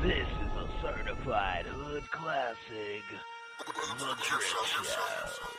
This is a certified hood classic, The Drip Show.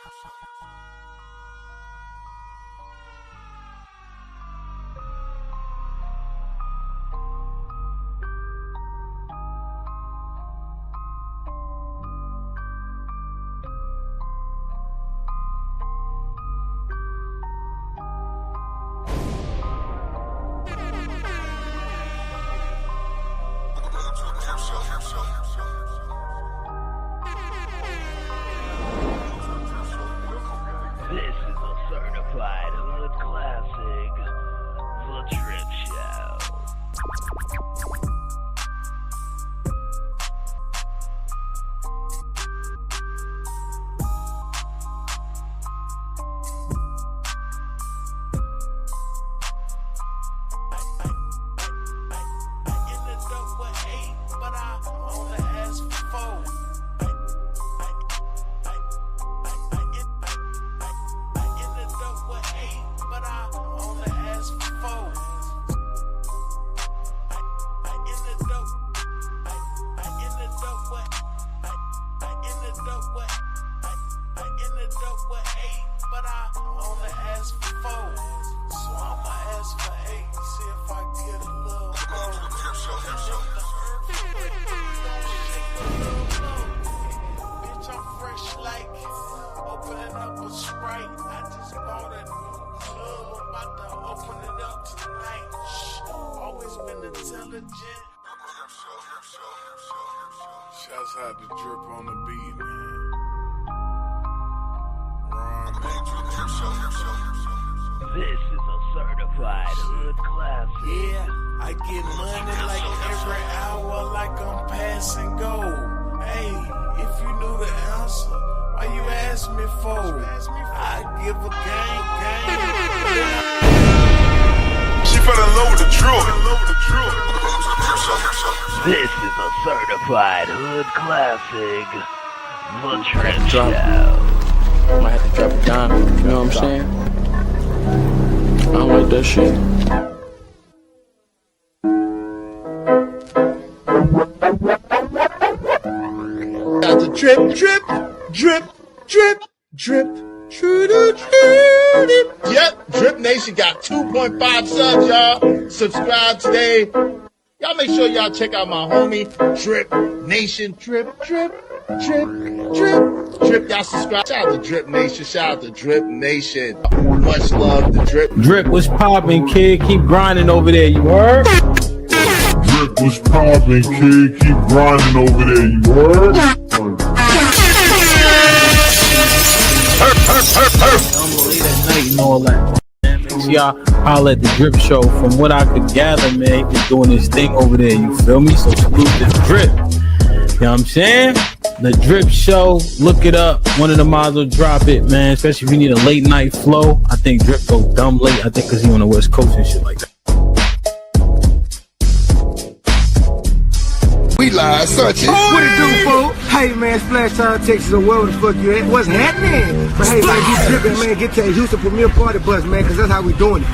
This is a certified hood classic, The Drip Show. Shouts out to Drip on the beat, man. Ron, This is a certified hood classic. yeah, I get money like every hour, like I'm passing go. Hey, if you knew the answer, why you ask me for? I give a gang. She fell in love with the drill. This is a certified hood classic, The Drip Show. Might have to drop it down, you know what I'm saying? I don't like that shit. Got the drip, drip. Yep, Drip Nation got 2.5 subs, y'all. Subscribe today. Y'all make sure y'all check out my homie, Drip Nation. Drip. Y'all subscribe. Shout out to Drip Nation. Shout out to Drip Nation. Much love to Drip. Drip, what's poppin', kid? Keep grinding over there, you heard? Drip was poppin', kid. Keep grinding over there, you heard? Don't believe that night and all that. Man, make sure y'all holler at the Drip Show. From what I could gather, man, he's doing his thing over there, you feel me? So salute the Drip. You know what I'm saying? The Drip Show, look it up. One of the mods will drop it, man. Especially if you need a late night flow. I think Drip go dumb late. I think because he on the West Coast and shit like that. We live, such it. What it do, fool? Hey, man, Splash Town, Texas, or wherever the fuck you at. What's happening? But hey, man, get dripping, man. Get to the Houston Premier Party Bus, man, because that's how we doing it.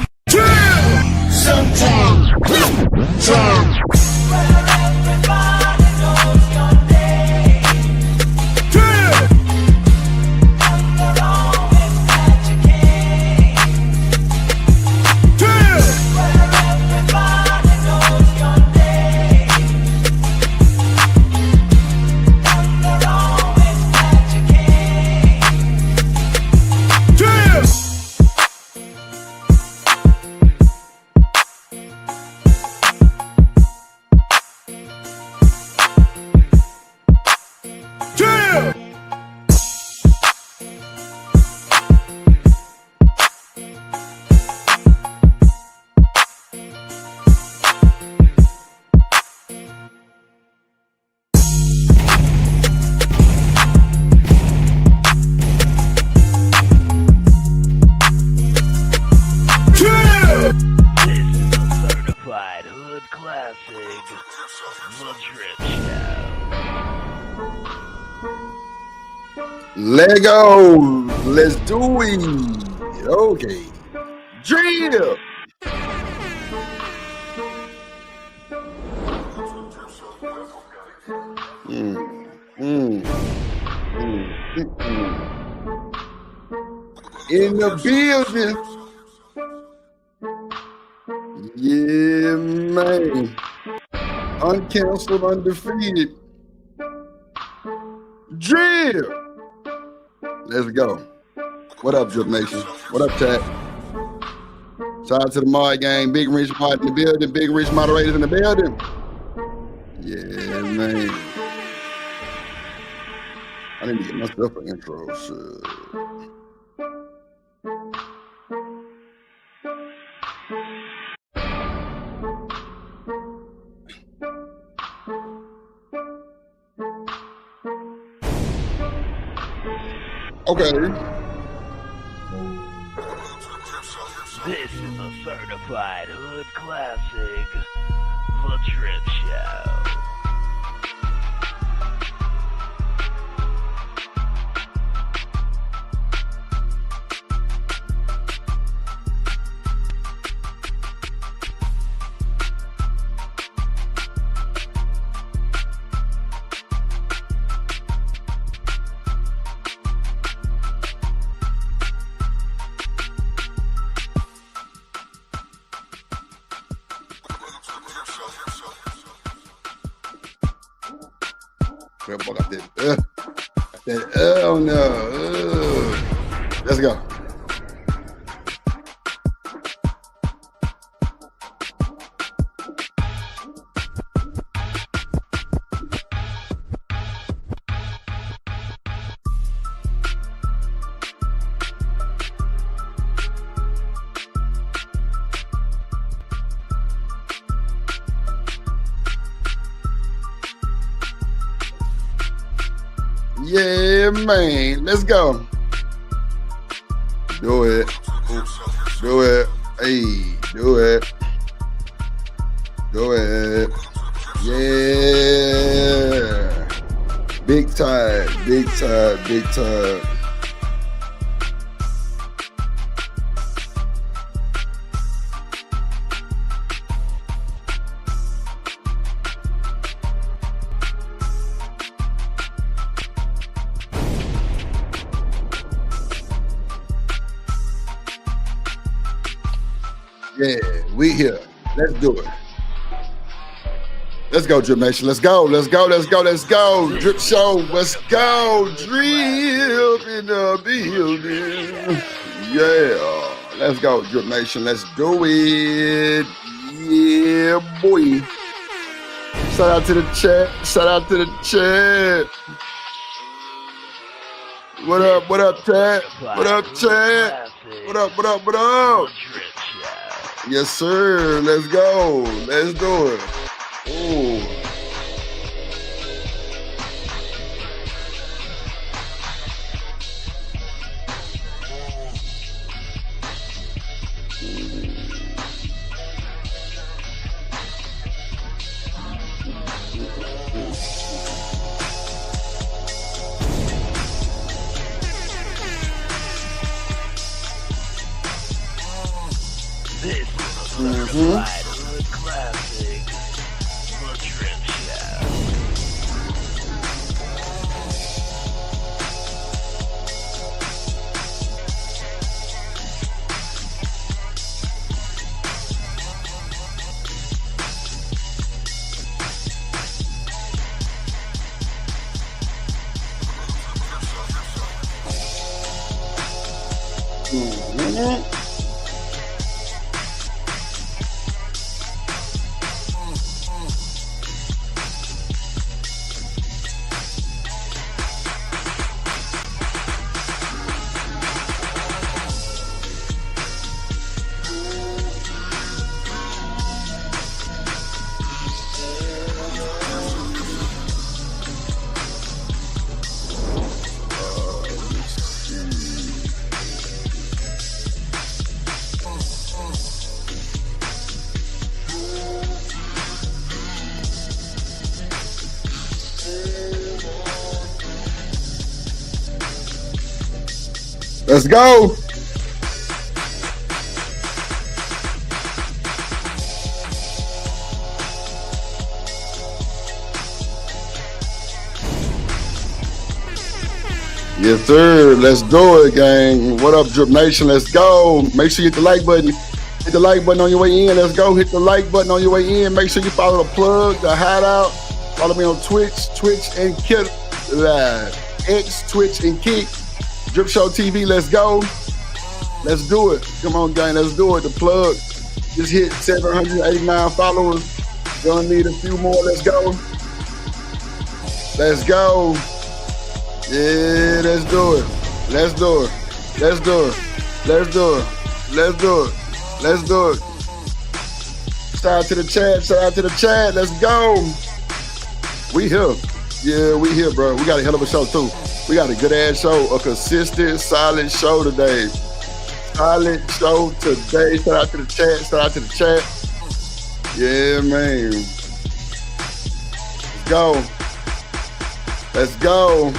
Lego, let's do it. Okay. Drill. in the building. Yeah, man. Uncanceled, undefeated. Drill. Let's go. What up, Drip Nation? What up, chat? Shout out to the Mod Gang. Big Rich Mod in the building. Big Rich Moderators in the building. Yeah, man. I need to get myself an intro. Shit. Okay. This is a certified hood classic, The Drip Show. Oh no. Let's go. Yeah, man. Let's go. Do it. Do it. Hey, do it. Do it. Yeah. Big time. Big time. Big time. Yeah, we here. Let's do it. Let's go, Drip Nation. Let's go. Let's go. Let's go. Let's go. Drip Show. Let's go. Drip in the building. Yeah. Let's go, Drip Nation. Let's do it. Yeah, boy. Shout out to the chat. Shout out to the chat. What up? What up, chat? What up, chat? What up? What up? What up? Yes, sir. Let's go. Let's do it. Ooh. This is a certified hood classic, The Drip Show. Let's go. Yes, sir. Let's do it, gang. What up, Drip Nation? Let's go. Make sure you hit the like button. Hit the like button on your way in. Let's go. Hit the like button on your way in. Make sure you follow the plug, the hideout. Follow me on Twitch and Kick. X, Twitch, and Kick. Drip Show TV. Let's go. Let's do it. Come on, gang. Let's do it. The plug just hit 789 followers. Gonna need a few more. Let's go. Let's go. Yeah, let's do it. Let's do it. Let's do it. Let's do it. Let's do it. Let's do it. Shout out to the chat. Shout out to the chat. Let's go. We here. Yeah, we here, bro. We got a hell of a show, too. We got a good-ass show. A consistent, solid show today. Solid show today. Shout out to the chat. Shout out to the chat. Yeah, man. Let's go. Let's go.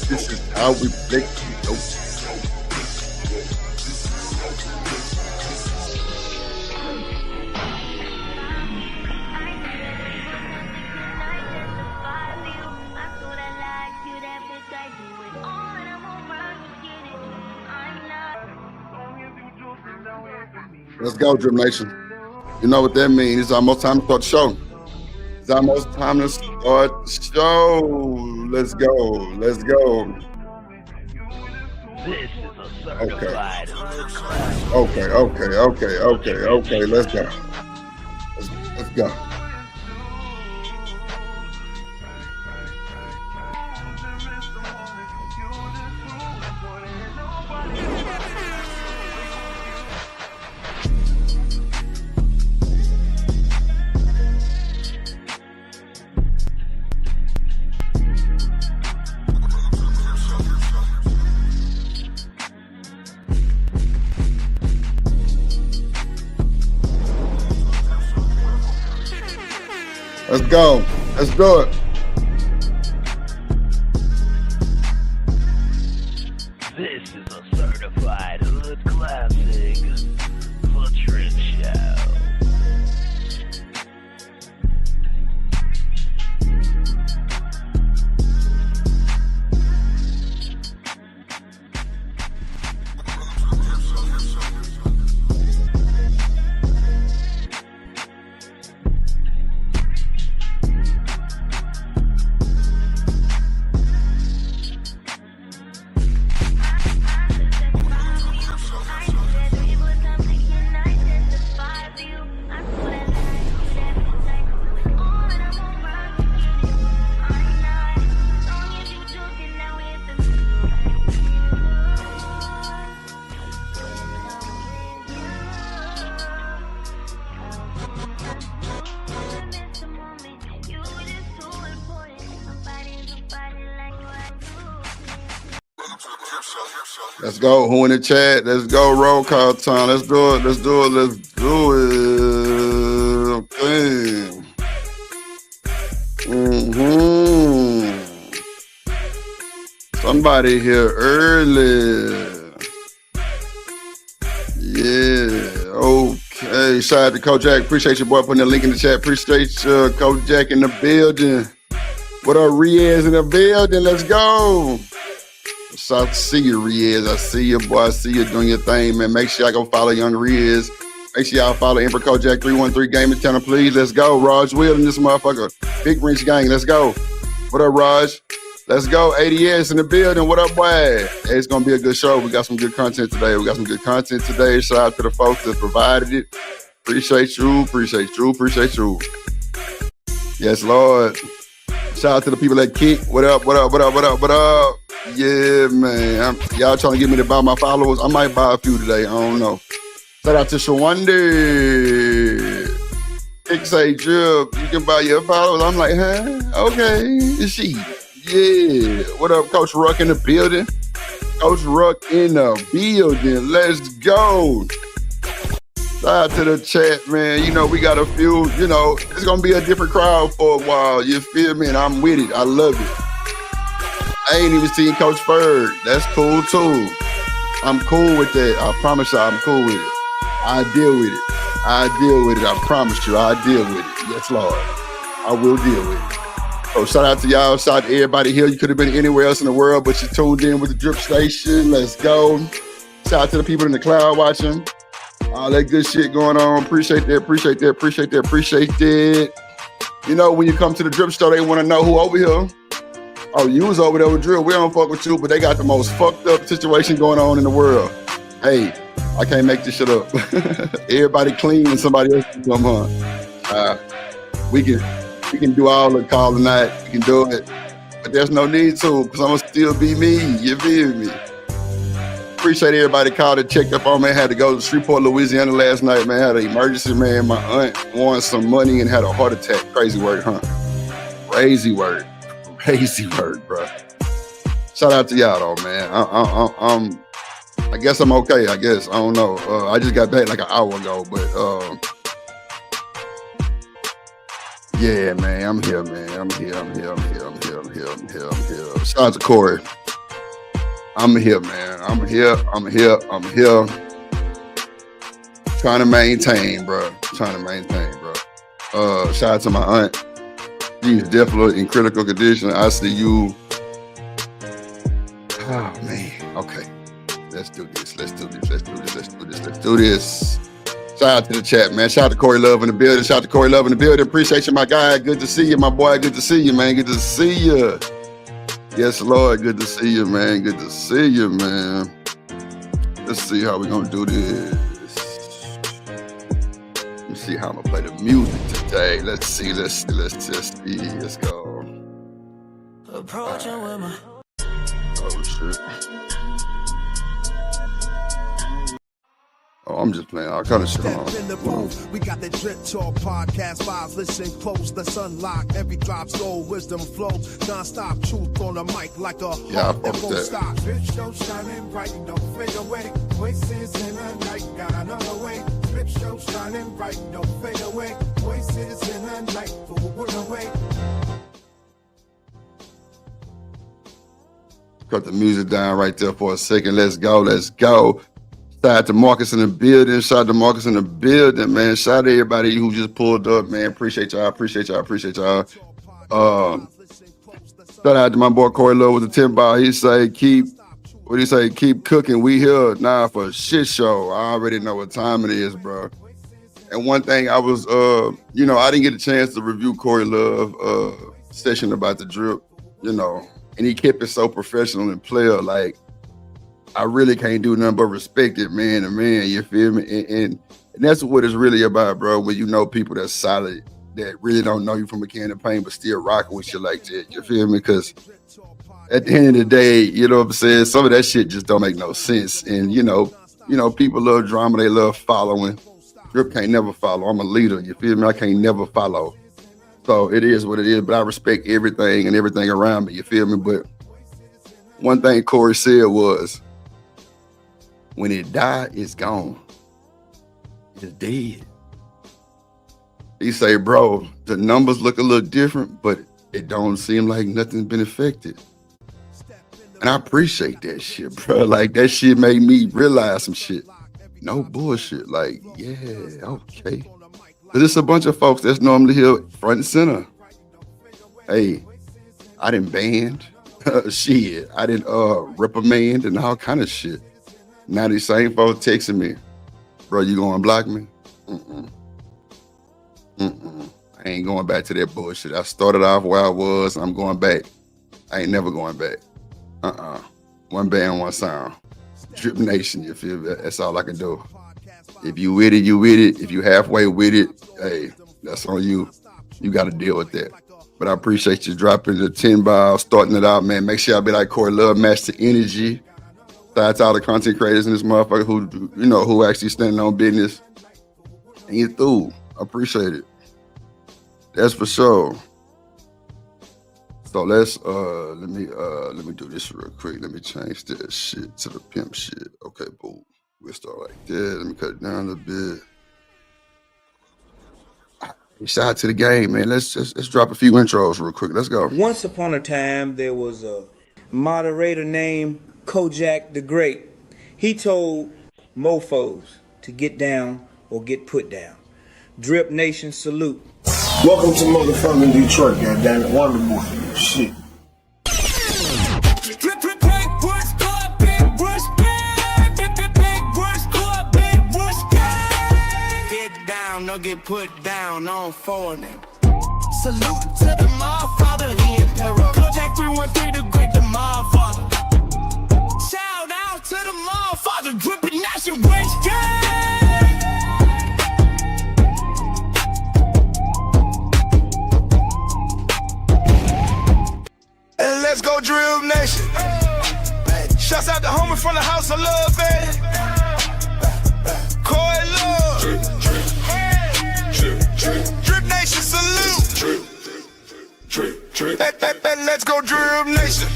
This is how we make it. Let's go, Drip Nation. You know what that means. It's almost time to start the show. It's almost time to start the show. Let's go. Let's go. This is a certified hood classic. Okay. Let's go. Let's go. Let's go. Let's do it. This is a certified hood classic. The Drip Show. Let's go. Who in the chat? Let's go. Roll call time. Let's do it. Let's do it. Let's do it. Okay. Somebody here early. Yeah. Okay. Shout out to Kojak. Appreciate your boy putting the link in the chat. Appreciate Kojak in the building. What up, Riaz in the building? Let's go. So I see you, Riaz. I see you, boy. I see you doing your thing, man. Make sure y'all go follow Young Riaz. Make sure y'all follow Emperor Kojak 313 Gaming Channel, please. Let's go. Raj Will in this motherfucker. Big Wrench Gang. Let's go. What up, Raj? Let's go. ADS in the building. What up, boy? Hey, it's going to be a good show. We got some good content today. Shout out to the folks that provided it. Appreciate you. Yes, Lord. Shout out to the people that Kick. What up? Yeah, man. Y'all trying to get me to buy my followers? I might buy a few today. I don't know. Shout out to Shawanda. It say, Drip, you can buy your followers. I'm like, huh? Okay. Is she? Yeah. What up, Coach Ruck in the building? Coach Ruck in the building. Let's go. Shout out to the chat, man. You know, we got a few, you know, it's going to be a different crowd for a while. You feel me? And I'm with it. I love it. I ain't even seen Coach Ferg. That's cool, too. I'm cool with that. I promise y'all I'm cool with it. I deal with it. I deal with it. I promise you, I deal with it. Yes, Lord. I will deal with it. So shout out to y'all. Shout out to everybody here. You could have been anywhere else in the world, but you tuned in with the Drip Station. Let's go. Shout out to the people in the cloud watching. All that good shit going on. Appreciate that. Appreciate that. Appreciate that. Appreciate that. You know, when you come to the Drip Store, they want to know who over here. Oh, you was over there with Drill. We don't fuck with you, but they got the most fucked up situation going on in the world. Hey, I can't make this shit up. Everybody clean and somebody else can come on. We can do all the call tonight. We can do it, but there's no need to because I'm gonna still be me. You feel me? Appreciate everybody called and checked up on me. Had to go to Shreveport, Louisiana last night, man. Had an emergency, man. My aunt won some money and had a heart attack. Crazy word, huh? Crazy word. Crazy word, bro. Shout out to y'all, though, man. I guess I'm okay. I guess. I don't know. I just got back like an hour ago, but yeah, man. I'm here, man. I'm here. Shout out to Corey. I'm here, man. I'm here. Trying to maintain, bro. Shout out to my aunt. She's definitely in critical condition. I see you. Oh, man. Okay. Let's do this. Shout out to the chat, man. Shout out to Corey Love in the building. Appreciate you, my guy. Good to see you, my boy. Good to see you, man. Good to see you. Yes, Lord. Good to see you, man. Let's see how we're going to do this. Let me see how I'm going to play the music today. Let's see. Let's go. Approaching with my... Oh, shit. Oh, I'm just playing all kind of shit on. We got the Drip Talk podcast vibes. Listen close, let's unlock every drop. Soul wisdom flows, non-stop truth on the mic like a heart that won't stop. Drip show shining bright, don't fade away. Voices in the night, got another way. Drip show shining bright, don't fade away. Voices in the night, forward away. Cut the music down right there for a second. Let's go. Shout out to Marcus in the building, man. Shout out to everybody who just pulled up, man. Appreciate y'all. Shout out to my boy Corey Love with the 10 ball. He say, keep cooking. We here now for a shit show. I already know what time it is, bro. And one thing I was, I didn't get a chance to review Corey Love session about the drip, and he kept it so professional and player. Like, I really can't do nothing but respect it, man to man, you feel me? And that's what it's really about, bro, when you know people that's solid, that really don't know you from a can of paint, but still rocking with you like that, you feel me? Because at the end of the day, you know what I'm saying, some of that shit just don't make no sense. And, people love drama, they love following. Drip can't never follow. I'm a leader, you feel me? I can't never follow. So it is what it is, but I respect everything and everything around me, you feel me? But one thing Corey said was, when it died, it's gone. It's dead. He say, bro, the numbers look a little different, but it don't seem like nothing's been affected. And I appreciate that shit, bro. Like, that shit made me realize some shit. No bullshit. Like, yeah, okay. But it's a bunch of folks that's normally here front and center. Hey, I done banned. Shit. I didn't reprimand and all kind of shit. Now these same folks texting me, bro, you gonna block me? I ain't going back to that bullshit. I started off where I was, and I'm going back. I ain't never going back. One band, one sound. Drip Nation, you feel me? That's all I can do. If you with it, you with it. If you halfway with it, hey, that's on you. You got to deal with that. But I appreciate you dropping the 10 ball, starting it out, man. Make sure y'all be like Corey Love, match the energy. out to all the content creators in this motherfucker who, you know, who actually standing on business. And you through. I appreciate it. That's for sure. So let's let me do this real quick. Let me change this shit to the pimp shit. Okay, boom. We'll start like that. Let me cut it down a bit. Shout out to the game, man. Let's drop a few intros real quick. Let's go. Once upon a time, there was a moderator named Kojak the Great. He told mofos to get down or get put down. Drip Nation salute. Welcome to motherfucking Detroit, goddammit. Wonderful shit. Get down, no get put down on for them. Salute to the motherfather, he in peril. Kojak 313 the great, the motherfather. Shout out to the motherfather, Drippin' Nation West Gang. And let's go Drill Nation. Shouts out to homie from the house of love, baby. Coy love. Drip Nation salute. Let's go Drill Nation.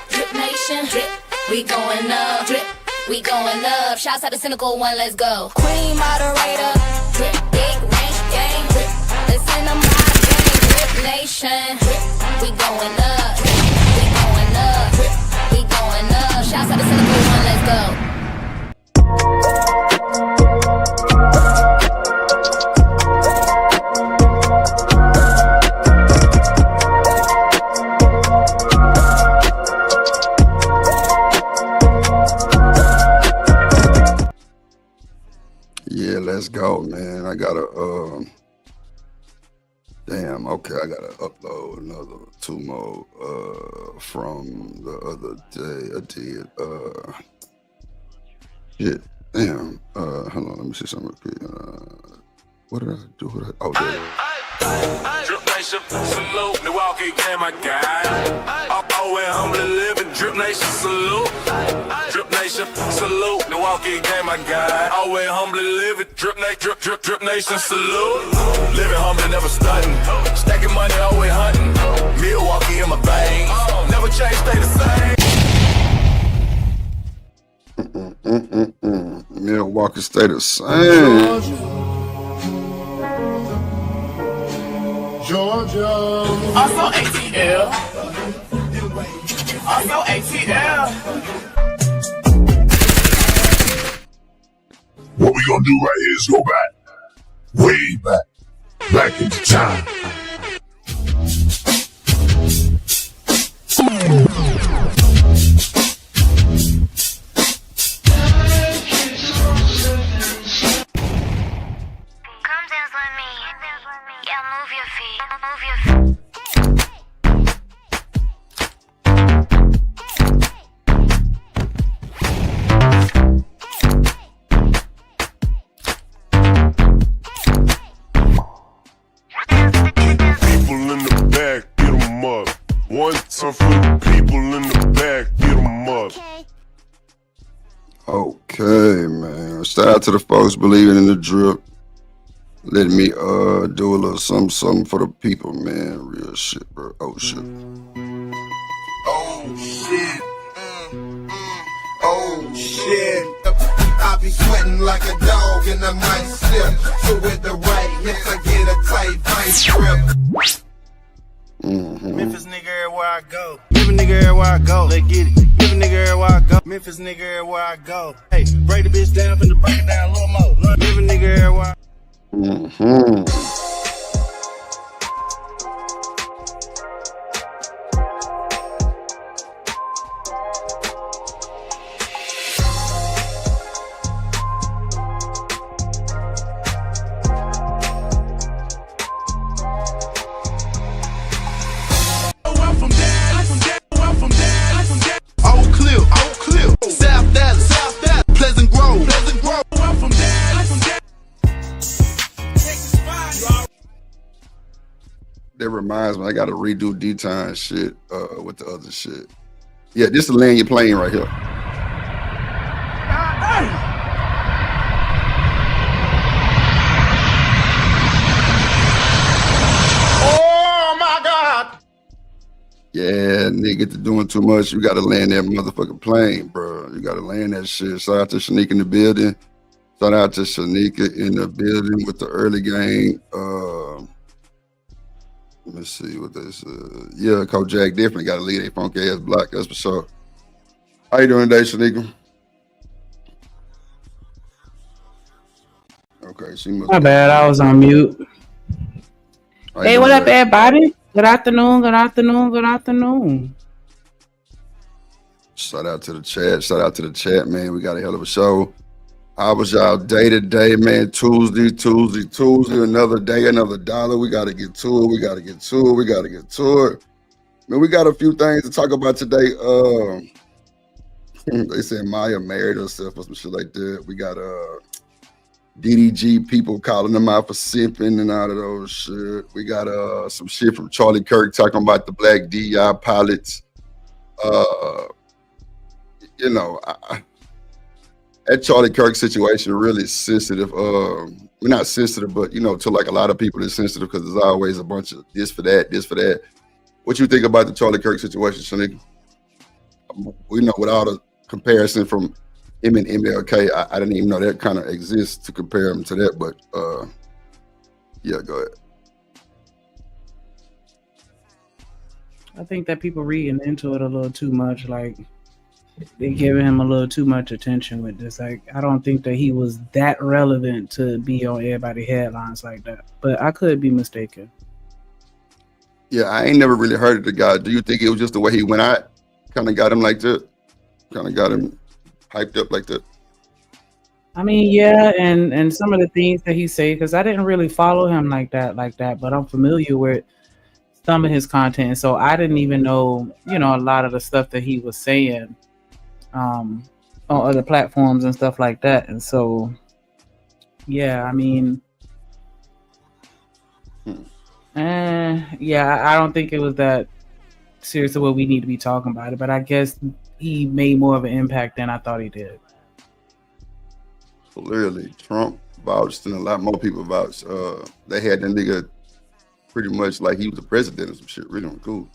Drip Nation. Drip. We going up. Drip. We going up. Shouts out to Cynical One, let's go. Queen moderator, drip, big rank gang, drip. Listen to my gang, Drip Nation. Drip, we going up, we going up, drip, we going up. Shouts out to Cynical One, let's go. Yeah, let's go, man. I gotta damn, okay, I gotta upload another 2 more from the other day. I did shit. Damn. Hold on, let me see something real quick. What did I do? Oh, there. Drip Nation, salute. Milwaukee game, my guy. Always humbly living. Drip Nation, salute. Drip Nation, salute. Milwaukee game, my guy. Always humbly living. Drip Nation, salute. Living humbly, never stunting. Stacking money, always hunting. Milwaukee in my veins. Never change, stay the same. Milwaukee stay the same. Georgia. Also ATL. Also ATL. What we gonna do right here is go back, way back into time. Okay, man. Shout out to the folks believing in the drip. Let me do a little something for the people, man. Real shit, bro. Oh shit. Oh shit. Oh shit. I be sweating like a dog and I might slip. So with the right hips I get a tight vice grip. Memphis nigga everywhere I go. Memphis nigga everywhere I go. Let's get it. Memphis nigga everywhere I go. Memphis nigga everywhere I go. Hey, break the bitch down, finna break it down a little more. Memphis nigga everywhere. Pleasant Grove. I'm from Dallas. Texas 5. that reminds me, I got to redo D-Time shit with the other shit. Yeah, this is the land you're playing right here. Oh my God! Yeah, nigga, to doing too much. You got to land that motherfucking plane, bro. You got to land that shit. Shout out to Shanika in the building. Shout out to Shanika in the building with the early game. Let me see what this is. Yeah, Coach Jack definitely got to lead a funky ass block. That's for sure. How you doing today, Shanika? Okay, she must. My bad, I was on mute. Hey, what up, everybody? Good afternoon, good afternoon, good afternoon. Shout out to the chat. Shout out to the chat, man. We got a hell of a show. How was y'all day to day, man? Tuesday. Another day, another dollar. We got to get to it. We got to get to it. Man, we got a few things to talk about today. They said Maya married herself or some shit like that. We got DDG people calling them out for simping and all of those shit. We got some shit from Charlie Kirk talking about the black DI pilots. You know, that Charlie Kirk situation really sensitive. We're not sensitive, but you know, to like a lot of people, it's sensitive because there's always a bunch of this for that. What you think about the Charlie Kirk situation, Shanika? We know with all the comparison from him and MLK, I didn't even know that kind of exists to compare him to that, but yeah, go ahead. I think that people reading into it a little too much, like they giving him a little too much attention with this. Like, I don't think that he was that relevant to be on everybody's headlines like that, but I could be mistaken. Yeah, I ain't never really heard of the guy. Do you think it was just the way he went out kind of got him like that? Kind of got him hyped up like that? I mean, yeah, and some of the things that he say, because I didn't really follow him like that, but I'm familiar with some of his content, so I didn't even know, you know, a lot of the stuff that he was saying on other platforms and stuff like that. And so, yeah, I mean, yeah, I don't think it was that serious of what we need to be talking about it, but I guess he made more of an impact than I thought he did. Clearly, Trump vouched and a lot more people vouched. They had that nigga pretty much like he was the president or some shit. Really cool.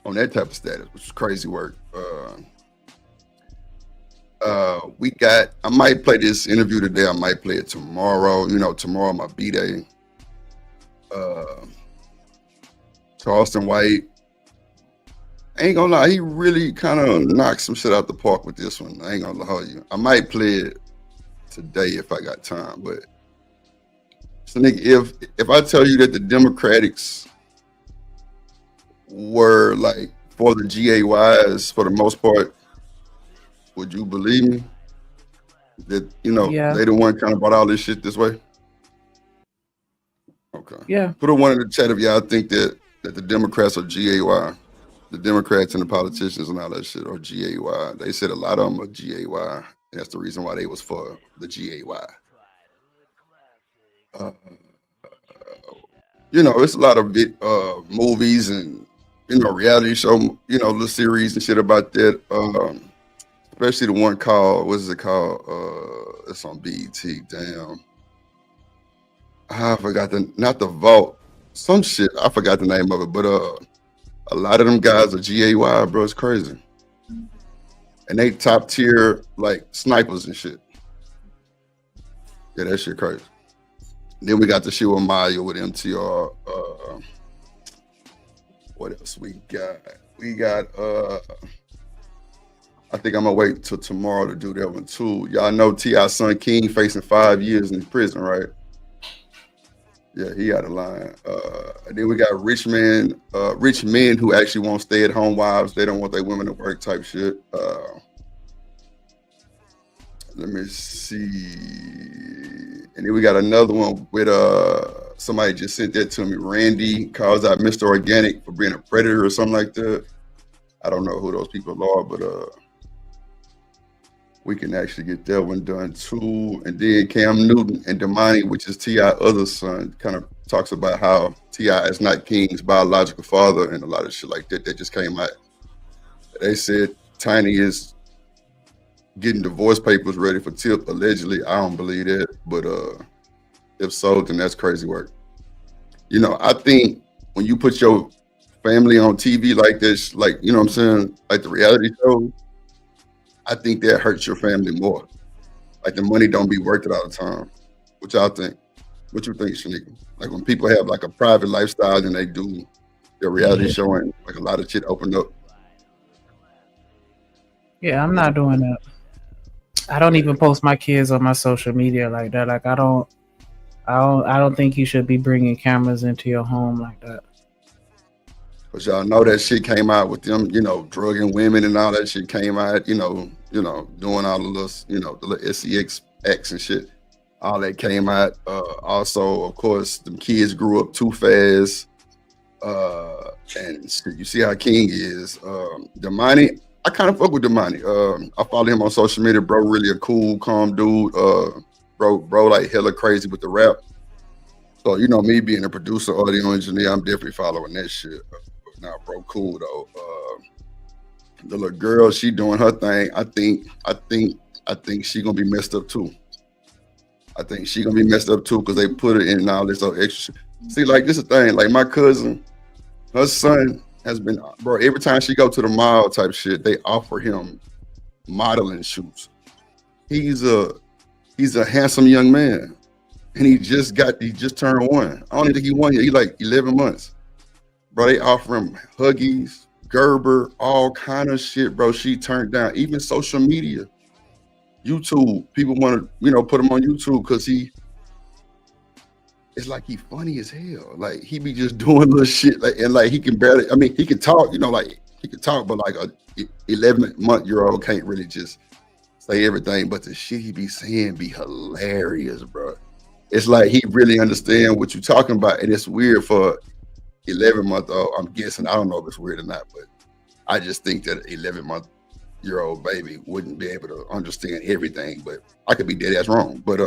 On that type of status, which is crazy work. I might play this interview today. I might play it tomorrow. You know, tomorrow my B-Day. Charleston White. I ain't gonna lie, he really kind of knocked some shit out the park with this one. I ain't gonna lie you. I might play it today if I got time, but so nigga, if I tell you that the Democrats were like for the GAYs for the most part, would you believe me? That, you know, they the one kind of brought all this shit this way? Okay. Yeah. Put a one in the chat if y'all think that the Democrats are GAY. The Democrats and the politicians and all that shit are GAY. They said a lot of them are GAY. And that's the reason why they was for the GAY. You know, it's a lot of movies and, you know, reality show, you know, the series and shit about that. Especially the one called, what is it called? It's on BET. Damn. I forgot not the Vault. Some shit. I forgot the name of it, but a lot of them guys are GAY, bro. It's crazy. And they top tier like snipers and shit. Yeah, that shit crazy. Then we got the shit with Maya with MTR. What else we got? We got I think I'm gonna wait till tomorrow to do that one too. Y'all know T.I.'s son King facing 5 years in prison, right? Yeah, he out of line. And then we got rich men who actually want stay-at-home wives. They don't want their women to work type shit. Let me see. And then we got another one with somebody just sent that to me. Randy calls out Mr. Organic for being a predator or something like that. I don't know who those people are, but we can actually get that one done too. And then Cam Newton and Damani, which is T.I. other son, kind of talks about how T.I. is not King's biological father and a lot of shit like that just came out. They said Tiny is getting divorce papers ready for Tip, allegedly. I don't believe that, but if so, then that's crazy work. You know, I think when you put your family on TV like this, like, you know what I'm saying, like the reality show, I think that hurts your family more. Like the money don't be worth it all the time. What y'all think? What you think, Shanika? Like when people have like a private lifestyle and they do their reality show and like a lot of shit opened up. Yeah, I'm not doing that. I don't even post my kids on my social media like that. Like I don't think you should be bringing cameras into your home like that. Cause y'all know that shit came out with them, you know, drugging women and all that shit came out, you know, doing all of this, you know, the little SEX and shit. All that came out. Also, of course, them kids grew up too fast. And you see how King is. Damani, I kind of fuck with Damani. I follow him on social media. Bro, really a cool, calm dude. Bro, like hella crazy with the rap. So, you know, me being a producer, audio engineer, I'm definitely following that shit. Nah, bro, cool though. The little girl, she doing her thing. I think she gonna be messed up too. I think she gonna be messed up too because they put her in all this other extra shit. See, like this is the thing. Like my cousin, her son has been, bro. Every time she go to the mall type shit, they offer him modeling shoots. He's a handsome young man, and he just turned 1. I don't even think he 1 yet. He like 11 months, bro. They offer him Huggies, Gerber, all kind of shit, bro. She turned down even social media. YouTube, people want to, you know, put him on YouTube because it's like he funny as hell. Like he be just doing little shit, like, and like he can barely, I mean, he can talk, you know, like he can talk, but like a 11-month-old can't really just say everything. But the shit he be saying be hilarious, bro. It's like he really understand what you're talking about, and it's weird for 11-month-old. I'm guessing, I don't know if it's weird or not, but I just think that 11-month-old baby wouldn't be able to understand everything, but I could be dead ass wrong. But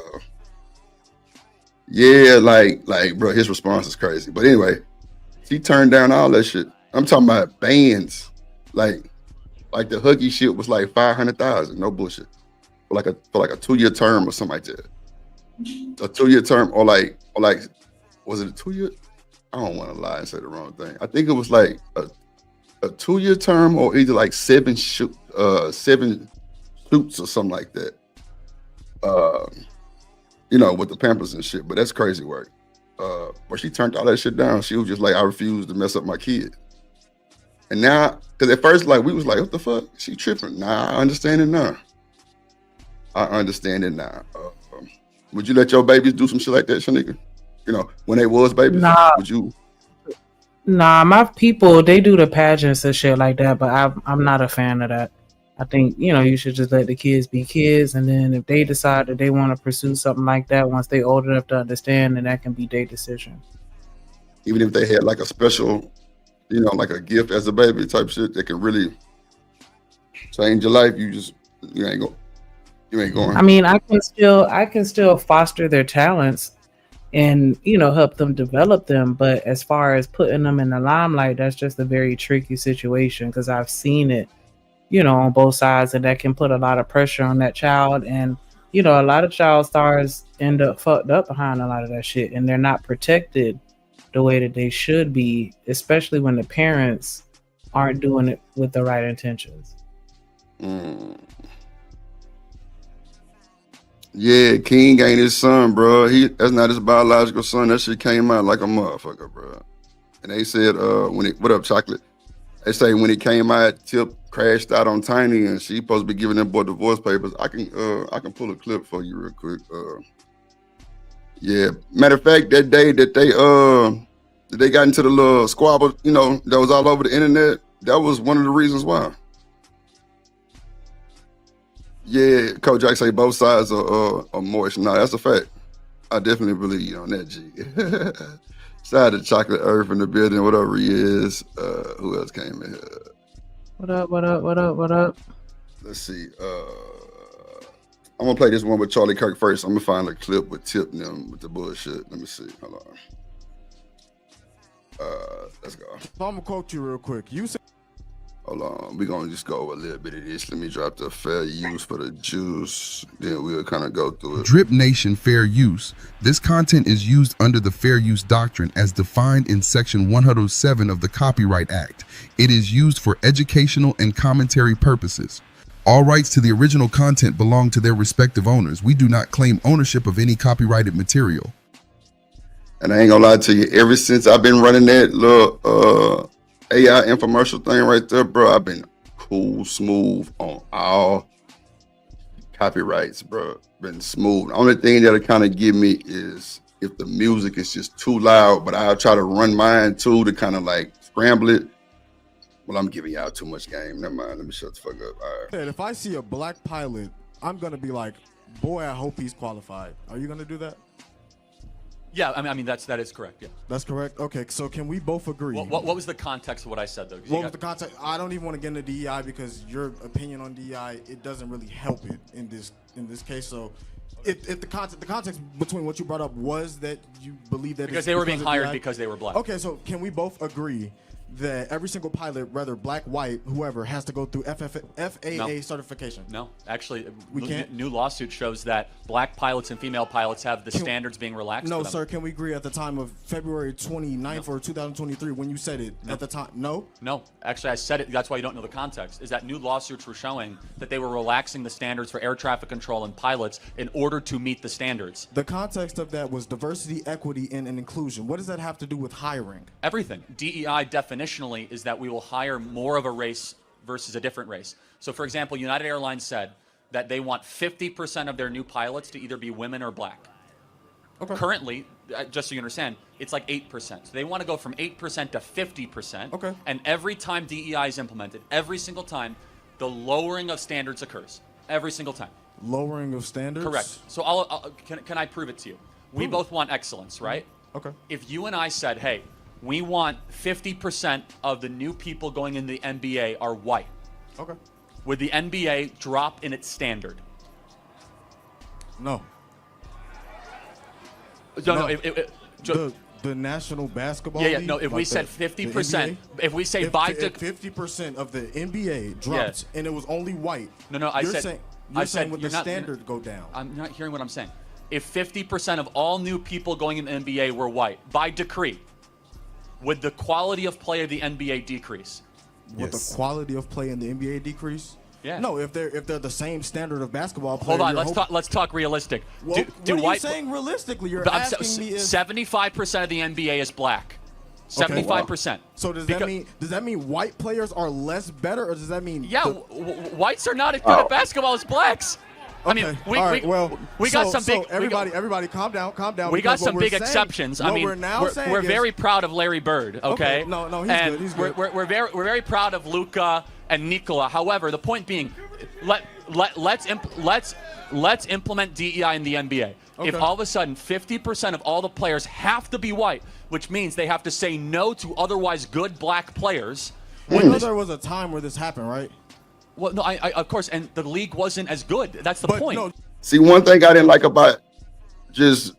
yeah, like bro, his response is crazy. But anyway, he turned down all that shit. I'm talking about bands, like the Huggy shit was like $500,000, no bullshit, for like a 2-year term or something like that. A 2-year term, or like was it a 2-year? I don't want to lie and say the wrong thing. I think it was like a 2-year term, or either like 7 shoots or something like that. You know, with the Pampers and shit. But that's crazy work. But she turned all that shit down. She was just like, I refuse to mess up my kid. And now, because at first, like, we was like, what the fuck? She tripping. Nah, I understand it now. Would you let your babies do some shit like that, Shanika? You know, when they was babies? Nah. Would you? Nah, my people, they do the pageants and shit like that, but I'm not a fan of that. I think, you know, you should just let the kids be kids, and then if they decide that they want to pursue something like that once they old enough to understand, then that can be their decision. Even if they had like a special, you know, like a gift as a baby type shit that can really change your life, you ain't going. I mean, I can still foster their talents and, you know, help them develop them. But as far as putting them in the limelight, that's just a very tricky situation, because I've seen it, you know, on both sides, and that can put a lot of pressure on that child. And, you know, a lot of child stars end up fucked up behind a lot of that shit, and they're not protected the way that they should be, especially when the parents aren't doing it with the right intentions. Yeah, King ain't his son, bro. That's not his biological son. That shit came out like a motherfucker, bro. And they said, what up, Chocolate? They say when it came out, Tip crashed out on Tiny, and she supposed to be giving them boy divorce papers. I can pull a clip for you real quick. Yeah, matter of fact, that day that they got into the little squabble, you know, that was all over the internet, that was one of the reasons why. Yeah, Coach Jack say both sides are moist. No, that's a fact. I definitely believe you on that, G. Shout out to Chocolate Earth in the building, whatever he is. Who else came in here? What up? Let's see. I'm gonna play this one with Charlie Kirk first. I'm gonna find a clip with Tip and them with the bullshit. Let me see. Hold on. Let's go. So I'm gonna quote you real quick. You said, Hold on, we're gonna just go over a little bit of this. Let me drop the fair use for the juice. Then we'll kind of go through it. Drip Nation Fair Use. This content is used under the Fair Use Doctrine as defined in Section 107 of the Copyright Act. It is used for educational and commentary purposes. All rights to the original content belong to their respective owners. We do not claim ownership of any copyrighted material. And I ain't gonna lie to you, ever since I've been running that little AI infomercial thing right there, bro, I've been cool, smooth on all copyrights, bro. Been smooth. The only thing that'll kind of give me is if the music is just too loud, but I'll try to run mine too to kind of like scramble it. Well, I'm giving y'all too much game. Never mind. Let me shut the fuck up. All right. if I see a black pilot, I'm gonna be like, boy, I hope he's qualified. Are you gonna do that? Yeah, I mean that is correct. Yeah, that's correct. Okay, so can we both agree? What was the context of what I said though? What was the context? I don't even want to get into DEI because your opinion on DEI, it doesn't really help it in this case. So, if the context between what you brought up was that you believe that because they were being hired because they were black. Okay, so can we both agree that every single pilot, whether black, white, whoever, has to go through FAA certification? No, actually, we can't. New lawsuit shows that black pilots and female pilots have the standards being relaxed. No, for them. sir. Can we agree at the time of February 29th or 2023 when you said it at the time? No. No, actually, I said it. That's why you don't know the context. Is that new lawsuits were showing that they were relaxing the standards for air traffic control and pilots in order to meet the standards. The context of that was diversity, equity, and inclusion. What does that have to do with hiring? Everything. DEI definitionally is that we will hire more of a race versus a different race. So, for example, United Airlines said that they want 50% of their new pilots to either be women or black. Okay. Currently, just so you understand, it's like 8%. So they want to go from 8% to 50%. Okay. And every time DEI is implemented, every single time, the lowering of standards occurs. Every single time. Lowering of standards? Correct. So can I prove it to you? We both want excellence, right? Okay. If you and I said, hey, we want 50% of the new people going in the NBA are white. Okay. Would the NBA drop in its standard? No. No. The National Basketball League? No, if we said 50%, if we say by 50% of the NBA dropped and it was only white. No, I said would the standard go down? I'm not hearing what I'm saying. If 50% of all new people going in the NBA were white, by decree, would the quality of play of the NBA decrease? Would the quality of play in the NBA decrease? Yeah. No, if they're the same standard of basketball play. Hold on, let's talk realistic. Well, what are you saying realistically? You're asking me if 75% of the NBA is black. 75%. So does that mean white players are less better, or does that mean whites are not as good at basketball as blacks? Okay. I mean, we got some big. Everybody, calm down. We got some big exceptions. I mean, we're very proud of Larry Bird. Okay. No, he's and good. He's good. We're very proud of Luka and Nikola. However, the point being, let's implement DEI in the NBA. Okay. If all of a sudden 50% of all the players have to be white, which means they have to say no to otherwise good black players. There was a time where this happened, right? Well, no, I of course, and the league wasn't as good. That's the point. No. See, one thing I didn't like about just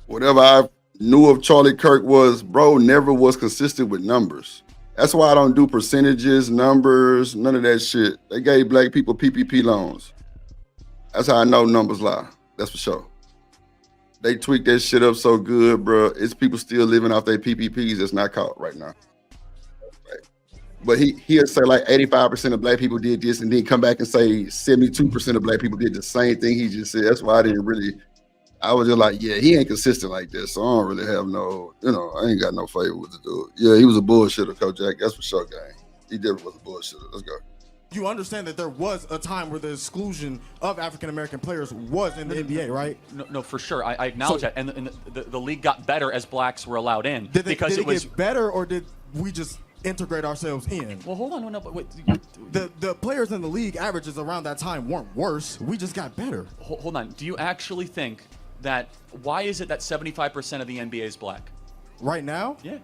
whatever I knew of Charlie Kirk was, bro, never was consistent with numbers. That's why I don't do percentages, numbers, none of that shit. They gave black people PPP loans. That's how I know numbers lie. That's for sure. They tweaked that shit up so good, bro. It's people still living off their PPPs that's not caught right now. But he'll say like 85% of black people did this and then come back and say 72% of black people did the same thing he just said. That's why I was just like, yeah, he ain't consistent like this. So I don't really have I ain't got no favor with the dude. Yeah, he was a bullshitter, Kojak. That's for sure, gang. He definitely was a bullshitter. Let's go. You understand that there was a time where the exclusion of African-American players was in the NBA, right? No, for sure. I acknowledge that. And the league got better as blacks were allowed in. Did it get better, or did we just integrate ourselves in? Well, hold on. No, but wait. The players in the league averages around that time weren't worse. We just got better. Hold on. Do you actually think that why is it that 75% of the NBA is black? Right now? Yeah.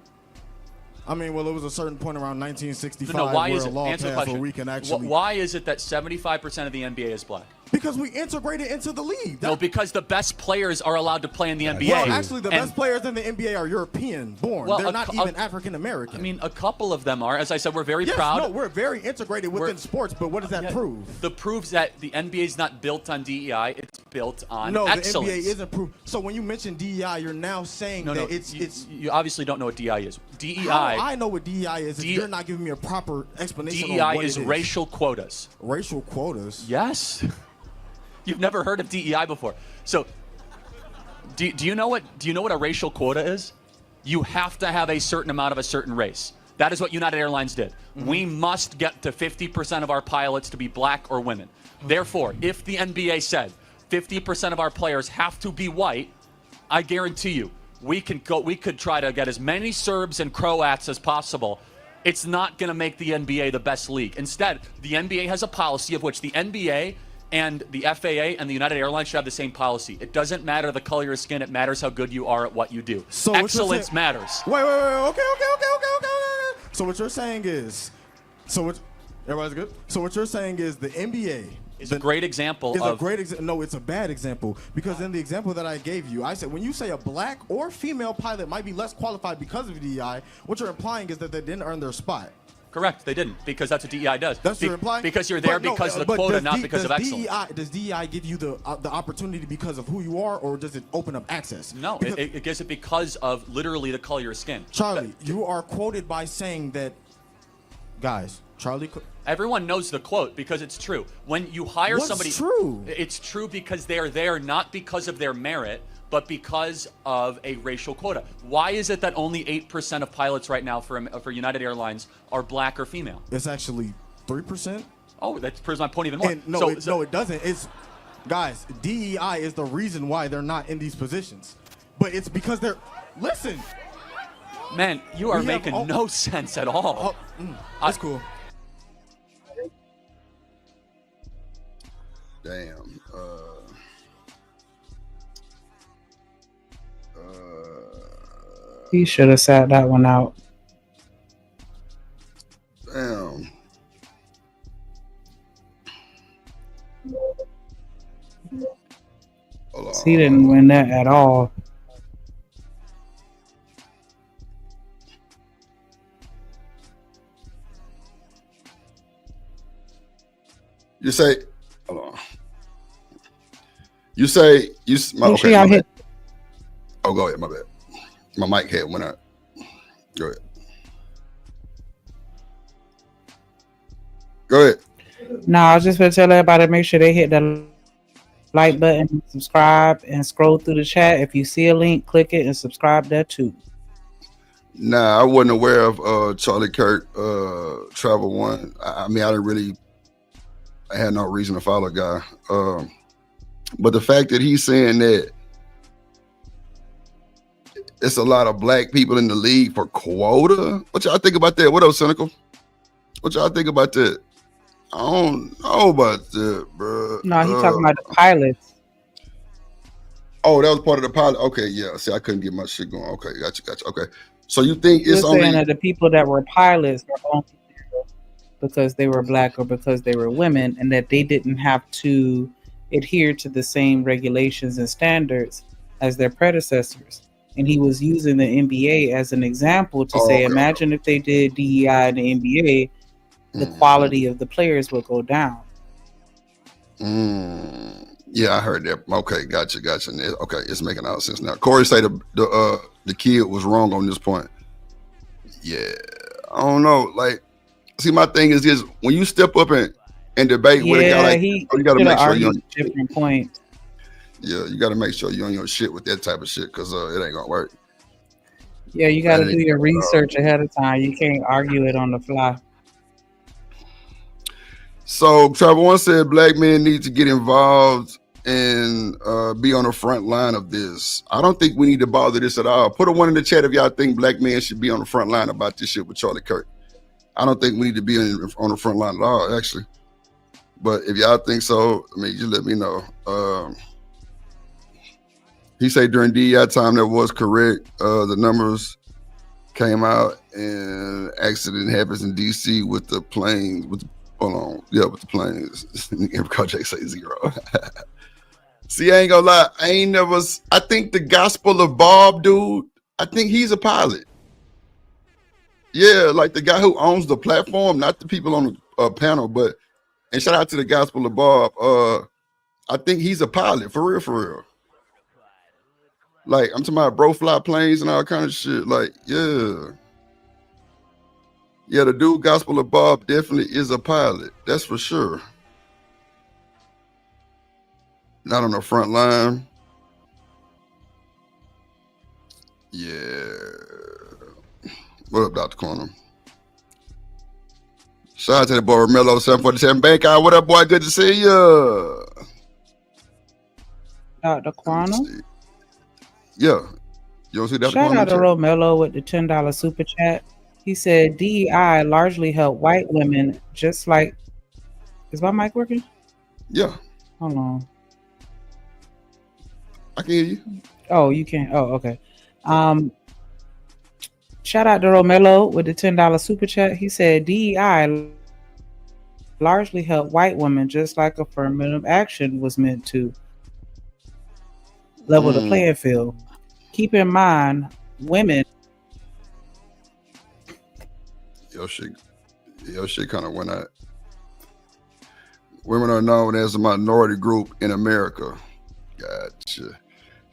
I mean, well, it was a certain point around 1965 why where is a it? law Answer the passed question. where we can actually... Why is it that 75% of the NBA is black? Because we integrated into the league. No, because the best players are allowed to play in the NBA. Well, actually, the best players in the NBA are European born. Well, They're not even African American. I mean, a couple of them are. As I said, we're very yes, proud. No, we're very integrated within sports, but what does that prove? That proves that the NBA is not built on DEI, it's built on no, excellence. No, the NBA isn't proof. So when you mention DEI, you're now saying that it's... You obviously don't know what DEI is. DEI... How I know what DEI is if you're not giving me a proper explanation DEI on what is it is. racial quotas. Racial quotas? Yes. You've never heard of DEI before. So, do you know what a racial quota is? You have to have a certain amount of a certain race. That is what United Airlines did. Mm-hmm. We must get to 50% of our pilots to be black or women. Therefore, if the NBA said 50% of our players have to be white, I guarantee you, we could try to get as many Serbs and Croats as possible. It's not going to make the NBA the best league. Instead, the NBA has a policy of which the NBA and the FAA and the United Airlines should have the same policy. It doesn't matter the color of your skin. It matters how good you are at what you do. So excellence matters. Wait. Okay. So what you're saying is, everybody's good? So what you're saying is the NBA is a great example of... No, it's a bad example. Because in the example that I gave you, I said when you say a black or female pilot might be less qualified because of DEI, what you're implying is that they didn't earn their spot. Correct, they didn't, because that's what DEI does. That's what you're implying? Because you're there because of the quota, not because of excellence. Does DEI give you the opportunity because of who you are, or does it open up access? No, it gives it because of literally the color of your skin. Charlie, you are quoted by saying that, guys, Charlie... Everyone knows the quote because it's true. When you hire somebody... What's true? It's true because they are there not because of their merit, but because of a racial quota. Why is it that only 8% of pilots right now for United Airlines are black or female? It's actually 3%. Oh, that proves my point even more. And no, it doesn't. It's, guys, DEI is the reason why they're not in these positions. But it's because they're... Listen. Man, you are making no sense at all. That's cool. Damn. He should have sat that one out. Damn. He didn't win that at all. You say, hold on. You say, okay, my bad. Oh, go ahead, my bad. My mic head went out. Go ahead. Go ahead. No, I was just going to tell everybody to make sure they hit the like button, subscribe, and scroll through the chat. If you see a link, click it and subscribe there too. Nah, I wasn't aware of Charlie Kirk, Travel One. I mean, I had no reason to follow the guy. But the fact that he's saying that it's a lot of black people in the league for quota, what y'all think about that? What else, Cynical? What y'all think about that? I don't know about that, bro. No, he's talking about the pilots. Oh, that was part of the pilot. Okay, yeah. See, I couldn't get my shit going. Okay, gotcha. Okay, so you think it's only that the people that were pilots were only there because they were black or because they were women, and that they didn't have to adhere to the same regulations and standards as their predecessors. And he was using the NBA as an example to say, imagine if they did DEI in the NBA, the quality of the players would go down. Yeah, I heard that. Okay, gotcha. Okay, it's making all sense now. Corey say the kid was wrong on this point. Yeah, I don't know. Like, see, my thing is this: when you step up and debate with a guy like, you got to make sure you're on different point. Yeah, you got to make sure you're on your shit with that type of shit because it ain't gonna work. Yeah, you got to do your research ahead of time. You can't argue it on the fly. So Trevor One said black men need to get involved and be on the front line of this. I don't think we need to bother this at all. Put a one in the chat if y'all think black men should be on the front line about this shit with Charlie Kirk. I don't think we need to be on the front line at all, actually. But if y'all think so, I mean, just let me know. He said during DEI time that was correct. The numbers came out and accident happens in DC with the planes, with Hold on. Yeah, with the planes. Kojak say 0. See, I ain't gonna lie. I think the Gospel of Bob dude, I think he's a pilot. Yeah, like the guy who owns the platform, not the people on the panel, but, and shout out to the Gospel of Bob. I think he's a pilot, for real, for real. Like, I'm talking about bro fly planes and all kind of shit. Like, yeah. Yeah, the dude Gospel of Bob definitely is a pilot. That's for sure. Not on the front line. Yeah. What up, Dr. Corner? Shout out to the boy Romello 747 Bank. What up, boy? Good to see you. Dr. Corner? Yeah. You don't see Dr. Shout Corner? out to Romello with the $10 super chat. He said DEI largely help white women just like. Is my mic working? Yeah. Hold on. I can hear you. Oh, you can't. Oh, okay. Shout out to Romello with the $10 super chat. He said DEI largely help white women just like affirmative action was meant to level the playing field. Keep in mind, women. Your shit kind of went out. Women are known as a minority group in America. Gotcha.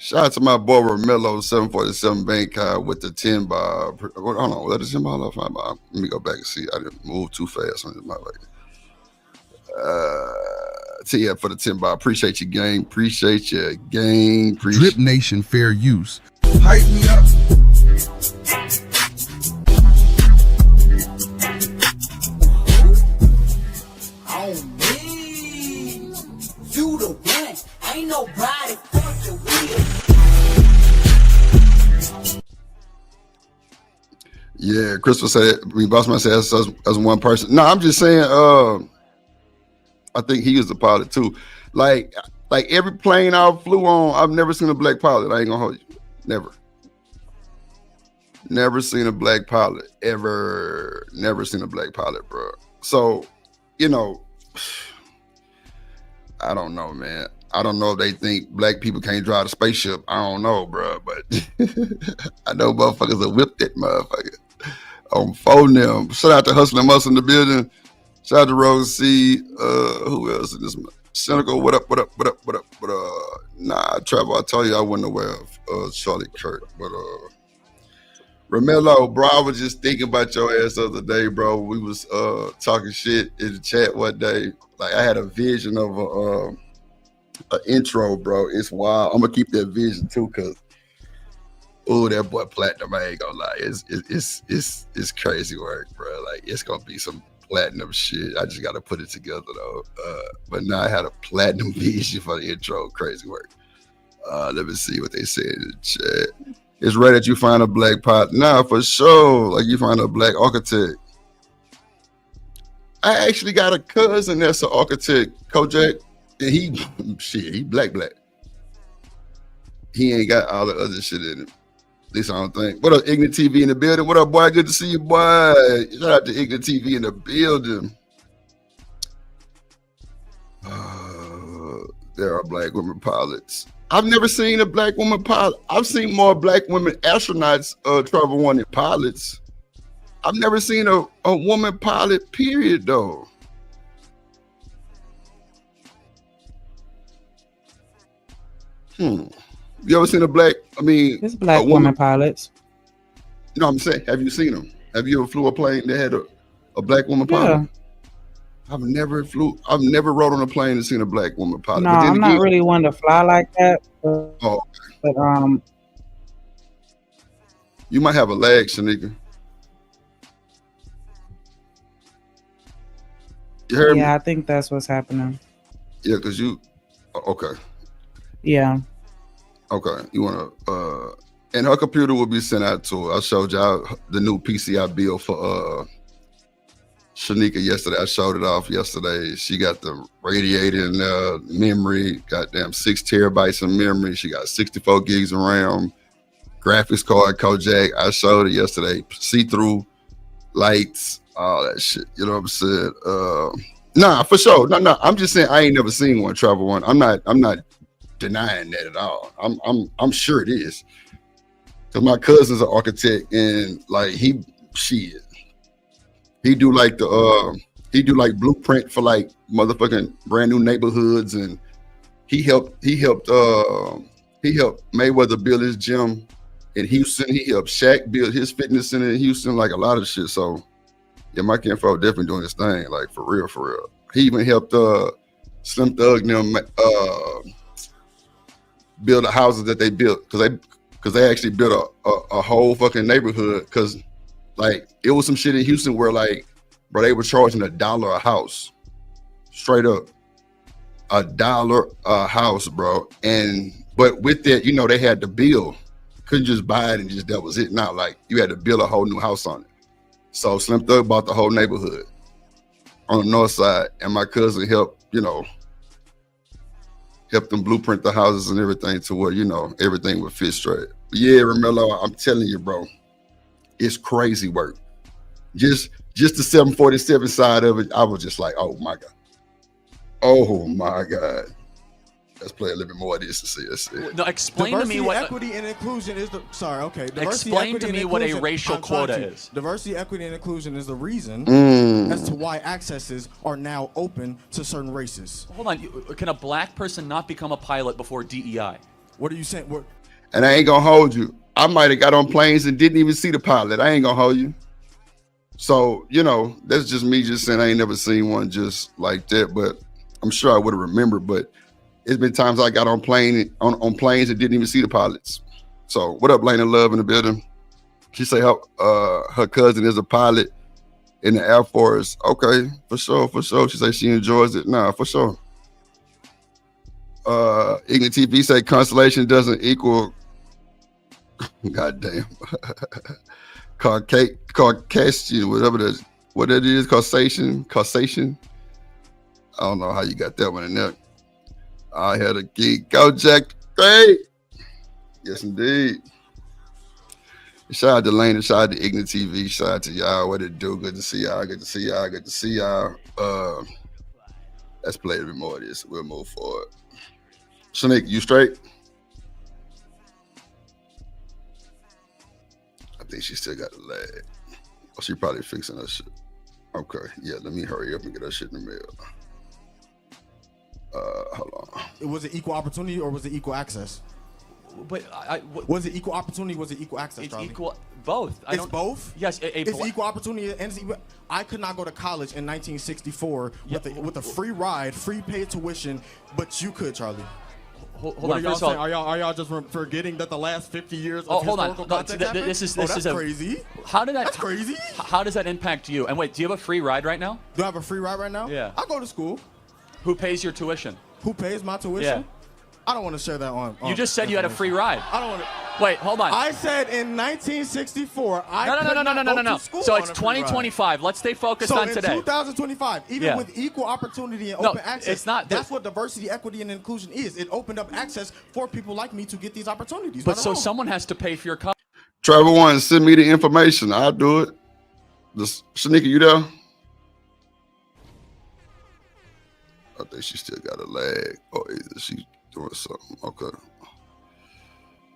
Shout out to my boy Romello 747 Bank with the 10 bob. Hold on, was that the 10 bob or 5 bob? Let me go back and see. I didn't move too fast on my way. Yeah, for the 10 bob. Appreciate you, gang. Appreciate you, gang. Drip Nation fair use. Hype me up. On me. You the one. Ain't nobody fuck your will. Yeah, Christopher said, Bossman said as one person. No, I'm just saying, I think he was a pilot too. Like every plane I flew on, I've never seen a black pilot. I ain't gonna hold you. Never seen a black pilot. Ever. Never seen a black pilot, bro. So, you know, I don't know, man. I don't know if they think black people can't drive a spaceship. I don't know, bro. But I know motherfuckers will whip that motherfucker on phone them. Shout out to Hustling Muscle in the building. Shout out to Rose C. Who else in this? Cynical, what up? Nah, Trevor, I told you I wasn't aware of Charlie Kirk. But Romello, bro, I was just thinking about your ass the other day, bro. We was talking shit in the chat one day. Like, I had a vision of an intro, bro. It's wild. I'm gonna keep that vision too, cause that boy Platinum, I ain't gonna lie, it's crazy work, bro. Like, it's gonna be some platinum shit. I just gotta put it together though. But now I had a platinum vision for the intro. Crazy work. Let me see what they said in the chat. It's rare that you find a black pilot. Nah, for sure. Like, you find a black architect. I actually got a cousin that's an architect, Kojak, and he black. He ain't got all the other shit in him. At least I don't think. What up, Ignorant TV in the building? What up, boy? Good to see you, boy. Shout out to Ignorant TV in the building. There are black women pilots. I've never seen a black woman pilot. I've seen more black women astronauts travel one than pilots. I've never seen a woman pilot, period, though. You ever seen a black, It's black woman pilots. You know what I'm saying? Have you seen them? Have you ever flew a plane that had a black woman pilot? Yeah. I've never rode on a plane and seen a black woman pilot. No, I'm not really one to fly like that. But you might have a lag, Shanika. You heard me? Yeah, I think that's what's happening. Yeah, because you, okay. Yeah. Okay, you want to, and her computer will be sent out to her. I showed y'all the new PCI build for Shanika yesterday. I showed it off yesterday. She got the radiating memory, goddamn 6 terabytes of memory. She got 64 gigs of RAM, graphics card, Kojak. I showed it yesterday. See-through lights, all that shit. You know what I'm saying? Nah, for sure. No. I'm just saying I ain't never seen one. Travel one. I'm not denying that at all. I'm sure it is. Cause my cousin's an architect and like he do like blueprint for like motherfucking brand new neighborhoods, and he helped Mayweather build his gym in Houston. He helped Shaq build his fitness center in Houston, like a lot of shit. So yeah, my kinfolk definitely doing his thing, like for real. He even helped Slim Thug and them build the houses that they built, because they actually built a whole fucking neighborhood. Because like it was some shit in Houston where like, bro, they were charging $1 a house, straight up, $1 a house, bro. But with that, you know, they had to build, couldn't just buy it and just that was it. Not like you had to build a whole new house on it. So Slim Thug bought the whole neighborhood on the north side, and my cousin helped them blueprint the houses and everything to where, you know, everything would fit straight. But yeah, Romello, I'm telling you, bro, it's crazy work. Just the 747 side of it, I was just like, oh my God. Let's play a little bit more of this to see us. No, explain to me what equity and inclusion is the. Sorry, okay. Diversity, explain to me what a racial quota is. Diversity, equity, and inclusion is the reason as to why accesses are now open to certain races. Hold on, can a black person not become a pilot before DEI? What are you saying? What? And I ain't gonna hold you. I might have got on planes and didn't even see the pilot. I ain't gonna hold you. So, you know, that's just me just saying I ain't never seen one just like that, but I'm sure I would have remembered. But it's been times I got on planes and didn't even see the pilots. So what up, Lane and Love in the building? She say her cousin is a pilot in the Air Force. Okay, for sure. She say she enjoys it. Nah, for sure. Ignorant TV say Constellation doesn't equal goddamn Caucasian, whatever that is, causation. I don't know how you got that one in there. I had a geek. Go Jack. Great. Yes, indeed. Shout out to Lane and shout out to Ignorant TV. Shout out to y'all. What it do? Good to see y'all. Good to see y'all. Let's play a bit more of this. We'll move forward. Shanique, you straight? I think she still got a lag. Oh, she probably fixing her shit. Okay. Yeah, let me hurry up and get her shit in the mail. Hold on. Was it equal opportunity or was it equal access? But was it equal opportunity? Was it equal access? It's Charlie? equal both. It's both. Yes, it's equal opportunity. And I could not go to college in 1964 with a free ride, free paid tuition, but you could, Charlie. Hold on. First of all, are y'all just forgetting that the last 50 years of hold on. historical context happened? This is crazy. That's crazy. How does that impact you? And wait, do you have a free ride right now? Do I have a free ride right now? Yeah. I go to school. Who pays your tuition? Who pays my tuition? Yeah. I don't want to share that on. You just said you had a free ride. I don't want to. Wait, hold on. I said in 1964, No. So it's 2025. Let's stay focused on today. So in 2025, even with equal opportunity and open access, it's not. That's what diversity, equity, and inclusion is. It opened up access for people like me to get these opportunities. But so someone has to pay for your car. Trevor One, send me the information. I'll do it. Shanika, you there? I think she still got a lag, or either she's doing something. Okay.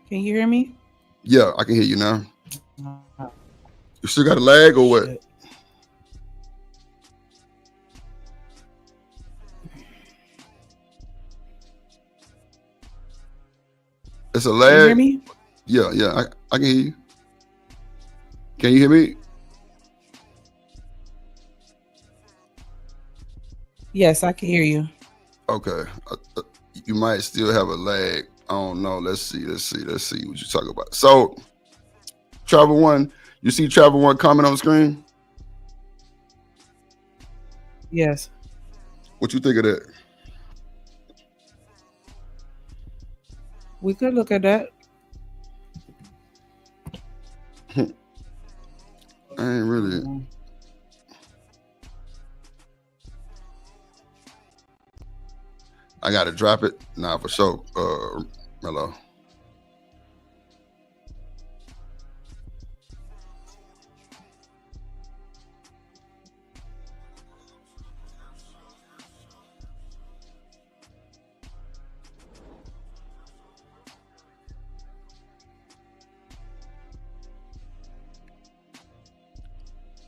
Can you hear me? Yeah, I can hear you now. You still got a lag or what? It's a lag. Can you hear me? Yeah, I can hear you. Can you hear me? Yes, I can hear you. Okay. You might still have a lag. I don't know. Let's see what you talk about. So, Travel One, you see Travel One comment on the screen? Yes. What you think of that? We could look at that. I ain't really. I gotta drop it. Nah, for sure. Hello.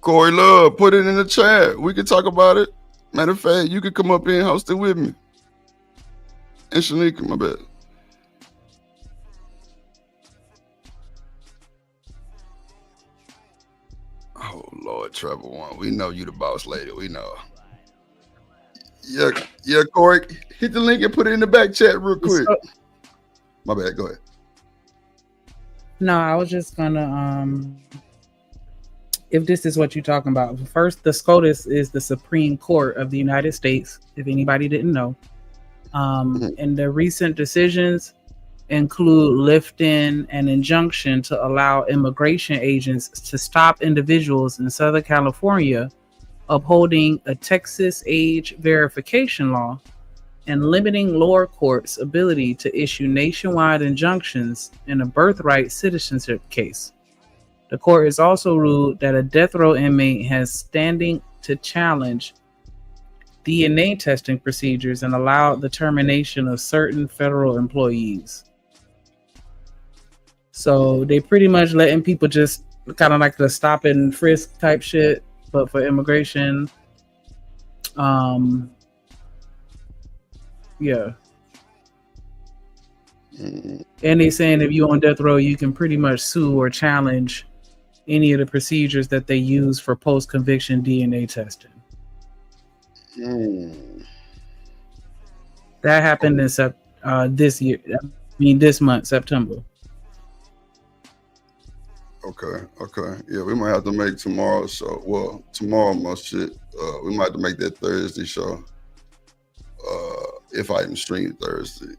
Corey Love, put it in the chat. We can talk about it. Matter of fact, you could come up here and host it with me. And Shanika, my bad. Oh, Lord, Trevor one. We know you the boss lady. We know. Yeah, Corey, hit the link and put it in the back chat real quick. My bad, go ahead. No, I was just gonna if this is what you're talking about. First, the SCOTUS is the Supreme Court of the United States, if anybody didn't know. And the recent decisions include lifting an injunction to allow immigration agents to stop individuals in Southern California upholding a Texas age verification law and limiting lower courts' ability to issue nationwide injunctions in a birthright citizenship case. The court has also ruled that a death row inmate has standing to challenge DNA testing procedures and allowed the termination of certain federal employees. So they pretty much letting people just kind of like the stop and frisk type shit, but for immigration. Yeah. And they saying if you're on death row, you can pretty much sue or challenge any of the procedures that they use for post-conviction DNA testing. That happened in this year. This month, September. Okay. Yeah, we might have to make tomorrow's show. Well, tomorrow, most shit. We might have to make that Thursday show. If I can stream Thursday.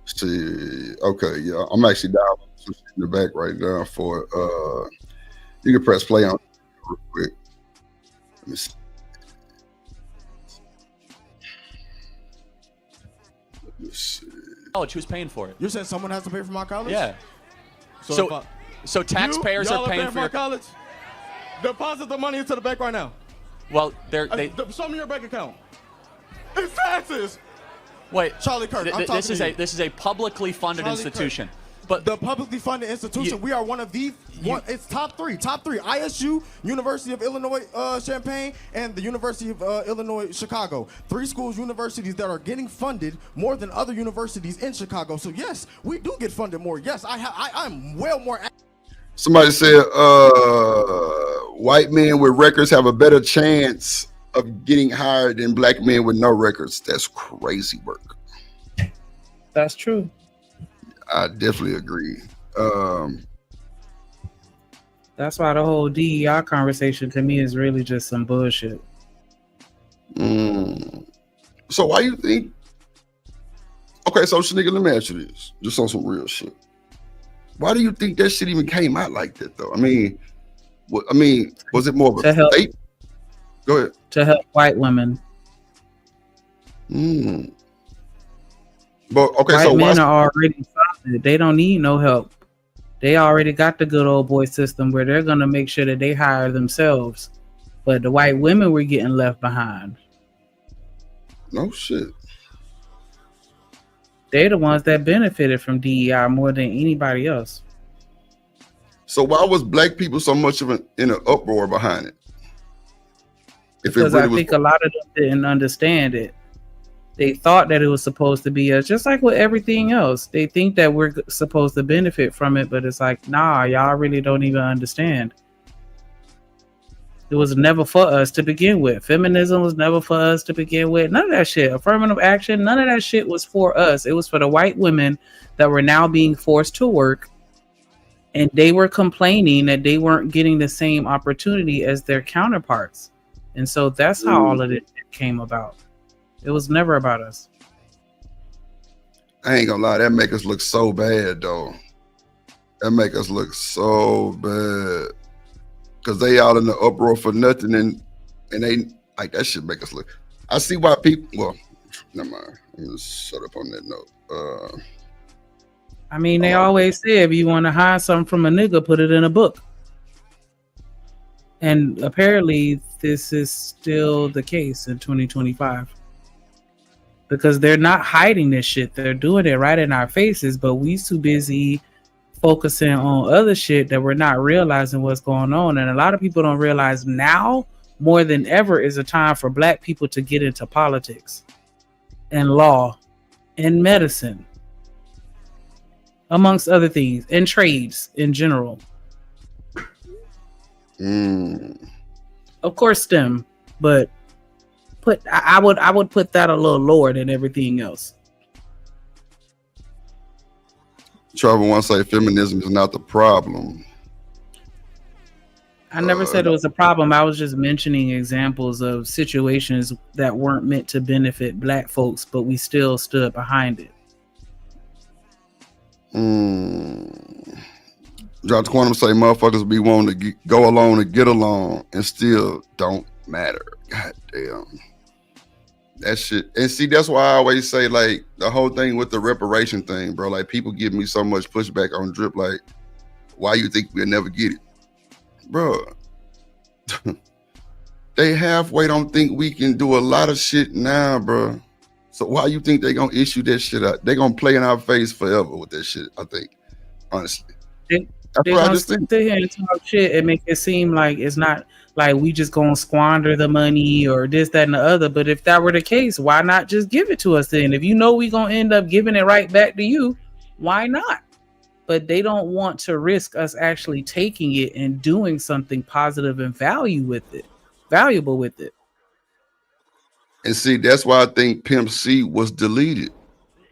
See. Okay, yeah. I'm actually down some shit in the back right now for you can press play on it real quick. Let me see. College, who's paying for it? You said someone has to pay for my college? Yeah. So taxpayers are paying for your college. Deposit the money into the bank right now. Well, show me your bank account. It's taxes. Wait, Charlie Kirk. This is a publicly funded institution. But the publicly funded institution, we are one of the it's top three. ISU, University of Illinois Champaign, and the University of Illinois Chicago. 3 schools, universities that are getting funded more than other universities in Chicago. So yes, we do get funded more. Yes, I'm well more. Somebody said white men with records have a better chance of getting hired than black men with no records. That's crazy work. That's true. I definitely agree. That's why the whole DEI conversation to me is really just some bullshit. So why you think? Okay, so Shanika, let me ask you this, just on some real shit. Why do you think that shit even came out like that, though? I mean, was it more of a state? Go ahead. To help white women. But okay, white so men are already solid. They don't need no help. They already got the good old boy system where they're gonna make sure that they hire themselves. But the white women were getting left behind. No shit. They're the ones that benefited from DEI more than anybody else. So why was black people so much of in an uproar behind it? Because I think a lot of them didn't understand it. They thought that it was supposed to be just like with everything else. They think that we're supposed to benefit from it, but it's like, nah, y'all really don't even understand. It was never for us to begin with. Feminism was never for us to begin with. None of that shit. Affirmative action, none of that shit was for us. It was for the white women that were now being forced to work. And they were complaining that they weren't getting the same opportunity as their counterparts. And so that's how all of it came about. It was never about us. I ain't gonna lie, that make us look so bad, though. That make us look so bad. Because they all in the uproar for nothing, and they like that shit make us look. I see why people. Well, never mind. I'm just shut up on that note. I mean, they always say if you want to hide something from a nigga, put it in a book. And apparently, this is still the case in 2025. Because they're not hiding this shit. They're doing it right in our faces, but we too busy focusing on other shit that we're not realizing what's going on. And a lot of people don't realize now more than ever is a time for black people to get into politics and law and medicine, amongst other things, and trades in general. Of course STEM, but I would put that a little lower than everything else. Trevor wants to say feminism is not the problem. I never said it was a problem. I was just mentioning examples of situations that weren't meant to benefit black folks, but we still stood behind it. Dr. Quantum say motherfuckers be wanting to go along and get along and still don't matter. God damn. That shit. And see, that's why I always say, like, the whole thing with the reparation thing, bro. Like, people give me so much pushback on Drip, like, why you think we'll never get it? Bro, they halfway don't think we can do a lot of shit now, bro. So why you think they gonna issue that shit out? They gonna play in our face forever with that shit, I think, honestly. They gonna sit here and talk shit and make it seem like it's not like we just gonna squander the money or this, that, and the other. But if that were the case, why not just give it to us then? If you know we gonna end up giving it right back to you, why not? But they don't want to risk us actually taking it and doing something positive and valuable with it. And see, that's why I think Pimp C was deleted.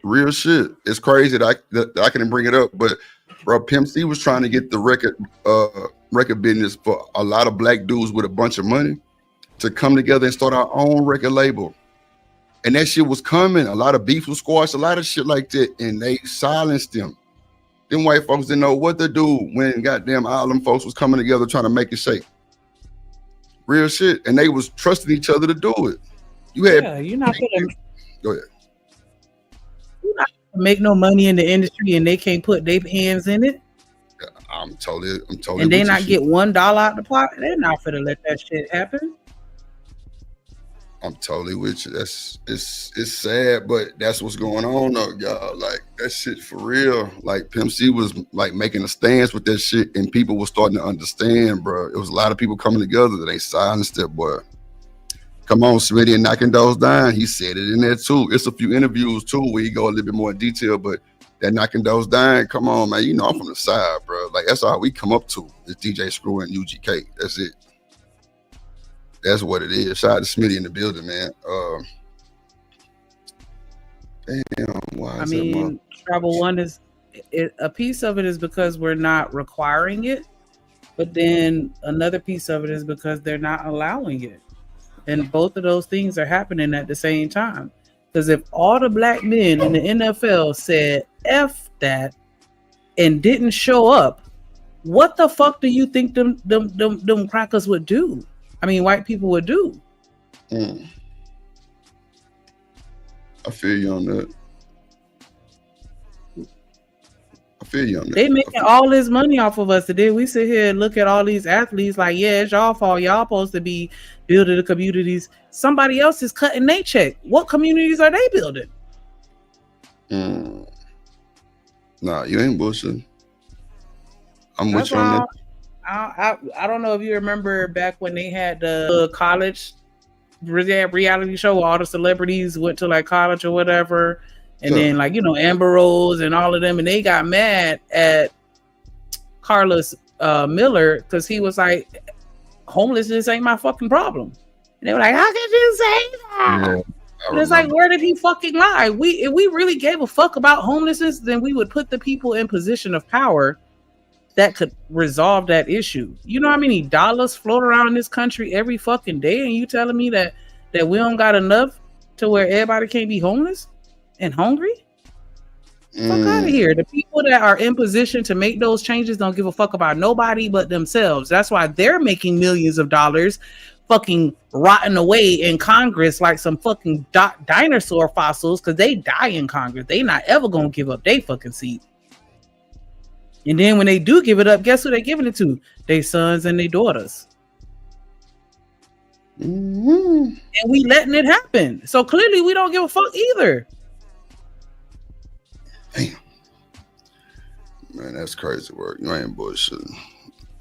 Real shit. It's crazy that I can bring it up, but bro, Pimp C was trying to get the record business for a lot of black dudes with a bunch of money to come together and start our own record label. And that shit was coming. A lot of beef was squashed, a lot of shit like that, and they silenced them. Them white folks didn't know what to do when goddamn all them folks was coming together trying to make it shake. Real shit. And they was trusting each other to do it. You're not gonna go ahead. You're not gonna make no money in the industry and they can't put their hands in it. I'm totally. And they not get $1 out the pot. They're not gonna let that shit happen. I'm totally with you. It's sad, but that's what's going on though, y'all. Like that shit for real. Like Pimp C was like making a stance with that shit, and people were starting to understand, bro. It was a lot of people coming together that they silenced that boy. Come on, Smitty and Knocking Those Down. He said it in there too. It's a few interviews too where he go a little bit more in detail, but that Knocking Those Down, come on, man. You know I'm from the side, bro. Like that's all we come up to is DJ Screw and UGK. That's it. That's what it is. Shout out to Smitty in the building, man. Damn, why is that Travel One is a piece of it is because we're not requiring it, but then another piece of it is because they're not allowing it. And both of those things are happening at the same time. Because if all the black men in the NFL said F that and didn't show up, what the fuck do you think them crackers would do? I mean, white people would do. I feel you on that. They making all this money off of us today. We sit here and look at all these athletes like, yeah, it's y'all fault. Y'all supposed to be building the communities. Somebody else is cutting their check. What communities are they building? Nah, you ain't bullshit. I'm with you on that. I don't know if you remember back when they had the college reality show, all the celebrities went to like college or whatever, and then like, you know, Amber Rose and all of them, and they got mad at Carlos Miller because he was like, homelessness ain't my fucking problem. And they were like, how could you say that? Yeah, and it's like, where did he fucking lie? If we really gave a fuck about homelessness, then we would put the people in position of power that could resolve that issue. You know how many dollars float around in this country every fucking day, and you telling me that we don't got enough to where everybody can't be homeless and hungry? Fuck out of here. The people that are in position to make those changes don't give a fuck about nobody but themselves. That's why they're making millions of dollars fucking rotting away in Congress like some fucking dinosaur fossils, because they die in Congress. They not ever gonna give up their fucking seat. And then when they do give it up, guess who they're giving it to? Their sons and their daughters. And we letting it happen. So clearly we don't give a fuck either. Damn. man. That's crazy work. You ain't bullshitting.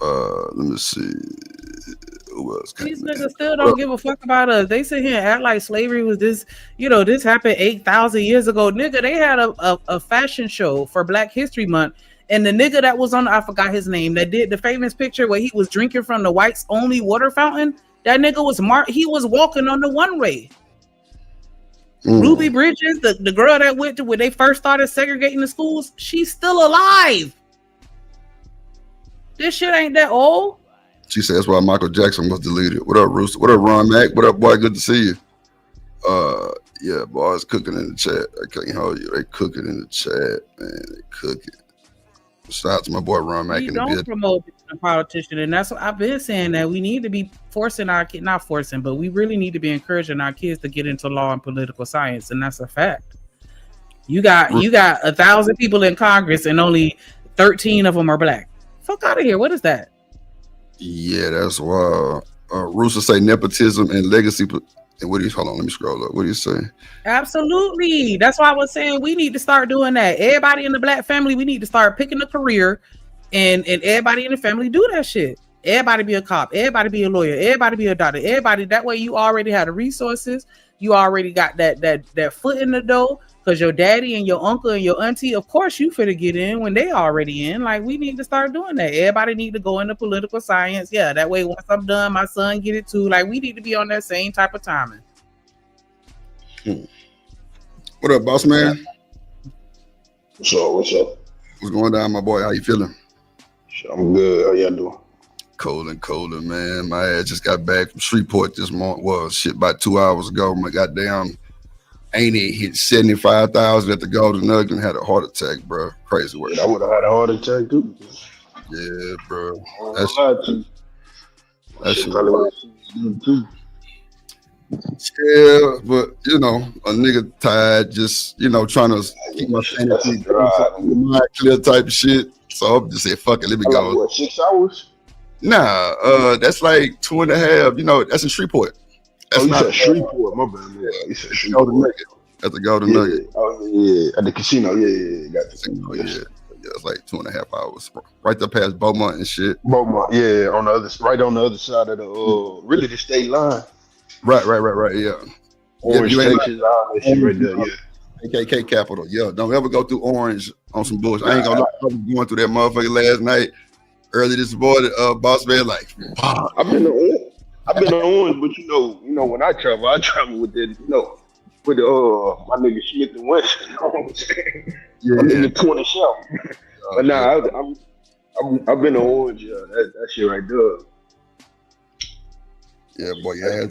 Let me see. Who else? These niggas still don't give a fuck about us. They sit here and act like slavery was this, this happened 8,000 years ago. Nigga, they had a fashion show for Black History Month. And the nigga that was on, I forgot his name, that did the famous picture where he was drinking from the whites only water fountain. That nigga was he was walking on the one way. Ruby Bridges, the girl that went to where they first started segregating the schools, she's still alive. This shit ain't that old. She said that's why Michael Jackson was deleted. What up, Rooster? What up, Ron Mack? What up, boy? Good to see you. Yeah, boys cooking in the chat. I can't hold you. They cooking in the chat, man. They cooking. Shout out to my boy Ron Mack in the don't promote a politician, and that's what I've been saying, that we need to be forcing our kids, not forcing, but we really need to be encouraging our kids to get into law and political science, and that's a fact. You got 1,000 people in Congress, and only 13 of them are Black. Fuck out of here! What is that? Yeah, that's wild. Rooster say nepotism and legacy. And what do you? Hold on, let me scroll up. What do you say? Absolutely. That's why I was saying we need to start doing that. Everybody in the Black family, we need to start picking a career, and everybody in the family do that shit. Everybody be a cop. Everybody be a lawyer. Everybody be a doctor. Everybody. That way, you already have the resources. You already got that foot in the door. Because your daddy and your uncle and your auntie, of course, you finna get in when they already in. Like, we need to start doing that. Everybody need to go into political science. Yeah, that way, once I'm done, my son get it too. Like, we need to be on that same type of timing. What up, boss man? What's up? What's going down, my boy? How you feeling? I'm good. How y'all doing? Colder, man. My ass just got back from Shreveport this morning. Well, shit, about 2 hours ago. My goddamn ain't it hit 75,000 at the Golden Nugget and had a heart attack, bro. Crazy work. I would have had a heart attack too. Yeah, bro. That's too. Yeah, but a nigga tired, just trying to keep my sanity clear type of shit. So I'm just saying, fuck it, let me go. What, 6 hours? Nah, that's like 2.5. That's in Shreveport. That's you said Shreveport, my bad. Yeah, you said Shreveport. At the Golden Nugget. Oh yeah, at the casino. Yeah, got the casino. Yeah, it's like 2.5 hours, right there past Beaumont and shit. Beaumont, yeah, right on the other side of the really the state line. Right, yeah. Orange Station, right there, yeah. KKK capital, yeah. Don't ever go through Orange on some bullshit. I ain't gonna lie, I was going through that motherfucker last night, early this morning. Boss man, like, wow. I've been to Orange, but when I travel with that, with my nigga Smith and West. You know what I'm saying? Yeah. I'm in the 20 something. But nah, I've been to Orange, that shit right there. Yeah, boy, yeah,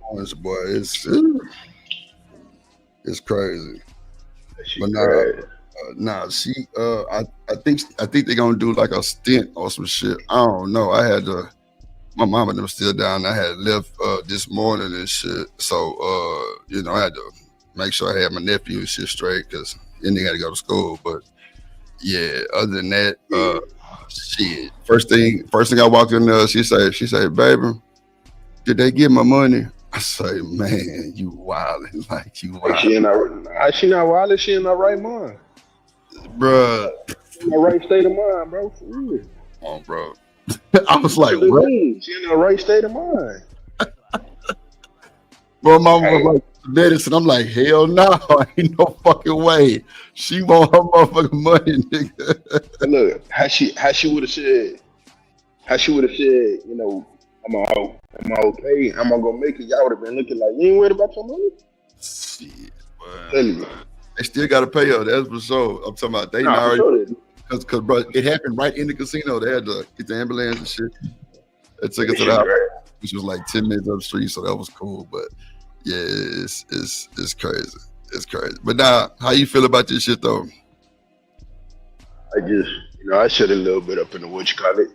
Orange, boy, it's crazy. But nah, she, I think they're gonna do like a stint or some shit. I don't know. My mama them still down. I had left this morning and shit, so I had to make sure I had my nephew and shit straight because then they got to go to school. But yeah, other than that, shit. First thing I walked in there, she said, baby, did they get my money? I say, man, you wildin', like you wildin'. She not wildin'. She in her right mind, bruh. In the right state of mind, bro. For real. Oh, bro. I was like, what? She in the right state of mind. Bro, mama was like medicine. I'm like, hell no, ain't no fucking way. She want her motherfucking money, nigga. Look, how she would have said, I'm okay, I'm gonna go make it. Y'all would have been looking like, you ain't worried about your money? Shit, man. They still gotta pay her, that's for sure. I'm talking about because bro, it happened right in the casino. They had to get the ambulance and shit. They took us to the house, which was like 10 minutes up the street, so that was cool. But yeah, it's crazy. It's crazy. But now, how you feel about this shit though? I just, I shut a little bit up in the what you call it.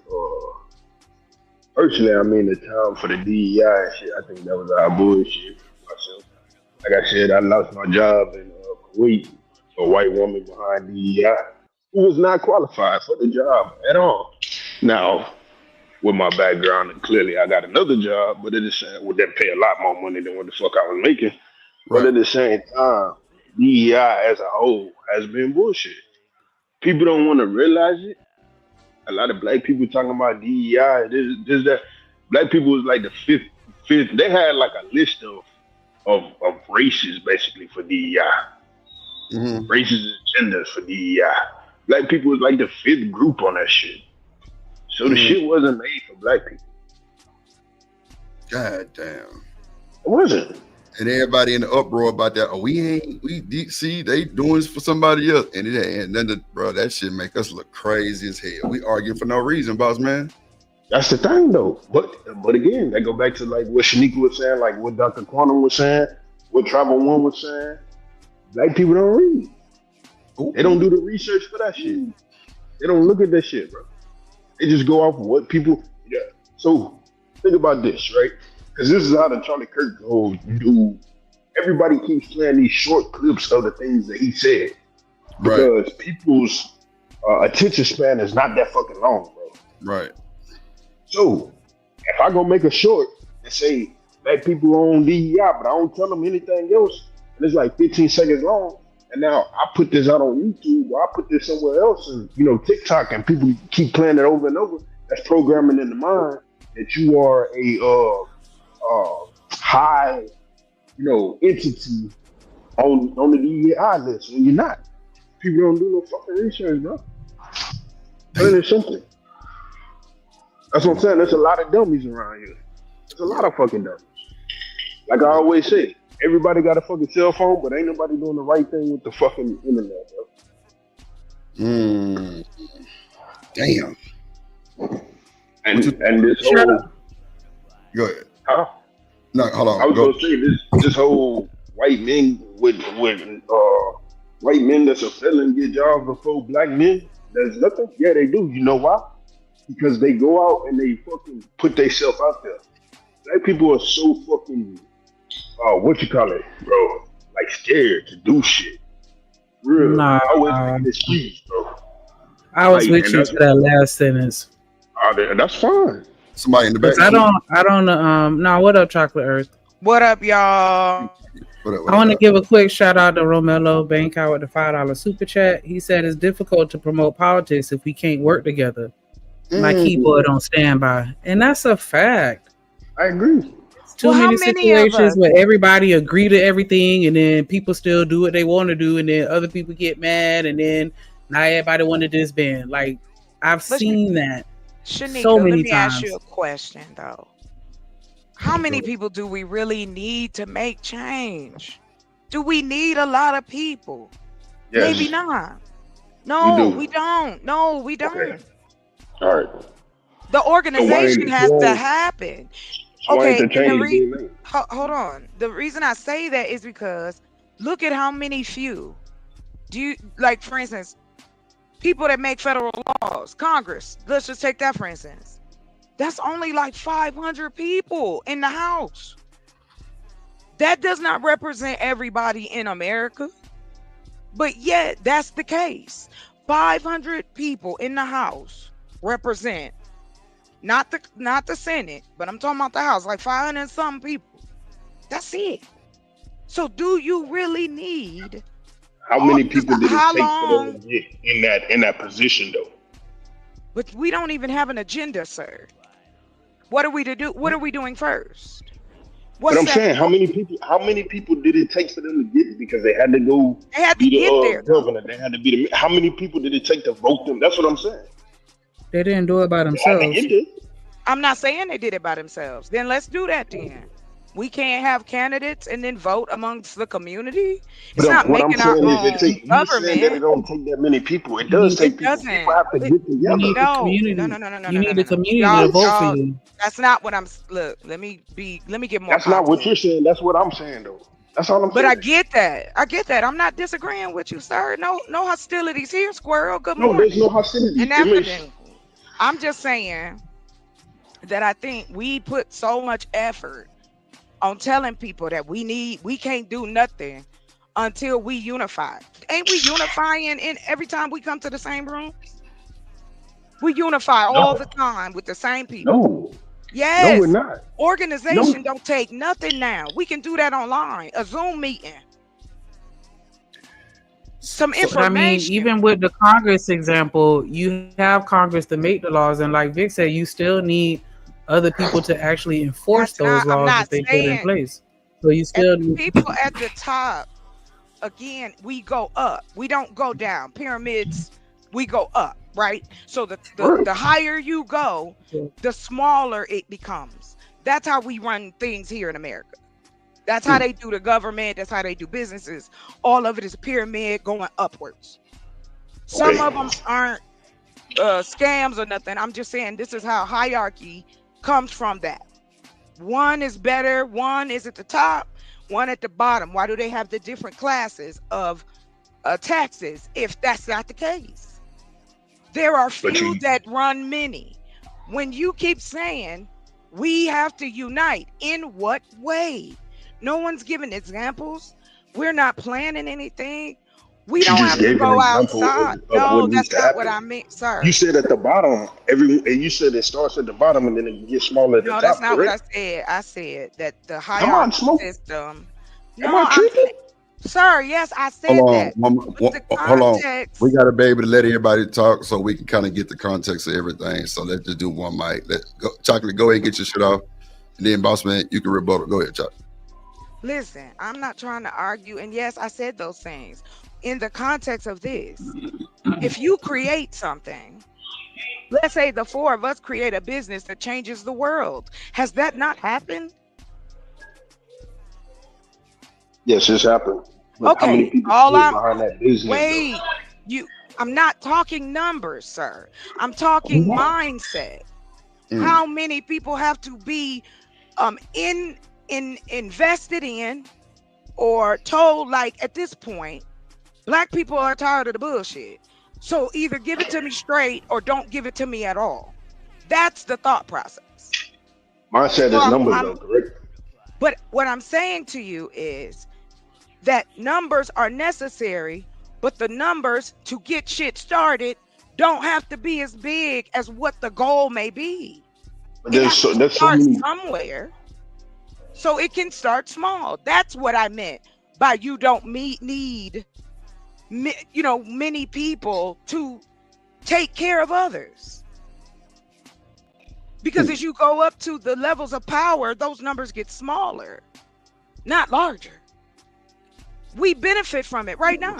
Personally, I mean the time for the DEI and shit. I think that was our bullshit myself. Like I said, I lost my job in Kuwait. A white woman behind DEI who was not qualified for the job at all. Now, with my background, and clearly I got another job, but it is that pay a lot more money than what the fuck I was making. Right. But at the same time, DEI as a whole has been bullshit. people don't want to realize it. A lot of black people talking about DEI, this, that. Black people was like the fifth. They had like a list of races basically for DEI. Races and genders for DEI. Black people was like the 5th group on that shit. So the shit wasn't made for black people. God damn. It wasn't. And everybody in the uproar about that. Oh, we see they doing this for somebody else. And it ain't nothing, bro. That shit make us look crazy as hell. We arguing for no reason, boss man. That's the thing though. But again, they go back to like what Shanika was saying, like what Dr. Quantum was saying, what Tribal One was saying. Black people don't read. Ooh. They don't do the research for that shit. They don't look at that shit, bro. They just go off of what people. Yeah. So think about this, right? Because this is how the Charlie Kirk goes. Dude, everybody keeps playing these short clips of the things that he said because people's attention span is not that fucking long, bro. Right. So if I go make a short and say black people own DEI, but I don't tell them anything else, and it's like 15 seconds long, and now I put this out on YouTube or I put this somewhere else, and TikTok, and people keep playing it over and over. That's programming in the mind that you are a high, entity on the DEI list when you're not. People don't do no fucking research, bro. Plain and simple. That's what I'm saying. There's a lot of dummies around here. There's a lot of fucking dummies. Like I always say, everybody got a fucking cell phone, but ain't nobody doing the right thing with the fucking internet, bro. Damn. And this whole... Go ahead. Huh? No, hold on. I was gonna say this whole white men with white men that's a felon get jobs before black men. There's nothing. Yeah, they do. You know why? Because they go out and they fucking put themselves out there. Black people are so fucking bro? Like scared to do shit. Real. Nah, I was making excuse, bro. I was with you to that last sentence. That's fine. Somebody in the back. I don't nah, what up, Chocolate Earth? What up, y'all? I want to give a quick shout out to Romello Bankout with the $5 super chat. He said it's difficult to promote politics if we can't work together. My keyboard on standby. And that's a fact. I agree. Too many situations where everybody agree to everything and then people still do what they want to do and then other people get mad and then now everybody want to disband. Like, I've seen that Shanika, so many let me times. ask you a question though. How many people do we really need to make change? Do we need a lot of people? Yes. Maybe not. No, we don't. No, we don't. Okay. All right. The organization has to happen. Okay, hold on. The reason I say that is because look at how many few. Do you like, for instance, people that make federal laws, Congress, let's just take that for instance. That's only like 500 people in the House. That does not represent everybody in America, but yet that's the case. 500 people in the House represent not the Senate, but I'm talking about the House, like 500 and some people. That's it. So do you really need? How many people did it take for them to get in that position though? But we don't even have an agenda, sir. What are we to do? What are we doing first? But I'm saying, how many people did it take for them to get it? Because they had to go. They had to get there. Governor. They had to be the. How many people did it take to vote them? That's what I'm saying. They didn't do it by themselves. I'm not saying they did it by themselves. Then let's do that then. We can't have candidates and then vote amongst the community. It's not making our own government. It don't take that many people. It does take people. People have to get together. No. You need the community to vote for you. That's not what I'm. Look, let me get more. That's not what you're saying. That's what I'm saying though. That's all I'm saying. But I get that. I'm not disagreeing with you, sir. No hostilities here, Squirrel. Good morning. No, there's no hostility. I'm just saying that I think we put so much effort on telling people that we can't do nothing until we unify. Ain't we unifying in every time we come to the same room? We unify all the time with the same people. No. Yes. No, we're not. Organization don't take nothing now. We can do that online. A Zoom meeting. some But I mean, information. even with the Congress example, you have Congress to make the laws, and like Vic said, you still need other people to actually enforce those I'm laws that not they put in saying place. So you still need people at the top. Again, we go up. We don't go down. Pyramids, we go up, right? So the higher you go, the smaller it becomes. That's how we run things here in America. That's how they do the government. That's how they do businesses. All of it is a pyramid going upwards. Some of them aren't scams or nothing. I'm just saying this is how hierarchy comes from that. One is better. One is at the top. One at the bottom. Why do they have the different classes of taxes if that's not the case? There are few that run many. When you keep saying we have to unite, in what way? No one's giving examples. We're not planning anything. We don't have to go outside. No, that's not what I meant, sir. You said at the bottom, and you said it starts at the bottom and then it gets smaller at the top. No, that's not what I correct? said. I said that the hierarchy system. Am I tripping? Sir, yes, I said Hold on, that. hold on. We got to be able to let everybody talk so we can kind of get the context of everything. So let's just do one mic. Chocolate, go ahead and get your shit off. And then, boss man, you can rebuttal. Go ahead, Chocolate. Listen, I'm not trying to argue. And yes, I said those things. In the context of this, if you create something, let's say the four of us create a business that changes the world. Has that not happened? Yes, it's happened. But how many Okay, people all stood I'm behind that business? wait, I'm not talking numbers, sir. I'm talking mindset. How many people have to be invested in or told, like, at this point, Black people are tired of the bullshit. So either give it to me straight or don't give it to me at all. That's the thought process. Mindset is numbers, though, correct? But what I'm saying to you is that numbers are necessary, but the numbers to get shit started don't have to be as big as what the goal may be. But there's so Start many. somewhere, so it can start small. That's what I meant by you don't need many people to take care of others. Because as you go up to the levels of power, those numbers get smaller, not larger. We benefit from it right now.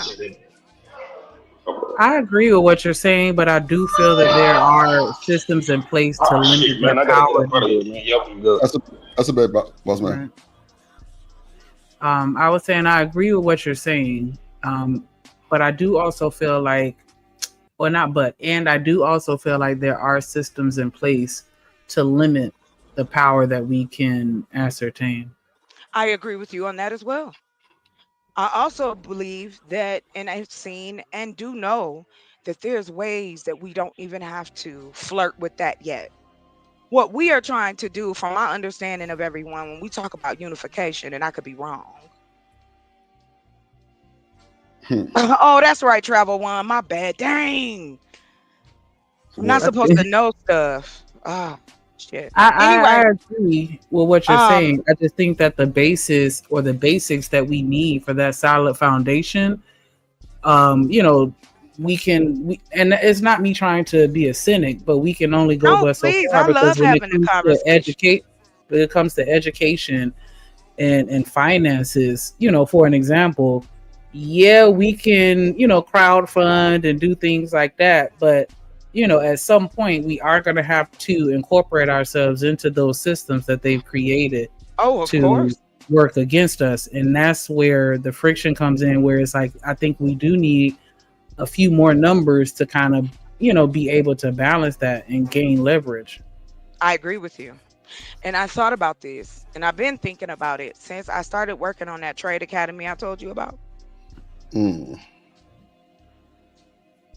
I agree with what you're saying, but I do feel that there are systems in place to limit the power. That's a bad boss man. I was saying I agree with what you're saying, but I do also feel like, I do also feel like there are systems in place to limit the power that we can ascertain. I agree with you on that as well. I also believe that, and I've seen and do know that there's ways that we don't even have to flirt with that yet. What we are trying to do, from my understanding of everyone, when we talk about unification, and I could be wrong. Oh, that's right, Travel One. My bad. Dang. I'm not supposed to know stuff. Ah, shit. I agree with what you're saying. I just think that the basis or the basics that we need for that solid foundation, we can, and it's not me trying to be a cynic, but we can only go but so far, because when it comes to education and finances, for an example, yeah, we can, crowdfund and do things like that, but at some point we are going to have to incorporate ourselves into those systems that they've created to work against us. And that's where the friction comes in, where it's like, I think we do need a few more numbers to kind of, be able to balance that and gain leverage. I agree with you. And I thought about this, and I've been thinking about it since I started working on that trade academy I told you about.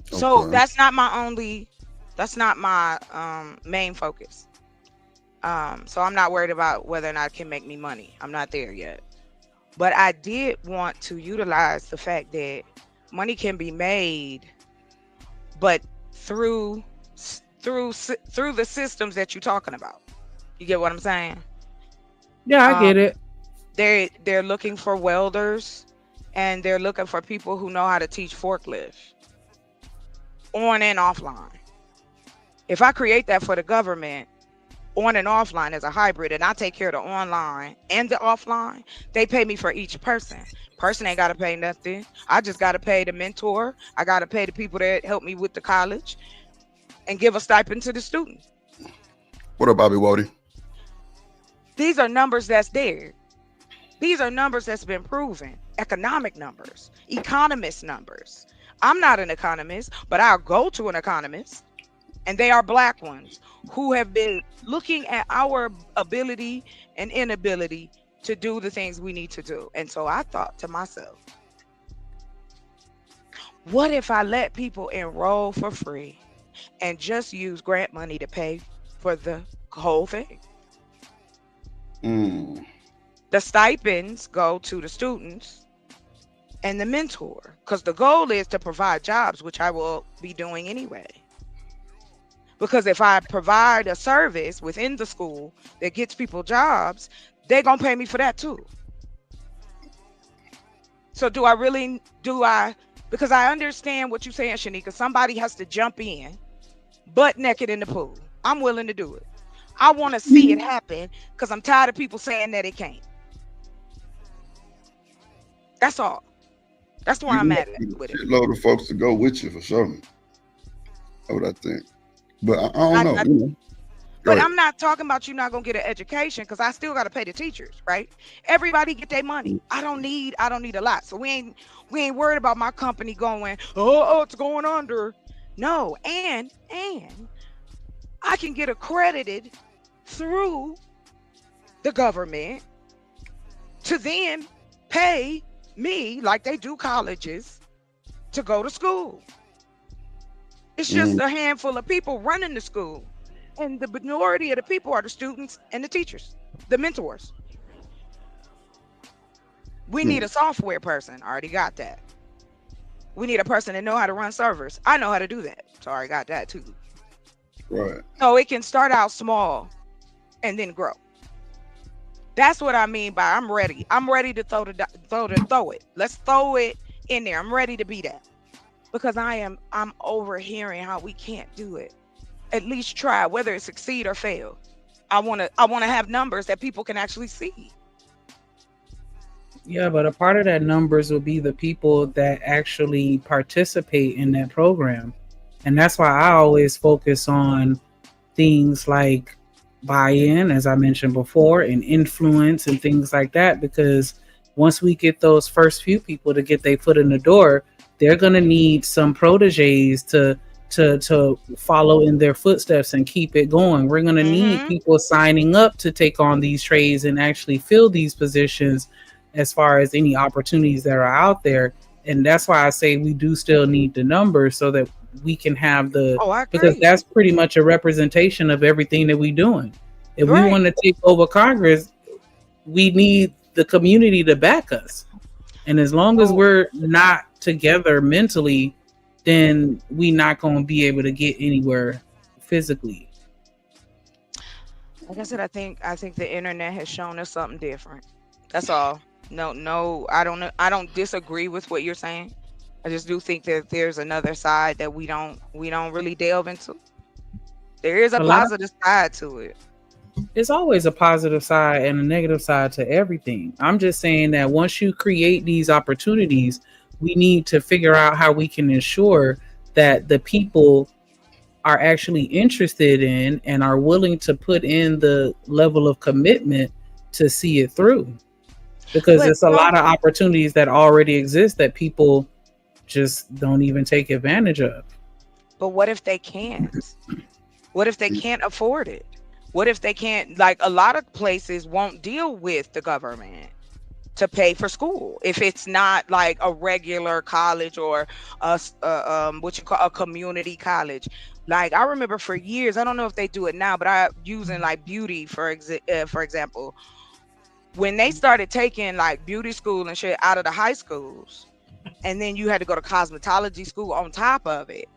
So that's not my main focus. So I'm not worried about whether or not it can make me money. I'm not there yet. But I did want to utilize the fact that money can be made, but through the systems that you're talking about. You get what I'm saying? Yeah, I get it. They're looking for welders and they're looking for people who know how to teach forklift on and offline. If I create that for the government, on and offline as a hybrid, and I take care of the online and the offline, they pay me for each person. Person ain't got to pay nothing. I just got to pay the mentor. I got to pay the people that help me with the college and give a stipend to the student. What up, Bobby Wody? These are numbers that's there. These are numbers that's been proven. Economic numbers, economist numbers. I'm not an economist, but I'll go to an economist, and they are black ones who have been looking at our ability and inability to do the things we need to do. And so I thought to myself, what if I let people enroll for free and just use grant money to pay for the whole thing? The stipends go to the students and the mentor, because the goal is to provide jobs, which I will be doing anyway. Because if I provide a service within the school that gets people jobs, they're going to pay me for that too. So because I understand what you're saying, Shanika, somebody has to jump in butt naked in the pool. I'm willing to do it. I want to see it happen because I'm tired of people saying that it can't. That's all. That's where I'm at with it. Load of folks to go with you for sure. That's what I think. But I don't know. But I'm not talking about you not gonna get an education, because I still gotta pay the teachers, right? Everybody get their money. I don't need a lot. So we ain't worried about my company going, oh, it's going under. No, and I can get accredited through the government to then pay me like they do colleges to go to school. It's just a handful of people running the school. And the majority of the people are the students and the teachers, the mentors. We need a software person. I already got that. We need a person that know how to run servers. I know how to do that. So I already got that too. Right. So it can start out small and then grow. That's what I mean by I'm ready. I'm ready to throw it. Let's throw it in there. I'm ready to be that. Because I'm overhearing how we can't do it. At least try, whether it succeed or fail. I want to have numbers that people can actually see. Yeah, but a part of that numbers will be the people that actually participate in that program. And that's why I always focus on things like buy-in, as I mentioned before, and influence and things like that, because once we get those first few people to get their foot in the door, they're going to need some proteges to follow in their footsteps and keep it going. We're going to need people signing up to take on these trades and actually fill these positions as far as any opportunities that are out there. And that's why I say we do still need the numbers so that we can have because that's pretty much a representation of everything that we're doing. If we want to take over Congress, we need the community to back us. And as long as we're not together mentally, then we're not going to be able to get anywhere physically. Like I said, I think the internet has shown us something different. That's all. No, I don't disagree with what you're saying. I just do think that there's another side that we don't really delve into. There is a positive side to it. It's always a positive side and a negative side to everything. I'm just saying that once you create these opportunities, we need to figure out how we can ensure that the people are actually interested in and are willing to put in the level of commitment to see it through. Because it's a lot of opportunities that already exist that people just don't even take advantage of. But what if they can't? What if they can't afford it? What if they can't? Like, a lot of places won't deal with the government to pay for school if it's not like a regular college or a community college. Like, I remember for years, I don't know if they do it now, but I using like beauty for example, when they started taking like beauty school and shit out of the high schools, and then you had to go to cosmetology school on top of it.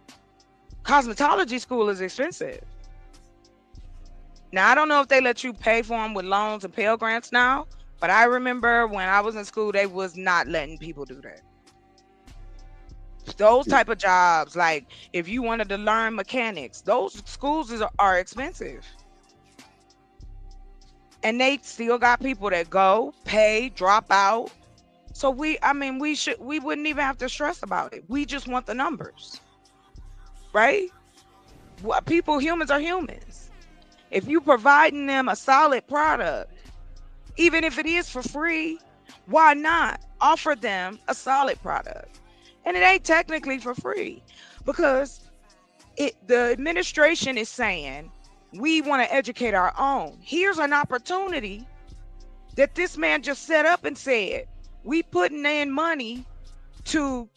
Cosmetology school is expensive. Now, I don't know if they let you pay for them with loans and Pell Grants now, But I remember when I was in school, they was not letting people do that. Those type of jobs, like if you wanted to learn mechanics, those schools are expensive. And they still got people that go, pay, drop out. So we wouldn't even have to stress about it. We just want the numbers. Right? Humans are humans. If you providing them a solid product, even if it is for free, why not offer them a solid product? And it ain't technically for free, because the administration is saying we want to educate our own. Here's an opportunity that this man just set up and said, we putting in money to,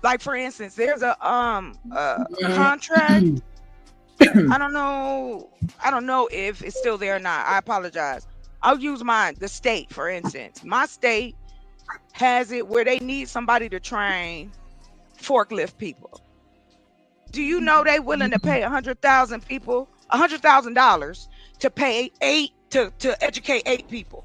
like, for instance, there's a contract. I don't know if it's still there or not. I apologize. I'll use mine, the state, for instance. My state has it where they need somebody to train forklift people. Do you know they willing to pay 100,000 people $100,000 to pay to educate 8 people?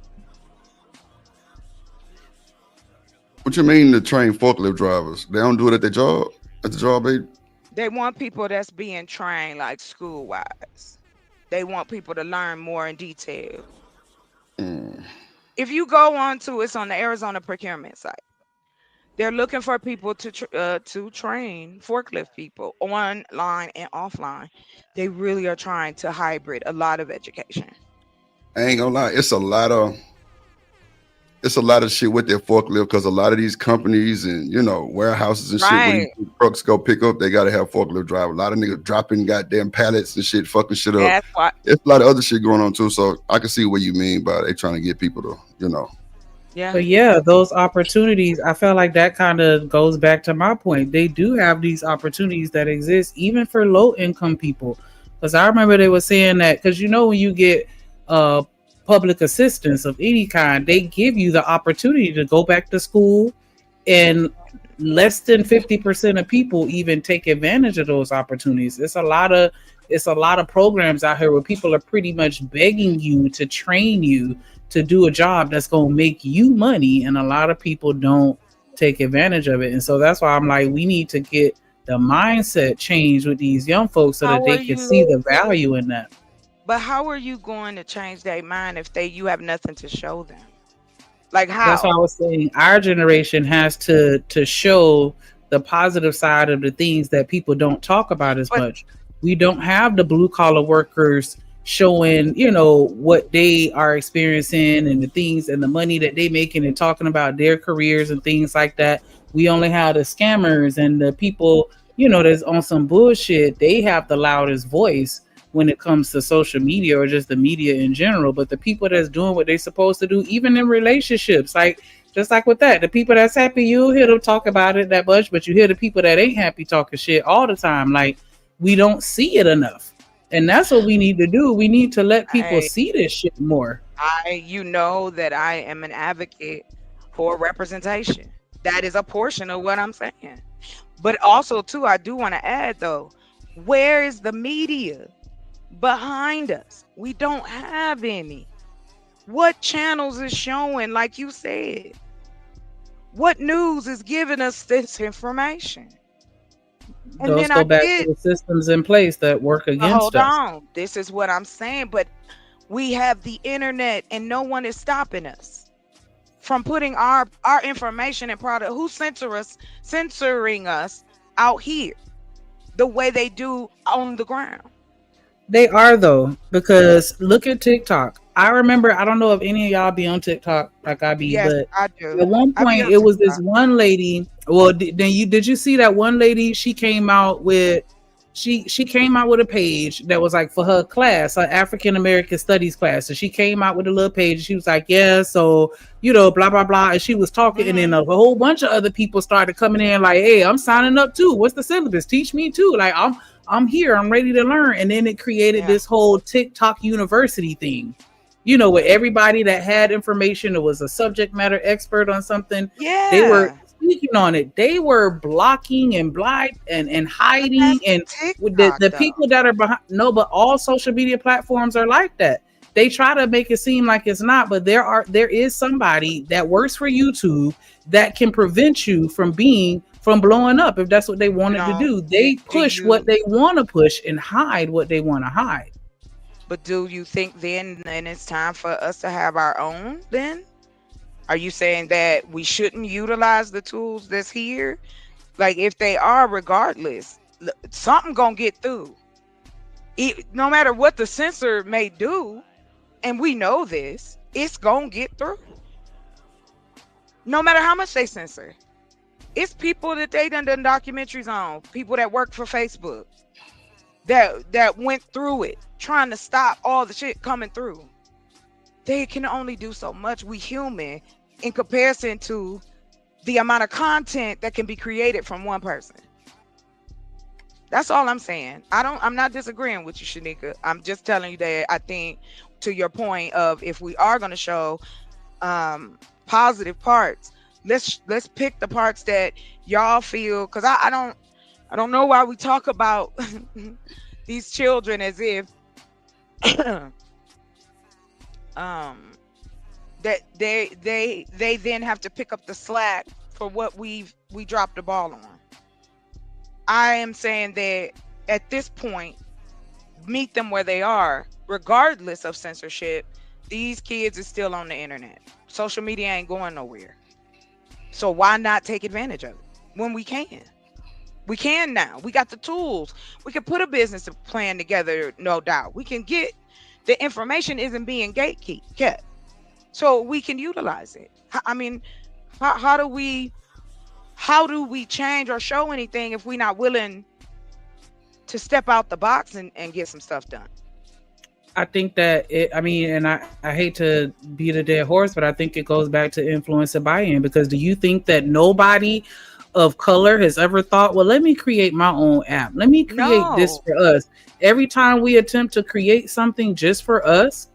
What you mean to train forklift drivers? They don't do it at their job? At the job, baby? They want people that's being trained like school wise. They want people to learn more in detail. If you go on to, it's on the Arizona procurement site. They're looking for people to train forklift people online and offline. They really are trying to hybrid a lot of education. I ain't gonna lie, it's a lot of shit with their forklift, because a lot of these companies and warehouses and shit, when these trucks go pick up, they gotta have forklift driver. A lot of niggas dropping goddamn pallets and shit, fucking shit up. That's why. It's a lot of other shit going on too. So I can see what you mean by they trying to get people to, Yeah. But yeah, those opportunities, I feel like that kind of goes back to my point. They do have these opportunities that exist even for low income people. Because I remember they were saying that, because when you get public assistance of any kind, they give you the opportunity to go back to school, and less than 50% of people even take advantage of those opportunities. It's a lot of programs out here where people are pretty much begging you to train you to do a job that's going to make you money, and a lot of people don't take advantage of it. And so that's why I'm like, we need to get the mindset changed with these young folks so that they can see the value in that. But how are you going to change their mind if you have nothing to show them? Like, how? That's what I was saying. Our generation has to show the positive side of the things that people don't talk about as much. We don't have the blue collar workers showing, what they are experiencing and the things and the money that they making and talking about their careers and things like that. We only have the scammers and the people, that's on some bullshit. They have the loudest voice when it comes to social media or just the media in general. But the people that's doing what they're supposed to do, even in relationships, just like with that, the people that's happy, you hear them talk about it that much, but you hear the people that ain't happy talking shit all the time. Like, we don't see it enough. And that's what we need to do. We need to let people see this shit more. That I am an advocate for representation. That is a portion of what I'm saying. But also, too, I do want to add, though, where is the media behind us? We don't have any. What channels is showing, like you said? What news is giving us this information? And those go back to the systems in place that work against us. Hold on. This is what I'm saying. But we have the internet and no one is stopping us from putting our information and product. Who's censoring us out here the way they do on the ground? They are, though, because look at TikTok. I remember, I don't know if any of y'all be on TikTok like I be, yes, but I do. At one point it was this one lady. Well, did you see that one lady? She came out with a page that was like for her class, her African American Studies class. So she came out with a little page. She was like, yeah, so blah blah blah, and she was talking, and then a whole bunch of other people started coming in like, hey, I'm signing up too. What's the syllabus? Teach me too. Like I'm here. I'm ready to learn. And then it created this whole TikTok university thing. With everybody that had information, it was a subject matter expert on something. Yeah. They were speaking on it. They were blocking and and hiding. And the people that are behind, but all social media platforms are like that. They try to make it seem like it's not, but there is somebody that works for YouTube that can prevent you from blowing up if that's what they wanted to do. They push what they want to push and hide what they want to hide. But do you think then it's time for us to have our own then? Are you saying that we shouldn't utilize the tools that's here? Like, if they are, regardless, something gonna get through. No matter what the censor may do, and we know this, it's gonna get through. No matter how much they censor. It's people that they done documentaries on, people that work for Facebook, that went through it, trying to stop all the shit coming through. They can only do so much. We human in comparison to the amount of content that can be created from one person. That's all I'm saying. I'm not disagreeing with you, Shanika. I'm just telling you that I think, to your point of, if we are going to show positive parts, let's pick the parts that y'all feel, because I don't know why we talk about these children as if that they then have to pick up the slack for what we dropped the ball on. I am saying that at this point, meet them where they are, regardless of censorship. These kids are still on the internet. Social media ain't going nowhere. So why not take advantage of it when we can? We can now. We got the tools. We can put a business plan together, no doubt. We can get the information isn't being kept. So we can utilize it. I mean, how do we change or show anything if we're not willing to step out the box and get some stuff done? I think that and I hate to beat a dead horse, but I think it goes back to influencer buy-in, because do you think that nobody of color has ever thought, well, let me create my own app. Let me create this for us. Every time we attempt to create something just for us,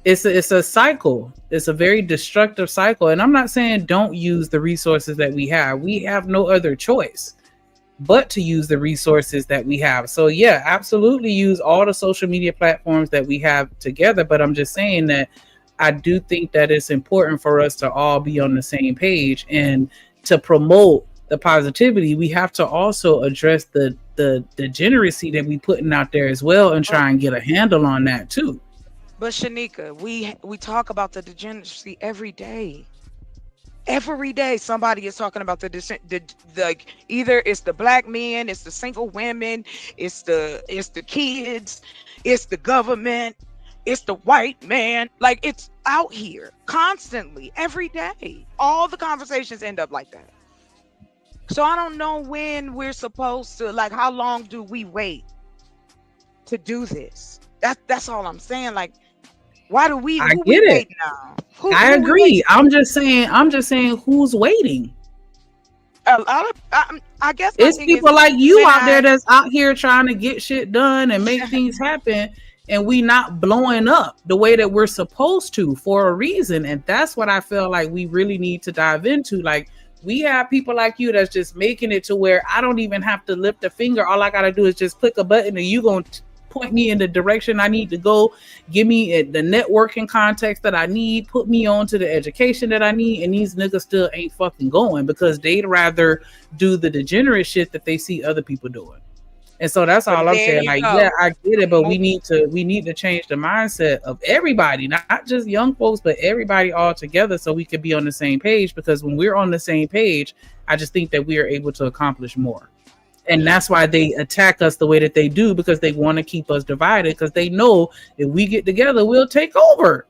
it's a cycle. It's a very destructive cycle. And I'm not saying don't use the resources that we have. We have no other choice but to use the resources that we have. So yeah, absolutely use all the social media platforms that we have together. But I'm just saying that I do think that it's important for us to all be on the same page, and to promote the positivity, we have to also address the degeneracy that we putting out there as well, and try and get a handle on that too. But Shanika, we talk about the degeneracy every day. Every day somebody is talking about the either it's the black men, it's the single women, it's the kids, it's the government, it's the white man. Like, it's out here constantly, every day. All the conversations end up like that. So I don't know when we're supposed to, like, how long do we wait to do this? That's all I'm saying. Like, why do we? I get it now. I agree. I'm just saying, who's waiting? A lot of, I guess it's people like you out there that's out here trying to get shit done and make things happen, and we not blowing up the way that we're supposed to for a reason. And that's what I feel like we really need to dive into. Like, we have people like you that's just making it to where I don't even have to lift a finger. All I gotta do is just click a button, and you gonna point me in the direction I need to go, give me the networking context that I need, put me on to the education that I need, and these niggas still ain't fucking going because they'd rather do the degenerate shit that they see other people doing. And so that's all I'm saying. Like, yeah, I get it, but we need to change the mindset of everybody, not just young folks, but everybody all together, so we could be on the same page. Because when we're on the same page, I just think that we are able to accomplish more. And that's why they attack us the way that they do, because they want to keep us divided, because they know if we get together, we'll take over.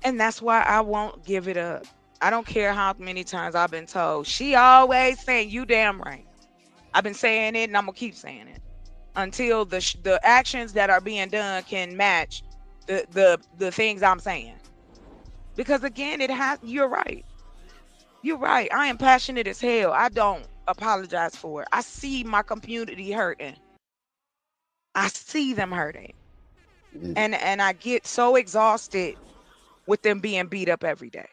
And that's why I won't give it up. I don't care how many times I've been told. She always saying, you damn right. I've been saying it, and I'm going to keep saying it until the actions that are being done can match the things I'm saying. Because again, you're right. You're right. I am passionate as hell. I don't apologize for it. I see my community hurting. I see them hurting. And I get so exhausted with them being beat up every day.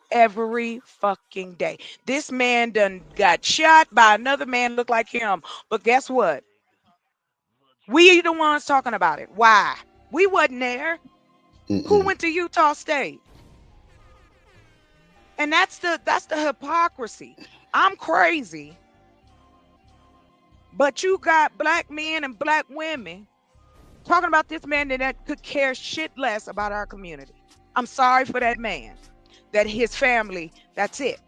Every fucking day. This man done got shot by another man look like him. But guess what? We the ones talking about it. Why? We wasn't there. Who went to Utah State? And that's the hypocrisy. I'm crazy, but you got black men and black women talking about this man that could care shit less about our community. I'm sorry for that man, that his family, that's it.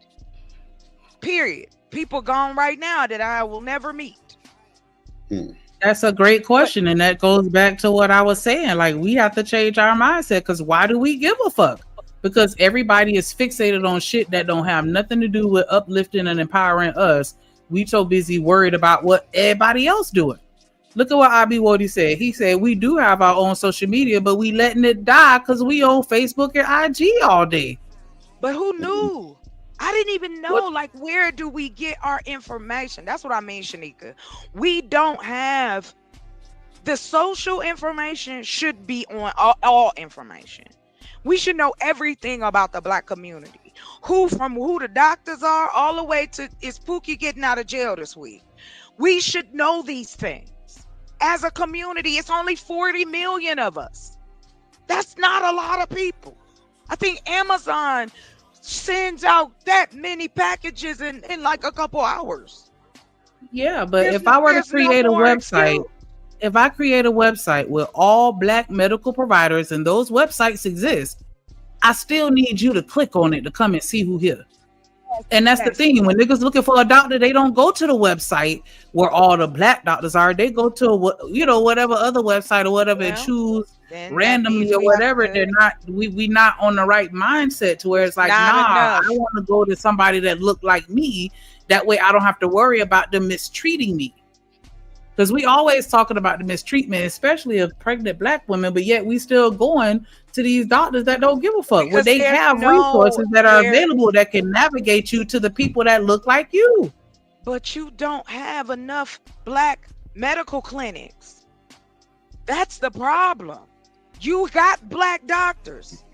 Period. People gone right now that I will never meet. That's a great question, and that goes back to what I was saying. Like, we have to change our mindset, because why do we give a fuck? Because everybody is fixated on shit that don't have nothing to do with uplifting and empowering us. We so busy worried about what everybody else doing. Look at what Abi Wody said. He said, we do have our own social media, but we letting it die because we on Facebook and IG all day. But who knew? I didn't even know, like, where do we get our information? That's what I mean, Shanika. We don't have the social information. Should be on all information. We should know everything about the black community. Who the doctors are, all the way to, is Pookie getting out of jail this week? We should know these things. As a community, it's only 40 million of us. That's not a lot of people. I think Amazon sends out that many packages in like a couple hours. Yeah, but if I were to create a website, if I create a website with all black medical providers and those websites exist, I still need you to click on it to come and see who here. And that's the thing. When niggas looking for a doctor, they don't go to the website where all the black doctors are. They go to whatever other website or whatever, and choose randomly or whatever. They're not. We not on the right mindset to where it's like, I want to go to somebody that look like me. That way, I don't have to worry about them mistreating me. Because we always talking about the mistreatment, especially of pregnant black women, but yet we still going to these doctors that don't give a fuck. Well, they have resources that are available that can navigate you to the people that look like you. But you don't have enough black medical clinics. That's the problem. You got black doctors.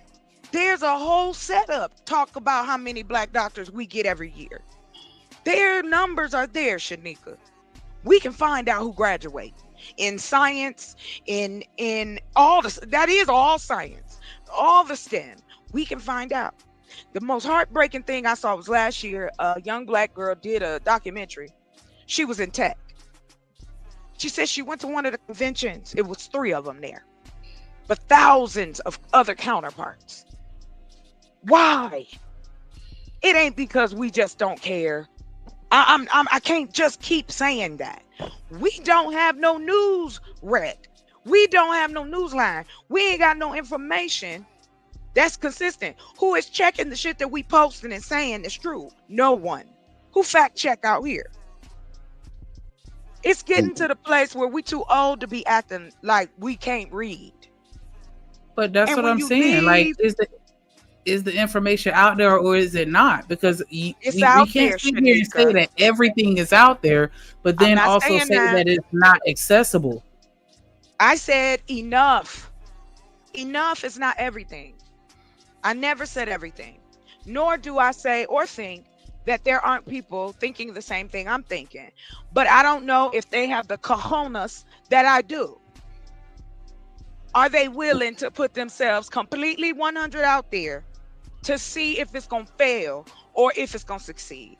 There's a whole setup. Talk about how many black doctors we get every year. Their numbers are there, Shanika. We can find out who graduate in science, in all that is all science, all the STEM. We can find out. The most heartbreaking thing I saw was last year, a young black girl did a documentary. She was in tech. She said she went to one of the conventions. It was 3 of them there, but thousands of other counterparts. Why? It ain't because we just don't care. I can't just keep saying that. We don't have no news read. We don't have no news line. We ain't got no information that's consistent. Who is checking the shit that we posting and saying is true? No one. Who fact check out here? It's getting to the place where we too old to be acting like we can't read. But that's what I'm saying. Like, is the information out there or is it not? Because we can't sit here and say that everything is out there, but then also say that it's not accessible. I said enough. Enough is not everything. I never said everything. Nor do I say or think that there aren't people thinking the same thing I'm thinking. But I don't know if they have the cojones that I do. Are they willing to put themselves completely 100 out there to see if it's gonna fail or if it's gonna succeed?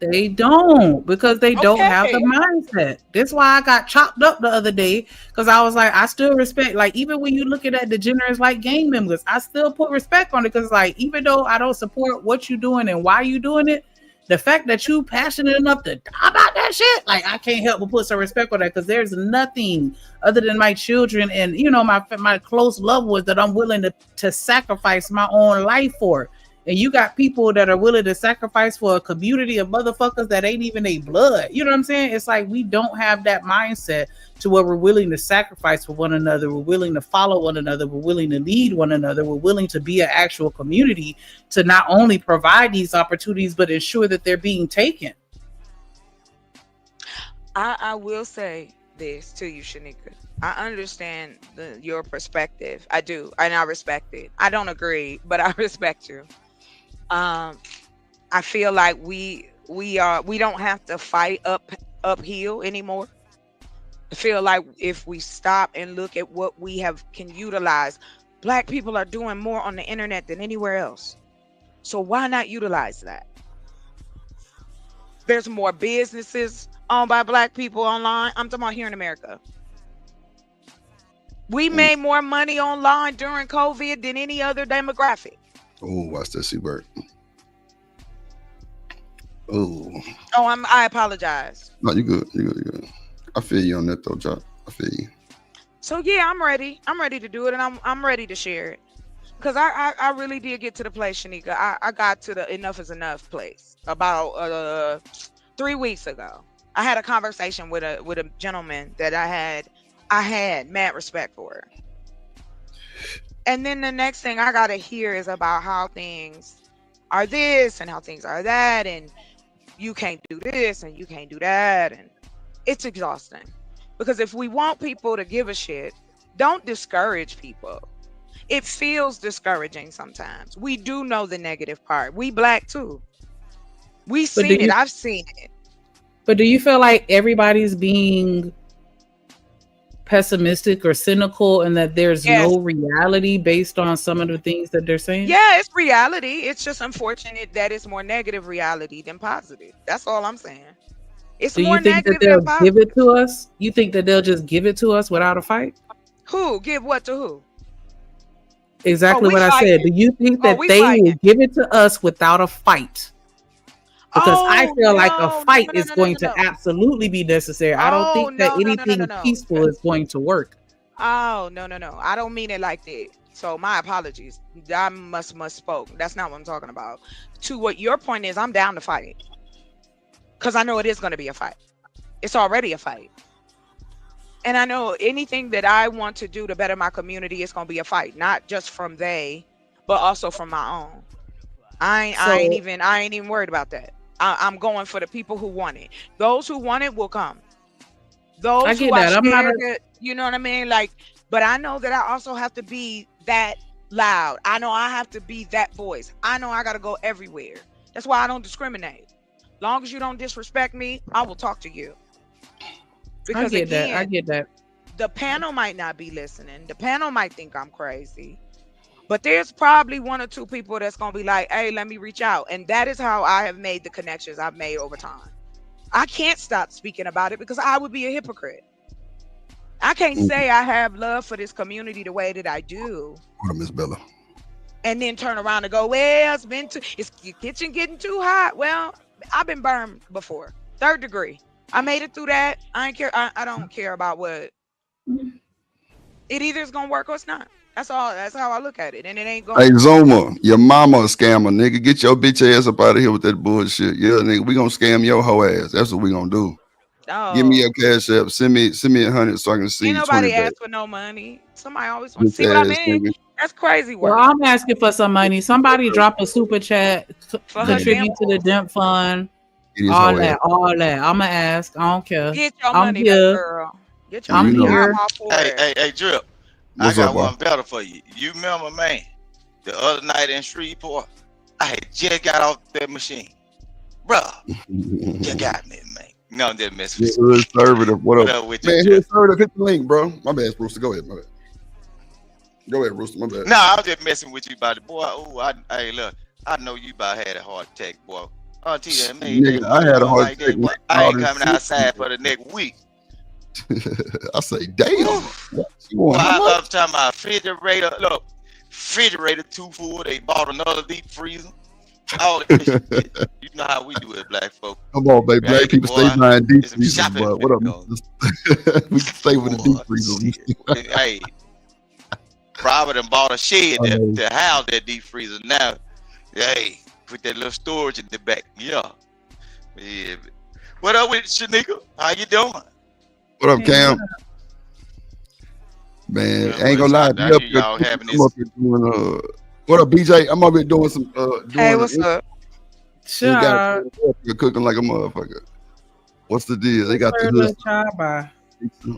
They don't, because they don't have the mindset. That's why I got chopped up the other day, because I was like, I still respect, like, even when you looking at degenerates like gang members, I still put respect on it, because like, even though I don't support what you're doing and why you doing it, the fact that you passionate enough to die about that shit, like, I can't help but put some respect on that, because there's nothing other than my children and, you know, my close loved ones that I'm willing to sacrifice my own life for. And you got people that are willing to sacrifice for a community of motherfuckers that ain't even their blood. You know what I'm saying? It's like, we don't have that mindset to where we're willing to sacrifice for one another. We're willing to follow one another. We're willing to lead one another. We're willing to be an actual community to not only provide these opportunities, but ensure that they're being taken. I will say this to you, Shanika. I understand your perspective. I do. And I respect it. I don't agree, but I respect you. I feel like we don't have to fight uphill anymore. I feel like if we stop and look at what we can utilize Black people are doing more on the internet than anywhere else. So why not utilize that? There's more businesses owned by Black people online. I'm talking about here in America. We made more money online during COVID than any other demographic. Oh, watch that, Seabird. Oh. Oh, I apologize. No, you good. You good. I feel you on that though, Jock. I feel you. So yeah, I'm ready. I'm ready to do it, and I'm ready to share it. Cause I really did get to the place, Shanika. I got to the enough is enough place about 3 weeks ago. I had a conversation with a gentleman that I had mad respect for. And then the next thing I gotta hear is about how things are this and how things are that, and you can't do this and you can't do that, and it's exhausting. Because if we want people to give a shit, don't discourage people. It feels discouraging sometimes. We do know the negative part. We Black too. We seen it. I've seen it. But do you feel like everybody's being pessimistic or cynical and that there's no reality based on some of the things that they're saying? Yeah, it's reality. It's just unfortunate that it's more negative reality than positive. That's all I'm saying. It's Do more you think negative that they'll than positive. give it to us? You think that they'll just give it to us without a fight? Who? Give what to who? Exactly what I said. Do you think that they will give it to us without a fight? Because I feel like a fight is going to absolutely be necessary. I don't think that anything peaceful is going to work. Oh, no. I don't mean it like that. So my apologies. I must spoke. That's not what I'm talking about. To what your point is, I'm down to fight. Because I know it is going to be a fight. It's already a fight. And I know anything that I want to do to better my community is going to be a fight. Not just from they, but also from my own. I ain't even worried about that. I'm going for the people who want it. Those who want it will come. Those who are scared, you know what I mean? Like, but I know that I also have to be that loud. I know I have to be that voice. I know I got to go everywhere. That's why I don't discriminate. Long as you don't disrespect me, I will talk to you. Because I get that. The panel might not be listening. The panel might think I'm crazy. But there's probably 1 or 2 people that's going to be like, hey, let me reach out. And that is how I have made the connections I've made over time. I can't stop speaking about it because I would be a hypocrite. I can't say I have love for this community the way that I do. What up, Miss Bella? And then turn around and go, well, is your kitchen getting too hot? Well, I've been burned before. 3rd degree. I made it through that. I ain't care. I don't care about what. It either is gonna work or it's not. That's all. That's how I look at it, and it ain't going. Hey Zoma, your mama a scammer, nigga. Get your bitch ass up out of here with that bullshit. Yeah, nigga, we gonna scam your hoe ass. That's what we gonna do. Oh. Give me your cash app. Send me 100 so I can see. Ain't nobody asked for no money. Somebody always want to see what I mean. Nigga. That's crazy work. Well, I'm asking for some money. Somebody drop a super chat, contribute to the Demp Fund. All that. I'ma ask. I don't care. Get your I'm money, here. girl. Get your I'm money. here. I'm all for it. Hey, Drip. What's I got up, bro? one better for you. You remember, man, the other night in Shreveport, I had just got off that machine. Bruh, you got me, man. No, I'm just messing with you. Conservative. What up? With you, Man, Drip? conservative. Hit the link, bro. My bad, Brewster. Go ahead. My bad. Go ahead, Brewster. My bad. No, I was just messing with you about it. Boy, hey, look, I know you about had a heart attack, boy. I'll tell you that, man. Nigga, I had a heart attack. Boy, I ain't coming outside for the next week. I say, damn. I'm talking about refrigerator. Look, refrigerator too full. They bought another deep freezer. All that shit. You know how we do it, black folk. Come on, baby. Right, Black people boy. stay buying deep It's some freezers. shopping But what up? We stay with the deep freezers. Hey, Robert done bought a shed to house that deep freezer. Now, hey, put that little storage in the back. Yeah. What up with Shanika? How you doing? What up, Cam? Man, I ain't gonna lie. I'm up here doing, what up, BJ? I'm up here doing some. Hey, what's up? You got you're cooking like a motherfucker. What's the deal? They got the hood.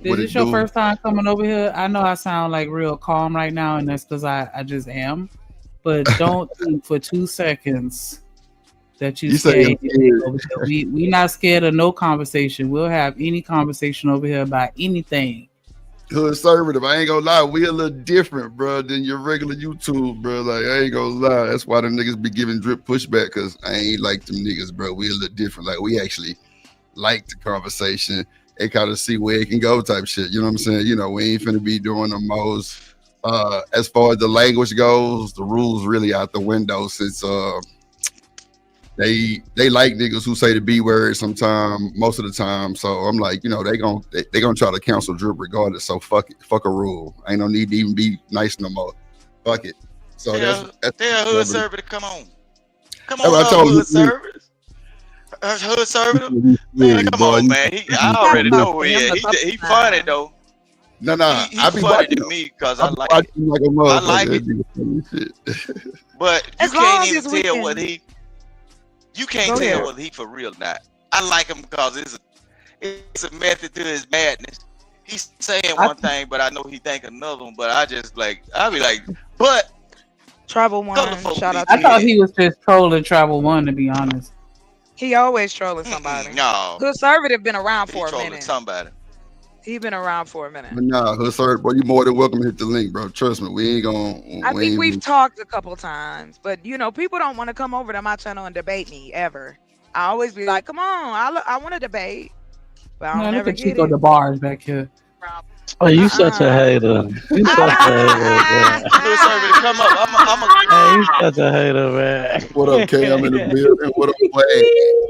Is this your first time coming over here? I know I sound like real calm right now, and that's because I just am. But don't think for 2 seconds that you scared. We not scared of no conversation. We'll have any conversation over here about anything. conservative. I ain't gonna lie, we a little different, bro, than your regular YouTube, bro. Like, I ain't gonna lie. That's why the niggas be giving Drip pushback, because I ain't like them niggas, bro. We a little different. Like, we actually like the conversation and kind of see where it can go type shit. You know what I'm saying? You know, we ain't finna be doing the most. As far as the language goes, the rules really out the window since they like niggas who say the B word sometime, most of the time. So I'm like, you know, they gonna try to cancel Drip regardless. So fuck it, fuck a rule. Ain't no need to even be nice no more. Fuck it. So tell Hood Server to come on. Come on, Hood Server. Hood Server. Man, come on, man. I already know who he is. He funny though. No, He I be funny to me because I like it. I like it. But you can't even tell what he. You can't tell whether he for real or not. I like him because it's a method to his madness. He's saying one thing, but I know he think another one. But I'll be like, but Tribal One, shout out to I thought he was just trolling Tribal One, to be honest. He always trolling somebody. No. Conservative been around for a trolling minute. somebody. He been around for a minute. But nah, Hood Server, boy, you more than welcome to hit the link, bro. Trust me, we ain't gonna. I think we've talked a couple times, but you know, people don't want to come over to my channel and debate me ever. I always be like, "Come on, I want to debate," but I don't never get Chico it. the bars back here. Oh, you such a hater. You such a hater, Hood Server, come up. Hey, you such a hater, man. What up, Cam in the building? What up, Wayne?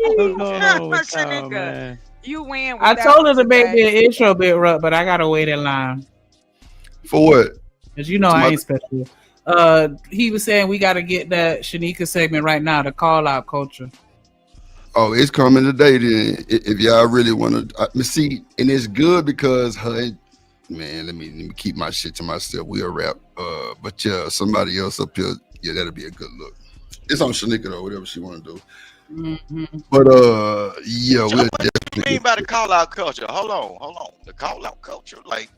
What's going on with y'all, man? You win. I told her to make the intro bit rough, but I gotta wait in line. For what? Cause you know I ain't special. He was saying we gotta get that Shanika segment right now, the call out culture. Oh, it's coming today. Then, if y'all really want to see, and it's good because her, man. Let me keep my shit to myself. We'll rap. But yeah, somebody else up here, yeah, that'll be a good look. It's on Shanika though, whatever she want to do. Mm-hmm. But yeah, we'll What do you mean by the call out culture? Hold on. The call out culture, like,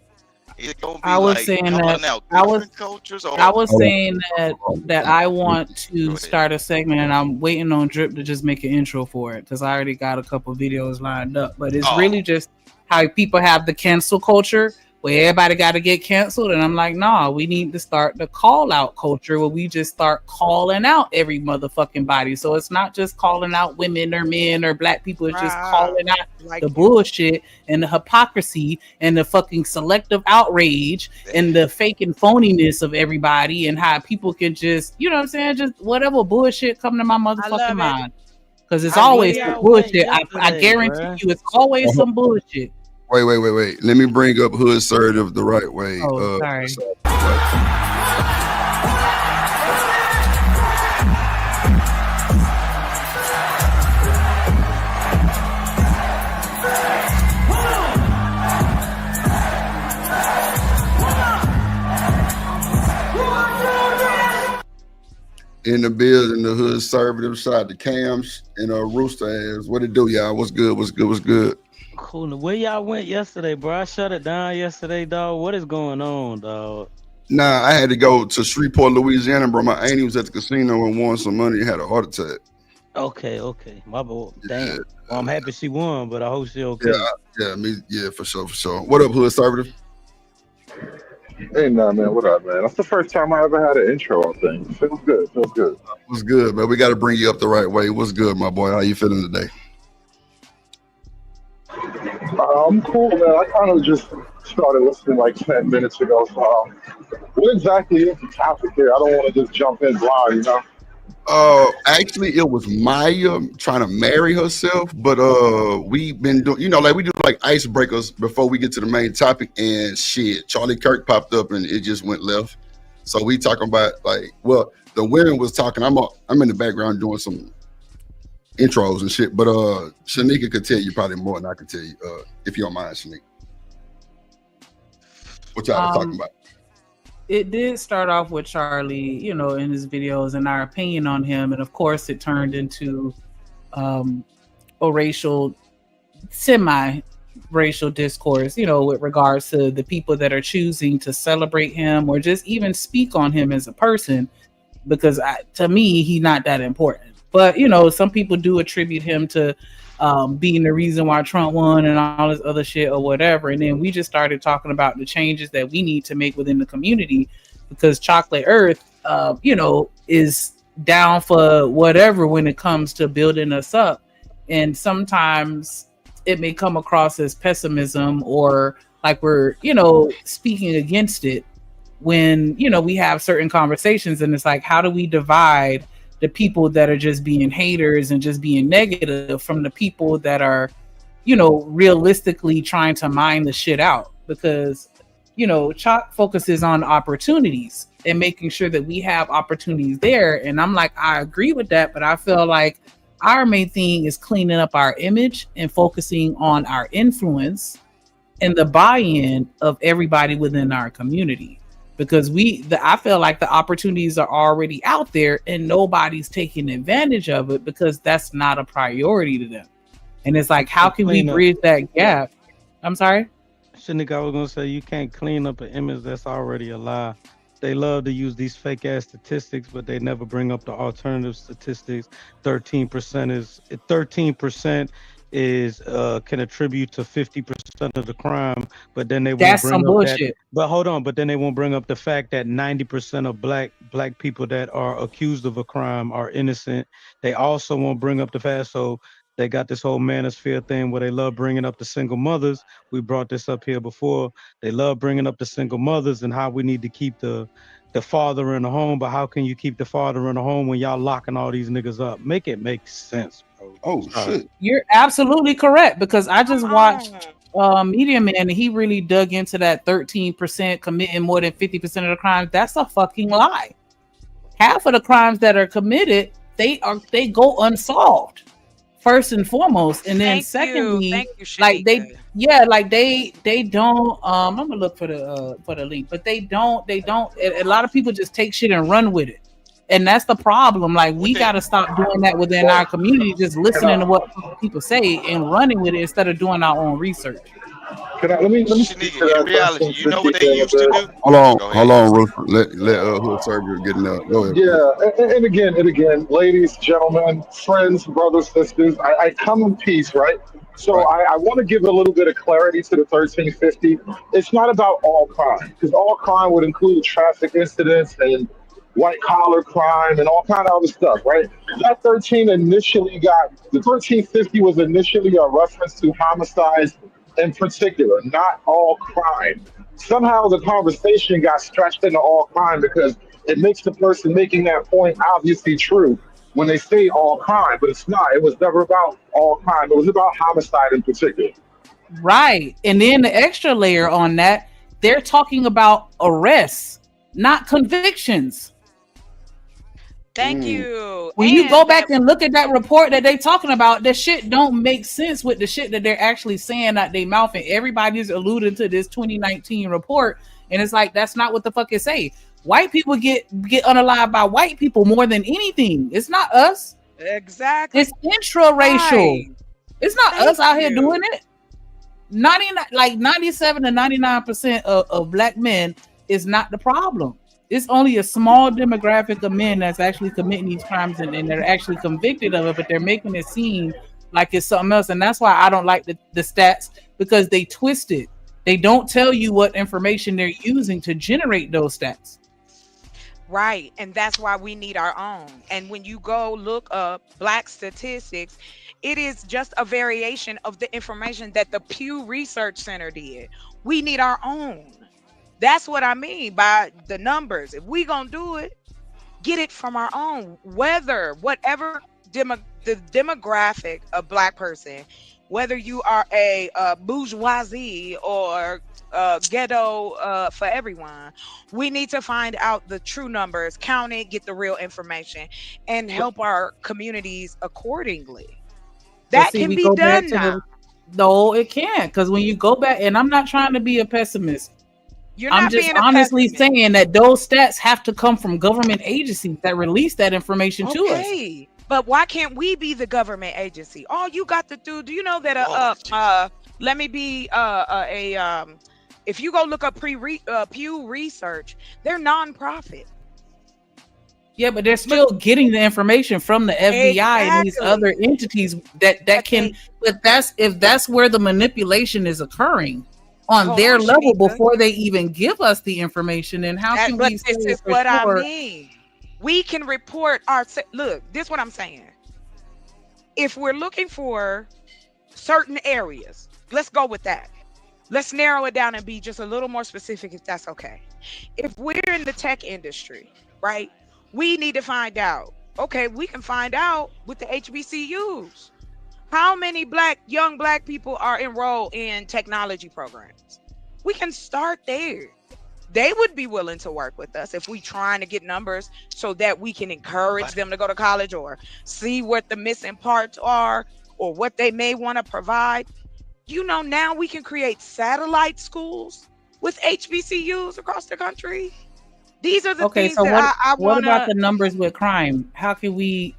is it gonna be I was like saying calling that out I was cultures, or I was saying that I want to start a segment, and I'm waiting on Drip to just make an intro for it because I already got a couple videos lined up. But it's really just how people have the cancel culture, where everybody got to get canceled, and I'm like, nah, we need to start the call out culture where we just start calling out every motherfucking body. So it's not just calling out women or men or black people, it's just calling out the bullshit and the hypocrisy and the fucking selective outrage and the fake and phoniness of everybody, and how people can just, you know what I'm saying, just whatever bullshit come to my motherfucking mind. Because it's always some bullshit. I guarantee you it's always some bullshit. Wait. Let me bring up Hood Serve the right way. Oh, sorry. In the building, the Hood Serve shot the Cams and Rooster ass. What it do, y'all? What's good? Cool. Where y'all went yesterday, bro? I shut it down yesterday, dog. What is going on, dog? Nah, I had to go to Shreveport, Louisiana, bro. My auntie was at the casino and won some money and had a heart attack. Okay. My boy. Damn. Yeah. Well, I'm happy she won, but I hope she okay. Yeah, for sure. What up, Hood Serve? Hey, nah, man. What up, man? That's the first time I ever had an intro on things. Feels good. What's good, man? We got to bring you up the right way. What's good, my boy? How you feeling today? I'm cool, man. I kind of just started listening like 10 minutes ago. So, what exactly is the topic here? I don't want to just jump in blind, you know? Actually, it was Maya trying to marry herself, but we've been doing, like we do like icebreakers before we get to the main topic, and shit, Charlie Kirk popped up and it just went left. So we talking about the women was talking. I'm in the background doing some intros and shit, but Shanika could tell you probably more than I could tell you, if you don't mind, Shanika. What y'all talking about? It did start off with Charlie, in his videos and our opinion on him, and of course it turned into a racial, semi-racial discourse, with regards to the people that are choosing to celebrate him or just even speak on him as a person, because to me, he's not that important. But, some people do attribute him to being the reason why Trump won and all this other shit or whatever. And then we just started talking about the changes that we need to make within the community, because Chocolate Earth, is down for whatever when it comes to building us up. And sometimes it may come across as pessimism or like we're, speaking against it when, we have certain conversations, and it's like, how do we divide the people that are just being haters and just being negative from the people that are, realistically trying to mine the shit out? Because, Chalk focuses on opportunities and making sure that we have opportunities there. And I'm like, I agree with that, but I feel like our main thing is cleaning up our image and focusing on our influence and the buy-in of everybody within our community. Because I feel like the opportunities are already out there and nobody's taking advantage of it because that's not a priority to them. And it's like, how can we bridge that gap? I'm sorry? Shanika, I was going to say, you can't clean up an image that's already a lie. They love to use these fake ass statistics, but they never bring up the alternative statistics. 13% is can attribute to 50% of the crime, but then they won't bring up bullshit. That. But hold on, but then they won't bring up the fact that 90% of black people that are accused of a crime are innocent. They also won't bring up the fact. So they got this whole manosphere thing where they love bringing up the single mothers. We brought this up here before. They love bringing up the single mothers and how we need to keep the father in the home. But how can you keep the father in the home when y'all locking all these niggas up? Make it make sense, bro. Oh, shit. You're absolutely correct, because I just watched Media Man, and he really dug into that 13% committing more than 50% of the crimes. That's a fucking lie. Half of the crimes that are committed, they go unsolved. First and foremost, and then secondly, they don't. I'm gonna look for the link, but they don't. A lot of people just take shit and run with it, and that's the problem. Like, we got to stop doing that within our community, just listening to what people say and running with it instead of doing our own research. Let me speak to that. In reality, you know what they used to do? Hold on, Rooster. Let Hood Server get in there. Go ahead. Yeah, and again, ladies, gentlemen, friends, brothers, sisters, I come in peace, right? So I want to give a little bit of clarity to the 1350. It's not about all crime, because all crime would include traffic incidents and white collar crime and all kind of other stuff, right? That 1350 was initially a reference to homicides in particular, not all crime. Somehow the conversation got stretched into all crime because it makes the person making that point obviously true when they say all crime, but it's not. It was never about all crime. It was about homicide in particular. Right. And then the extra layer on that, they're talking about arrests, not convictions. Thank you. When you go back and look at that report that they talking about, the shit don't make sense with the shit that they're actually saying out their mouth, and everybody's alluding to this 2019 report, and it's like, that's not what the fuck it say. White people get unalived by white people more than anything. It's not us. Exactly. It's intraracial. Right. It's not us out here doing it. 97 to 99% of black men is not the problem. It's only a small demographic of men that's actually committing these crimes and they're actually convicted of it, but they're making it seem like it's something else. And that's why I don't like the stats, because they twist it. They don't tell you what information they're using to generate those stats. Right. And that's why we need our own. And when you go look up Black statistics, it is just a variation of the information that the Pew Research Center did. We need our own. That's what I mean by the numbers. If we gonna do it, get it from our own. Whatever the demographic of Black person, whether you are a bourgeoisie or ghetto for everyone, we need to find out the true numbers, count it, get the real information, and help our communities accordingly. That can be done now. No, it can't, because when you go back, and I'm not trying to be a pessimist. I'm just honestly saying that those stats have to come from government agencies that release that information to us. But why can't we be the government agency? All you got to do you know that let me be if you go look up Pew Research, they're nonprofit. Yeah, but they're still getting the information from the FBI and these other entities that can. But that's where the manipulation is occurring on their level before they even give us the information. And how can we? This is what I mean. We can report our look. This is what I'm saying. If we're looking for certain areas, let's go with that. Let's narrow it down and be just a little more specific, if that's okay. If we're in the tech industry, right? We need to find out. Okay, we can find out with the HBCUs. How many young black people are enrolled in technology programs? We can start there. They would be willing to work with us if we trying to get numbers so that we can encourage them to go to college or see what the missing parts are or what they may want to provide. Now we can create satellite schools with HBCUs across the country. These are the things so that I what want. about the numbers with crime? How can we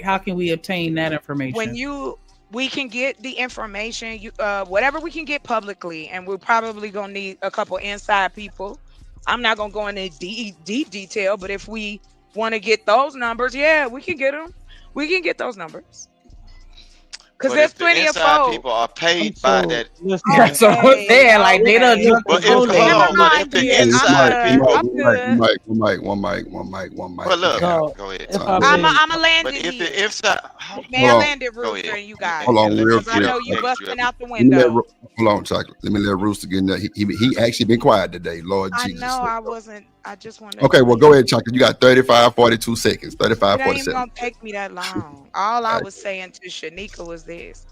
obtain that information? We can get the information, whatever we can get publicly, and we're probably gonna need a couple inside people. I'm not gonna go into deep detail, but if we want to get those numbers, yeah, we can get them. We can get those numbers. Because there's plenty of folks. People are paid by that. That's what I'm saying. Like they don't just. But if the inside people, one mic. Well, look, go ahead. I'm a landed. But if the inside, may I landed Rooster and you guys? Hold on, real quick. I know you busting out the window. Hold on, Chocolate. Let me let Rooster get in there. He actually been quiet today. Lord Jesus. I know I wasn't. I just wanted. Okay, well, go ahead, Chocolate. You got 35, 42 seconds. 35, it 47. ain't even gonna take me that long. All I was saying to Shanika was this.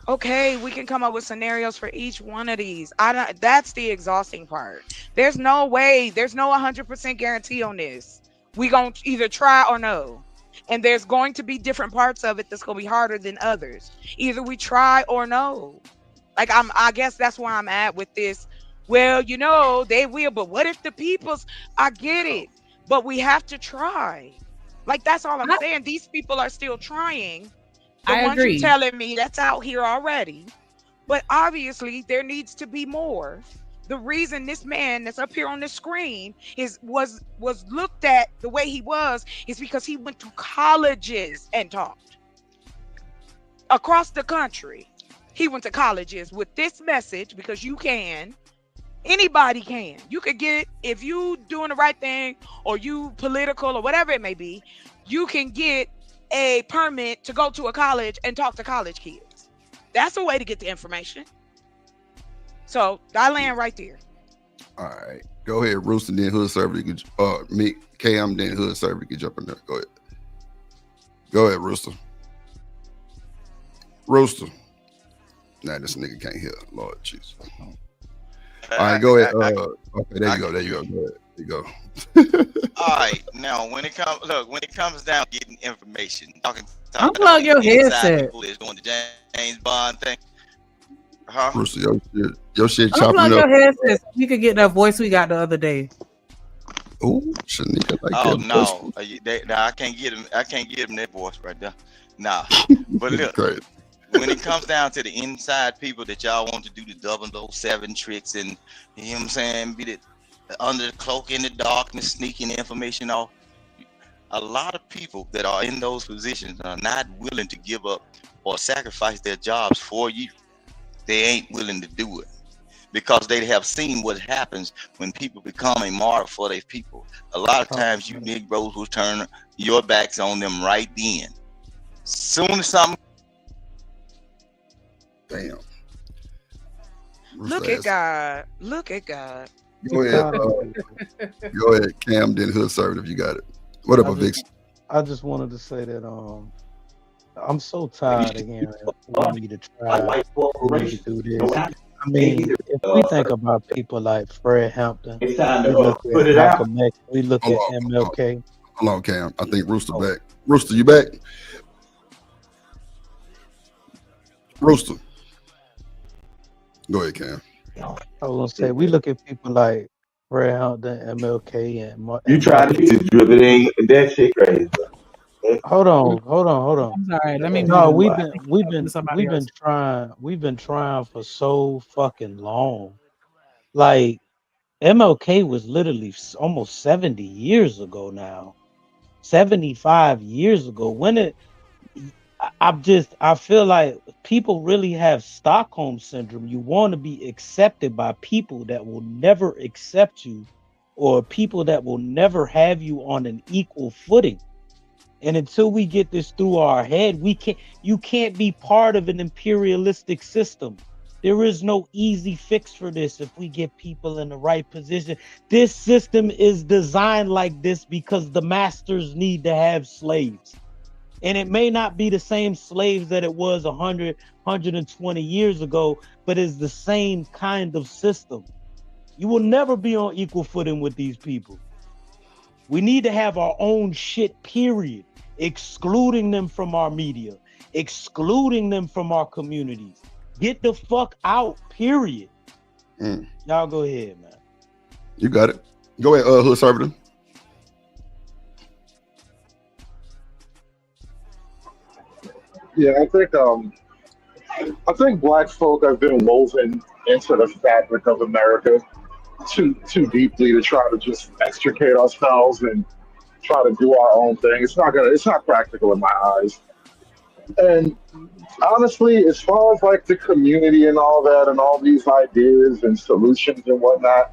Okay, we can come up with scenarios for each one of these. That's the exhausting part. There's no way. There's no 100% guarantee on this. We gonna either try or no. And there's going to be different parts of it that's gonna be harder than others. Either we try or no. Like I guess that's where I'm at with this. Well, they will, but what if the people's? I get it, but we have to try. Like that's all I'm saying. These people are still trying. The ones you're telling me that's out here already, but obviously there needs to be more. The reason this man that's up here on the screen was looked at the way he was is because he went to colleges and taught across the country. He went to colleges with this message because anybody can. You could get it if you doing the right thing or you political or whatever it may be. You can get a permit to go to a college and talk to college kids. That's a way to get the information. So I land right there. All right, go ahead, Rooster. Then Hood Server. Me, Cam. Then Hood Server. You can jump in there. Go ahead, Rooster. Nah, this nigga can't hear. Lord Jesus. All right, go ahead. Okay, there you go. Go ahead. There you go. All right, now when it comes down to getting information, talking unplug your headset. People is doing the James Bond thing. Huh? Rooster, your shit chopping up. Unplug your headset so you could get that voice we got the other day. Oh, Shanika like that. No, I can't get him. I can't get him that voice right there. Nah, but look. When it comes down to the inside people that y'all want to do the 007 tricks and, you know what I'm saying, be the under the cloak in the darkness, sneaking information off, a lot of people that are in those positions are not willing to give up or sacrifice their jobs for you. They ain't willing to do it because they have seen what happens when people become a martyr for their people. A lot of times you Negroes will turn your backs on them right then. Soon as something. Damn. Look at God. Look at God. Go ahead, Cam, then Hood Server if you got it. What up, Vixen? I just wanted to say that I'm so tired of hearing we need to try, we need to do this. I mean, if we think about people like Fred Hampton, we look at Malcolm X, we look at MLK. Hold on, Cam. I think Rooster back. Rooster, you back? Rooster. Go ahead, Cam. I was gonna say we look at people like Fred Hampton, MLK, and you try to drip it in. That shit crazy. Hold on. I'm sorry. Let me. No, we've been trying for so fucking long. Like MLK was literally almost 70 years ago now. 75 years ago. I feel like people really have Stockholm syndrome. You want to be accepted by people that will never accept you, or people that will never have you on an equal footing. And until we get this through our head, you can't be part of an imperialistic system. There is no easy fix for this if we get people in the right position. This system is designed like this because the masters need to have slaves. And it may not be the same slaves that it was 100, 120 years ago, but it's the same kind of system. You will never be on equal footing with these people. We need to have our own shit, period. Excluding them from our media, excluding them from our communities. Get the fuck out, period. Y'all go ahead, man. You got it. Go ahead, Hood Servitor. Yeah, I think black folk have been woven into the fabric of America too deeply to try to just extricate ourselves and try to do our own thing. It's not practical in my eyes. And honestly, as far as like the community and all that and all these ideas and solutions and whatnot,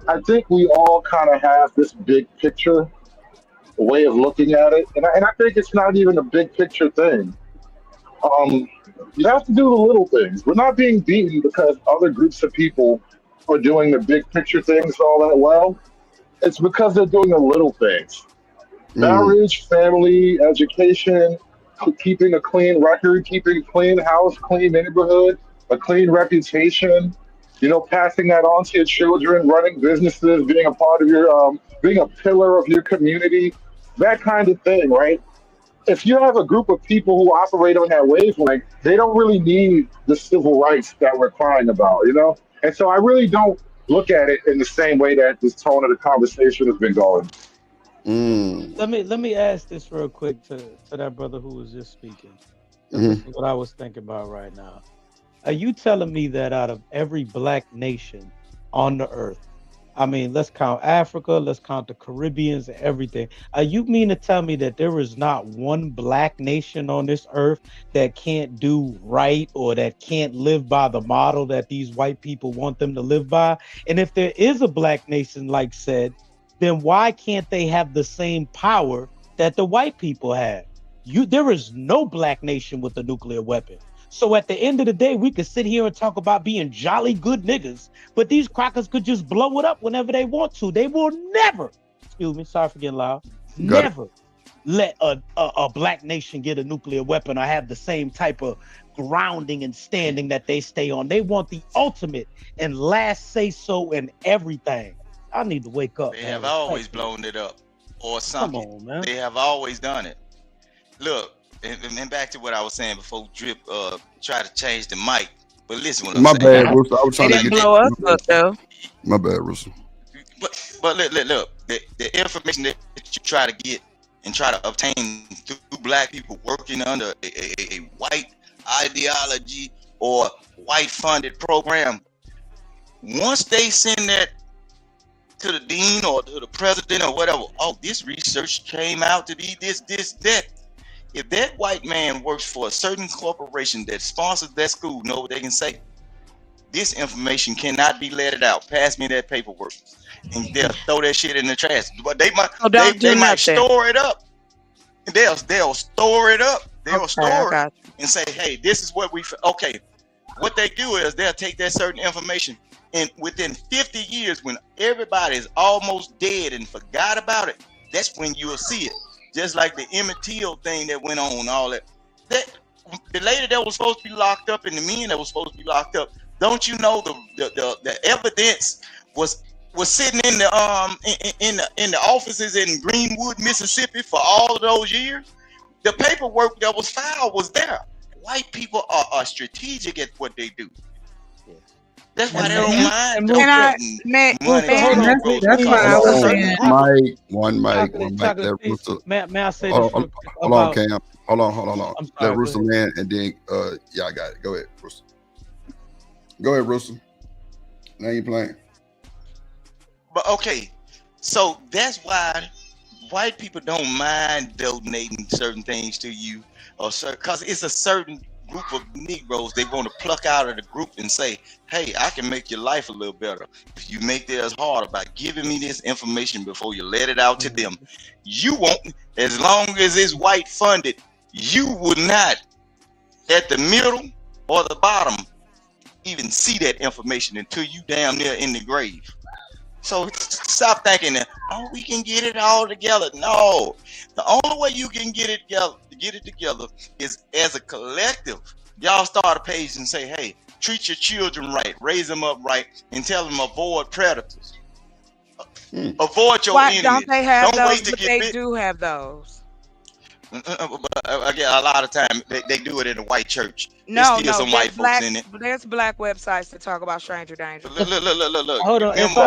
I think we all kind of have this big picture way of looking at it. And I think it's not even a big picture thing. You have to do the little things. We're not being beaten because other groups of people are doing the big picture things all that well. It's because they're doing the little things. Marriage, family, education, keeping a clean record, keeping a clean house, clean neighborhood, a clean reputation, passing that on to your children, running businesses, being a part of your, being a pillar of your community, that kind of thing, right? If you have a group of people who operate on that wavelength, they don't really need the civil rights that we're crying about, And so I really don't look at it in the same way that this tone of the conversation has been going. Let me ask this real quick to that brother who was just speaking. This is what I was thinking about right now. Are you telling me that out of every black nation on the earth, I mean, let's count Africa, let's count the Caribbeans and everything. You mean to tell me that there is not one black nation on this earth that can't do right or that can't live by the model that these white people want them to live by? And if there is a black nation, like said, then why can't they have the same power that the white people have? There is no black nation with a nuclear weapon. So at the end of the day, we could sit here and talk about being jolly good niggas, but these crackers could just blow it up whenever they want to. They will never, excuse me, sorry for getting loud, never let a black nation get a nuclear weapon or have the same type of grounding and standing that they stay on. They want the ultimate and last say so in everything. I need to wake up. They have always blown it up or something. Come on, man. They have always done it. Look, and back to what I was saying before Drip try to change the mic. But listen, what I'm saying. My bad, Russell. I was trying to get blow us up though. My bad, Russell. But look, the information that you try to get and try to obtain through black people working under a white ideology or white funded program, once they send that to the dean or to the president or whatever, oh, this research came out to be this, that. If that white man works for a certain corporation that sponsors that school, know what they can say? This information cannot be let out. Pass me that paperwork. And they'll throw that shit in the trash. But they might they might store it up. They'll store it up. They'll store it and say, hey, this is what okay. What they do is they'll take that certain information, and within 50 years, when everybody is almost dead and forgot about it, that's when you'll see it. Just like the Emmett Till thing that went on, all that. The lady that was supposed to be locked up and the men that was supposed to be locked up, don't you know the evidence was sitting in the offices in Greenwood, Mississippi for all of those years? The paperwork that was filed was there. White people are strategic at what they do. That's why they don't mind. That's why I was saying. One mic. Let Russell. May I say hold this? On, Cam. Hold on. Let Russell land, and then y'all got it. Go ahead, Russell. Go ahead, Russell. Now you playing. But okay, so that's why white people don't mind donating certain things to you, or because it's a certain group of Negroes they want to pluck out of the group and say, hey, I can make your life a little better if you make theirs hard by giving me this information before you let it out to them. You won't, as long as it's white funded, you would not at the middle or the bottom even see that information until you damn near in the grave. So stop thinking that, oh, we can get it all together. No, the only way you can get it together is as a collective. Y'all start a page and say, hey, treat your children right, raise them up right, and tell them avoid predators. Avoid your enemies. Don't they have Don't those? wait to But get they bit. do have those. Again, a lot of time they do it in a white church. No, There's some white black, folks in it. There's black websites that talk about stranger danger. Look. Hold on. Remember,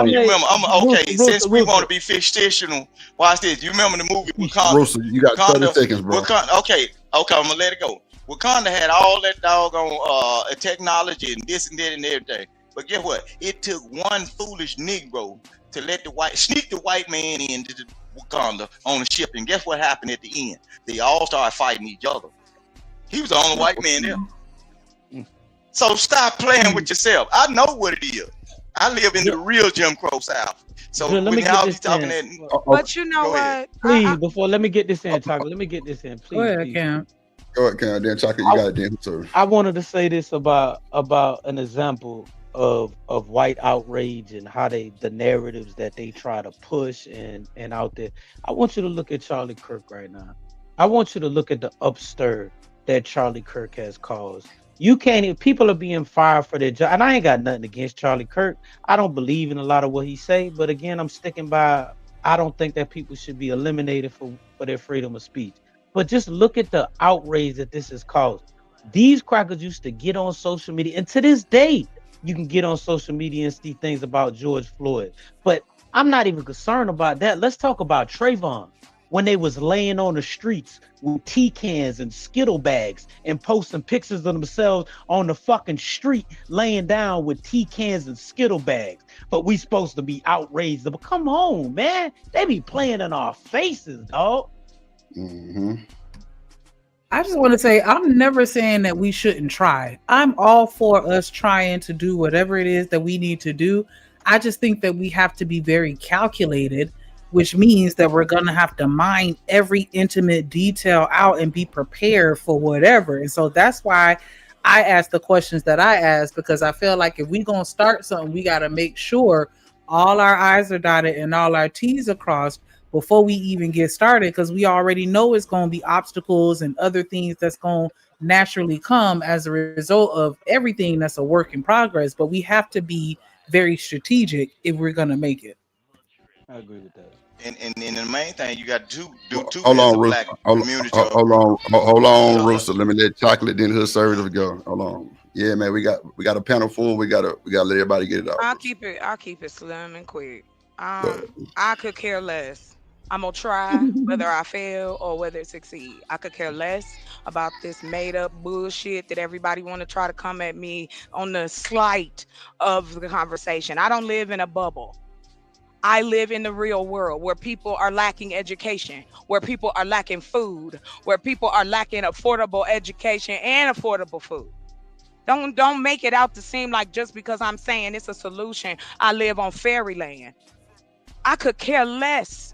okay, since we Rooster. want to be fictional, watch this. You remember the movie Wakanda? Rooster, you got 30 seconds, bro. Okay, I'm gonna let it go. Wakanda had all that doggone technology and this and that and everything. But guess what? It took one foolish Negro to sneak the white man into the Wakanda on the ship, and guess what happened at the end? They all started fighting each other. He was the only white man there. So stop playing with yourself. I know what it is. I live in the real Jim Crow South. So Let me when y'all get be this talking in. that, But you know what? Please, let me get this in, Chocolate. Let me get this in, please. Go ahead, Cam. Go ahead, Cam. Then Chocolate, you got it. Then sir. I wanted to say this about an example of white outrage and how the narratives that they try to push and out there. I want you to look at Charlie Kirk right now. I want you to look at the upstir that Charlie Kirk has caused. You can't even, people are being fired for their job. And I ain't got nothing against Charlie Kirk. I don't believe in a lot of what he say, but again, I'm sticking by, I don't think that people should be eliminated for their freedom of speech. But just look at the outrage that this has caused. These crackers used to get on social media, and to this day, you can get on social media and see things about George Floyd. But I'm not even concerned about that. Let's talk about Trayvon. When they was laying on the streets with tea cans and Skittle bags and posting pictures of themselves on the fucking street laying down with tea cans and Skittle bags. But we supposed to be outraged. But come on, man. They be playing in our faces, dog. Mm-hmm. I just want to say, I'm never saying that we shouldn't try. I'm all for us trying to do whatever it is that we need to do. I just think that we have to be very calculated, which means that we're going to have to mine every intimate detail out and be prepared for whatever. And so that's why I ask the questions that I ask, because I feel like if we're going to start something, we got to make sure all our I's are dotted and all our T's are crossed before we even get started, because we already know it's going to be obstacles and other things that's going to naturally come as a result of everything that's a work in progress. But we have to be very strategic if we're going to make it. I agree with that. And the main thing, you got to do two Hold on, black Rooster. community. Hold on, Rooster. Let me let Chocolate then her service go. Hold on. Yeah, man, we got a panel full. We gotta let everybody get it out. I'll keep it slim and quick. I could care less. I'm gonna try whether I fail or whether it succeed. I could care less about this made up bullshit that everybody want to try to come at me on the slight of the conversation. I don't live in a bubble. I live in the real world where people are lacking education, where people are lacking food, where people are lacking affordable education and affordable food. Don't make it out to seem like just because I'm saying it's a solution, I live on fairyland. I could care less.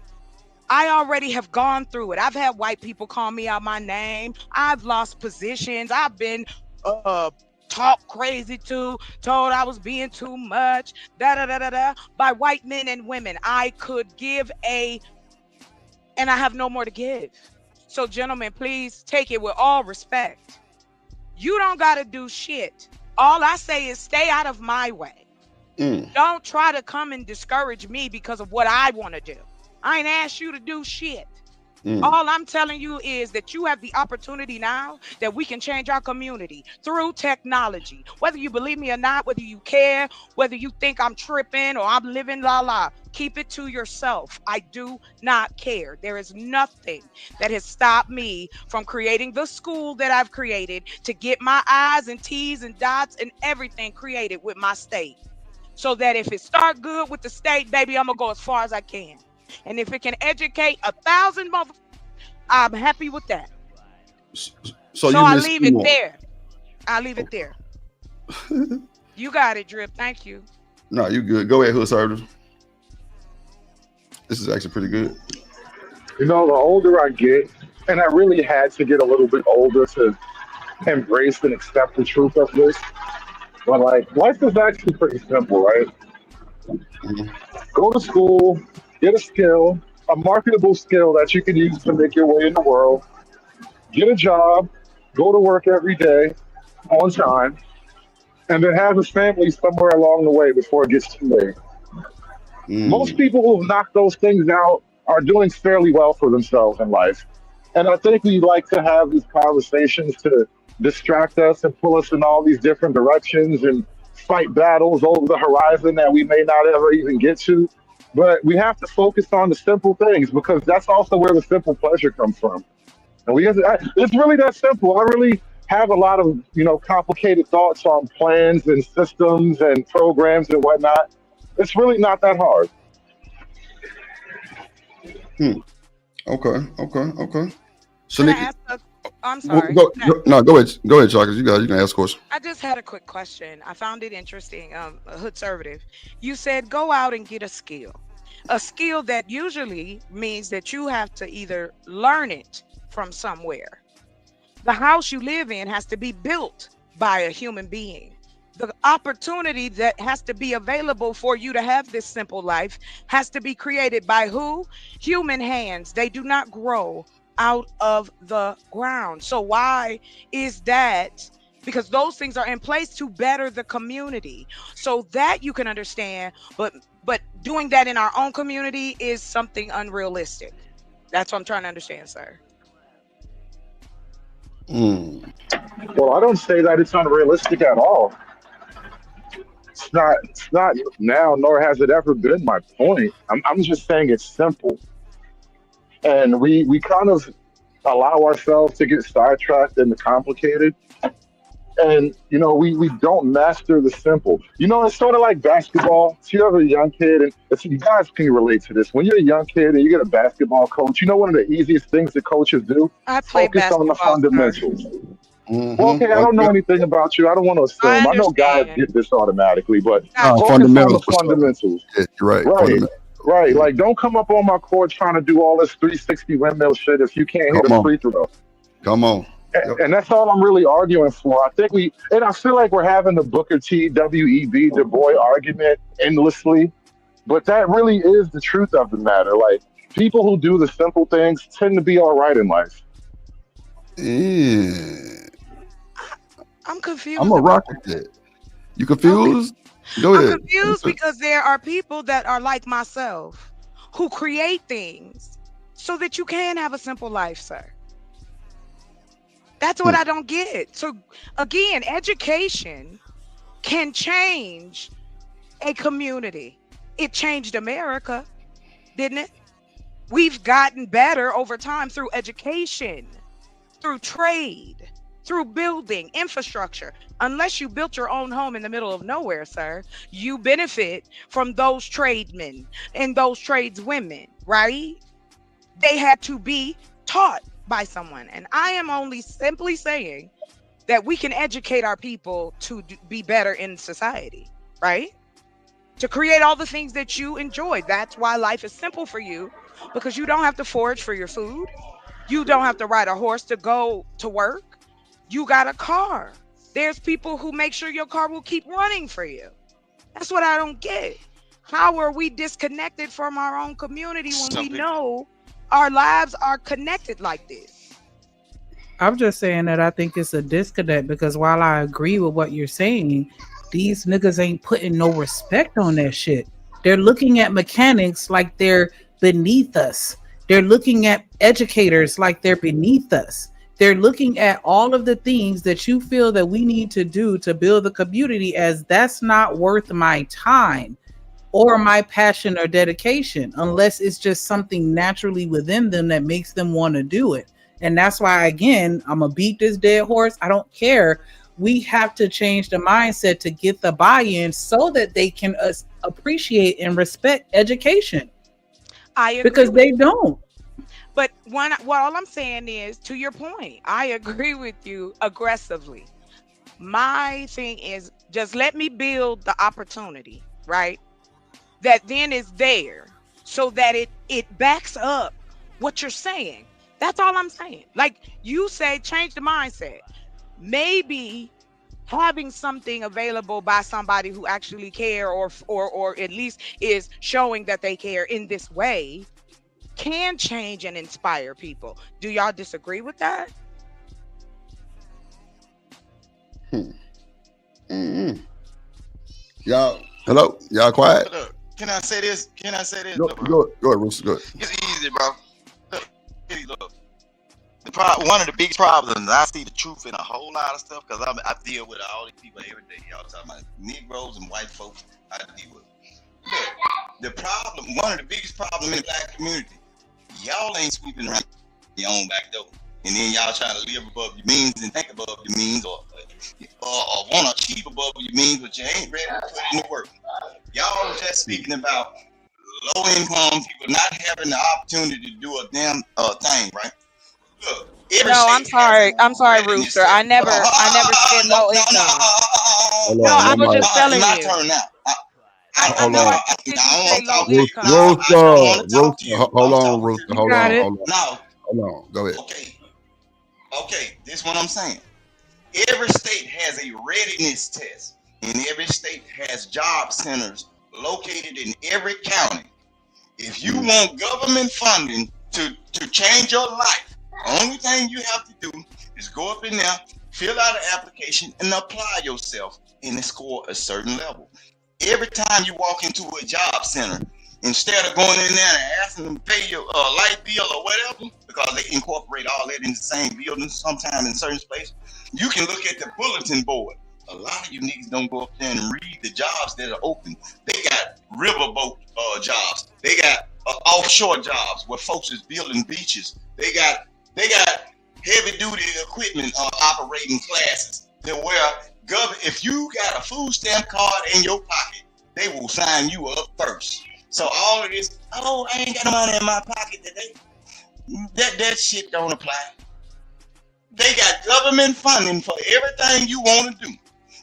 I already have gone through it. I've had white people call me out my name. I've lost positions. I've been talked crazy to, told I was being too much, by white men and women. I could give and I have no more to give. So gentlemen, please take it with all respect. You don't got to do shit. All I say is stay out of my way. Don't try to come and discourage me because of what I want to do. I ain't asked you to do shit. All I'm telling you is that you have the opportunity now that we can change our community through technology. Whether you believe me or not, whether you care, whether you think I'm tripping or I'm living la la, keep it to yourself. I do not care. There is nothing that has stopped me from creating the school that I've created to get my I's and T's and dots and everything created with my state. So that if it start good with the state, baby, I'm gonna go as far as I can. And if it can educate 1,000 motherfuckers, I'm happy with that. So you I miss leave it Seymour. there. I leave it there. You got it, Drip. Thank you. No, you good. Go ahead, Hood Service. This is actually pretty good. You know, the older I get, and I really had to get a little bit older to embrace and accept the truth of this. But like, life is actually pretty simple, right? Go to school, get a skill, a marketable skill that you can use to make your way in the world. Get a job, go to work every day on time, and then have a family somewhere along the way before it gets too late. Most people who have knocked those things out are doing fairly well for themselves in life. And I think we like to have these conversations to distract us and pull us in all these different directions and fight battles over the horizon that we may not ever even get to. But we have to focus on the simple things because that's also where the simple pleasure comes from. And it's really that simple. I really have a lot of, complicated thoughts on plans and systems and programs and whatnot. It's really not that hard. Okay. Can I ask I'm sorry. Go ahead, Chalkers. You can ask a question. I just had a quick question. I found it interesting. Hoodservative. You said go out and get a skill. A skill that usually means that you have to either learn it from somewhere. The house you live in has to be built by a human being. The opportunity that has to be available for you to have this simple life has to be created by who? Human hands. They do not grow out of the ground. So why is that? Because those things are in place to better the community. So that you can understand, but doing that in our own community is something unrealistic. That's what I'm trying to understand, sir. Well, I don't say that it's unrealistic at all. It's not now, nor has it ever been my point. I'm just saying it's simple. And we kind of allow ourselves to get sidetracked and complicated. And, we don't master the simple. It's sort of like basketball. If you're ever a young kid, and if you guys can relate to this, when you're a young kid and you get a basketball coach, one of the easiest things that coaches do? I play focus on the fundamentals. Well, okay, I don't know anything about you. I don't want to assume. I know guys get this automatically, but focus on the fundamentals. Yeah, you're right. Right. Like, don't come up on my court trying to do all this 360 windmill shit if you can't hit a free throw. Come on. And that's all I'm really arguing for. I think I feel like we're having the Booker T, W.E.B. Du Bois argument endlessly, but that really is the truth of the matter. Like, people who do the simple things tend to be all right in life. Yeah. I'm confused. I'm a rock with that. You confused? Okay. Go ahead. I'm confused because there are people that are like myself who create things so that you can have a simple life, sir. That's what I don't get. So again, education can change a community. It changed America, didn't it? We've gotten better over time through education, through trade, through building infrastructure. Unless you built your own home in the middle of nowhere, sir, you benefit from those tradesmen and those tradeswomen, right? They had to be taught by someone. And I am only simply saying that we can educate our people to be better in society, right? To create all the things that you enjoy. That's why life is simple for you, because you don't have to forage for your food. You don't have to ride a horse to go to work. You got a car. There's people who make sure your car will keep running for you. That's what I don't get. How are we disconnected from our own community when we know our lives are connected like this? I'm just saying that I think it's a disconnect because while I agree with what you're saying, these niggas ain't putting no respect on that shit. They're looking at mechanics like they're beneath us. They're looking at educators like they're beneath us. They're looking at all of the things that you feel that we need to do to build the community as that's not worth my time or my passion or dedication, unless it's just something naturally within them that makes them want to do it. And that's why, again, I'm going to beat this dead horse. I don't care. We have to change the mindset to get the buy-in so that they can appreciate and respect education. I agree because they don't. But all I'm saying is, to your point, I agree with you aggressively. My thing is, just let me build the opportunity, right? That then is there, so that it backs up what you're saying. That's all I'm saying. Like you say, change the mindset. Maybe having something available by somebody who actually care, or at least is showing that they care in this way, can change and inspire people. Do y'all disagree with that? Y'all, hello? Y'all quiet? Look, can I say this? Can I say this? Go ahead, Rooster. Go ahead. It's easy, bro. Look. One of the biggest problems, I see the truth in a whole lot of stuff, because I deal with all these people every day. Y'all talking about Negroes and white folks. I deal with. Look, the problem, one of the biggest problems in the black community, y'all ain't sweeping around your own back door, and then y'all trying to live above your means and think above your means, or want to achieve above your means, but you ain't ready to put in the work. Y'all just speaking about low income people not having the opportunity to do a damn thing, right? Look, I'm sorry, Rooster. I never said low income. No, I was just telling you. My turn now. Hold on. Rooster. Hold on. Go ahead. Okay. This is what I'm saying. Every state has a readiness test, and every state has job centers located in every county. If you want government funding to change your life, the only thing you have to do is go up in there, fill out an application, and apply yourself, and score a certain level. Every time you walk into a job center, instead of going in there and asking them to pay your light bill or whatever, because they incorporate all that in the same building sometimes in certain spaces, you can look at the bulletin board. A lot of you niggas don't go up there and read the jobs that are open. They got riverboat jobs. They got offshore jobs where folks is building beaches. They got heavy duty equipment operating classes. If you got a food stamp card in your pocket, they will sign you up first. So all of this, I ain't got no money in my pocket today. That shit don't apply. They got government funding for everything you want to do.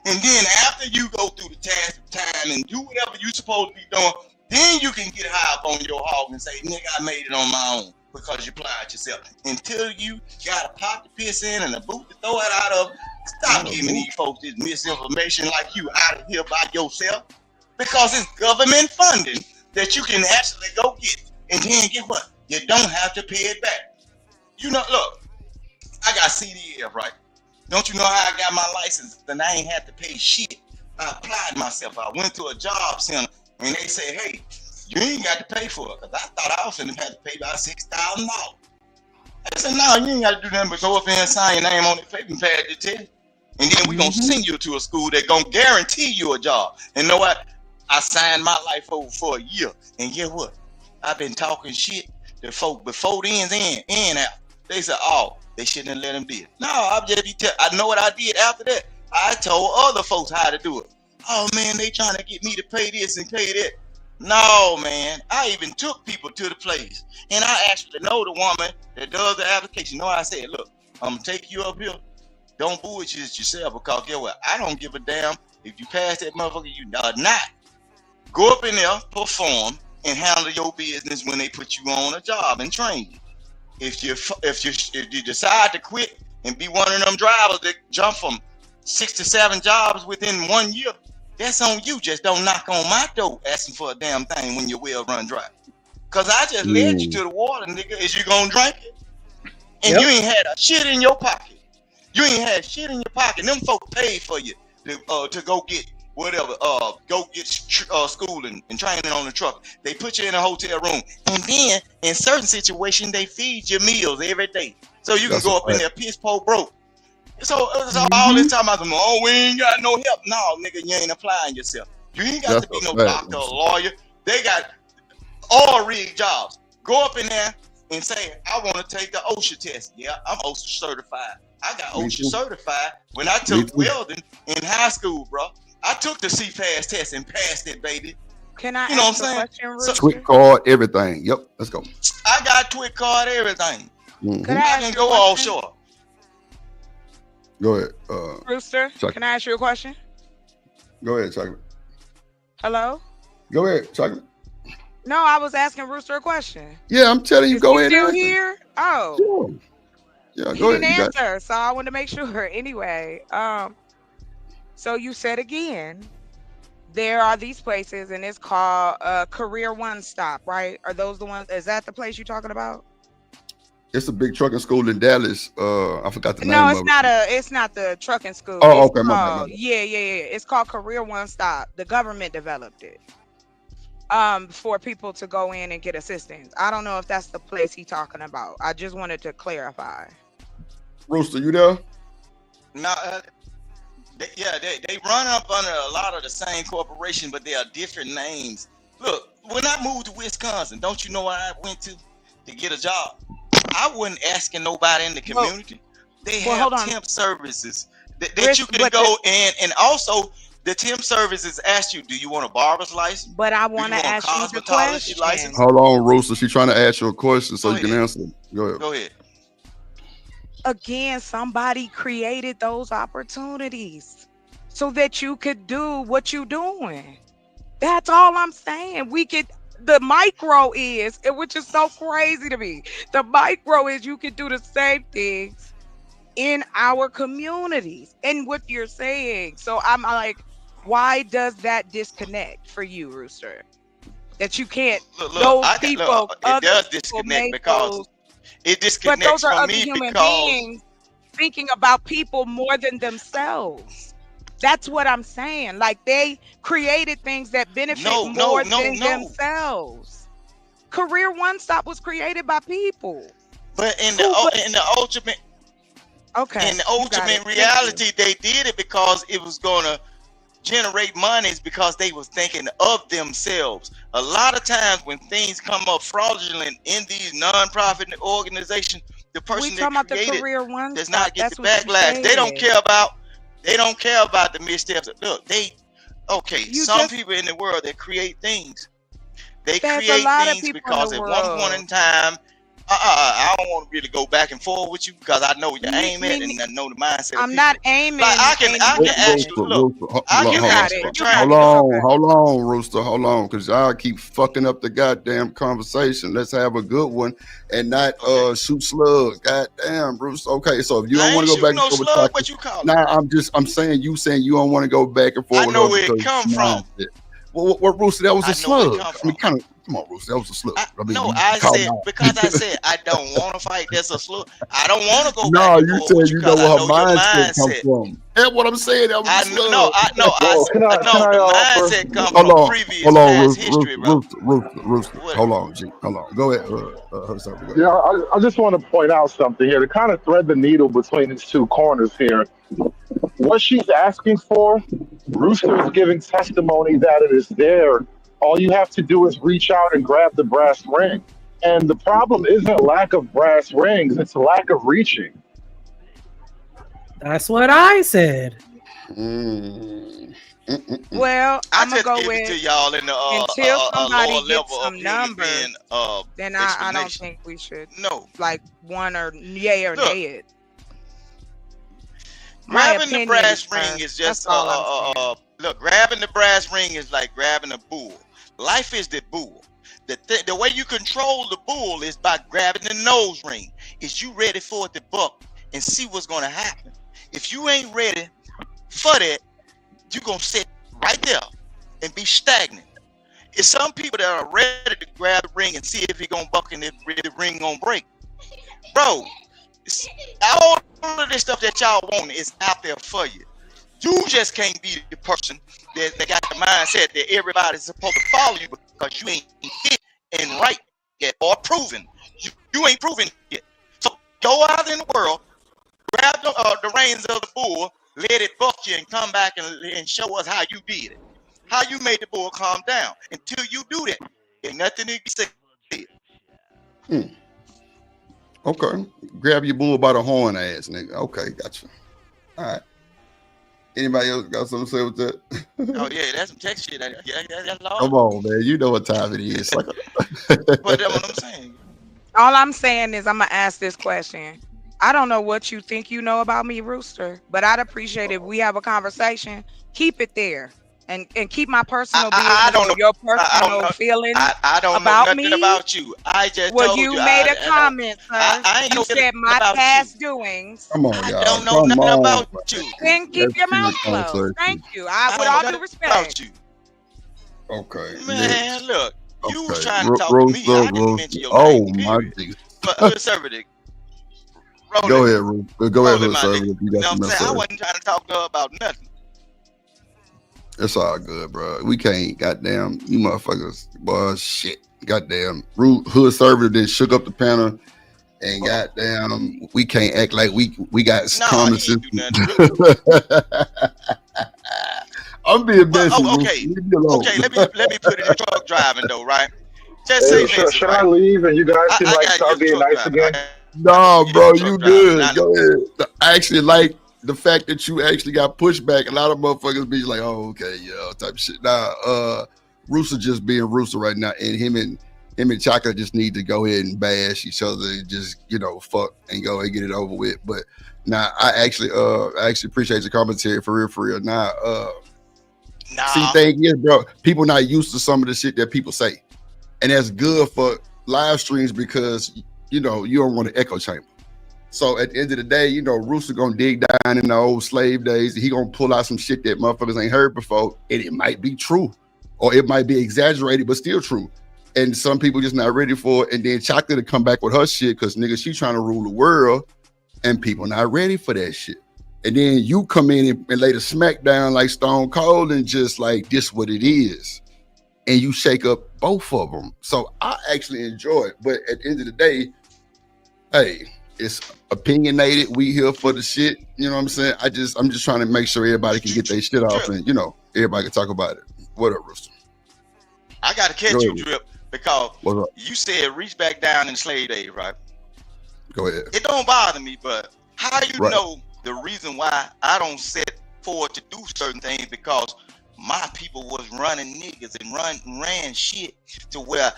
And then after you go through the task of time and do whatever you supposed to be doing, then you can get high up on your hog and say, nigga, I made it on my own, because you applied yourself. Until you got a pot to piss in and a boot to throw it out of, stop giving these folks this misinformation like you out of here by yourself. Because it's government funding that you can actually go get. And then get what? You don't have to pay it back. You know, look, I got CDL, right? Don't you know how I got my license? Then I ain't had to pay shit. I applied myself. I went to a job center and they said, hey, you ain't got to pay for it. Because I thought I was going to have to pay about $6,000. I said, no, you ain't got to do nothing but go up there and sign your name on the paper pad to tell you. And then we're going to send you to a school that's going to guarantee you a job. And you know what? I signed my life over for a year. And guess what? I've been talking shit to folk before the ends in and out. They said, oh, they shouldn't have let him do it. No, I know what I did after that. I told other folks how to do it. Oh, man, they trying to get me to pay this and pay that. No, man. I even took people to the place. And I actually know the woman that does the application. No, I said, look, I'm going to take you up here. Don't bullshit yourself, because guess what? I don't give a damn if you pass that motherfucker, you not. Go up in there, perform, and handle your business when they put you on a job and train you. If you decide to quit and be one of them drivers that jump from 6 to 7 jobs within 1 year, that's on you. Just don't knock on my door asking for a damn thing when you're well-run driver. Because I just led you to the water, nigga. Is you going to drink it? And you ain't had a shit in your pocket. You ain't had shit in your pocket. Them folks paid for you to go get whatever, go get schooling and training on the truck. They put you in a hotel room. And then, in certain situations, they feed you meals every day. So you can go up in there piss poor broke. So all this time, oh, we ain't got no help. No, nigga, you ain't applying yourself. You ain't got to be no doctor or lawyer. They got all rig jobs. Go up in there and say, I want to take the OSHA test. Yeah, I'm OSHA certified. I got OSHA certified when I took welding in high school, bro. I took the CPAS test and passed it, baby. Can I You know ask what a I'm saying? question, So, Rooster? Twit card, everything. Yep, let's go. I got Twit card, everything. Mhm. Could I I ask can you go a question? offshore. Go ahead. Rooster, Chocolate. can I ask you a question? Go ahead, Chocolate. Hello? Go ahead, Chocolate. No, I was asking Rooster a question. Yeah, I'm telling you, Is go he ahead. still and answer. here? Oh, Sure. Yeah, he go ahead. didn't You got it. answer, so I wanted to make sure. Anyway, so you said again, there are these places, and it's called Career One Stop, right? Are those the ones? Is that the place you're talking about? It's a big trucking school in Dallas. I forgot the No, name it's of it. not it's not the trucking school. Oh, It's okay, my bad, my called, bad. yeah. It's called Career One Stop. The government developed it for people to go in and get assistance. I don't know if that's the place he's talking about. I just wanted to clarify. Rooster, you there? Now, they run up under a lot of the same corporation, but they are different names. Look, when I moved to Wisconsin, don't you know where I went to get a job? I wasn't asking nobody in the community. They have temp services that you can go in, and also the temp services ask you, do you want a barber's license? But I want to ask you the question. License? Hold on, Rooster. She's trying to ask you a question so you can answer it. Go ahead. Go ahead. Again, somebody created those opportunities so that you could do what you're doing. That's all I'm saying. The micro is, which is so crazy to me. The micro is you can do the same things in our communities and what you're saying. So I'm like, why does that disconnect for you, Rooster? That you can't, Look, it does disconnect because it disconnects but those are from other me human because beings thinking about people more than themselves. That's what I'm saying. Like they created things that benefit more than themselves. Career One Stop was created by people. But in the ultimate reality, they did it because it was gonna generate monies because they was thinking of themselves. A lot of times when things come up fraudulent in these non-profit organizations, the person that created does not get the backlash. They don't care about the missteps. Look, some people in the world that create things. They create things because at one point in time, I don't want to really go back and forth with you because I know your aim at and I know the mindset. I'm not aiming. Like I can ask you. Look, Hold on, Rooster. Hold on, because I keep fucking up the goddamn conversation. Let's have a good one and not shoot slugs. Goddamn, Rooster. Okay, so if you don't want to go back and forth with what you call it? Nah, I'm saying you don't want to go back and forth. I know where it come from. What Rooster? That was a slug. I mean, come on, Rooster. That was a slug. I said I don't want to fight. That's a slug. I don't want to go back. No, and you forth said with you you know where her mindset come from. That's what I'm saying. That was a slug. The mindset comes from previous past history, bro. Rooster. Hold on, G. Hold on. Go ahead. Yeah, I just want to point out something here to kind of thread the needle between these two corners here. What she's asking for, Rooster is giving testimony that it is there. All you have to do is reach out and grab the brass ring. And the problem isn't lack of brass rings, it's lack of reaching. That's what I said. Well, I'm gonna go with it to y'all in the until somebody lower gets level some of numbers. Then I don't think we should like one or yay or nay it. Grabbing the brass ring is just look. Grabbing the brass ring is like grabbing a bull. Life is the bull. The way you control the bull is by grabbing the nose ring. Is you ready for it to buck and see what's gonna happen? If you ain't ready for that, you're gonna sit right there and be stagnant. It's some people that are ready to grab the ring and see if he gonna buck and if the ring gonna break. Bro, all of this stuff that y'all want is out there for you. You just can't be the person that got the mindset that everybody's supposed to follow you because you ain't hit and right yet or proven. You ain't proven yet. So go out in the world, grab the reins of the bull, let it buck you and come back and show us how you did it. How you made the bull calm down. Until you do that, ain't nothing to be said. Okay. Grab your bull by the horn, ass nigga. Okay, gotcha. All right. Anybody else got something to say with that? Oh yeah, that's some text shit. That's law. Come on, man. You know what time it is. But that's what I'm saying. All I'm saying is I'm gonna ask this question. I don't know what you think you know about me, Rooster, but I'd appreciate if we have a conversation. Keep it there. And keep my personal business or your personal feelings I don't about know nothing me. About you. I just well, told you you made a comment, sir. You said my past doings. Come on, y'all. I don't know nothing about you. Then keep your mouth closed. Thank you. With all due respect. Okay. Man, look. You was Okay. trying to talk to me. I didn't mention your name. My Jesus. But conservative. Go ahead, Ruth. Go ahead, conservative. You You know got what I'm some saying? I wasn't trying to talk to her about nothing. It's all good, bro. We can't, goddamn, you motherfuckers, boy, shit. Goddamn, hood server then shook up the panel, and goddamn, we can't act like we got common sense. I'm being messy. Okay, let me put it in truck driving though, right? Just Hey, say this, should right? I leave and you guys can like start being nice again? No, bro, you good. Go ahead. I actually like the fact that you actually got pushback. A lot of motherfuckers be like, "Oh, okay, yeah," type of shit. Nah, Rooster just being Rooster right now, and him and Chaka just need to go ahead and bash each other and just fuck and go and get it over with. But now I actually appreciate your commentary for real. Now, see, thing is, bro, people not used to some of the shit that people say, and that's good for live streams because you don't want to echo chamber. So at the end of the day, Rooster gonna dig down in the old slave days. He gonna pull out some shit that motherfuckers ain't heard before, and it might be true, or it might be exaggerated, but still true. And some people just not ready for it. And then Chocolate to come back with her shit because nigga, she trying to rule the world, and people not ready for that shit. And then you come in and lay the smack down like Stone Cold and just like this what it is, and you shake up both of them. So I actually enjoy it. But at the end of the day, hey. It's opinionated. We here for the shit. You know what I'm saying? I'm just trying to make sure everybody can get their shit off and everybody can talk about it. What up, Rooster? I gotta catch you, Drip, because you said reach back down in slave days, right? Go ahead. It don't bother me, but how you know the reason why I don't set forward to do certain things because my people was running niggas and ran shit to where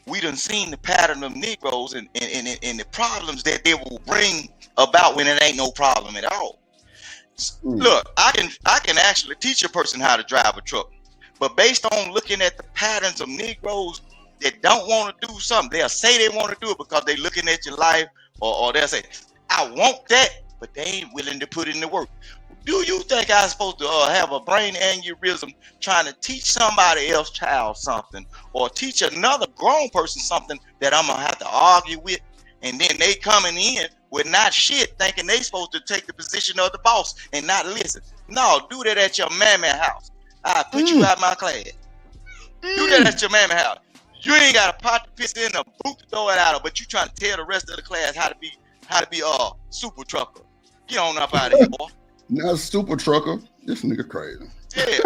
we done seen the pattern of Negroes and the problems that they will bring about when it ain't no problem at all. Look, I can actually teach a person how to drive a truck, but based on looking at the patterns of Negroes that don't want to do something, they'll say they want to do it because they looking at your life, or they'll say, I want that, but they ain't willing to put in the work. Do you think I'm supposed to have a brain aneurysm trying to teach somebody else child something or teach another grown person something that I'm going to have to argue with? And then they coming in with not shit thinking they supposed to take the position of the boss and not listen. No, do that at your mammy house. I put you out my class. Do that at your mammy house. You ain't got a pot to piss in, a boot to throw it out of, but you trying to tell the rest of the class how to be super trucker. Get on up out of here, boy. Not a super trucker. This nigga crazy. Yeah,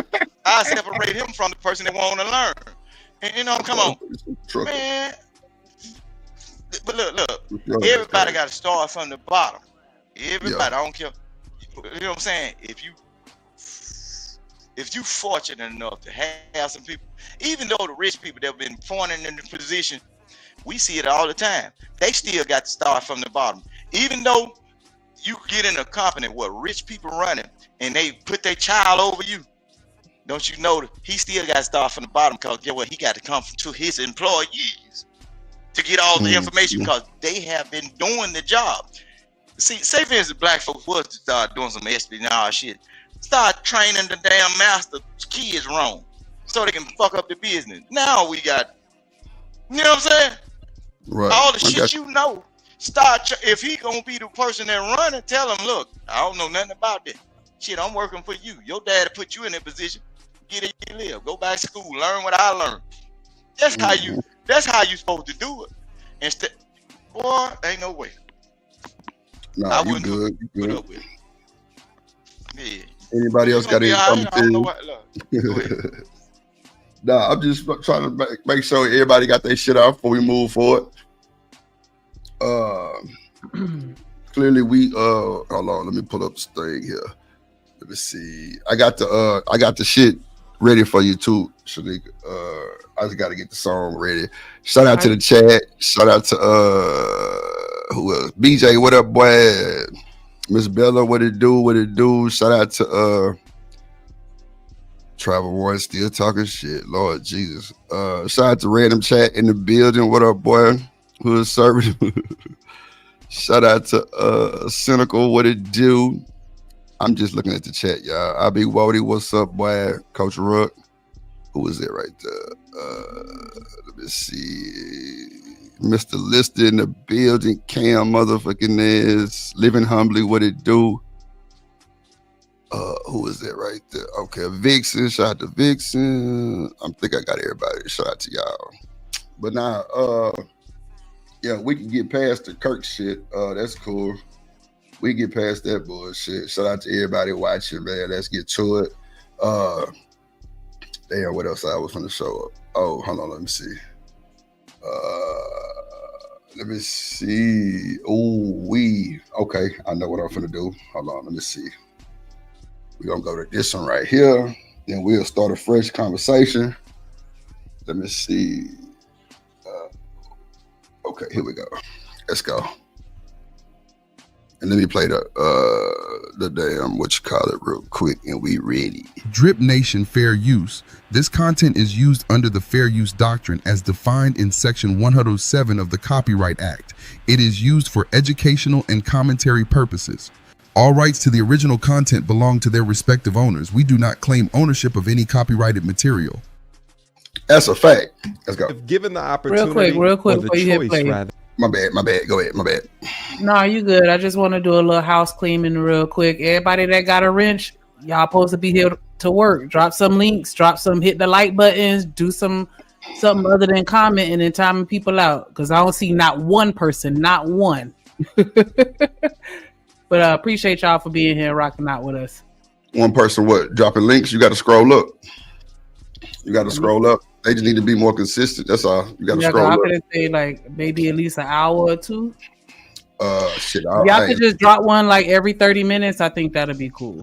I separate him from the person that want to learn. And come on, man. But look. Everybody got to start from the bottom. Everybody, I don't care. You know what I'm saying? If you fortunate enough to have some people, even though the rich people that have been pointing in the position, we see it all the time. They still got to start from the bottom. Even though you get in a company where rich people running and they put their child over you, don't you know that he still got to start from the bottom because get what? He got to come to his employees to get all the information because they have been doing the job. See, say for instance, black folks was to start doing some espionage shit. Start training the damn master kids wrong so they can fuck up the business. Now we got, you know what I'm saying? Right. All the shit you know. If he gonna be the person that running, tell him, look, I don't know nothing about that. Shit, I'm working for you. Your daddy put you in that position. Get it, you live. Go back to school. Learn what I learned. That's how you supposed to do it. Instead, boy, ain't no way. Nah, you good. You good. Put up with it. Yeah. Anybody else got any commentary? Nah, I'm just trying to make sure everybody got their shit out before we move forward. Clearly we hold on, let me pull up this thing here. Let me see. I got the shit ready for you too, Shanika. I just got to get the song ready. Shout out to the chat. Shout out to who else? BJ, what up, boy? Miss Bella, what it do? What it do? Shout out to Travel One, still talking shit. Lord Jesus. Shout out to Random Chat in the building. What up, boy? Who is serving? Shout out to Cynical, what it do? I'm just looking at the chat, y'all. I be Wody, what's up, boy? Coach Ruck. Who is it right there? Let me see. Mr. Lister in the building. Cam motherfucking is. Living Humbly, what it do? Who is that right there? Okay, Vixen. Shout out to Vixen. I think I got everybody. Shout out to y'all. But now, yeah, we can get past the Kirk shit. That's cool. We get past that bullshit. Shout out to everybody watching, man. Let's get to it. Damn, what else I was going to show up? Oh, hold on, let me see. Okay, I know what I'm finna do. Hold on, let me see. We're gonna go to this one right here. Then we'll start a fresh conversation. Let me see. Okay, here we go. Let's go. And let me play the damn real quick, and we ready. Drip Nation Fair Use. This content is used under the Fair Use Doctrine as defined in Section 107 of the Copyright Act. It is used for educational and commentary purposes. All rights to the original content belong to their respective owners. We do not claim ownership of any copyrighted material. That's a fact. Let's go. If given the opportunity, real quick, or the before you hit choice, play. rather. My bad. Go ahead. My bad. No, you good. I just want to do a little house cleaning real quick. Everybody that got a wrench, y'all supposed to be here to work. Drop some links, hit the like buttons, do something other than commenting and timing people out. Because I don't see not one person, not one. But I appreciate y'all for being here, rocking out with us. One person, what? Dropping links? You got to scroll up. They just need to be more consistent. That's all. You got to scroll up. I could say like maybe at least an hour or two. Shit. Y'all could just drop one like every 30 minutes. I think that'd be cool.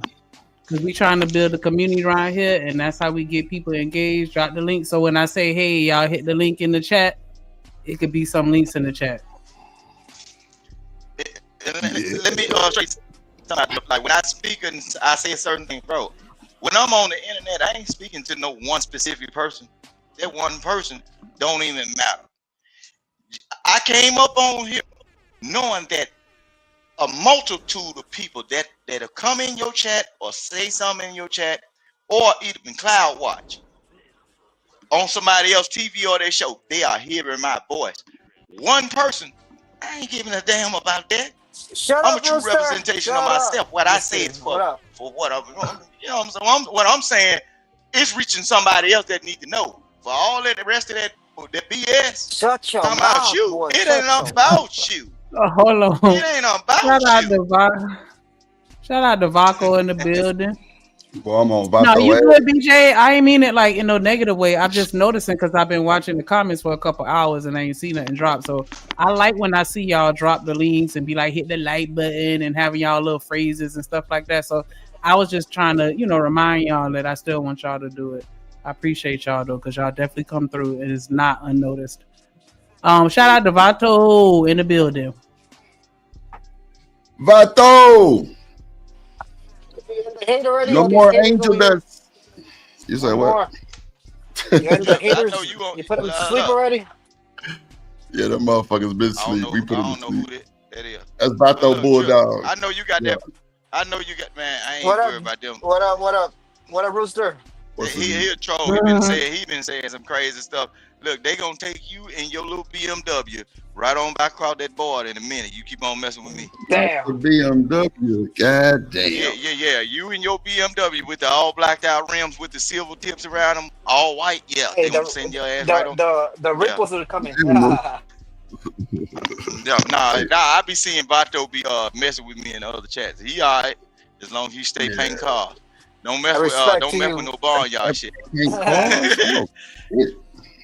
Because we trying to build a community around here, and that's how we get people engaged. Drop the link. So when I say, hey, y'all hit the link in the chat, it could be some links in the chat. Let me straight like when I speak and I say a certain thing, bro. When I'm on the internet, I ain't speaking to no one specific person. That one person don't even matter. I came up on here knowing that a multitude of people that have come in your chat or say something in your chat or even cloud watch on somebody else's TV or their show, they are hearing my voice. One person, I ain't giving a damn about that. I'm a true representation of myself. What I say is for what I'm, you know what I'm saying? What I'm saying is reaching somebody else that need to know. For all that, the rest of that BS, shut your mouth, about you. Boy, it ain't about you. Hold on. It ain't about you. Shout out to Vaco in the building. Boy, I'm on Vaco. No, you good, BJ. I ain't mean it like in no negative way. I'm just noticing because I've been watching the comments for a couple hours and I ain't seen nothing drop. So I like when I see y'all drop the links and be like, hit the like button and having y'all little phrases and stuff like that. So I was just trying to, remind y'all that I still want y'all to do it. I appreciate y'all though, because y'all definitely come through. It is not unnoticed. Shout out to Vato in the building. Vato! No more angel dust. You say what? You put them to sleep already? Yeah, them motherfuckers been asleep. We put them to sleep. That is. That's Vato Bulldog. I know you got that. I know you got, man. I ain't worried about them. What up, Rooster? He a troll. He been saying some crazy stuff. Look, they gonna take you and your little BMW right on back across that board in a minute. You keep on messing with me. Damn. BMW. God damn. Yeah. You and your BMW with the all blacked out rims with the silver tips around them, all white. Yeah, hey, they gonna send your ass right on. The ripples are coming. I be seeing Vato be messing with me in the other chats. He all right as long as he stay painting cars. Don't mess with no barnyard shit.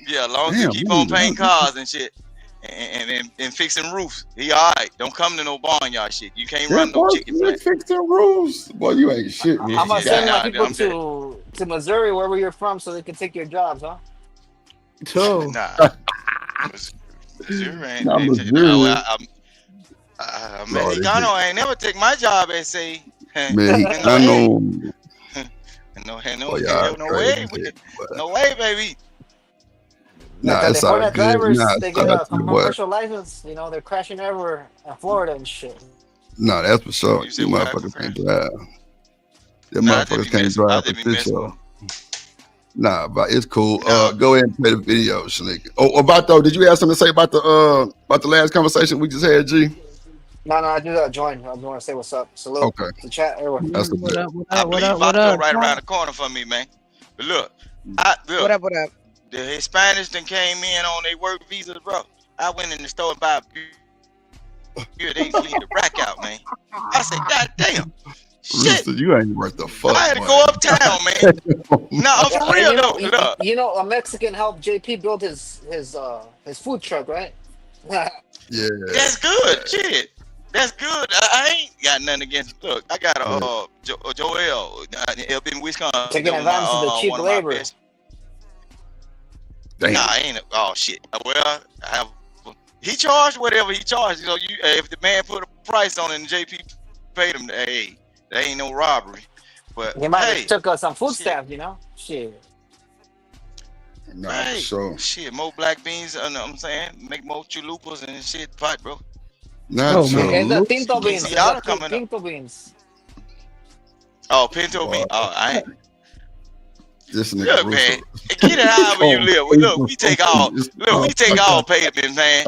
Yeah, as long as you keep on painting cars and shit. and fixing roofs. He all right. Don't come to no barnyard shit. You can't run no chicken plant. Fixing roofs. Boy, you ain't shit. I'm gonna send my people to Missouri, wherever you're from, so they can take your jobs, huh? Nah. Missouri ain't. Mexicano ain't never take my job and say. Mexicano. No way, baby. Nah, it's all good. Drivers, Nah, they get a commercial license. You know, they're crashing everywhere in Florida and shit. Nah, that's for sure. You motherfuckers can't drive. Them motherfuckers can't drive for sure. Nah, but it's cool. Go ahead and play the video, Shalik. Oh, Vato, did you have something to say about the last conversation we just had, G? No, I just joined. I just want to say what's up. Salute. Okay. The chat, everyone. That's what up. I believe Vato right around the corner from me, man. But look, what up? The Hispanics that came in on their work visas, bro. I went in the store and bought beer. They leave the rack out, man. I said, God damn. Shit. Listen, you ain't worth the fuck. I had to go uptown, man. No, for real though. You know, a Mexican helped JP build his food truck, right? Yeah. That's good. Shit. That's good. I ain't got nothing against. Look, I got a Joel up in Wisconsin. Taking advantage of the cheap labor. Damn. Nah, I ain't. Oh shit. Well, he charged whatever he charged. You know, if the man put a price on it and JP paid him, hey, that ain't no robbery. But he might have took us some food stamps, you know. Shit. Nah, for sure. Shit, more black beans. You know what I'm saying? Make more chalupas and shit, pot, bro. Not the pinto beans. Pinto beans. Oh, pinto beans. Oh, I ain't. This nigga look, man, get it however you live. Look, we take all payment, man.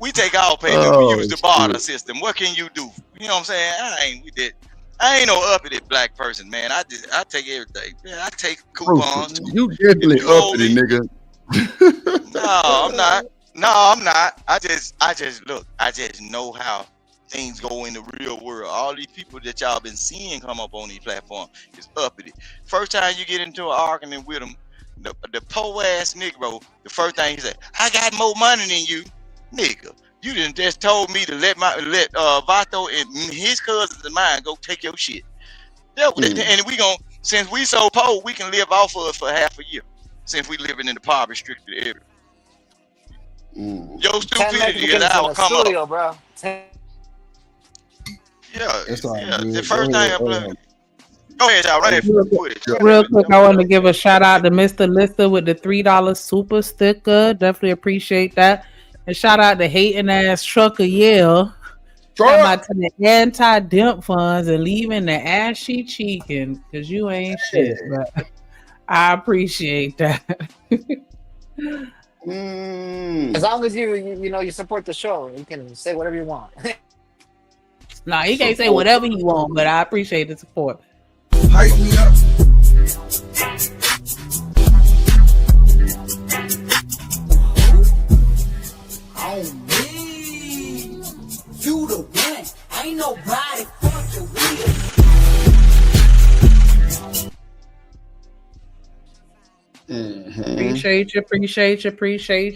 We take all payment. We use the barter system. What can you do? You know what I'm saying? I ain't no uppity black person, man. I take everything. Man, I take coupons. You definitely uppity, nigga. No, I'm not. I just look. I just know how things go in the real world. All these people that y'all been seeing come up on these platforms is uppity. First time you get into an argument with them, the poor ass Negro, the first thing he said, I got more money than you, nigga. You didn't just told me to let Vato and his cousins and mine go take your shit. And we since we so poor, we can live off of it for half a year. Since we living in the poverty restricted area. Your stupidity is our come up. Bro. Yeah. The first thing I play. Go ahead, y'all. Right Real quick, I want to give a shout out to Mr. Lister with the $3 super sticker. Definitely appreciate that. And shout out to hating ass Trucker Yale. Shout out to the anti-dimp funds and leaving the ashy cheeking because you ain't shit. But I appreciate that. As long as you support the show, you can say whatever you want. Nah, you can't say whatever you want, but I appreciate the support. Hype me up. On me, you the one. Ain't nobody fucking with. Appreciate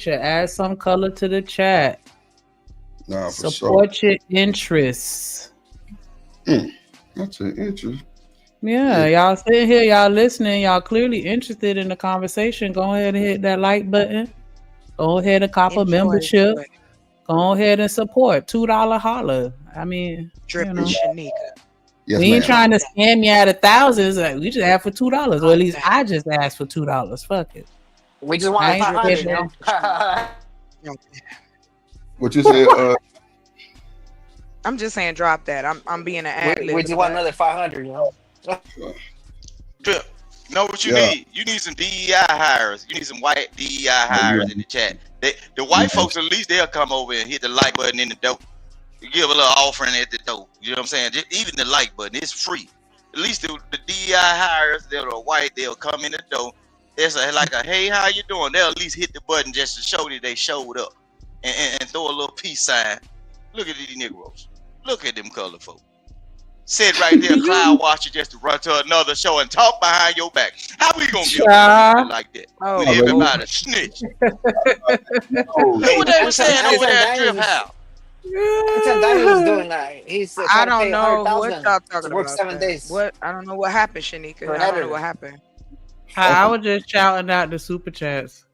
you. Add some color to the chat. Nah, for support your interests. That's an interest. Yeah, y'all sitting here, y'all listening, y'all clearly interested in the conversation. Go ahead and hit that like button. Go ahead and cop a membership. Go ahead and support. $2 holler. I mean, Drip and Shanika. Yes, we ain't trying to scam you out of thousands. We just asked for $2, or at least I just asked for $2. Fuck it. We just want 500. You know? What you said? I'm just saying, drop that. I'm being an ad lib. We just want another 500. You know. Drip. You know what you need? You need some DEI hires. You need some white DEI hires in the chat. The white folks, at least they'll come over and hit the like button in the door. You give a little offering at the door. You know what I'm saying? Just, even the like button, it's free. At least the DEI hires, they're white, they'll come in the door. It's like a, hey, how you doing? They'll at least hit the button just to show that they showed up. And throw a little peace sign. Look at these Negroes. Look at them color folk. Sit right there, cloud watching just to run to another show and talk behind your back. How we gonna be like that? With everybody snitch. What they were saying over there at Drip House? Danny was doing that. He's I don't know what y'all talking work about. 7 days. What? I don't know what happened, Shanika. I don't know what happened. I was just shouting out the super chats.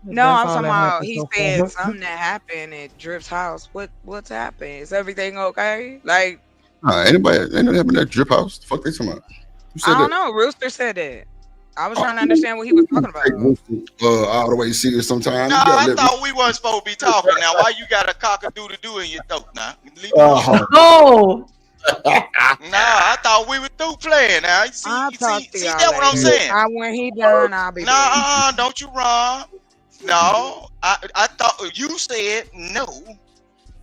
No, I'm talking about he said something that happened at Drip's house. What's happened? Is everything okay? Like anybody happened at Drip House? The fuck they talking about? Who said I don't that? know. Rooster said that. I was trying to understand what he was talking about. All the way serious sometimes. No, I thought we weren't supposed to be talking. Now, why you got a cock-a-doodle-doo in your throat now? No. I thought we were through playing. Now, see that what I'm saying? When he done, I'll be back. Don't you run. No, I thought you said no.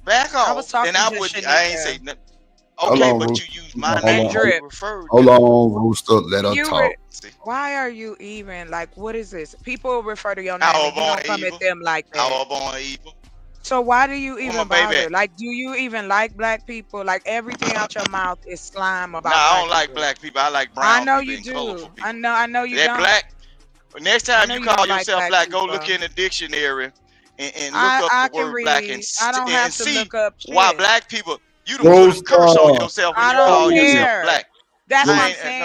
Back off. I was talking I ain't say nothing. Okay, on, but Rooster. you use my name. Hold on, Rooster. Let her talk. Why are you even like? What is this? People refer to your name. And you don't come at them like that. I was born evil. So why do you even bother? Like, do you even like black people? Like everything out your mouth is slime about. No, I don't like black people. I like brown. I know people you and do. colorful people. I know you don't. Black. Next time you call don't yourself like black, black go look people. in the dictionary and look I up the can word read. black and I don't have to see look up why shit. black people. You don't put a curse on yourself when I you don't call care. yourself black. That's what I'm I saying.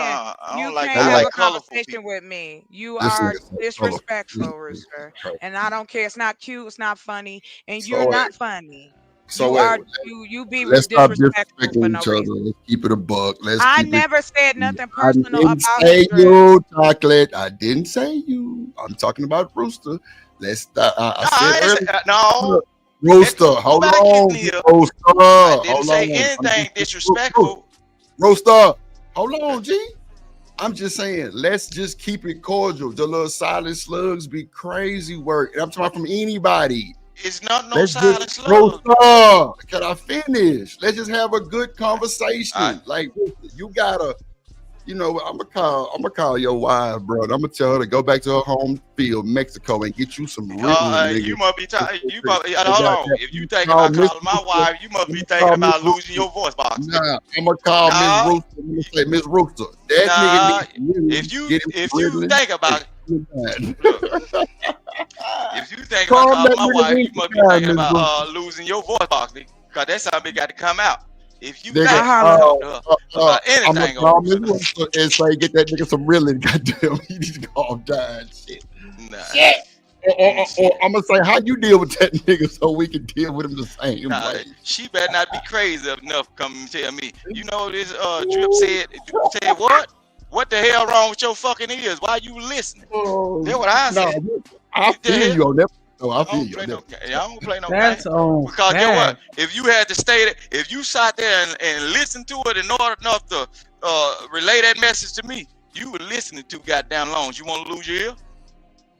don't You like can't have a colorful conversation with me. You This are nigga's so disrespectful, Rooster. And I don't care. It's not cute. It's not funny. And So you're wait. not funny. So you wait, are. You be let's stop disrespectful for disrespecting no each other. reason. Let's keep it a buck. I never said nothing I personal didn't about say his dress. you, Chocolate. I didn't say you. I'm talking about Rooster. Let's stop. I said earlier. No. Rooster, hold on. Rooster, I didn't hold say on. anything disrespectful. Rooster, hold on, G. I'm just saying, let's just keep it cordial. The little silent slugs be crazy work. And I'm talking from anybody. It's not no Let's silent just, slug. Rooster, can I finish? Let's just have a good conversation. Like, you gotta, I'm gonna call your wife, bro. I'm gonna tell her to go back to her home field, Mexico, and get you some You nigga. must be hold on. If you thinking about calling my wife, you must be thinking about losing your voice box. Nah, I'm gonna call Miss Rooster. I'm gonna say, Miss Rooster, that nigga if you think about if you think Call about that calling my nigga wife, you must be thinking Miss about losing your voice box, because that's something got to come out. If you Nigga, think about I'm gonna anything, call Miss Rooster and say, get that nigga some reeling. Goddamn, he needs to calm down. Shit. Shit. Or I'm gonna say, how you deal with that nigga so we can deal with him the same way. She better not be crazy enough to come and tell me. You know this Drip said. Drip said what? What the hell wrong with your fucking ears? Why you listening? That's what I said. I feel you on that. Oh, I feel you on that. I don't play no That's game. on Because that. get what? If you had to stay there, if you sat there and listened to it in order enough to relay that message to me, you were listening too goddamn long. You want to lose your ear?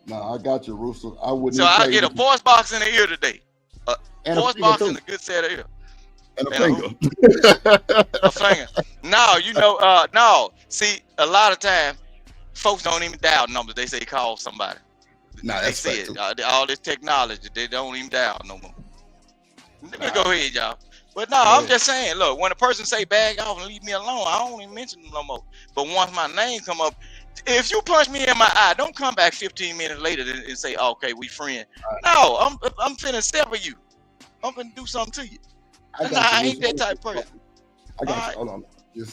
Nah, I got you, Rooster. I wouldn't. So I get a voice box in the ear today. And a voice finger box too. and a good set of ear. And a finger. A finger. No, no. See, a lot of times, folks don't even dial numbers. They say call somebody. Nah, that's they say all this technology, they don't even dial no more. Let me go ahead, y'all. But no, I'm just saying, look, when a person say bag off and leave me alone, I don't even mention them no more. But once my name come up, if you punch me in my eye, don't come back 15 minutes later and say, oh, okay, we friends. No, I'm finna sever you. I'm finna do something to you. I ain't that type of person. I got you. Hold on.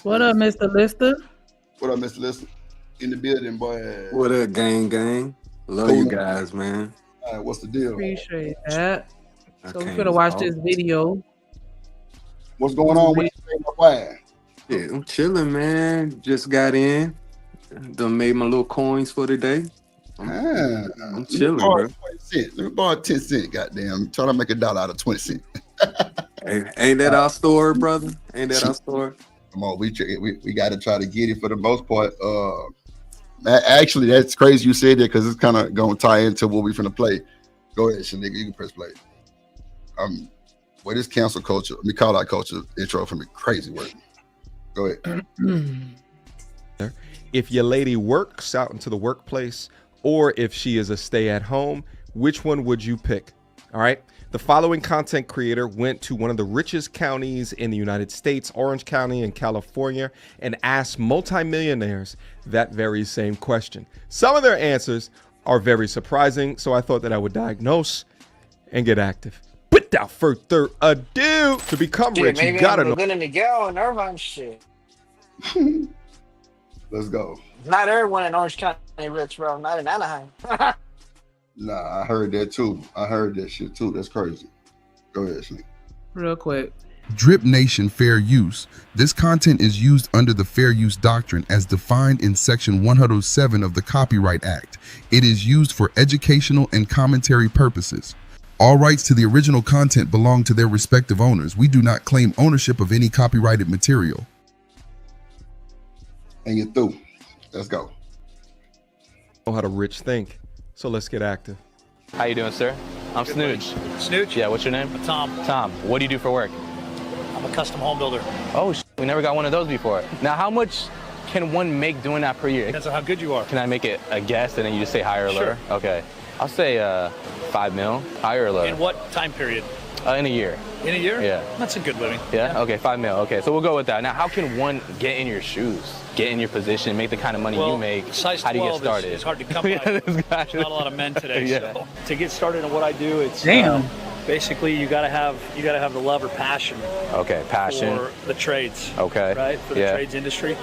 What up, Mr. Lister? What up, Mr. Lister? In the building, boy. What up, gang? Love you guys, man. All right, what's the deal? Appreciate that. So we're can't gonna watch talk. this video. What's going on with you? Yeah, I'm chilling, man. Just got in. Done made my little coins for the day. I'm chilling, bro. Let me borrow 10 cents, goddamn. Trying to make $1 out of 20 cents. Hey, ain't that our story, brother? Ain't that our story? Come on, we got to try to get it for the most part. Actually, that's crazy you said that because it's kind of going to tie into what we finna play. Go ahead, Shanika. You can press play. What is cancel culture? Let me call out culture intro for me. Crazy work. Go ahead. If your lady works out into the workplace or if she is a stay-at-home, which one would you pick? All right. The following content creator went to one of the richest counties in the United States, Orange County in California, and asked multimillionaires that very same question. Some of their answers are very surprising, so I thought that I would diagnose and get active. Without further ado, to become rich, you gotta know. Laguna Niguel and Irvine shit. Let's go. Not everyone in Orange County rich, bro. Not in Anaheim. Nah, I heard that too. I heard that shit too. That's crazy. Go ahead, Sneak. Real quick. Drip Nation Fair Use. This content is used under the Fair Use Doctrine as defined in Section 107 of the Copyright Act. It is used for educational and commentary purposes. All rights to the original content belong to their respective owners. We do not claim ownership of any copyrighted material. And you're through. Let's go. Know how the rich think. So let's get active. How you doing, sir? I'm Snooch. Snooch? Yeah, what's your name? Tom. Tom. What do you do for work? I'm a custom home builder. Oh, we never got one of those before. Now, how much can one make doing that per year? Depends on how good you are. Can I make it a guess and then you just say higher or lower? Sure. Okay. I'll say 5 mil, higher or lower? In what time period? In a year. In a year? Yeah. That's a good living. Yeah? Okay, 5 mil. Okay, so we'll go with that. Now, how can one get in your shoes, get in your position, make the kind of money you make? Size how do you get 12 started? is hard to come by. There's not a lot of men today. Yeah. So to get started in what I do, it's basically you gotta have the love or passion. Okay, passion. For the trades. Okay. Right? For the trades industry.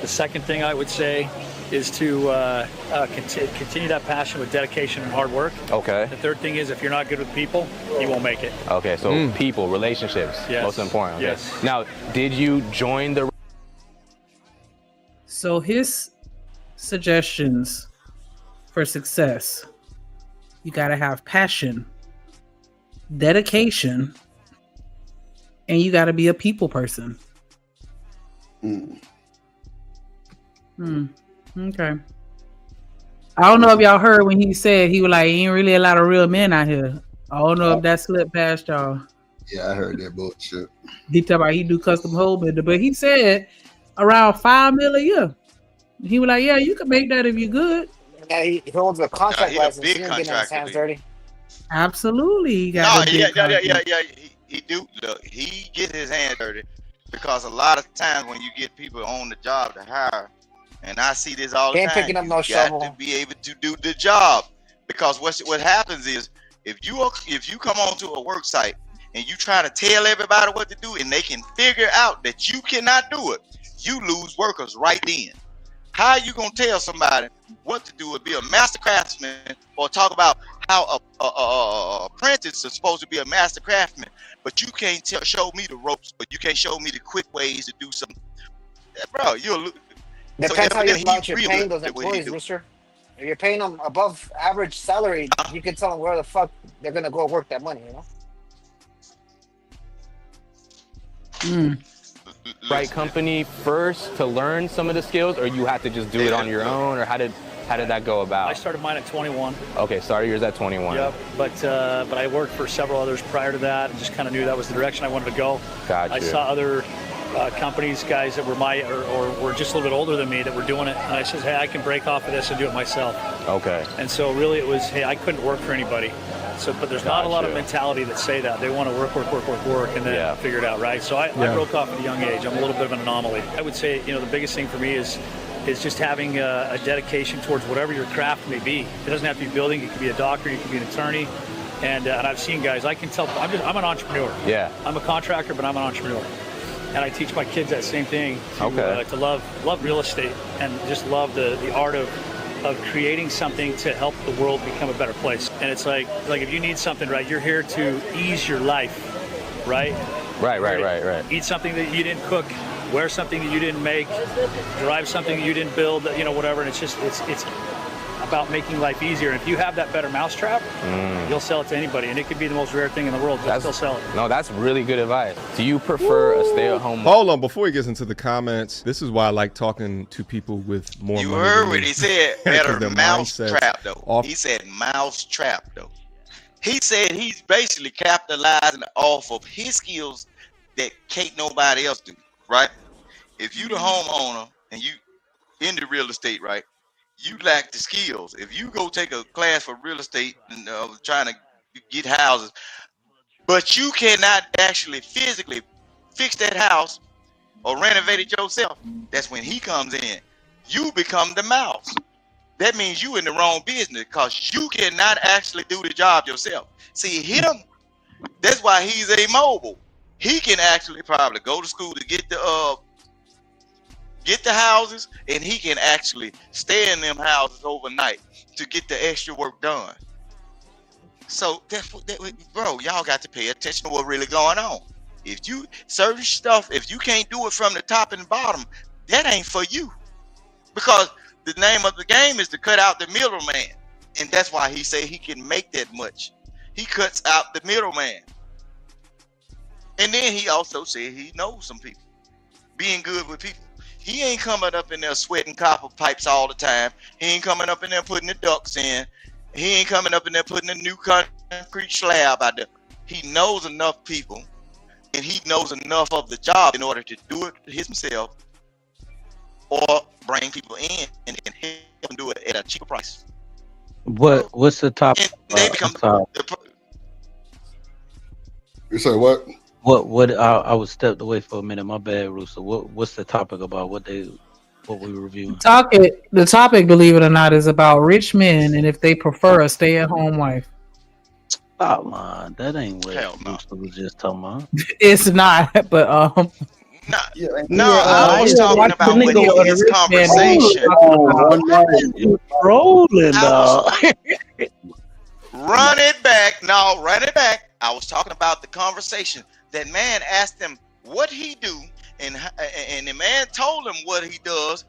The second thing I would say is to continue that passion with dedication and hard work. Okay. The third thing is if you're not good with people, you won't make it. Okay, so people, relationships, most important. Okay. Yes. Now, did you join the... So his suggestions for success, you gotta have passion, dedication, and you gotta be a people person. Okay. I don't know if y'all heard when he said he was like, ain't really a lot of real men out here. I don't know if that slipped past y'all. Yeah, I heard that bullshit. He talk about he do custom home building, but he said around 5 mil a year. He was like, yeah, you can make that if you're good. Yeah, he holds a contract He a license. big He didn't get his hands dirty. Absolutely. He got He do. Look, he get his hands dirty because a lot of times when you get people on the job to hire, and I see this all the Ain't time, picking up you no got shovel. to be able to do the job. Because what happens is if you come onto a work site and you try to tell everybody what to do and they can figure out that you cannot do it, you lose workers right then. How are you gonna tell somebody what to do or be a master craftsman or talk about how a apprentice is supposed to be a master craftsman, but you can't show me the ropes, but you can't show me the quick ways to do something? Bro, you'll Depends how much you're paying those employees, mister. If you're paying them above average salary, you can tell them where the fuck they're gonna go work that money, you know? Right company first to learn some of the skills, or you had to just do it on your own, or how did that go about? I started mine at 21. Okay, started yours at 21. Yep, but I worked for several others prior to that, and just kind of knew that was the direction I wanted to go. Gotcha. I saw other companies, guys that were or were just a little bit older than me that were doing it, and I said, hey, I can break off of this and do it myself. Okay. And so really it was, hey, I couldn't work for anybody. So, but there's not a lot of mentality that say that. They want to work, and then figure it out, right? So I broke off at a young age. I'm a little bit of an anomaly. I would say, the biggest thing for me is just having a dedication towards whatever your craft may be. It doesn't have to be building. You can be a doctor. You can be an attorney. And I've seen guys. I can tell. I'm an entrepreneur. Yeah. I'm a contractor, but I'm an entrepreneur. And I teach my kids that same thing to love real estate and just love the art of creating something to help the world become a better place. And it's like if you need something, right, you're here to ease your life, right? Right. Eat something that you didn't cook, wear something that you didn't make, drive something that you didn't build, whatever. And it's about making life easier. And if you have that better mousetrap, you'll sell it to anybody. And it could be the most rare thing in the world, but still sell it. No, that's really good advice. Do you prefer a stay-at-home? Hold on, before he gets into the comments, this is why I like talking to people with more money. You heard what he said, better mousetrap, though. He said mousetrap, though. He said he's basically capitalizing off of his skills that can't nobody else do, right? If you the homeowner and you into real estate, right, you lack the skills. If you go take a class for real estate and trying to get houses, but you cannot actually physically fix that house or renovate it yourself. That's when he comes in. You become the mouse. That means you in the wrong business because you cannot actually do the job yourself. See, him, that's why he's a mobile. He can actually probably go to school to get the houses, and he can actually stay in them houses overnight to get the extra work done. So bro, y'all got to pay attention to what's really going on. If you certain stuff, if you can't do it from the top and bottom, that ain't for you. Because the name of the game is to cut out the middleman. And that's why he say he can make that much. He cuts out the middleman. And then he also said he knows some people. Being good with people. He ain't coming up in there sweating copper pipes all the time. He ain't coming up in there putting the ducts in. He ain't coming up in there putting a new concrete slab out there. He knows enough people, and he knows enough of the job in order to do it himself or bring people in and help him do it at a cheaper price. What's the topic? You say what? What I was stepped away for a minute. My bad, Rooster. What's the topic about? What we reviewing? The topic, believe it or not, is about rich men and if they prefer a stay-at-home wife. Oh man, that ain't what Rooster was just talking about. It's not, but I was talking about when his conversation. Rolling, dog. Run it back. No, run it back. I was talking about the conversation. That man asked him what he do, and the man told him what he does,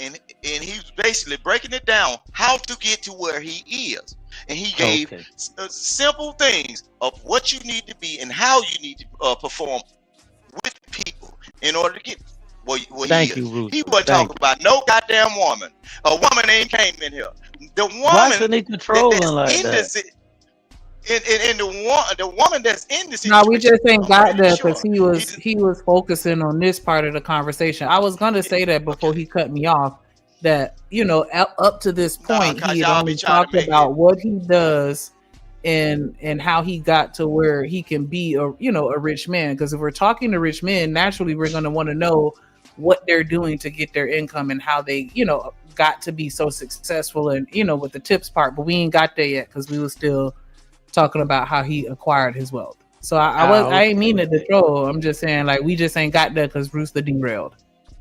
and he was basically breaking it down how to get to where he is, and he gave simple things of what you need to be and how you need to perform with people in order to get where Thank he you, is. Ruth. He wasn't talking about no goddamn woman. A woman ain't came in here. The woman Why should they controlling like that? And the woman that's in the situation. No, we just ain't got there because he was focusing on this part of the conversation. I was gonna say that before he cut me off. That up to this point, he had only talked about what he does and how he got to where he can be a rich man. Because if we're talking to rich men, naturally we're gonna want to know what they're doing to get their income and how they got to be so successful and with the tips part. But we ain't got there yet because we were still talking about how he acquired his wealth. So I ain't meaning to troll. I'm just saying we just ain't got there because Rooster derailed.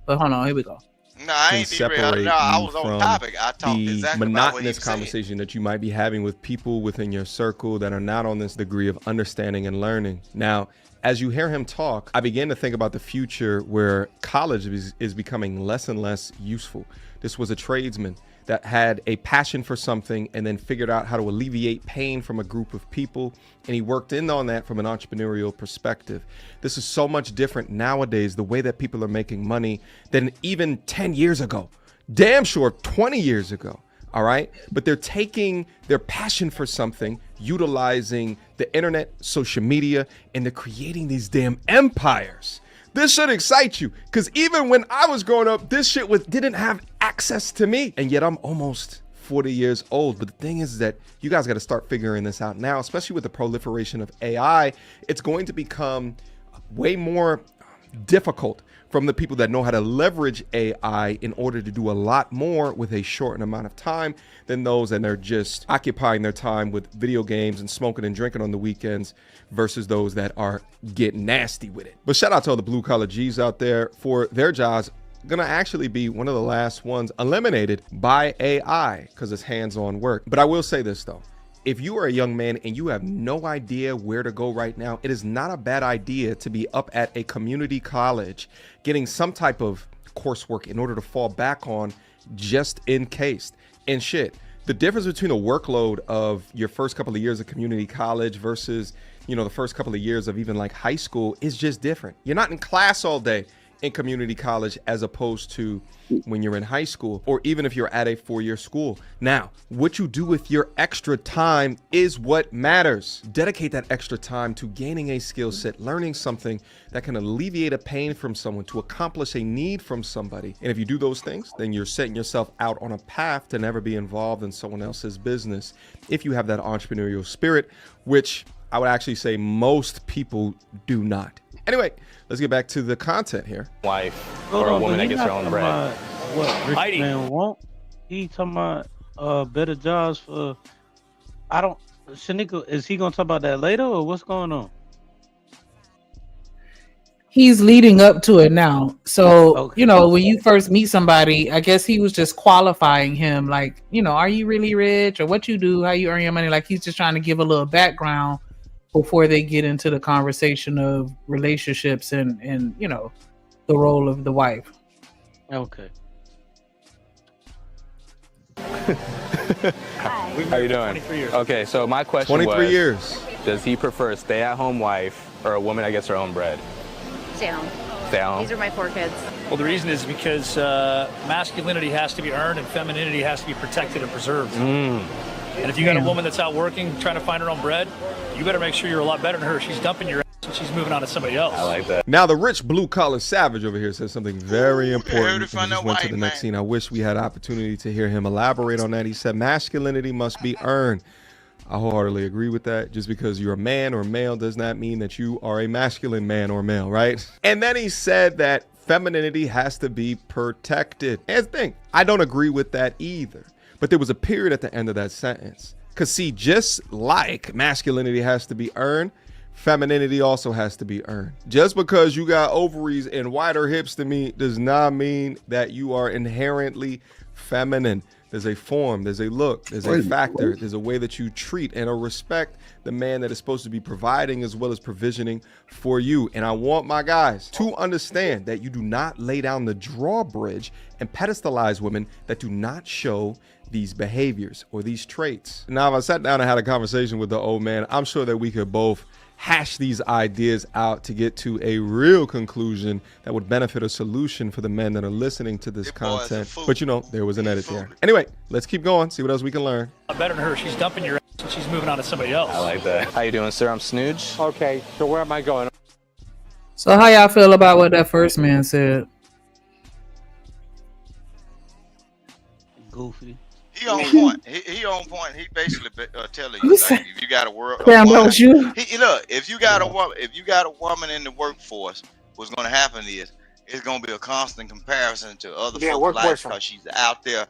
But hold on, here we go. No, I ain't derailed. No, I was on topic. I talked exactly about what he was saying. Conversation that you might be having with people within your circle that are not on this degree of understanding and learning. Now, as you hear him talk, I began to think about the future where college is becoming less and less useful. This was a tradesman that had a passion for something and then figured out how to alleviate pain from a group of people. And he worked in on that from an entrepreneurial perspective. This is so much different nowadays, the way that people are making money than even 10 years ago. Damn sure 20 years ago. All right. But they're taking their passion for something, utilizing the internet, social media, and they're creating these damn empires. This should excite you, because even when I was growing up, this shit didn't have access to me. And yet I'm almost 40 years old. But the thing is that you guys got to start figuring this out now, especially with the proliferation of AI. It's going to become way more difficult from the people that know how to leverage AI in order to do a lot more with a short amount of time than those that are just occupying their time with video games and smoking and drinking on the weekends versus those that are getting nasty with it. But shout out to all the blue collar G's out there for their jobs. Gonna actually be one of the last ones eliminated by AI because it's hands-on work. But I will say this though. If you are a young man and you have no idea where to go right now, it is not a bad idea to be up at a community college getting some type of coursework in order to fall back on just in case. And shit, the difference between the workload of your first couple of years of community college versus, the first couple of years of even like high school is just different. You're not in class all day. in community college as opposed to when you're in high school, or even if you're at a 4-year school. Now, what you do with your extra time is what matters. Dedicate that extra time to gaining a skill set, learning something that can alleviate a pain from someone, to accomplish a need from somebody. And if you do those things, then you're setting yourself out on a path to never be involved in someone else's business. If you have that entrepreneurial spirit, which I would actually say most people do not. Anyway, let's get back to the content here. Wife or a woman that gets her own bread. What rich Heidi. man want? He talking about better jobs for. I don't. Shanika, is he gonna talk about that later, or what's going on? He's leading up to it now. So, you know, when you first meet somebody, I guess he was just qualifying him, like, you know, are you really rich, or what you do, how you earn your money? Like, he's just trying to give a little background before they get into the conversation of relationships and you know, the role of the wife. Okay. How you doing? 23 years. Okay, so my question 23 was, years. does he prefer a stay-at-home wife or a woman that gets her own bread? Stay home. Stay at home. These are my 4 kids. Well, the reason is because masculinity has to be earned and femininity has to be protected and preserved. And if you got a woman that's out working, trying to find her own bread, you better make sure you're a lot better than her. She's dumping your ass and she's moving on to somebody else. I like that. Now, the rich blue-collar savage over here says something very important. He just went to the next scene. I wish we had opportunity to hear him elaborate on that. He said, masculinity must be earned. I wholeheartedly agree with that. Just because you're a man or male does not mean that you are a masculine man or male, right? And then he said that femininity has to be protected. Here's the thing. I don't agree with that either. But there was a period at the end of that sentence. Because see, just like masculinity has to be earned, femininity also has to be earned. Just because you got ovaries and wider hips than me does not mean that you are inherently feminine. There's a form, there's a look, there's a factor, there's a way that you treat and respect the man that is supposed to be providing as well as provisioning for you. And I want my guys to understand that you do not lay down the drawbridge and pedestalize women that do not show these behaviors or these traits. Now, if I sat down and had a conversation with the old man, I'm sure that we could both hash these ideas out to get to a real conclusion that would benefit a solution for the men that are listening to this content. But you know, there was an edit there. Anyway, let's keep going, see what else we can learn. Better than her. She's dumping your ass and she's moving on to somebody else. I like that. How you doing, sir? I'm Snooge. Okay, so where am I going? So how y'all feel about what that first man said? Goofy. He on point. He on point. He basically telling you, like, if you got a world, Damn, that was you. Look, if you got a woman in the workforce, what's going to happen is it's going to be a constant comparison to other folks' lives because she's out there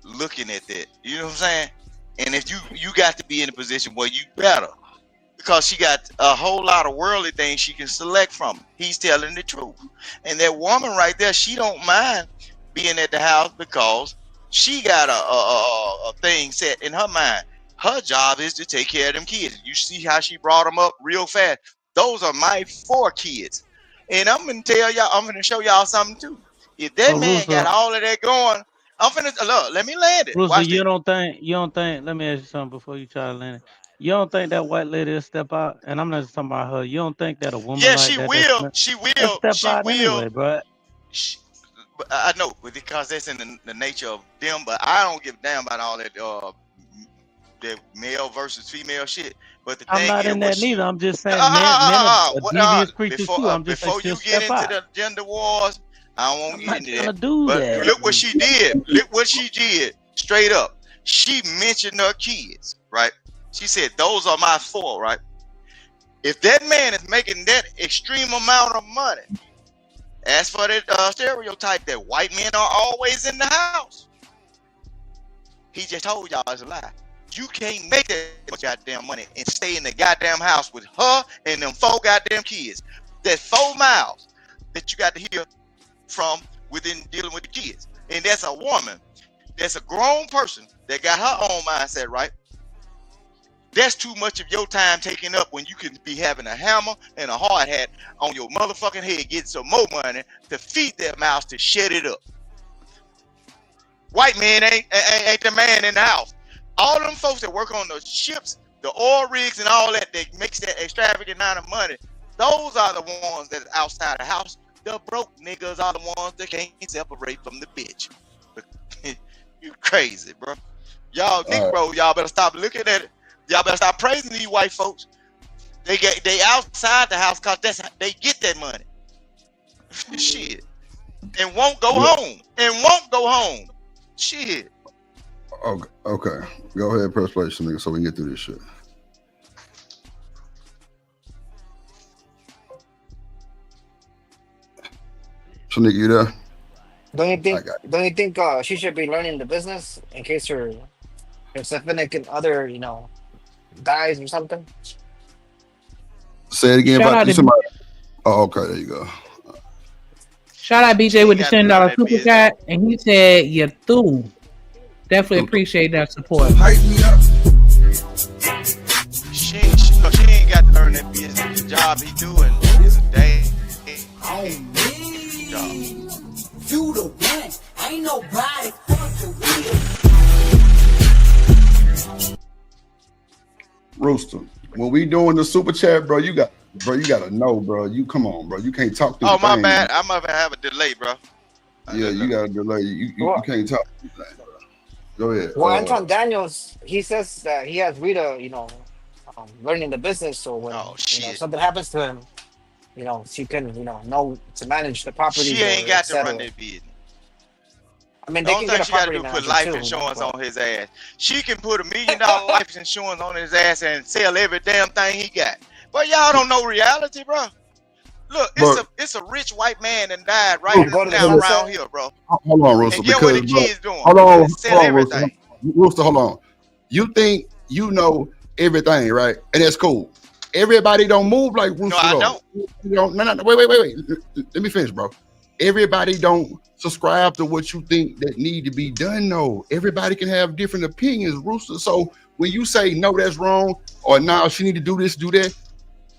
looking at that. You know what I'm saying? And if you got to be in a position where you better, because she got a whole lot of worldly things she can select from. He's telling the truth, and that woman right there, she don't mind being at the house because she got a thing set in her mind. Her job is to take care of them kids. You see how she brought them up real fast. Those are my 4 kids. And I'm going to tell y'all, I'm going to show y'all something too. If that man got all of that going, I'm finna look, let me land it. Rusa, you don't think, let me ask you something before you try to land it. You don't think that white lady will step out? And I'm not just talking about her. You don't think that a woman like she that will. She will. step She out will. anyway, bro? I know, because that's in the nature of them, but I don't give a damn about all that that male versus female shit. But the I'm thing not is, in that neither. I'm just saying men are devious creatures too. I'm just before like, you get into the gender wars, I don't want to get into that. do but that. look what she did. Look what she did. Straight up, she mentioned her kids, right? She said, "Those are my 4," right? If that man is making that extreme amount of money, as for that stereotype that white men are always in the house, he just told y'all it's a lie. You can't make that much goddamn money and stay in the goddamn house with her and them 4 goddamn kids. That's 4 miles that you got to hear from within dealing with the kids. And that's a woman, that's a grown person that got her own mindset, right? That's too much of your time taken up when you can be having a hammer and a hard hat on your motherfucking head, getting some more money to feed that mouse to shut it up. White man ain't the man in the house. All them folks that work on the ships, the oil rigs and all that makes that extravagant amount of money, those are the ones that are outside the house The broke niggas are the ones that can't separate from the bitch. You crazy, bro. Y'all, Negro, y'all better stop looking at it. Y'all better stop praising these white folks. They outside the house cause they get that money. Shit. And won't go home. Shit. Okay. Go ahead, press play, nigga, so we can get through this shit. Shanika, you there? Don't you think she should be learning the business in case her significant other, dies or something? Say it again. Oh, okay, there you go. Shout out BJ with the $10 super chat, and he said you're through. Definitely appreciate that support. She ain't got to learn that business. The job he doing is a dang job. You the one, ain't nobody fucking with. Rooster, when we doing the super chat, bro, you gotta know, bro. You come on, bro. You can't talk through. Oh, my bad. I might have a delay, bro. Yeah, you got a delay. You can't talk through things, bro. Go ahead. Well, Anton Daniels, he says that he has Rita, learning the business, so when something happens to him, she can, know to manage the property. She ain't got to run that business. I mean, the only thing she got to do is put life insurance on his ass. She can put $1 million life insurance on his ass and sell every damn thing he got. But y'all don't know reality, bro. Look, it's a rich white man that died right now around here, bro. Hold on, Rooster. And get what the kids doing. Hold on, sell everything. Rooster, hold on. You think you know everything, right? And that's cool. Everybody don't move like Rooster. No, I don't. No, wait. Let me finish, bro. Everybody don't subscribe to what you think that need to be done. No, everybody can have different opinions, Rooster. So when you say no, that's wrong, or now she need to do this, do that,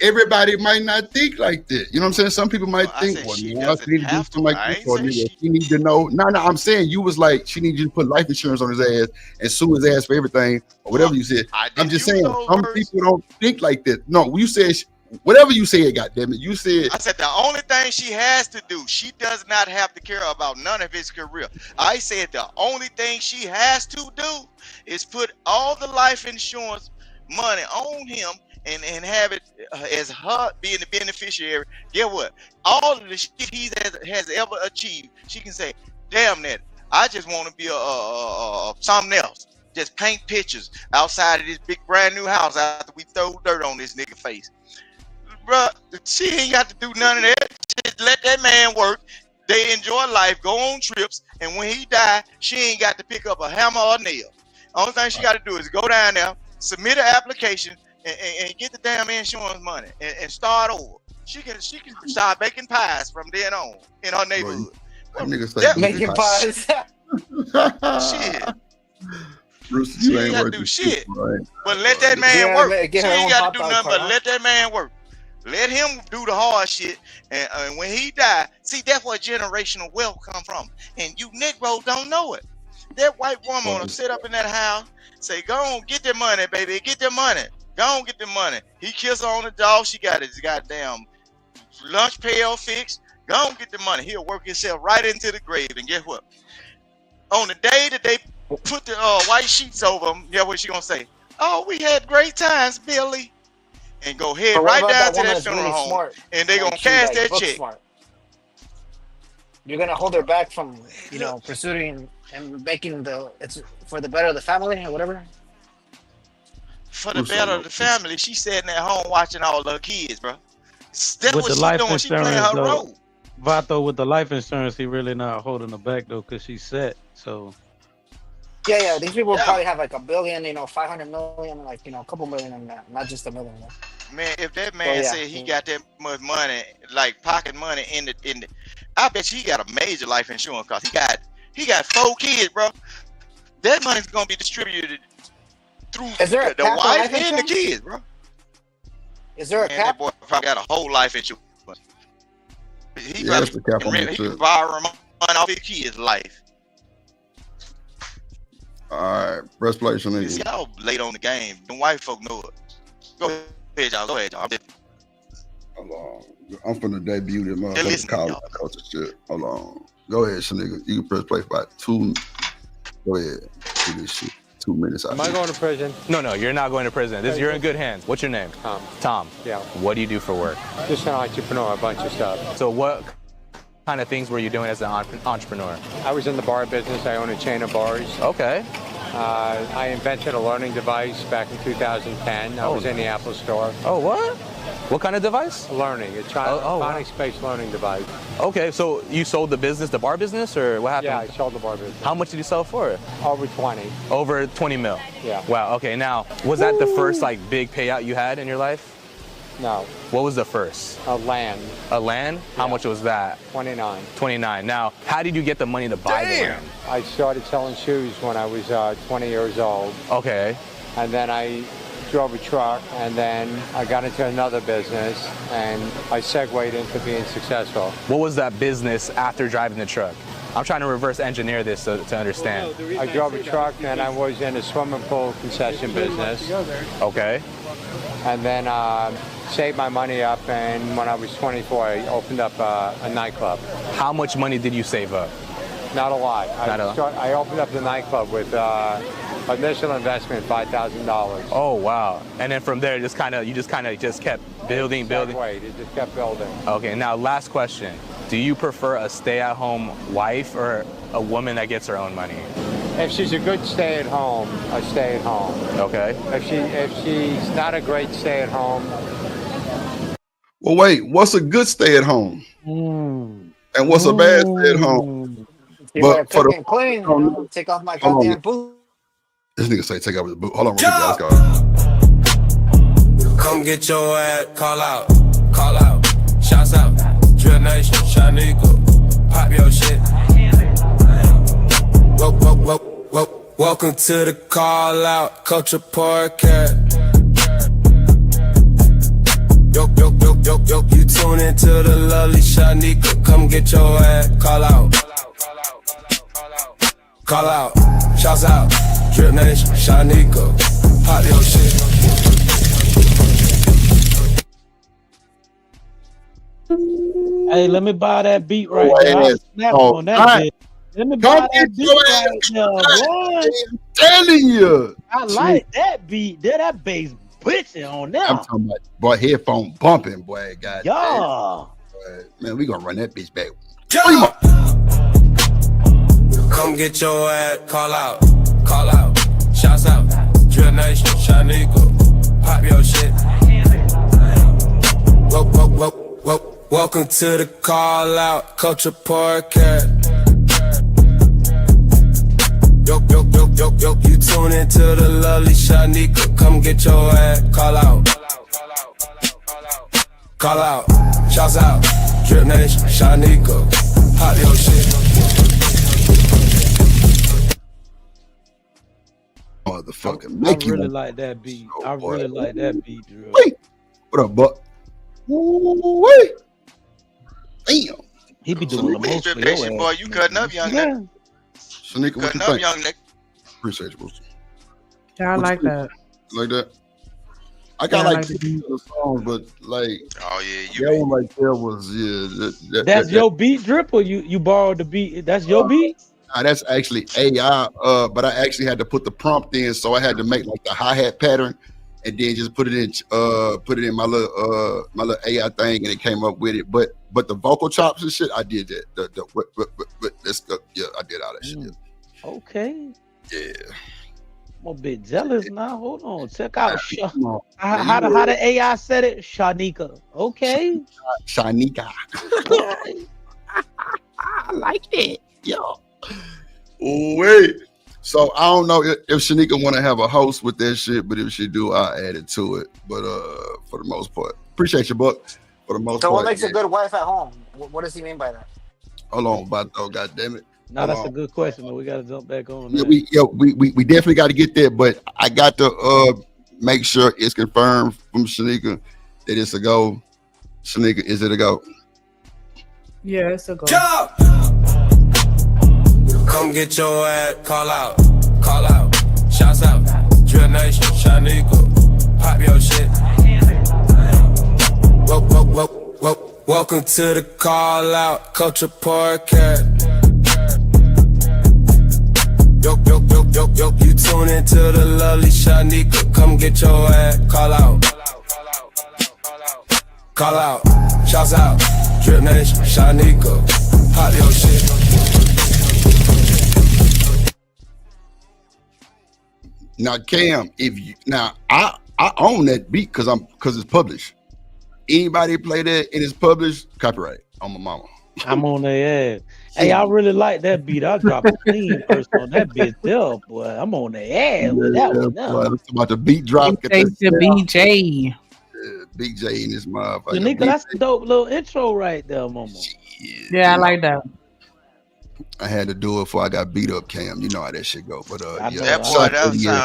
everybody might not think like that. You know what I'm saying? Some people might think, well, she need to do something like this, or she need to know. No, I'm saying you was like, she needed to put life insurance on his ass and sue his ass for everything, or whatever you said. I'm just saying, some people don't think like that. No, you said whatever you said, goddammit. You said. I said the only thing she has to do, she does not have to care about none of his career. I said the only thing she has to do is put all the life insurance money on him and have it as her being the beneficiary. Get what? All of the shit he has ever achieved, she can say, damn that, I just want to be something else. Just paint pictures outside of this big brand new house after we throw dirt on this nigga face. Bruh, she ain't got to do none of that. Just let that man work. They enjoy life, go on trips, and when he die, she ain't got to pick up a hammer or a nail. Only thing she got to do is go down there, submit an application, and get the damn insurance money and start over. She can start baking pies from then on in her neighborhood. Making pies. Shit. Bruce, she ain't got to do shit. Right? But let that man work. She ain't got to do nothing but let that man work. Let him do the hard shit, and when he die, see, that's where generational wealth come from. And you Negroes don't know it. That white woman will sit up in that house, say, go on, get that money, baby, get that money. Go on, get the money. He kiss her on the jaw, she got his goddamn lunch pail fixed. Go on, get the money. He'll work himself right into the grave, and guess what? On the day that they put the white sheets over him, yeah, what she gonna say? Oh, we had great times, Billy. And go head right down to that funeral home, and they gonna cash that check. Smart. You're gonna hold her back from, pursuing and making it's for the better of the family or whatever. For the better of the family, she's sitting at home watching all her kids, bro. That's with what the she's life doing. She playing her role. Vato, with the life insurance, he really not holding her back though, cause she's set. So. Yeah. These people probably have like $1 billion, 500 million, a couple million in that, not just $1 million. Man, if that man said he got that much money, like pocket money in the, I bet you he got a major life insurance cause he got 4 kids, bro. That money's gonna be distributed through the wife and the kids, bro. Is there a cap? That boy probably got a whole life insurance. He probably can borrow money off his kids' life. All right, breastplate, y'all late on the game. The white folk know it. Go ahead, y'all. Hold on. I'm finna debut this motherfucking college culture shit. Hold on. Go ahead, Shanika. You can press play for about 2. Go ahead. Do this shit. 2 minutes. Am I going to prison? No, you're not going to prison. You're in good hands. What's your name? Tom. Tom. Yeah. What do you do for work? Just an entrepreneur, a bunch of stuff. So what kind of things were you doing as an entrepreneur? I was in the bar business. I own a chain of bars. Okay. I invented a learning device back in 2010. I was in the Apple Store. Oh, what? What kind of device? Learning. A phonics-based learning device. Okay, so you sold the business, the bar business, or what happened? Yeah, I sold the bar business. How much did you sell it for? Over 20. Over 20 mil? Yeah. Wow, okay, now, was that the first, like, big payout you had in your life? No. What was the first? A land. A land? How much was that? 29. 29. Now, how did you get the money to buy the land? I started selling shoes when I was 20 years old. Okay. And then I drove a truck, and then I got into another business, and I segued into being successful. What was that business after driving the truck? I'm trying to reverse engineer this to understand. I drove a truck, and I was in a swimming pool concession business. Okay. And then saved my money up, and when I was 24, I opened up a nightclub. How much money did you save up? Not a lot. I opened up the nightclub with initial investment $5,000. Oh wow! And then from there, you just kind of kept building. It just kept building. Okay. Now, last question: do you prefer a stay-at-home wife or a woman that gets her own money? If she's a good stay-at-home, I stay at home. Okay. If she's not a great stay-at-home. Well, wait. What's a good stay-at-home? And what's a bad stay-at-home? But for the clean, take off my goddamn boot. This nigga say take off his boot. Hold on, let's go. Come get your ass, call out, shouts out, Drill Nation, Shanika, pop your shit. Welcome to the call out, Culture Podcast. Yo, you tune into the lovely Shanika. Come get your ass, call out, shouts out, Drip Nation, Shanika, pop your shit. Hey, let me buy that beat right now. Snap on that beat. Let me buy that beat right now, boy. I'm telling you. I like that beat. That bass bitching on that. I'm talking about, boy, headphone bumping, boy. God yeah. Man, we gonna run that bitch back. Come get your ass, call out, shouts out, Drill Nation, Shanika, pop your shit. Welcome to the call out, Culture Podcast. Yo, you tune into the lovely Shanika. Come get your ass, call out, shouts out, Drip Nation, Shanika, pop your shit. Motherfucking I really like that beat. I really like that beat, Drew. Wait, what up, Buck? Wait, damn. He be doing the most for your boy, you cutting up, young nigga. Shanika, what you Cutting up, think? young nigga. Appreciate you, Booster. Yeah, I like that. Like that? I got Yeah, I like like two other songs, but like, oh yeah, that one right there was That's your beat, Drip, or you borrowed the beat? That's your beat? Nah, that's actually AI, but I actually had to put the prompt in, so I had to make like the hi-hat pattern and then just put it in my little AI thing, and it came up with it. But the vocal chops and shit, I did that. Let's go. Yeah, I did all that shit. Okay. Yeah. I'm a bit jealous now. Hold on. Check out how the AI said it. Shanika. Okay. Shanika. I like it. Yo. Wait. So I don't know if Shanika want to have a host with that shit, but if she do, I'll add it to it. But for the most part, appreciate your book. For the most So part, what makes a good wife at home? What does he mean by that? Hold on, Bato, God damn it. No, that's a good question, but we got to jump back on. Yeah, we definitely got to get there, but I got to make sure it's confirmed from Shanika that it's a go. Shanika, is it a go? Yeah, it's a go. Come get your ass, call out, shouts out, Drill Nation, Shanika, pop your shit. Welcome to the Call Out Culture Podcast. Yo, you tune into the lovely Shanika. Come get your ass. Call out. Call out. Shouts out. Drip Nation, Shanika. Pop your shit. Now, Cam, I own that beat because it's published. Anybody play that and it's published, copyright on my mama. I'm on their ass. Hey, I really like that beat. I dropped a clean verse on that bitch there, boy. I'm on their ass with that one. Boy, it's about the beat drop. BJ. Big J in this motherfucker. Shanika, that's a dope little intro right there, mama. Yeah, I like that. I had to do it before I got beat up, Cam. You know how that shit go. But You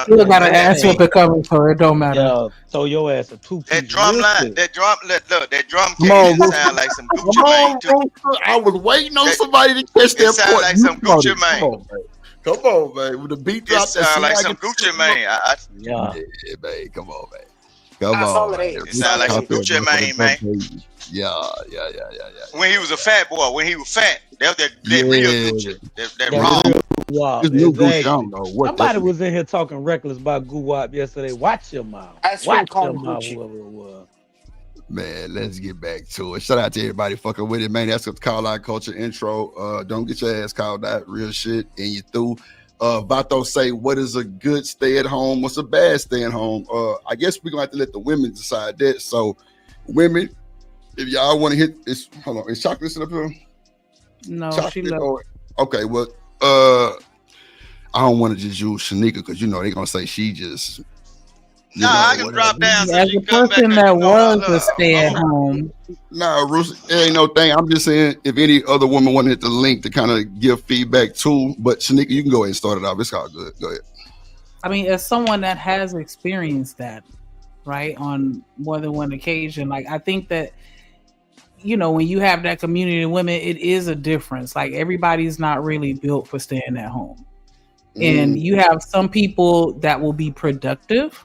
still got an ass whooping coming for it. Don't matter. Yeah, throw your ass a 2-piece. That drum line, that drum Come on, kit sound like some Gucci Mane too. I was waiting on somebody to catch that. It sound like some Gucci Mane. Come on, man. With the beat drop, it sound like some Gucci Mane. Yeah, man. Come on, man. Come That's on. all it is. It sound like some Gucci Mane, man. Yeah. When he was a fat boy, when he was fat, that real Gucci. That raw. Wow, exactly. Somebody was in here talking reckless about Guwap yesterday. Watch your mouth. Watch your mouth. Man, let's get back to it. Shout out to everybody fucking with it, man. That's what the Call Out Culture intro. Don't get your ass called out. Real shit. And you through. Vato say, what is a good stay at home? What's a bad stay at home? I guess we're gonna have to let the women decide that. So, women, if y'all want to hit this, hold on, is Chocolate up here? No, Chocolate, she left. Okay, well, I don't want to just use Shanika because they're gonna say she just. I can drop down. As a person that was a stay at home. Nah, Bruce, it ain't no thing. I'm just saying if any other woman wanted to hit the link to kind of give feedback too. But Shanika, you can go ahead and start it off. It's all good. Go ahead. I mean, as someone that has experienced that, right, on more than one occasion, like I think that, when you have that community of women, it is a difference. Like everybody's not really built for staying at home. And you have some people that will be productive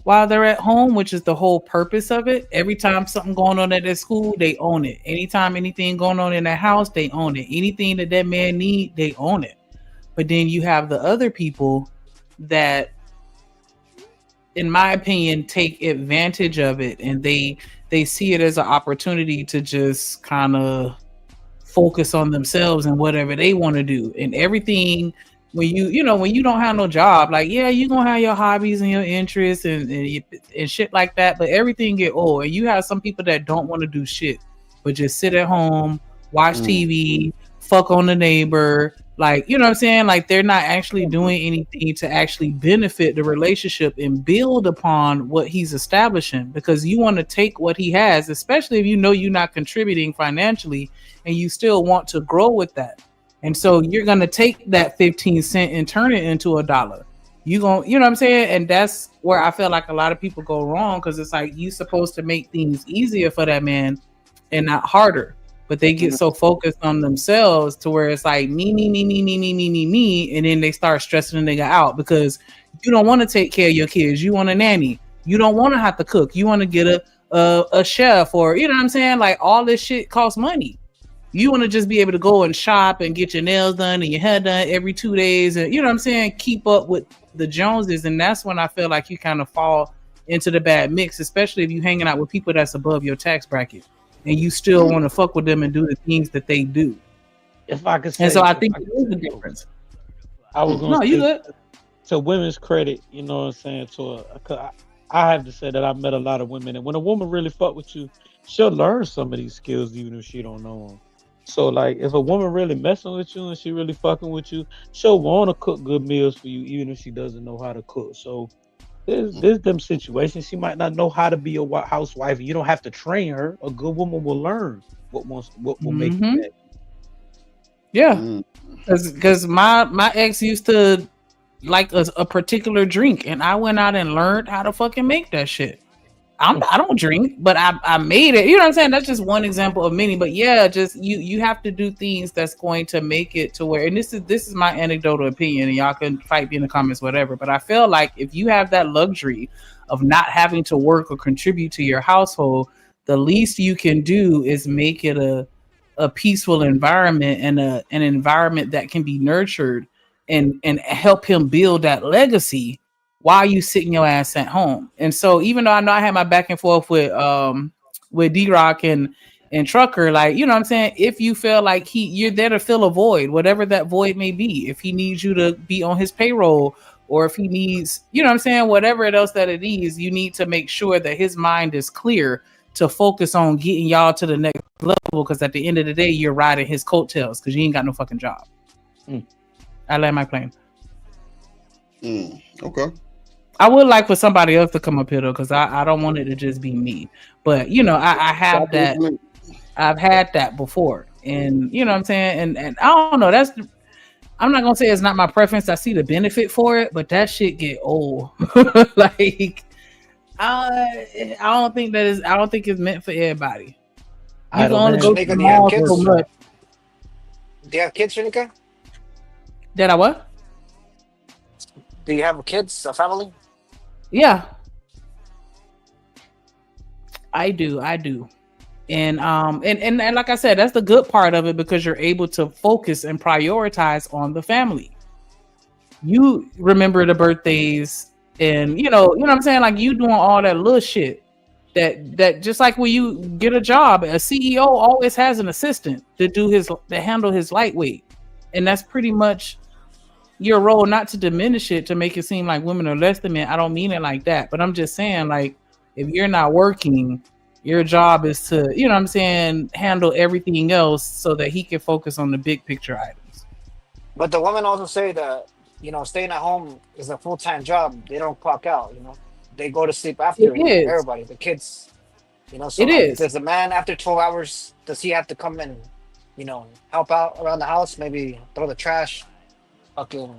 while they're at home, which is the whole purpose of it. Every time something going on at their school, they own it. Anytime anything going on in their house, they own it. Anything that man need, they own it. But then you have the other people that, in my opinion, take advantage of it, and they see it as an opportunity to just kind of focus on themselves and whatever they want to do. And everything, when you don't have no job, like, yeah, you're going to have your hobbies and your interests and shit like that, but everything get old. And you have some people that don't want to do shit, but just sit at home, watch TV, fuck on the neighbor. Like, you know what I'm saying? Like, they're not actually doing anything to actually benefit the relationship and build upon what he's establishing, because you want to take what he has, especially if you're not contributing financially and you still want to grow with that. And so you're going to take that 15 cents and turn it into $1. You know what I'm saying? And that's where I feel like a lot of people go wrong, because it's like you're supposed to make things easier for that man and not harder. But they get so focused on themselves to where it's like me, and then they start stressing the nigga out because you don't want to take care of your kids. You want a nanny. You don't want to have to cook. You want to get a chef, or you know what I'm saying? Like, all this shit costs money. You want to just be able to go and shop and get your nails done and your hair done every 2 days, and you know what I'm saying? Keep up with the Joneses, and that's when I feel like you kind of fall into the bad mix, especially if you're hanging out with people that's above your tax bracket, and you still want to fuck with them and do the things that they do. If I could say, and so I think there is a difference. I was going to say, to women's credit, you know what I'm saying? I have to say that I've met a lot of women, and when a woman really fuck with you, she'll learn some of these skills even if she don't know them. So, like, if a woman really messing with you and she really fucking with you, she'll want to cook good meals for you, even if she doesn't know how to cook. So, there's them situations. She might not know how to be a housewife. You don't have to train her. A good woman will learn what will make you happy. Yeah, because my ex used to like a particular drink, and I went out and learned how to fucking make that shit. I don't drink, but I made it. You know what I'm saying? That's just one example of many. But yeah, just you have to do things that's going to make it to where, and this is my anecdotal opinion, and y'all can fight me in the comments, whatever. But I feel like if you have that luxury of not having to work or contribute to your household, the least you can do is make it a peaceful environment and an environment that can be nurtured and help him build that legacy while you sitting your ass at home. And so even though I know I had my back and forth with D-Rock and Trucker, like, you know what I'm saying, if you feel like you're there to fill a void, whatever that void may be, if he needs you to be on his payroll, or if he needs, you know what I'm saying, whatever else that it is, you need to make sure that his mind is clear to focus on getting y'all to the next level, because at the end of the day, you're riding his coattails because you ain't got no fucking job. I land my plane. Okay. I would like for somebody else to come up here though, because I don't want it to just be me. But you know, I have that. I've had that before, and you know what I'm saying, and I don't know. I'm not gonna say it's not my preference. I see the benefit for it, but that shit get old. Like, I don't think it's meant for everybody. You can only go Shanika, do you have kids? so much. Do you have kids, Shanika? Did I what? Do you have kids, a family? Yeah, I do. And like I said, that's the good part of it, because you're able to focus and prioritize on the family. You remember the birthdays, and you know what I'm saying, like you doing all that little shit that just like when you get a job, a CEO always has an assistant to handle his lightweight, and that's pretty much your role. Not to diminish it to make it seem like women are less than men. I don't mean it like that, but I'm just saying, like, if you're not working, your job is to, you know what I'm saying, handle everything else so that he can focus on the big picture items. But the women also say that, you know, staying at home is a full-time job. They don't clock out, you know. They go to sleep after everybody, the kids. You know, so does the man after 12 hours, does he have to come and, you know, help out around the house, maybe throw the trash, fucking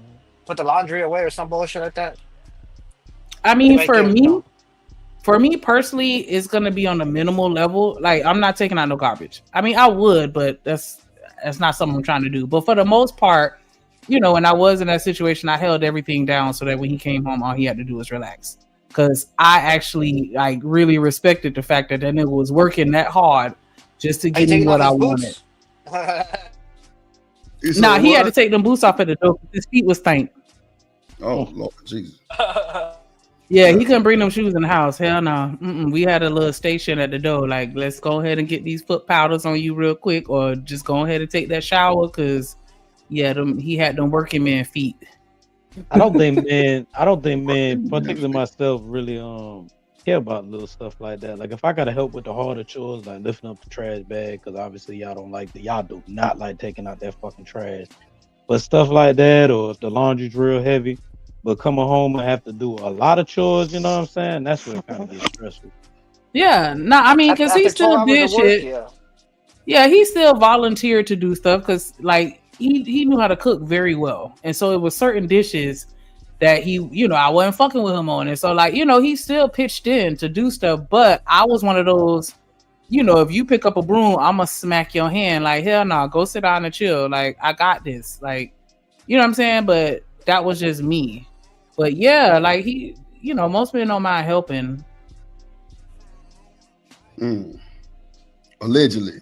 put the laundry away or some bullshit like that? I mean, for me personally, it's gonna be on a minimal level. Like, I'm not taking out no garbage. I mean, I would, but that's not something I'm trying to do. But for the most part, you know, when I was in that situation, I held everything down so that when he came home, all he had to do was relax. Because I actually like really respected the fact that nigga was working that hard just to get me what I wanted. Nah, he had to take them boots off at the door. His feet was stank. Oh, Lord Jesus. Yeah, he couldn't bring them shoes in the house. Hell no. We had a little station at the door. Like, let's go ahead and get these foot powders on you real quick, or just go ahead and take that shower, because he had them working man feet. I don't think men, particularly myself, really care about little stuff like that. Like, if I gotta help with the harder chores, like lifting up the trash bag, because obviously y'all do not like taking out that fucking trash. But stuff like that, or if the laundry's real heavy, but coming home and have to do a lot of chores, you know what I'm saying? That's where it kind of gets stressful. Yeah, no, I mean, because he still did shit. Yeah, he still volunteered to do stuff, because like he knew how to cook very well, and so it was certain dishes that he, you know, I wasn't fucking with him on it. So like, you know, he still pitched in to do stuff, but I was one of those, you know, if you pick up a broom, I'ma smack your hand. Like, hell no, go sit down and chill. Like, I got this. Like, you know what I'm saying? But that was just me. But yeah, like he, you know, most men don't mind helping. Allegedly.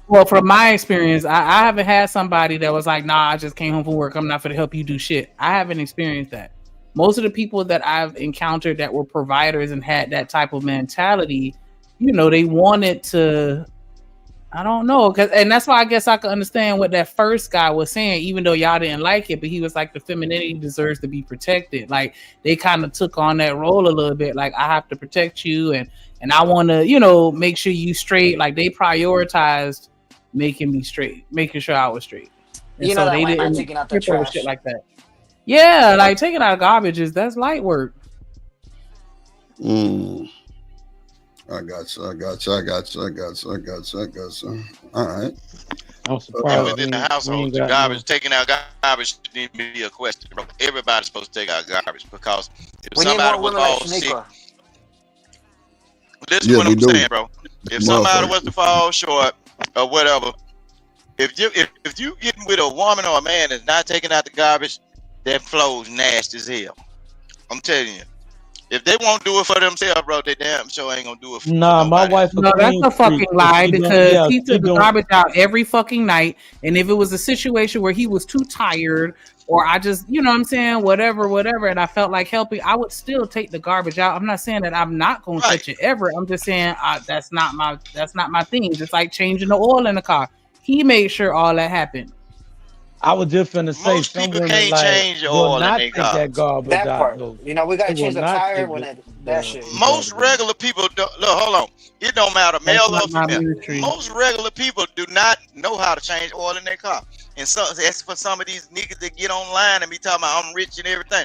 Well, from my experience, I haven't had somebody that was like, nah, I just came home from work, I'm not going to help you do shit. I haven't experienced that. Most of the people that I've encountered that were providers and had that type of mentality, you know, they wanted to, I don't know, and that's why I guess I could understand what that first guy was saying, even though y'all didn't like it, but he was like, the femininity deserves to be protected. Like, they kind of took on that role a little bit, like, I have to protect you, and I want to, you know, make sure you straight. Like, they prioritized making me straight, making sure I was straight. And you know, so that they didn't taking out the trash, shit like that. Yeah, like taking out garbage that's light work. I got you. All right. I'm surprised. Within the household, taking out garbage shouldn't be a question, bro. Everybody's supposed to take out garbage, because if somebody was all sick, this is what I'm saying, bro. If somebody was to fall short or whatever, if you getting with a woman or a man that's not taking out the garbage, that flows nasty as hell. I'm telling you. If they won't do it for themselves, bro, they damn sure ain't gonna do it for Nah, my nobody. wife. No, that's a fucking lie because he took the garbage out every fucking night. And if it was a situation where he was too tired or I just, you know what I'm saying, whatever, and I felt like helping, I would still take the garbage out. I'm not saying that I'm not gonna touch it ever. I'm just saying that's not my thing. It's like changing the oil in the car. He made sure all that happened. I was just finna say Most some people women can't like change your will oil in not their take car. that garbage That out. part. though. You know, we gotta They change will the not tire take when that shit. Most regular people don't look. Hold on, it don't matter, male or That's not my female. ministry. Most regular people do not know how to change oil in their car. And so that's for some of these niggas that get online and be talking about I'm rich and everything.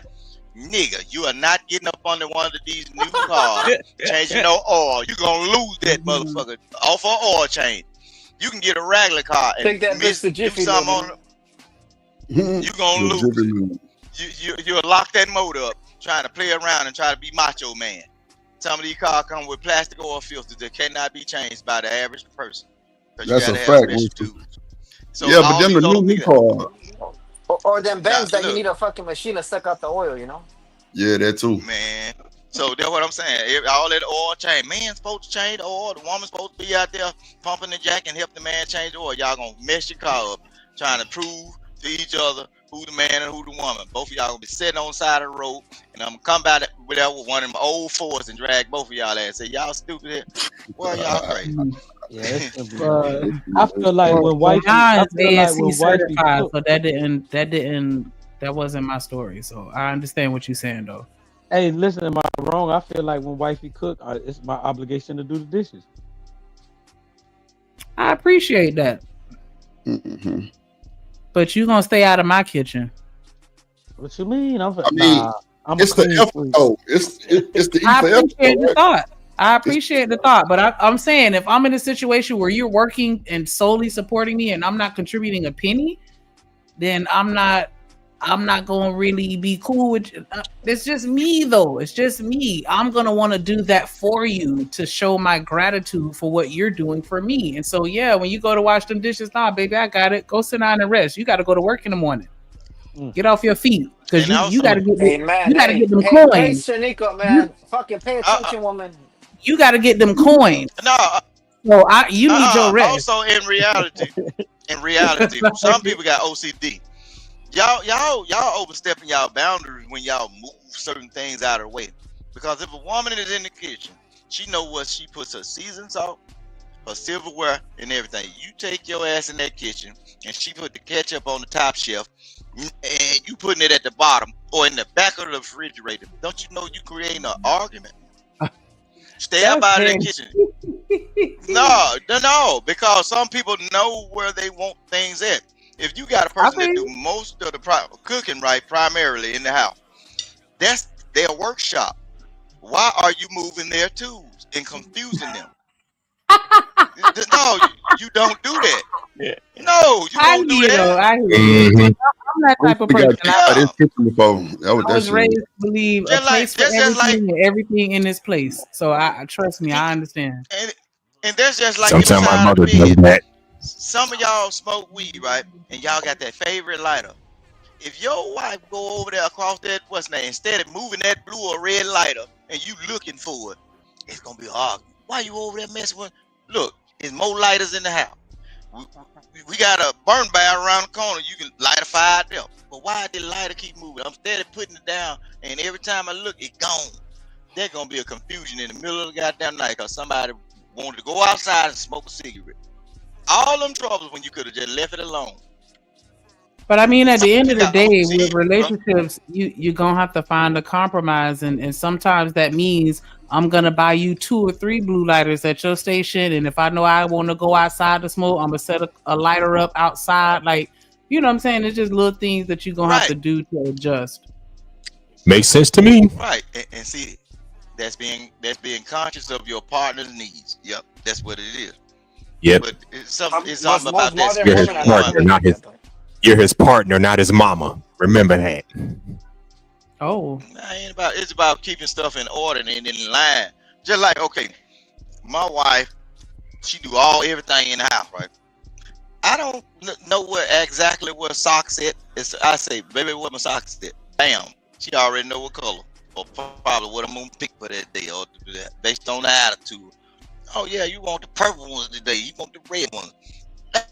Nigga, you are not getting up under one of these new cars, changing no oil. You gonna lose that motherfucker off of oil change. You can get a regular car and Take that bitch to do Jiffy something Lube. on it. You gonna lose it. You'll lock that motor up trying to play around and try to be macho man. Some of these cars come with plastic oil filters that cannot be changed by the average person. That's a fact. So Yeah, but all then these the old new people- car. Or them Benz that you look. need a fucking machine to suck out the oil, you know? Yeah, that too. Man, so that's what I'm saying. All that oil change. Man's supposed to change the oil. The woman's supposed to be out there pumping the jack and help the man change the oil. Y'all gonna mess your car up trying to prove to each other who the man and who the woman. Both of y'all gonna be sitting on the side of the road, and I'm gonna come back with one of them old Fords and drag both of y'all ass and say, y'all stupid here. Well, y'all crazy. Yeah, I feel like when wifey, I Mine's feel like ASC when wifey certified, cook, so that wasn't my story. So I understand what you're saying though. hey, listen, am I wrong? I feel like when wifey cook, it's my obligation to do the dishes. I appreciate that. Mm-hmm. But you gonna stay out of my kitchen. What you mean? I'm it's the effort though. It's the E I for effort. appreciate the Right? thought. I appreciate the thought, but I'm saying if I'm in a situation where you're working and solely supporting me and I'm not contributing a penny, then I'm not gonna really be cool with you. It's just me though. It's just me. I'm gonna want to do that for you to show my gratitude for what you're doing for me. And so yeah, when you go to wash them dishes, nah, baby, I got it. Go sit down and rest. You got to go to work in the morning. Get off your feet because you got to get get them coins. Hey, Shaniqua, man, fucking pay attention, woman. You got to get them coins. No. So you need your rest. Also, in reality, some people got OCD. Y'all overstepping y'all boundaries when y'all move certain things out of the way. Because if a woman is in the kitchen, she know what she puts her seasoned salt, her silverware, and everything. You take your ass in that kitchen, and she put the ketchup on the top shelf, and you putting it at the bottom or in the back of the refrigerator. Don't you know you creating an argument? Stay up out of the kitchen. No, because some people know where they want things at. If you got a person that do most of the cooking primarily in the house, that's their workshop. Why are you moving their tools and confusing them? No, you don't do that. Yeah. No, you don't do that. I hear you. I'm that type of person. I was raised to believe a place for everything and everything in this place. So I trust me, I understand. And that's just like Sometimes my mother does that. Some of y'all smoke weed, right? And y'all got that favorite lighter. If your wife go over there across that instead of moving that blue or red lighter and you looking for it, it's gonna be hard. Why you over there messing with? Look, there's more lighters in the house. We got a burn barrel around the corner. You can light a fire there. But why did the lighter keep moving? I'm steady putting it down, and every time I look, it's gone. There's gonna be a confusion in the middle of the goddamn night because somebody wanted to go outside and smoke a cigarette. All them troubles when you could have just left it alone. But I mean, at the end of the day, with relationships, you're gonna have to find a compromise, and sometimes that means I'm gonna buy you 2 or 3 blue lighters at your station, and if I know I want to go outside to smoke, I'm gonna set a lighter up outside. Like, you know what I'm saying? It's just little things that you're gonna have to do to adjust. Makes sense to me. Right, and see, that's being conscious of your partner's needs. Yep, that's what it is. Yep. But it's something about that. You're his partner, not his. You're his partner, not his mama. Remember that. Oh. It's about keeping stuff in order and in line. Just like, okay, my wife, she do everything in the house, right? I don't know exactly where socks at. I say, baby, where my socks at? Bam. She already know what color. or probably what I'm gonna pick for that day, or based on the attitude. Oh yeah, you want the purple ones today? You want the red ones?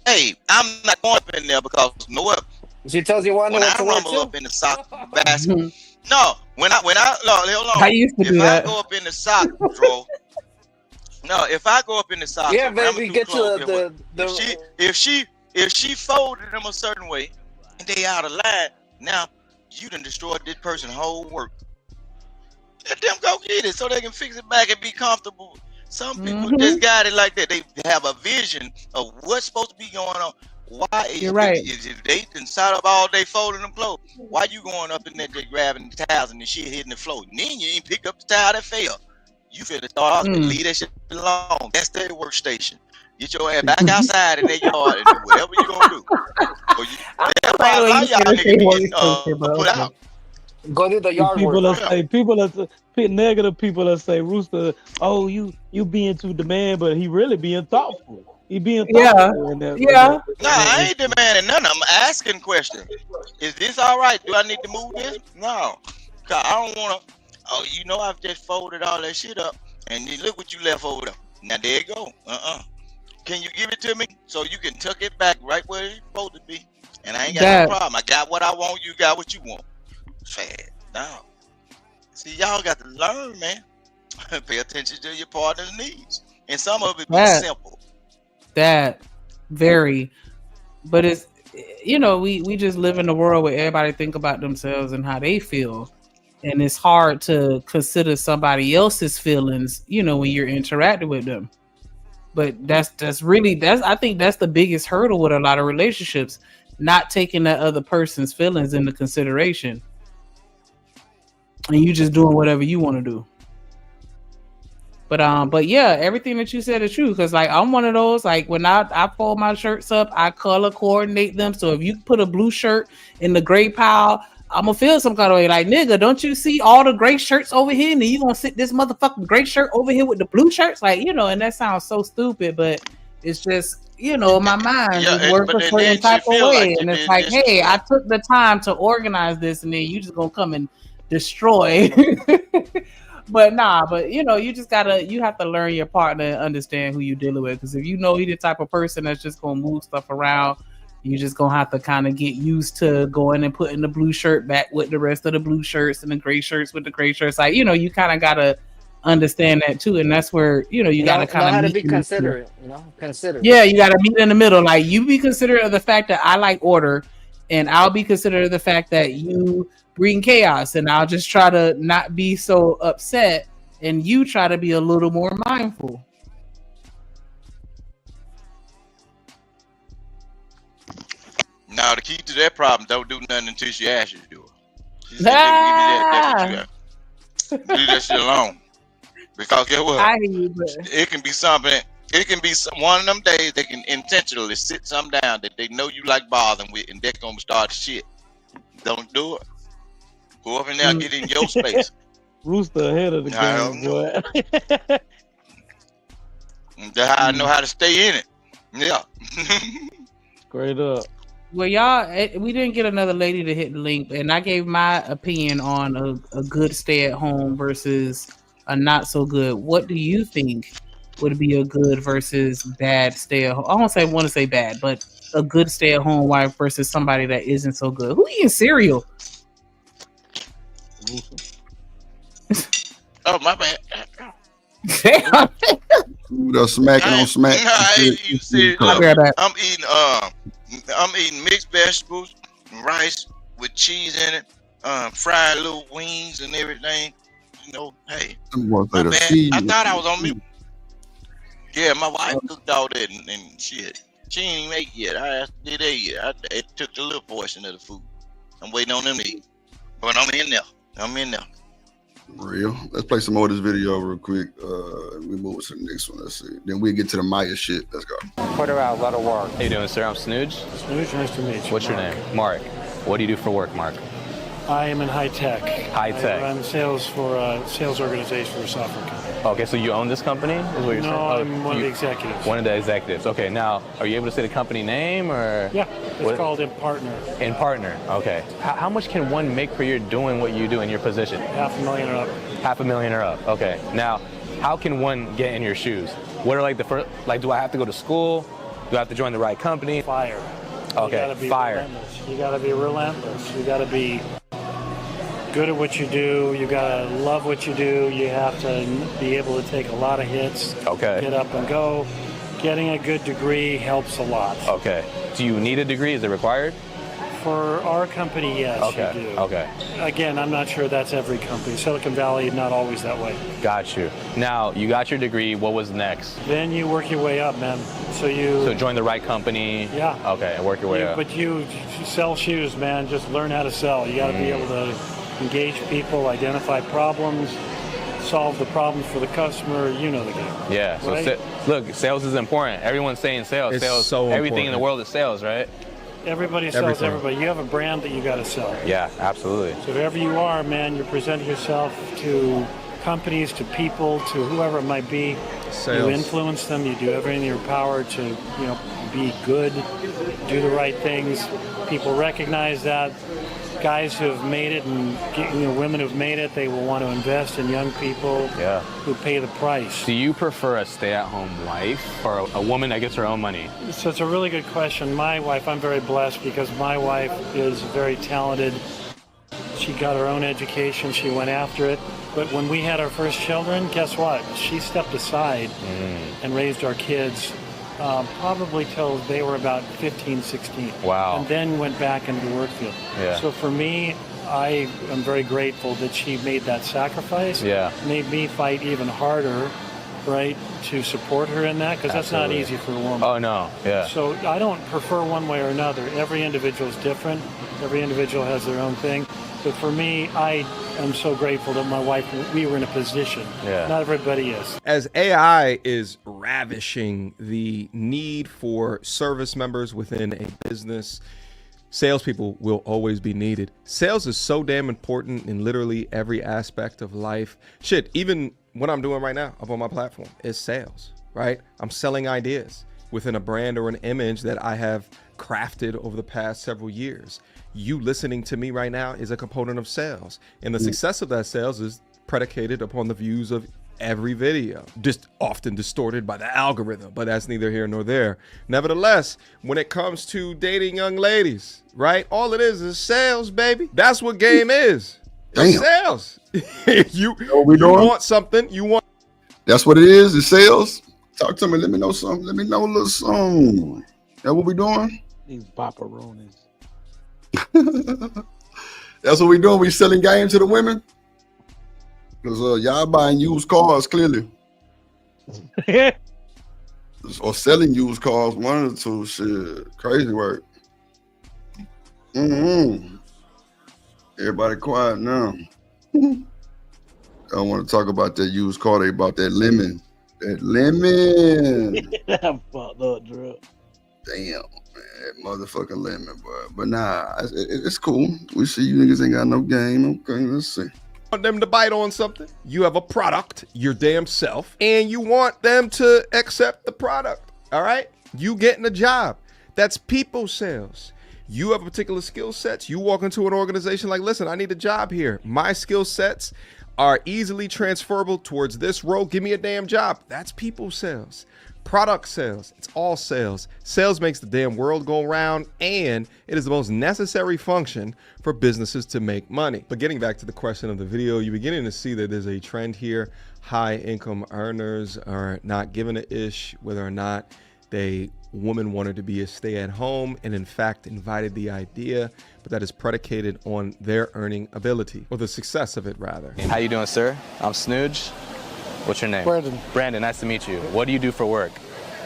Hey, I'm not going up in there because you know what? She tells you when I rumble up in the sock basket. No, when I no, hold on. I used to do that. If I go up in the sock drawer. No, if I go up in the sock, yeah, baby, get to if she folded them a certain way and they out of line, now you done destroyed this person's whole work. Let them go get it so they can fix it back and be comfortable. Some people just got it like that. They have a vision of what's supposed to be going on. Why? You're right. If they done sat up all day folding them clothes, why you going up in there just grabbing the towels and the shit hitting the floor? And then you ain't pick up the towel that fell. You finna start off and leave that shit alone. That's their workstation. Get your ass back outside in their yard and do whatever you gonna do. That's why a lot of y'all niggas get put out. Go do the yard people work. Negative people that say, Rooster, oh, you being too demand, but he really being thoughtful. He being thoughtful. Yeah. No, I ain't demanding none. I'm asking questions. Is this all right? Do I need to move this? No. Cause I don't wanna. Oh, you know I've just folded all that shit up, and you look what you left over there. Now there you go. Can you give it to me so you can tuck it back right where it's supposed to be? And I ain't got no problem. I got what I want. You got what you want. Fad. No. See, y'all got to learn, man. Pay attention to your partner's needs, and some of it be simple. But it's, you know, we just live in a world where everybody think about themselves and how they feel. And it's hard to consider somebody else's feelings, you know, when you're interacting with them. But I think that's the biggest hurdle with a lot of relationships, not taking that other person's feelings into consideration. And you just doing whatever you want to do. But yeah, everything that you said is true. Cause like I'm one of those, like when I fold my shirts up, I color coordinate them. So if you put a blue shirt in the gray pile, I'm gonna feel some kind of way. Like, nigga, don't you see all the gray shirts over here? And then you gonna sit this motherfucking gray shirt over here with the blue shirts? Like, you know, and that sounds so stupid, but it's just, you know, my mind just works a certain type of way. And it's like, hey, I took the time to organize this, and then you just gonna come and destroy. But you know, you have to learn your partner and understand who you're dealing with. Because if you know he's the type of person that's just gonna move stuff around, you're just gonna have to kind of get used to going and putting the blue shirt back with the rest of the blue shirts and the gray shirts with the gray shirts. Like, you know, you kind of gotta understand that too, and that's where, you know, you gotta kind of be considerate. You know, considerate. Yeah, you gotta meet in the middle. Like, you be considerate of the fact that I like order, and I'll be considerate of the fact that you bring chaos, and I'll just try to not be so upset, and you try to be a little more mindful. Now, the key to that problem, don't do nothing until she asks you to do it. She said, that's what you got. Leave that shit alone. Because guess what? It can be something. It can be one of them days they can intentionally sit something down that they know you like bothering with, and they're going to start shit. Don't do it. Go up in there and get in your space. Rooster ahead of the game, boy. That's how I know how to stay in it. Yeah. Straight up. Well, y'all, we didn't get another lady to hit the link, and I gave my opinion on a good stay at home versus a not so good. What do you think would be a good versus bad stay at home? I don't want to say bad, but a good stay at home wife versus somebody that isn't so good. Who eating cereal? Oh, my bad. The smacking on smack. I'm eating mixed vegetables, rice with cheese in it, fried little wings and everything. You know, hey, my bad. I thought I was on mute. Yeah, my wife cooked all that and shit. She ain't even ate yet. I asked, did they eat? I took the little portion of the food. I'm waiting on them to eat. But I'm in there. Real. Let's play some more of this video real quick. We move to the next one. Let's see. Then we get to the Maya shit. Let's go. Put her out. Let her work. How you doing, sir? I'm Snooge. Snooge, nice to meet you. What's your name? Mark. What do you do for work, Mark? I am in high tech. High tech. I'm sales for a sales organization for a software company. Okay, so you own this company? Is what you're saying? No, I'm one of the executives. One of the executives. Okay, now, are you able to say the company name or? Yeah, it's called InPartner. InPartner, okay. How much can one make per year doing what you do in your position? $500,000 or up. $500,000 or up, okay. Now, how can one get in your shoes? What are like the first, like do I have to go to school? Do I have to join the right company? Fire. Okay, You gotta be fire. relentless. You gotta be relentless. You gotta be good at what you do. You gotta love what you do. You have to be able to take a lot of hits. Okay. Get up and go. Getting a good degree helps a lot. Okay. Do you need a degree? Is it required? For our company, yes, Okay, you do. okay. Again, I'm not sure that's every company. Silicon Valley, not always that way. Got you. Now, you got your degree. What was next? Then you work your way up, man. So join the right company. Yeah. Okay, and work your way up. But you sell shoes, man. Just learn how to sell. You got to be able to engage people, identify problems, solve the problems for the customer. You know the game. Yeah. So right? look, sales is important. Everyone's saying sales. It's sales. so everything in the important. world is sales, right? Everybody sells Everything. everybody. You have a brand that you got to sell. Yeah, absolutely. So wherever you are, man, you present yourself to companies, to people, to whoever it might be. Sales. You influence them. You do everything in your power to, be good, do the right things. People recognize that. Guys who have made it and women who've made it, they will want to invest in young people who pay the price. Do you prefer a stay-at-home wife or a woman that gets her own money? So it's a really good question. My wife, I'm very blessed because my wife is very talented. She got her own education. She went after it. But when we had our first children, guess what? She stepped aside and raised our kids probably till they were about 15, 16. Wow. And then went back into the work field. Yeah. So for me, I am very grateful that she made that sacrifice. Yeah. Made me fight even harder, right, to support her in that, because that's not Absolutely. easy for a woman. Oh, no. Yeah. So I don't prefer one way or another. Every individual is different. Every individual has their own thing. But for me, I am so grateful that my wife, we were in a position. Yeah. Not everybody is. As AI is ravishing the need for service members within a business, salespeople will always be needed. Sales is so damn important in literally every aspect of life. Shit, even what I'm doing right now up on my platform is sales, right? I'm selling ideas within a brand or an image that I have crafted over the past several years. You listening to me right now is a component of sales. And the success of that sales is predicated upon the views of every video, just often distorted by the algorithm, but that's neither here nor there. Nevertheless, when it comes to dating young ladies, right? All it is sales, baby. That's what game is. It's sales. you want something, you want. That's what it is. It's sales. Talk to me. Let me know something. Let me know a little something. That what we doing? These paparonis. That's what we doing. We selling game to the women. Because y'all buying used cars, clearly. Or selling used cars, one of the two. Shit, crazy work. Everybody quiet now. I want to talk about that used car they bought, that lemon. That lemon. I'm fucked up, Drew. Damn, man, that motherfucking lemon, bro. But nah, it's cool. We see you niggas ain't got no game. Okay, let's see. Want them to bite on something. You have a product, your damn self, and you want them to accept the product. All right? You getting a job. That's people sales. You have particular skill sets. You walk into an organization like, listen, I need a job here. My skill sets are easily transferable towards this role. Give me a damn job. That's people sales. Product sales. It's all sales. Sales makes the damn world go round, and it is the most necessary function for businesses to make money. But getting back to the question of the video, you're beginning to see that there's a trend here. High income earners are not given a ish whether or not they woman wanted to be a stay-at-home, and in fact invited the idea, but that is predicated on their earning ability, or the success of it rather. How you doing, sir? I'm Snooge. What's your name? Brandon. Brandon, nice to meet you. What do you do for work?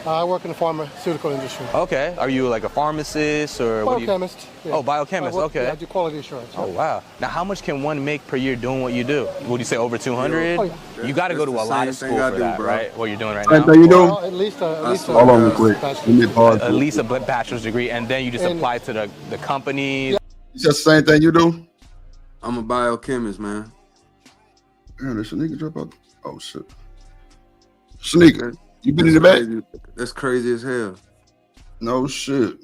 I work in the pharmaceutical industry. Okay. Are you like a pharmacist or what do you? Biochemist. Yeah. Oh, biochemist. Okay. Yeah, I do quality assurance. Oh, wow. Now, how much can one make per year doing what you do? Would you say over 200? Oh, yeah. You got to go to a lot of school for that, right? What you're doing right Same now? thing you do? Well, at least hold on real quick. Let me pause. At least a bachelor's degree, and then you just apply to the company. It's just the same thing you do? I'm a biochemist, man. Damn, did Shanika drop out? Oh shit. Shanika, you been in the back? That's crazy as hell. No shit.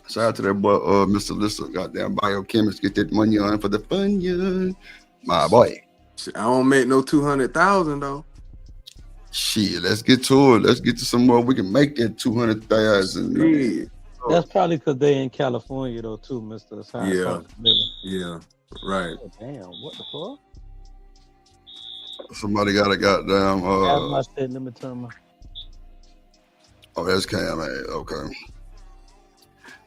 Shout out to that boy, Mr. Lister, goddamn biochemist. Get that money on for the fun, yeah. My boy. I don't make no 200,000 though. Shit, let's get to it. Let's get to some more. We can make that 200,000. That's probably because they in California though too, Mr. Yeah, right. Oh, damn, what the fuck? Somebody got a goddamn. My shit, let me turn my. Oh, that's Cam, man. Okay.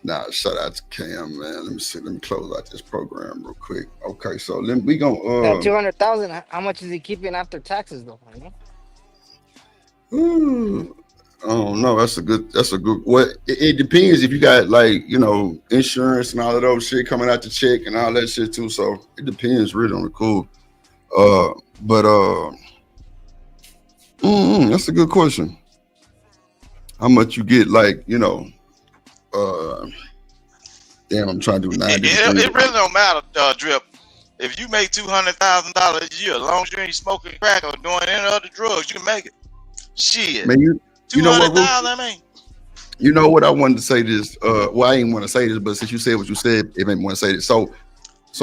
Nah, shout out to Cam, man. Let me see. Let me close out this program real quick. Okay, so we gonna. That 200,000. How much is he keeping after taxes though? I don't know. That's a good. Well, it depends if you got like insurance and all of those shit coming out the check and all that shit too. So it depends really on the cool. That's a good question. How much you get? Like damn, I'm trying to do 90. It really don't matter, Drip. If you make $200,000 a year, as long as you ain't smoking crack or doing any other drugs, you can make it. Shit, man, you know what? 200,000, I mean. You know what? I wanted to say this. Well, I didn't want to say this, but since you said what you said, it made me want to say this. So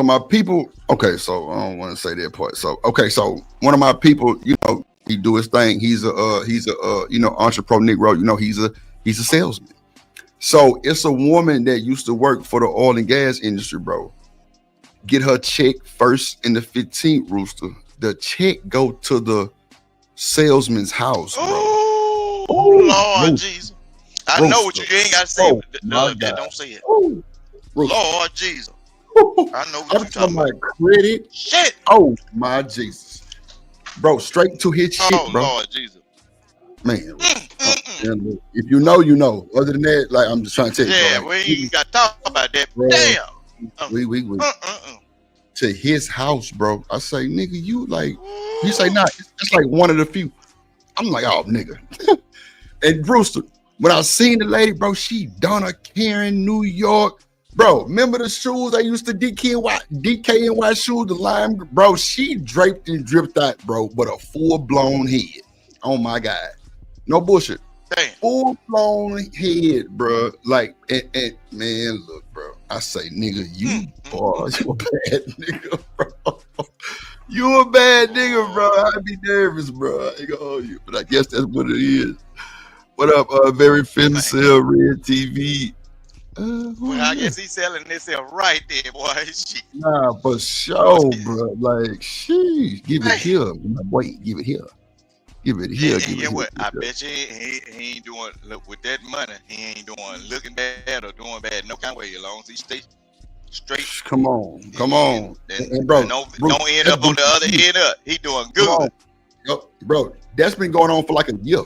my people. Okay, so I don't want to say that part. So so one of my people, he do his thing. He's a entrepreneur Negro. He's a salesman. So it's a woman that used to work for the oil and gas industry, bro. Get her check first in the 15th, Rooster. The check go to the salesman's house, bro. Oh, Lord Jesus. I know what you ain't got to say. Don't say it. Lord Jesus. I know what you're talking about. Credit. Shit. Oh, my Jesus. Bro, straight to his shit, bro. Oh, Lord Jesus. Man. If you know, you know. Other than that, like, I'm just trying to tell you. Yeah, we ain't got to talk about that. Bro. Damn. We. To his house, bro. I say, nigga, you say, nah, it's like one of the few. I'm like, oh, nigga. And Brewster, when I seen the lady, bro, she Donna Karen, New York. Bro, remember the shoes I used to DKNY shoes, the lime? Bro, she draped and dripped out, bro, but a full-blown head. Oh, my God. No bullshit. Damn. Full-blown head, bro. Like, and man, look, bro. I say, nigga, you a bad nigga, bro. You a bad nigga, bro. I'd be nervous, bro. I ain't gonna hold you, but I guess that's what it is. What up, Very Femcell Red TV? Well, I guess he's selling this here right there, boy. Shit. Nah, for sure, bro. Like, sheesh. Give it here. My boy, give it here. Give it here. Yeah, what? I bet you he ain't doing, look, with that money, he ain't doing looking bad or doing bad no kind of way, as long as he stays straight. Come on. And bro, don't end up on the other end up. He doing good. Bro, that's been going on for like a year.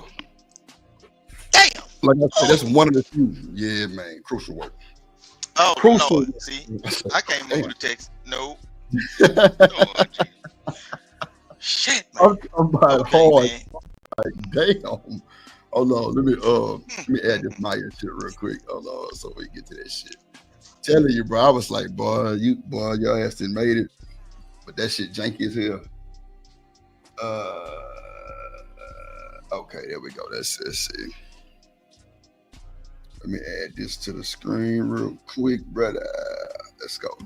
Damn. Like I said, that's one of the few. Yeah, man. Crucial work. Oh, crucial. Lord. See, I can't move the text. No. Shit, man. I'm about hard. Like, damn. Hold on. Let me add this Maya shit real quick. Hold on, so we get to that shit. Telling you, bro. I was like, boy, your ass done made it. But that shit janky as hell. Okay, there we go. Let's see. Let me add this to the screen real quick, brother. Let's go.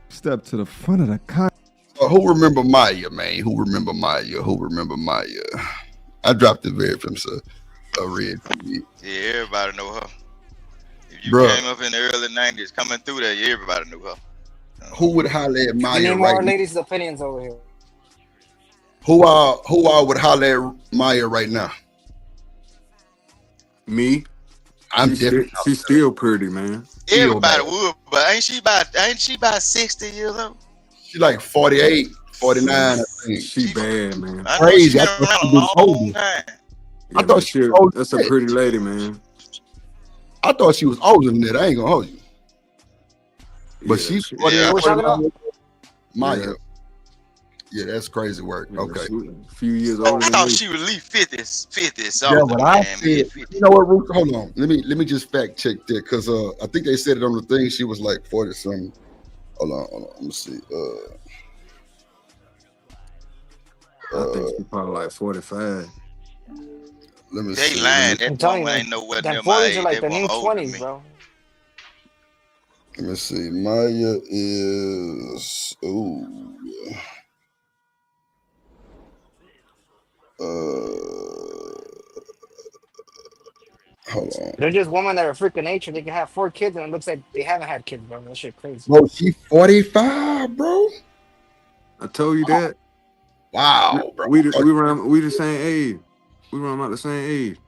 Step to the front of the car. Who remember Maya, man? Who remember Maya? I dropped the Very Femcell Red TV. Yeah, everybody know her. If you Bruh. came up in the early 90s, coming through there, everybody knew her. Who would holler at Maya Any right more now? ladies' opinions over here? Who would holler at Maya right now? Me. She's still pretty, man. Everybody would, but ain't she about 60 years old? She like 48, 49, I think. She bad, man. Crazy. I thought she was older. I thought she was older. That's a pretty lady, man. I thought she was older than that. I ain't gonna hold you. But she's 48. Maya. Yeah, that's crazy work. Okay. A few years older. I thought she was at least 50 something. Yeah, but I said, you know what, Ruth? Hold on. Let me just fact check that because I think they said it on the thing. She was like 40 something. Hold on. Let me see. I think she's probably like 45. Let me They see. lying. I'm That telling you, woman ain't nowhere near that my 40s age. are like That the new woman older than 20s, me. bro. Let me see. Maya is hold on. They're just women that are freaking nature. They can have 4 kids, and it looks like they haven't had kids, bro. That shit crazy. Bro, she 45, bro. I told you that. Wow, bro. We the same age. We run about the same age.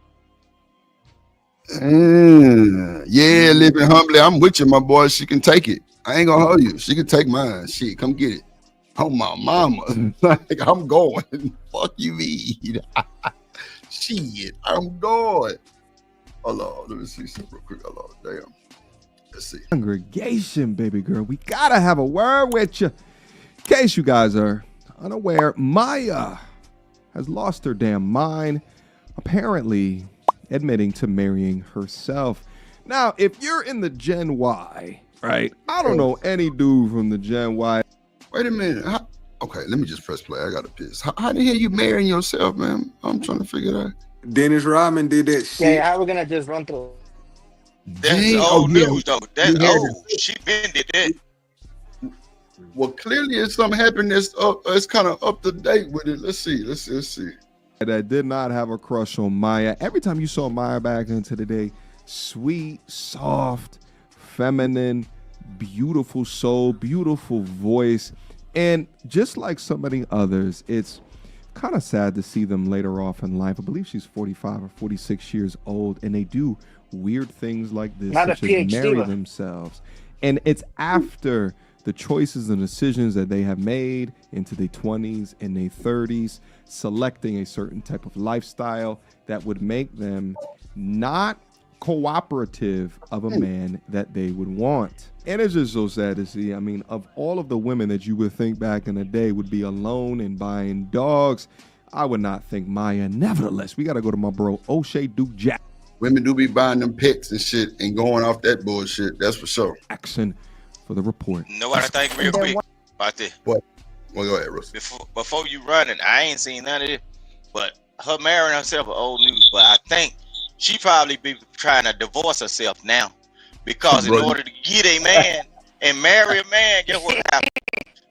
Yeah, living humbly. I'm with you, my boy. She can take it. I ain't gonna hold you. She can take mine. Shit, come get it. Oh my mama. Like I'm going. Fuck you, mean. Shit, I'm going. Hold on. Let me see something real quick. Hold on. Damn. Let's see. Congregation, baby girl. We gotta have a word with you. In case you guys are unaware, Maya has lost her damn mind, apparently admitting to marrying herself. Now, if you're in the Gen Y, right? I don't know any dude from the Gen Y. Wait a minute. Okay, let me just press play. I gotta piss. How the hell you marrying yourself, man? I'm trying to figure it out. Dennis Rodman did that shit. Yeah, how we gonna just run through? That's old news, though. That's old. She been did that. Well, clearly it's something happened that's up. It's kind of up to date with it. Let's see. Let's see. That did not have a crush on Maya. Every time you saw Maya back into the day, sweet, soft, feminine, beautiful soul, beautiful voice. And just like so many others, it's kind of sad to see them later off in life. I believe she's 45 or 46 years old, and they do weird things like this, Not a such as marry PhD. themselves. And it's after the choices and decisions that they have made into their 20s and their 30s, selecting a certain type of lifestyle that would make them not cooperative of a man that they would want. And it's just so sad to see. I mean, of all of the women that you would think back in the day would be alone and buying dogs, I would not think Maya. Nevertheless, we got to go to my bro, O'Shea Duke Jack. Women do be buying them pets and shit and going off that bullshit. That's for sure. Action for the report. Know what I think real quick about this? What? Well, go ahead, Russ. Before you run it, I ain't seen none of it. But her marrying herself is old news. But I think she probably be trying to divorce herself now. Because in order to get a man and marry a man, guess what happens?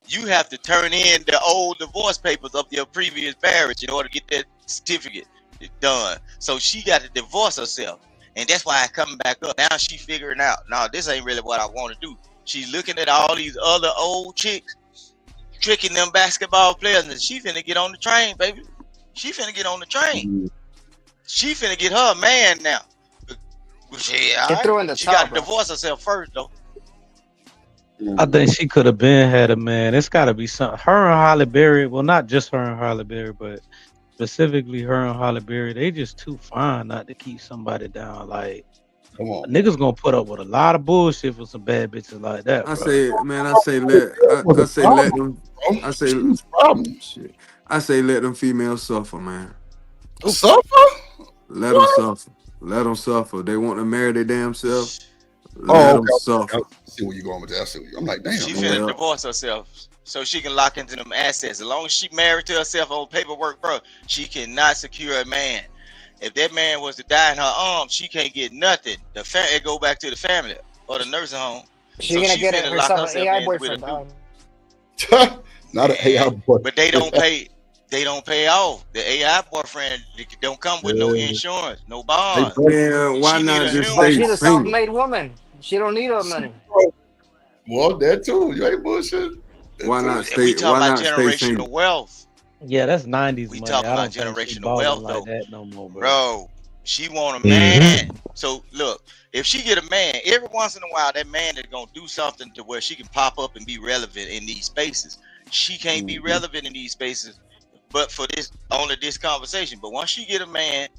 You have to turn in the old divorce papers of your previous marriage in order to get that certificate done. So she got to divorce herself. And that's why I come back up. Now she figuring out, no, this ain't really what I want to do. She's looking at all these other old chicks, tricking them basketball players, and she finna get on the train, baby. She finna get on the train. She finna get her a man now. She got to divorce herself first, though. I think she could have been had a man. It's got to be something. Her and Halle Berry, well, not just her and Halle Berry, but specifically her and Halle Berry, they just too fine not to keep somebody down. Like, come on, niggas gonna put up with a lot of bullshit for some bad bitches like that. I bro. say, man, I say let them females suffer, man. Suffer? Let them suffer. Let them suffer. They want to marry their damn self. Let them suffer. I see where you going with that. I see where I'm like, damn. She finna divorce herself so she can lock into them assets. As long as she married to herself on paperwork, bro, she cannot secure a man. If that man was to die in her arms, she can't get nothing. It go back to the family or the nursing home. She's gonna get herself an AI boyfriend. Not an AI boyfriend. But they don't pay. They don't pay off. The AI boyfriend don't come with no insurance, no bond. Yeah, why not just stay She's a single? self-made woman. She don't need her money. Well, that too. You ain't bullshit. Why not stay? We talk Why about not stay generational single? wealth. Yeah, that's 90s. We money. talk I about don't think she generational wealth, ballin' though. like that no more, Bro, she want a man. So look, if she get a man, every once in a while, that man is gonna do something to where she can pop up and be relevant in these spaces. She can't be relevant in these spaces, but for this conversation. But once she get a man,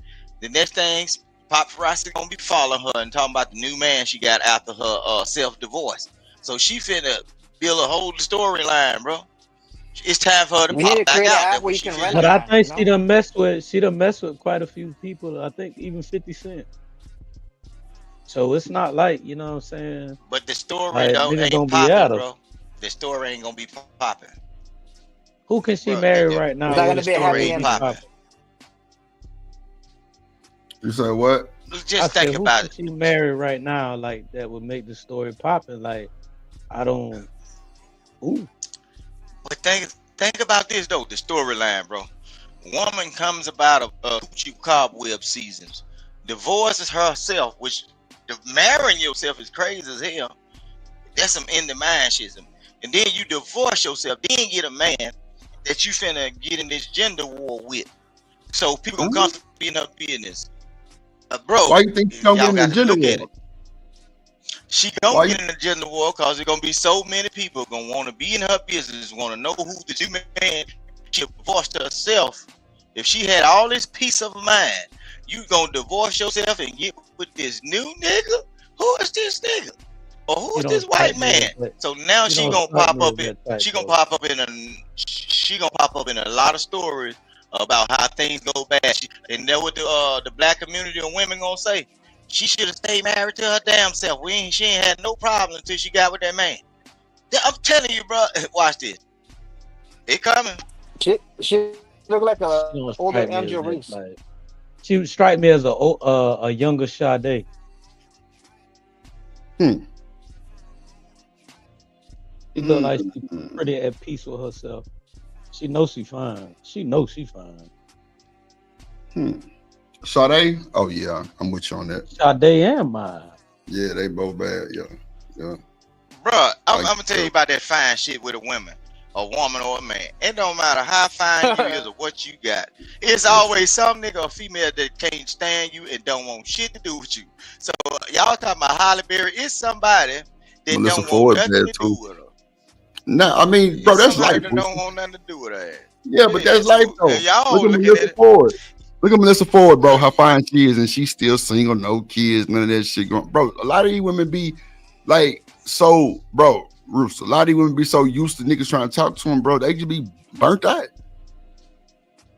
the next thing's paparazzi gonna be following her and talking about the new man she got after her self-divorce. So she finna build a whole storyline, bro. It's time for her to pop back out. But I think she done messed with quite a few people. I think even 50 Cent. So it's not like, you know what I'm saying? But the story like, don't niggas ain't gonna be popping, at her. bro. the story ain't gonna be popping. Who can she marry right now? Is that gonna be a happy ending? You say what? Just think about it. Who can she marry right now, like that would make the story popping? Like, I don't. Ooh. But think about this though, the storyline, bro. Woman comes about a coochie cobweb seasons, divorces herself, which marrying yourself is crazy as hell. That's some in the mind shit. And then you divorce yourself, then get a man that you finna get in this gender war with. So people gonna constantly be in her business. Bro, why you think she don't get in the gender war? She don't get in the gender war because there's gonna be so many people gonna want to be in her business, want to know who the two man she divorced herself. If she had all this peace of mind, you gonna divorce yourself and get with this new nigga? Who is this nigga? Or who is this white man? So now she gonna pop up in a lot of stories about how things go bad. And know what the black community of women gonna say? She should have stayed married to her damn self. She ain't had no problem until she got with that man. I'm telling you, bro. Watch this. It coming. She look like a older Angel Reese. Like, she would strike me as a younger Sade. She look like she's pretty at peace with herself. She knows she fine. She knows she fine. Sade? Oh yeah, I'm with you on that. Sade and mine. Yeah, they both bad. Yeah. Bro, I'm gonna tell you about that fine shit with a woman or a man. It don't matter how fine you is or what you got. It's always some nigga or female that can't stand you and don't want shit to do with you. So y'all talking about Halle Berry? It's somebody that Melissa don't want Ford nothing bad to do too. with her. No, I mean, bro, that's life. That don't want nothing to do with her. Yeah, but that's life though. Y'all Look at looking Melissa at it. Ford. Look at Melissa Ford, bro. How fine she is, and she's still single, no kids, none of that shit going. Bro, a lot of these women be like, so, bro, Rooster. A lot of these women be so used to niggas trying to talk to them, bro. They just be burnt out.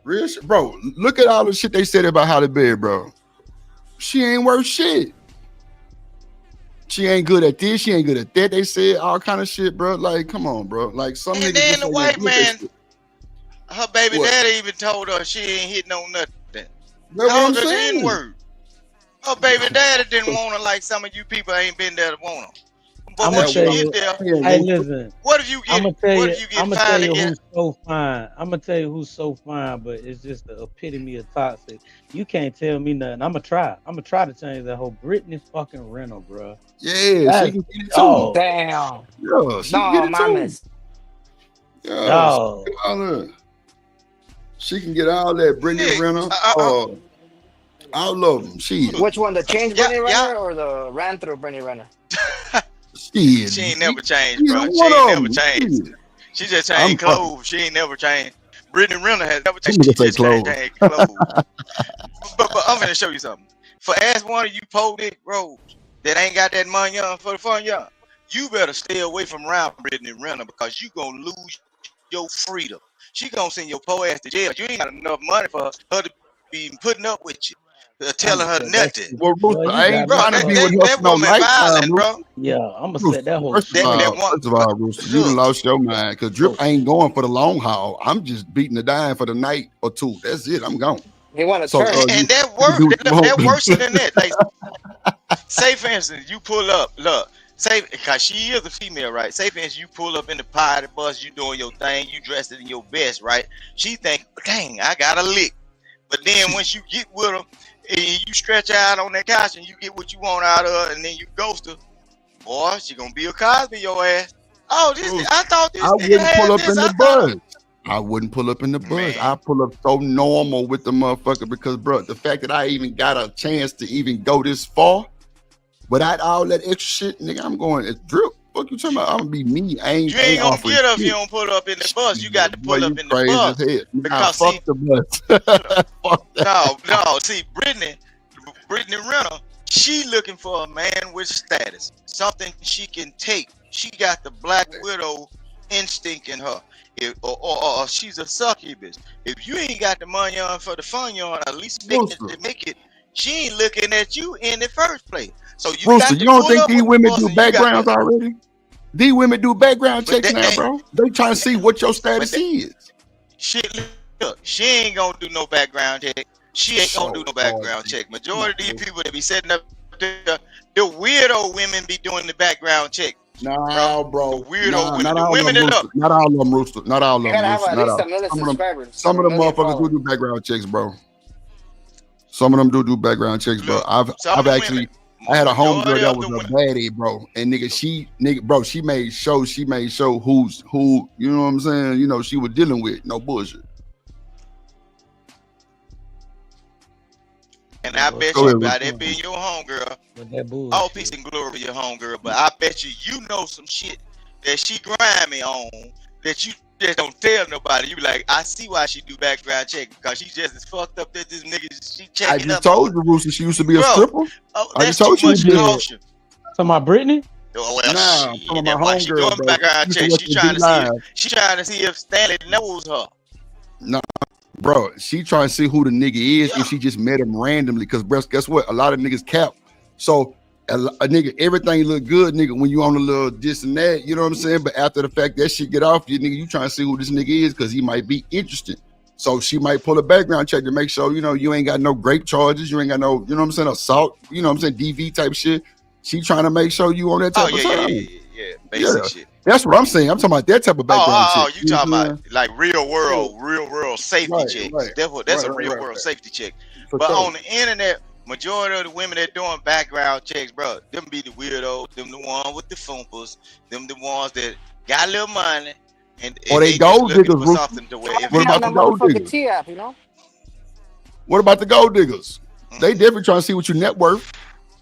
Real shit, bro. Look at all the shit they said about Halle Berry, bro. She ain't worth shit. She ain't good at this. She ain't good at that. They said all kind of shit, bro. Like, come on, bro. Like some niggas. And then just the ain't white good at man, shit. her baby What? daddy even told her she ain't hitting on nothing. That's what I'm Called her the saying. N-word. Her baby daddy didn't want her like some of you people ain't been there to want her. But I'm once gonna you tell get you. there, Hey, listen. what if you get? I'm gonna tell What you. if you get I'm gonna tell finally you get? who's so fine. I'm gonna tell you who's so fine, but it's just the epitome of toxic. You can't tell me nothing. I'm gonna try. I'm gonna try to change that whole Brittany fucking Renner, bro. Yeah, That's she can get it too. dog. Damn. Yeah, she can get it too. Yeah, Dog. she can get all that. She can get all that. Brittany Renner, all of them. She, Which one, the change Brittany Renner or the ran through Brittany Renner? she ain't never changed, she's bro. one She ain't of never them. changed. She just I'm changed fucking- clothes. She ain't never changed. Brittany Renner has never Some changed. She niggas say just changed clothes. clothes. but I'm gonna show you something. For as one of you politic Rose that ain't got that money on for the fun, y'all, you better stay away from around Brittany Renner because you gonna lose your freedom. She gonna send your poor ass to jail. You ain't got enough money for her to be putting up with you, telling her nothing. Well, Rooster, I ain't Bro, trying to that, be that, with her that for no woman lifetime, violent, bro. Rooster. Yeah, I'm gonna Rooster, set that whole. First of that all, Rooster, you done lost your mind because Drip ain't going for the long haul. I'm just beating the dime for the night or two. That's it. I'm gone. He want to So, turn. And that worse than that. Like, say for instance, you pull up, look, say because she is a female, right? Say for instance, you pull up in the party bus, you doing your thing, you dressed in your best, right? She think, dang, I got a lick. But then once you get with her and you stretch out on that couch and you get what you want out of her, and then you ghost her, boy, she gonna be a Cosby your ass. Oh, this I thought this I nigga wouldn't had pull up this. in the I thought bus. I wouldn't pull up in the bus. I pull up so normal with the motherfucker because, bro, the fact that I even got a chance to even go this far without all that extra shit, nigga, I'm going. It's Drip. Fuck you talking about? I'm gonna be me. I ain't. you ain't gonna offering get her if shit. you don't pull up in the bus. You got to pull Boy, up you in the crazy bus. as hell. Nah, Because fuck the bus. no, see, Brittany Renner, she looking for a man with status, something she can take. She got the Black Widow instinct in her. Or she's a succubus. If you ain't got the money on for the fun, you at least make it. She ain't looking at you in the first place. So you Rooster, got to you don't pull think up these with the women bus do and you got backgrounds to- already? These women do background checks now, bro. They trying to see what your status is. Shit, look, she ain't gonna do no background check. She ain't gonna do no background check. Majority of these people that be setting up the weirdo women be doing the background check. Nah, bro. The weirdo women, not the all women of them, that Rooster. look. Not all of them, Rooster. Not all of You them, gotta have Rooster. at Not least all. a million subscribers. Some of them million motherfuckers followers. do background checks, bro. Some of them do background checks, bro. I've actually I had a homegirl that was a baddie, bro. And she made sure who, you know what I'm saying? You know, she was dealing with. No bullshit. And I bet you, by that being your homegirl, all peace and glory to your homegirl, but I bet you know some shit that she grimy on that you just don't tell nobody. You be like, I see why she do background check, because she just as fucked up that this nigga she checking I just up. told you, Rooster, she used to be a Bro, stripper. I just told you. Caution. So my Brittany? Oh, well, Nah, shit, I'm that's my why she doing homegirl, bro. background She check. used to watch She trying to see if Stanley knows her. No, bro, she trying to see who the nigga is if she just met him randomly. Because, bro, guess what? A lot of niggas cap. So a nigga, everything look good, nigga, when you on a little this and that, you know what I'm saying? But after the fact that shit get off you, nigga, you trying to see who this nigga is because he might be interested. So she might pull a background check to make sure, you know, you ain't got no grape charges, you ain't got no, you know what I'm saying, assault, you know what I'm saying, DV type shit. She trying to make sure you on that type of side. Yeah, basic shit. That's what I'm saying. I'm talking about that type of background check. You talking about like real world safety checks. Right. That's a real world safety check. For but sure. on the internet, majority of the women that doing background checks, bro, them be the weirdos, them the ones with the fumpers, them the ones that got a little money, and they gold diggers, for something to wear. What about the gold diggers? T-app, you know? What about the gold diggers? They definitely trying to see what your net worth,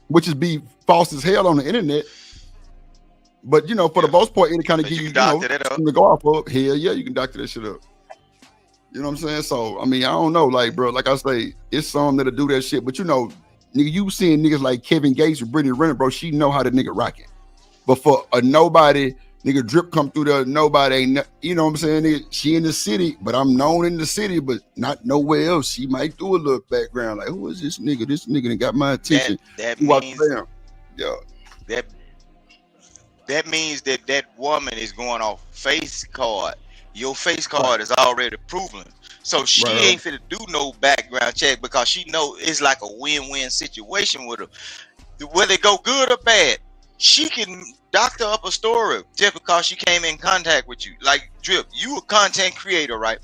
which is be false as hell on the internet. But you know, for the most part, it kind of give you know, something to go off of. Hell yeah, you can doctor that shit up. You know what I'm saying? So I mean, I don't know, like bro, like I say, it's some that'll do that shit. But you know, nigga, you seeing niggas like Kevin Gates or Brittany Renner, bro, she know how the nigga rocking. But for a nobody, nigga drip come through there, nobody ain't, you know what I'm saying? Nigga, she in the city, but I'm known in the city, but not nowhere else. She might do a little background, like who is this nigga? This nigga that got my attention. That means that woman is going off face card. Your face card is already proven. So she ain't finna do no background check because she know it's like a win-win situation with her. Whether it go good or bad, she can doctor up a story just because she came in contact with you. Like Drip, you a content creator, right?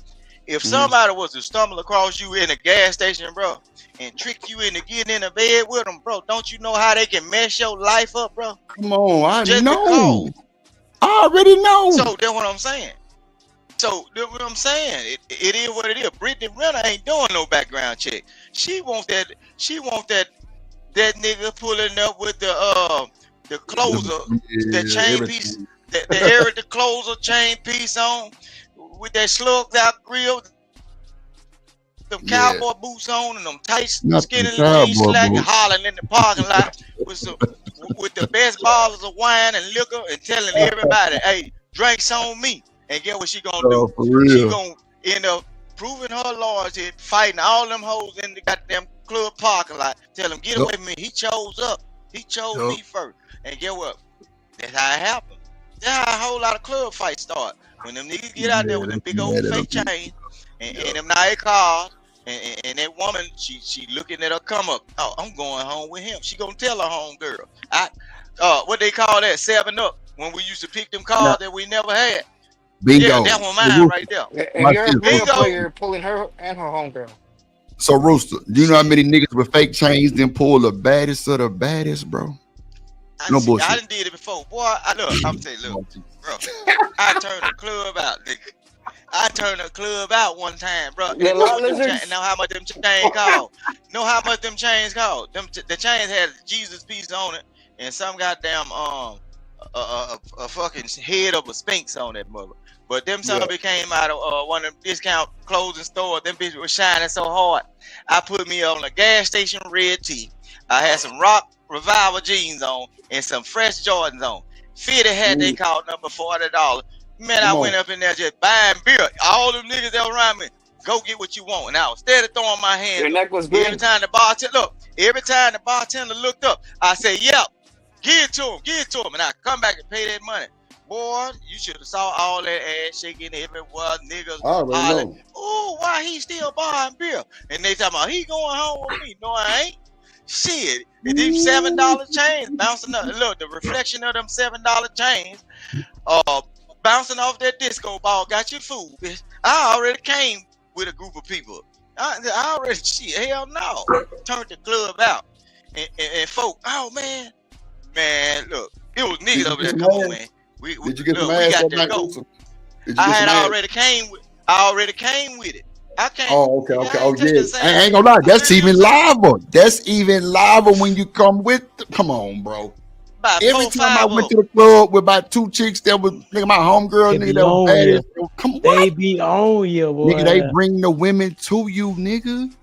If somebody was to stumble across you in a gas station, bro, and trick you into getting in a bed with them, bro, don't you know how they can mess your life up, bro? Come on, I know. I already know. So that's what I'm saying. So that's what I'm saying. It is what it is. Brittany Renner ain't doing no background check. She want that nigga pulling up with the closer, the chain piece, the closer chain piece on with that slugged out grill, them cowboy boots on and them tight skinny jeans slacking, hollering in the parking lot with the best bottles of wine and liquor and telling everybody, hey, drinks on me. And get what she gonna do? She gonna end up proving her loyalty, fighting all them hoes in the goddamn club parking lot. Tell them, get away from me. He chose up. He chose me first. And get what? That's how it happened. That's how a whole lot of club fights start. When them niggas get out there with them big old fake chains and them nice cars, and that woman, she looking at her come up. Oh, I'm going home with him. She gonna tell her home girl. What they call that? 7-Up. When we used to pick them cars that we never had. Bingo. Yeah, that one mine right there. If you're a bingo, you're pulling her and her homegirl. So Rooster, do you know how many niggas with fake chains then pull the baddest of the baddest, bro? No bullshit. I done did it before. Boy, I'm saying, look, bro, I turned the club out, nigga. I turned the club out one time, bro. And know how much them chains cost? Know how much them chains cost? The chains had Jesus piece on it and some goddamn a fucking head of a Sphinx on that mother. But them somebody came out of one of them discount clothing stores. Them bitches was shining so hard. I put me on a gas station red tee. I had some Rock Revival jeans on and some fresh Jordans on. 50 had they called number $40. Man, I went up in there just buying beer. All them niggas that were around me, go get what you want. And I was steady throwing my hands. Your neck was good. Every time the bartender looked up, I said, yep, give it to him. And I come back and pay that money. Boy, you should have saw all that ass shaking everywhere, niggas I already hollering, know. oh, why he still buying beer? And they talking about he going home with me. No, I ain't. Shit, these $7 chains bouncing up. Look, the reflection of them $7 chains, bouncing off that disco ball got you fooled, bitch. I already came with a group of people. I already, shit, hell no. Turned the club out. And folk, oh man, look, it was niggas over there. Come on, man. Did you get look, some we ass got that to night? go. Did you I get some had ass? already came with it. I can't. Oh, okay. Oh, touch yeah. the same. I ain't gonna lie. That's even liver. That's even liver when you come with. Come on, bro. About Every 4, time I 5 went of to the club with about 2 chicks that was nigga, my homegirl, They nigga, be that was on you. bad. Bro. Come on. They be on you, boy. Nigga, they bring the women to you, nigga.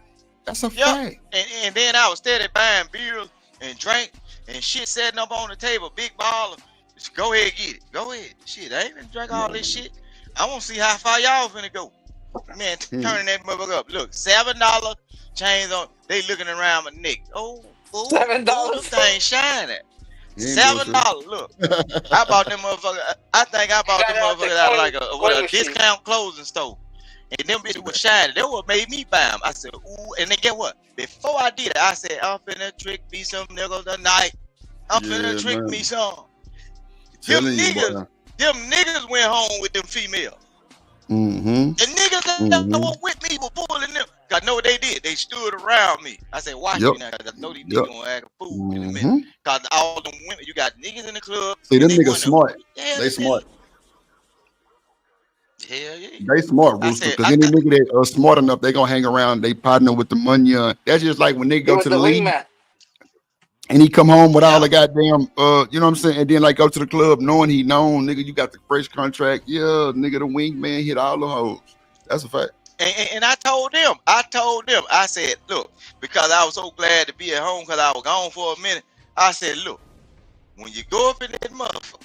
That's a fact. And then I was steady buying beers and drink and shit setting up on the table. Big baller. Just go ahead, get it. Go ahead. Shit, I ain't gonna drink all this shit. I want to see how far y'all finna go. Man, turning that motherfucker up. Look, $7 chains on. They looking around my neck. Oh, $7. The thing shining. $7. Look, I bought them motherfucker. I think I bought them motherfucker out like a discount clothing store. And them bitches was shining. They would made me buy them. I said, ooh. And then get what? Before I did it, I said, I'm finna trick me some niggas tonight. I'm finna trick me some. Them niggas went home with them females. Mm-hmm. The niggas that were with me were pulling them. I know what they did. They stood around me. I said, watch me now, because I know these niggas gonna act a fool in a minute. Because all them women, you got niggas in the club. See, them niggas smart. They smart. Hell yeah. They smart, Rooster. Because any nigga that are smart enough, they gonna hang around. They partner with the money. That's just like when they go to the league. And he come home with all the goddamn, you know what I'm saying? And then like go to the club knowing he known, nigga, you got the fresh contract. Yeah, nigga, the wingman hit all the hoes. That's a fact. And I told them, I said, look, because I was so glad to be at home because I was gone for a minute. I said, look, when you go up in that motherfucker,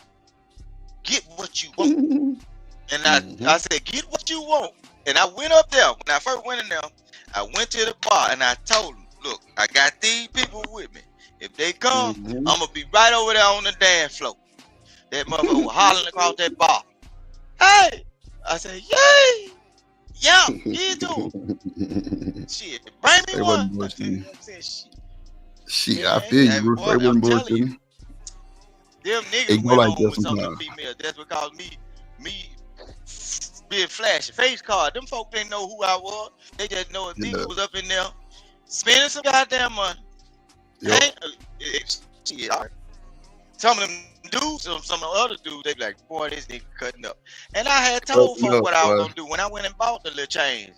get what you want. And I said, get what you want. And I went up there. When I first went in there, I went to the bar and I told them, look, I got these people with me. If they come, I'm going to be right over there on the dance floor. That motherfucker was hollering across that bar. Hey! I said, yay! Yeah, you do. Shit, bring me one. Shit, I feel you, Bruce. They wasn't bullshitting. Them niggas went home with some of the females. That's because me being flashy. Face card. Them folk didn't know who I was. They just know if nigga was up in there spending some goddamn money. Shit, some of them dudes, some of the other dudes, they be like, boy, this nigga cutting up. And I had told folk what I was gonna do when I went and bought the little chains.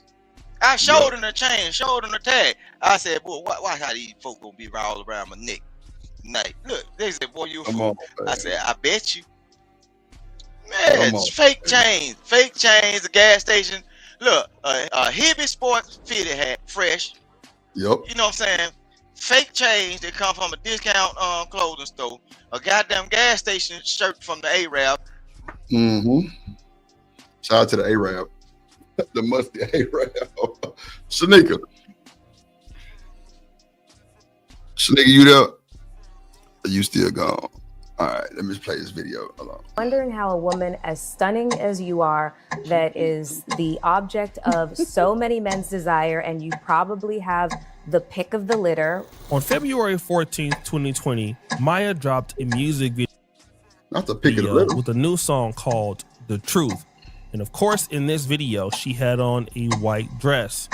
I showed them the chain, showed them the tag. I said, boy, why how these folk gonna be all around my neck? Like, look, they said, boy, you a fool. I said, I bet you. Man, it's fake chains, a gas station. Look, a Hibby Sports fitted hat, fresh. Yep. You know what I'm saying? Fake chains that come from a discount clothing store, a goddamn gas station shirt from the Arab. Shout out to the Arab, the musty Arab. Shanika, you there? Are you still gone? All right, let me play this video. Hold on. Wondering how a woman as stunning as you are, that is the object of so many men's desire, and you probably have the pick of the litter. On February 14th, 2020, Maya dropped a music video. Not the pick of the litter. With a new song called The Truth. And of course, in this video, she had on a white dress,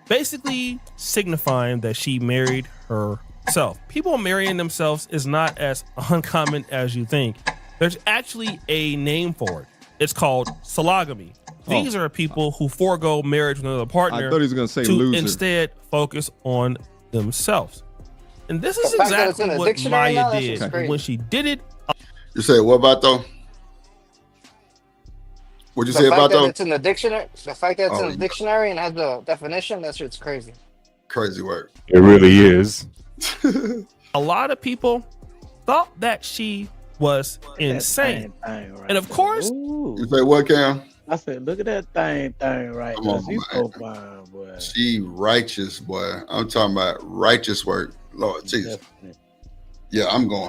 basically signifying that she married herself. People marrying themselves is not as uncommon as you think. There's actually a name for it. It's called sologamy. These are people who forego marriage with another partner I thought he was gonna say to loser. instead focus on themselves. And this is exactly what Maya did. When she did it. You say what about though? What'd you say about though? It's in the dictionary. The fact that it's in the dictionary and has the definition, that shit's crazy. Crazy word. It really is. A lot of people thought that she was insane. And of course, you say what, Cam? I said, look at that thing right Come on, She's so fine, boy. She righteous, boy. I'm talking about righteous work. Lord Jesus. Definitely. Yeah, I'm going.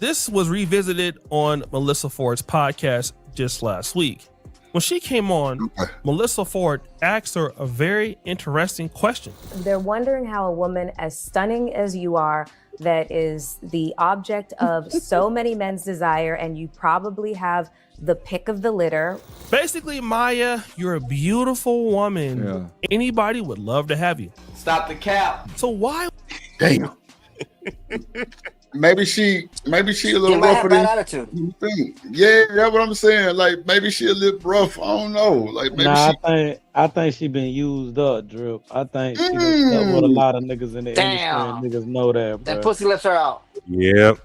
This was revisited on Melissa Ford's podcast just last week. When she came on, Melissa Ford asked her a very interesting question. They're wondering how a woman as stunning as you are, that is the object of so many men's desire, and you probably have the pick of the litter. Basically, Maya, you're a beautiful woman. Yeah. Anybody would love to have you. Stop the cap. So why? Damn. Maybe she a little rougher than attitude. You think. Yeah, that's what I'm saying. Like maybe she a little rough. I don't know. Like maybe I think she been used up, Drip. I think she been stuck with a lot of niggas in the industry. And niggas know that, bro. That pussy lifts her out. Yep.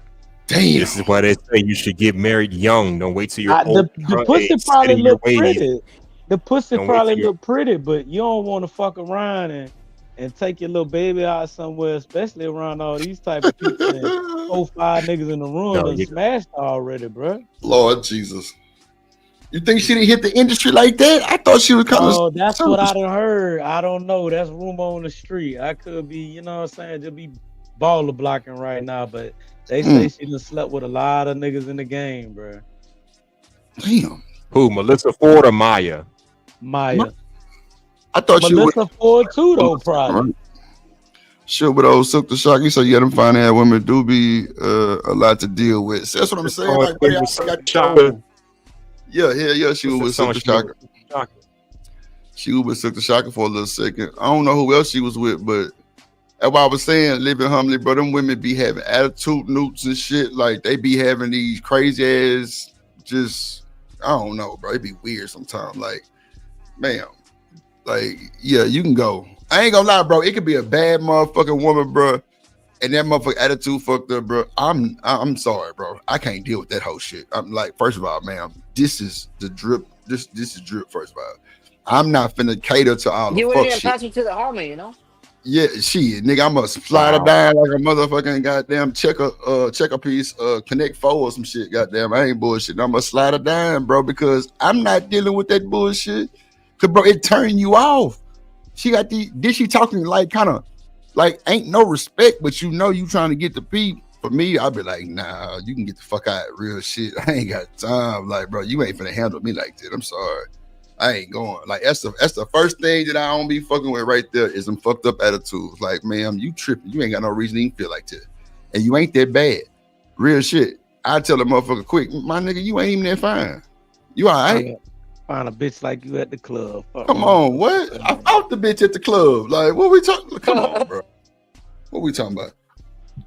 Damn. This is why they say you should get married young. Don't wait till you're old. The pussy probably look pretty. The pussy probably look pretty, but you don't want to fuck around and take your little baby out somewhere, especially around all these type of people. And 4-5 niggas in the room and smashed already, bro. Lord Jesus. You think she didn't hit the industry like that? I thought she was kind of. Oh, that's what I done heard. I don't know. That's rumor on the street. I could be, you know what I'm saying, just be baller blocking right now, but they say she done slept with a lot of niggas in the game, bro. Damn. Who, Melissa Ford or Maya? Maya. I thought Melissa Ford too, though, probably. Sure, but old Silk the Shock, you say you got them fine ass women do be a lot to deal with. So that's what I'm saying. Like, buddy, yeah, she was with Silk the Shocker. She was with Silk the Shocker for a little second. I don't know who else she was with, but that's why I was saying, living humbly, bro, them women be having attitude newts and shit. Like, they be having these crazy ass, just, I don't know, bro. It be weird sometimes. Like, man. Like, yeah, you can go. I ain't gonna lie, bro. It could be a bad motherfucking woman, bro, and that motherfucking attitude fucked up, bro. I'm sorry, bro. I can't deal with that whole shit. I'm like, first of all, man, this is the drip. This is drip. First of all, I'm not finna cater to all the fuck shit. You wouldn't even pass you to the harmony, you know? Yeah, shit, nigga. I must slide her down like a motherfucking goddamn checker piece, Connect 4 or some shit. Goddamn, I ain't bullshit. I'm gonna slide her down, bro, because I'm not dealing with that bullshit. Cause bro, it turned you off. She got she talking like kind of like ain't no respect, but you know you trying to get the peep. For me, I'd be like, nah, you can get the fuck out of real shit. I ain't got time. Like, bro, you ain't finna handle me like that. I'm sorry. I ain't going. Like, that's the first thing that I don't be fucking with right there is some fucked up attitudes. Like, ma'am, you tripping. You ain't got no reason to even feel like that. And you ain't that bad. Real shit. I tell a motherfucker quick, my nigga, you ain't even that fine. You all right? Find a bitch like you at the club. Come on, what? I fought the bitch at the club. Like, what we talking? Come on, bro. What we talking about?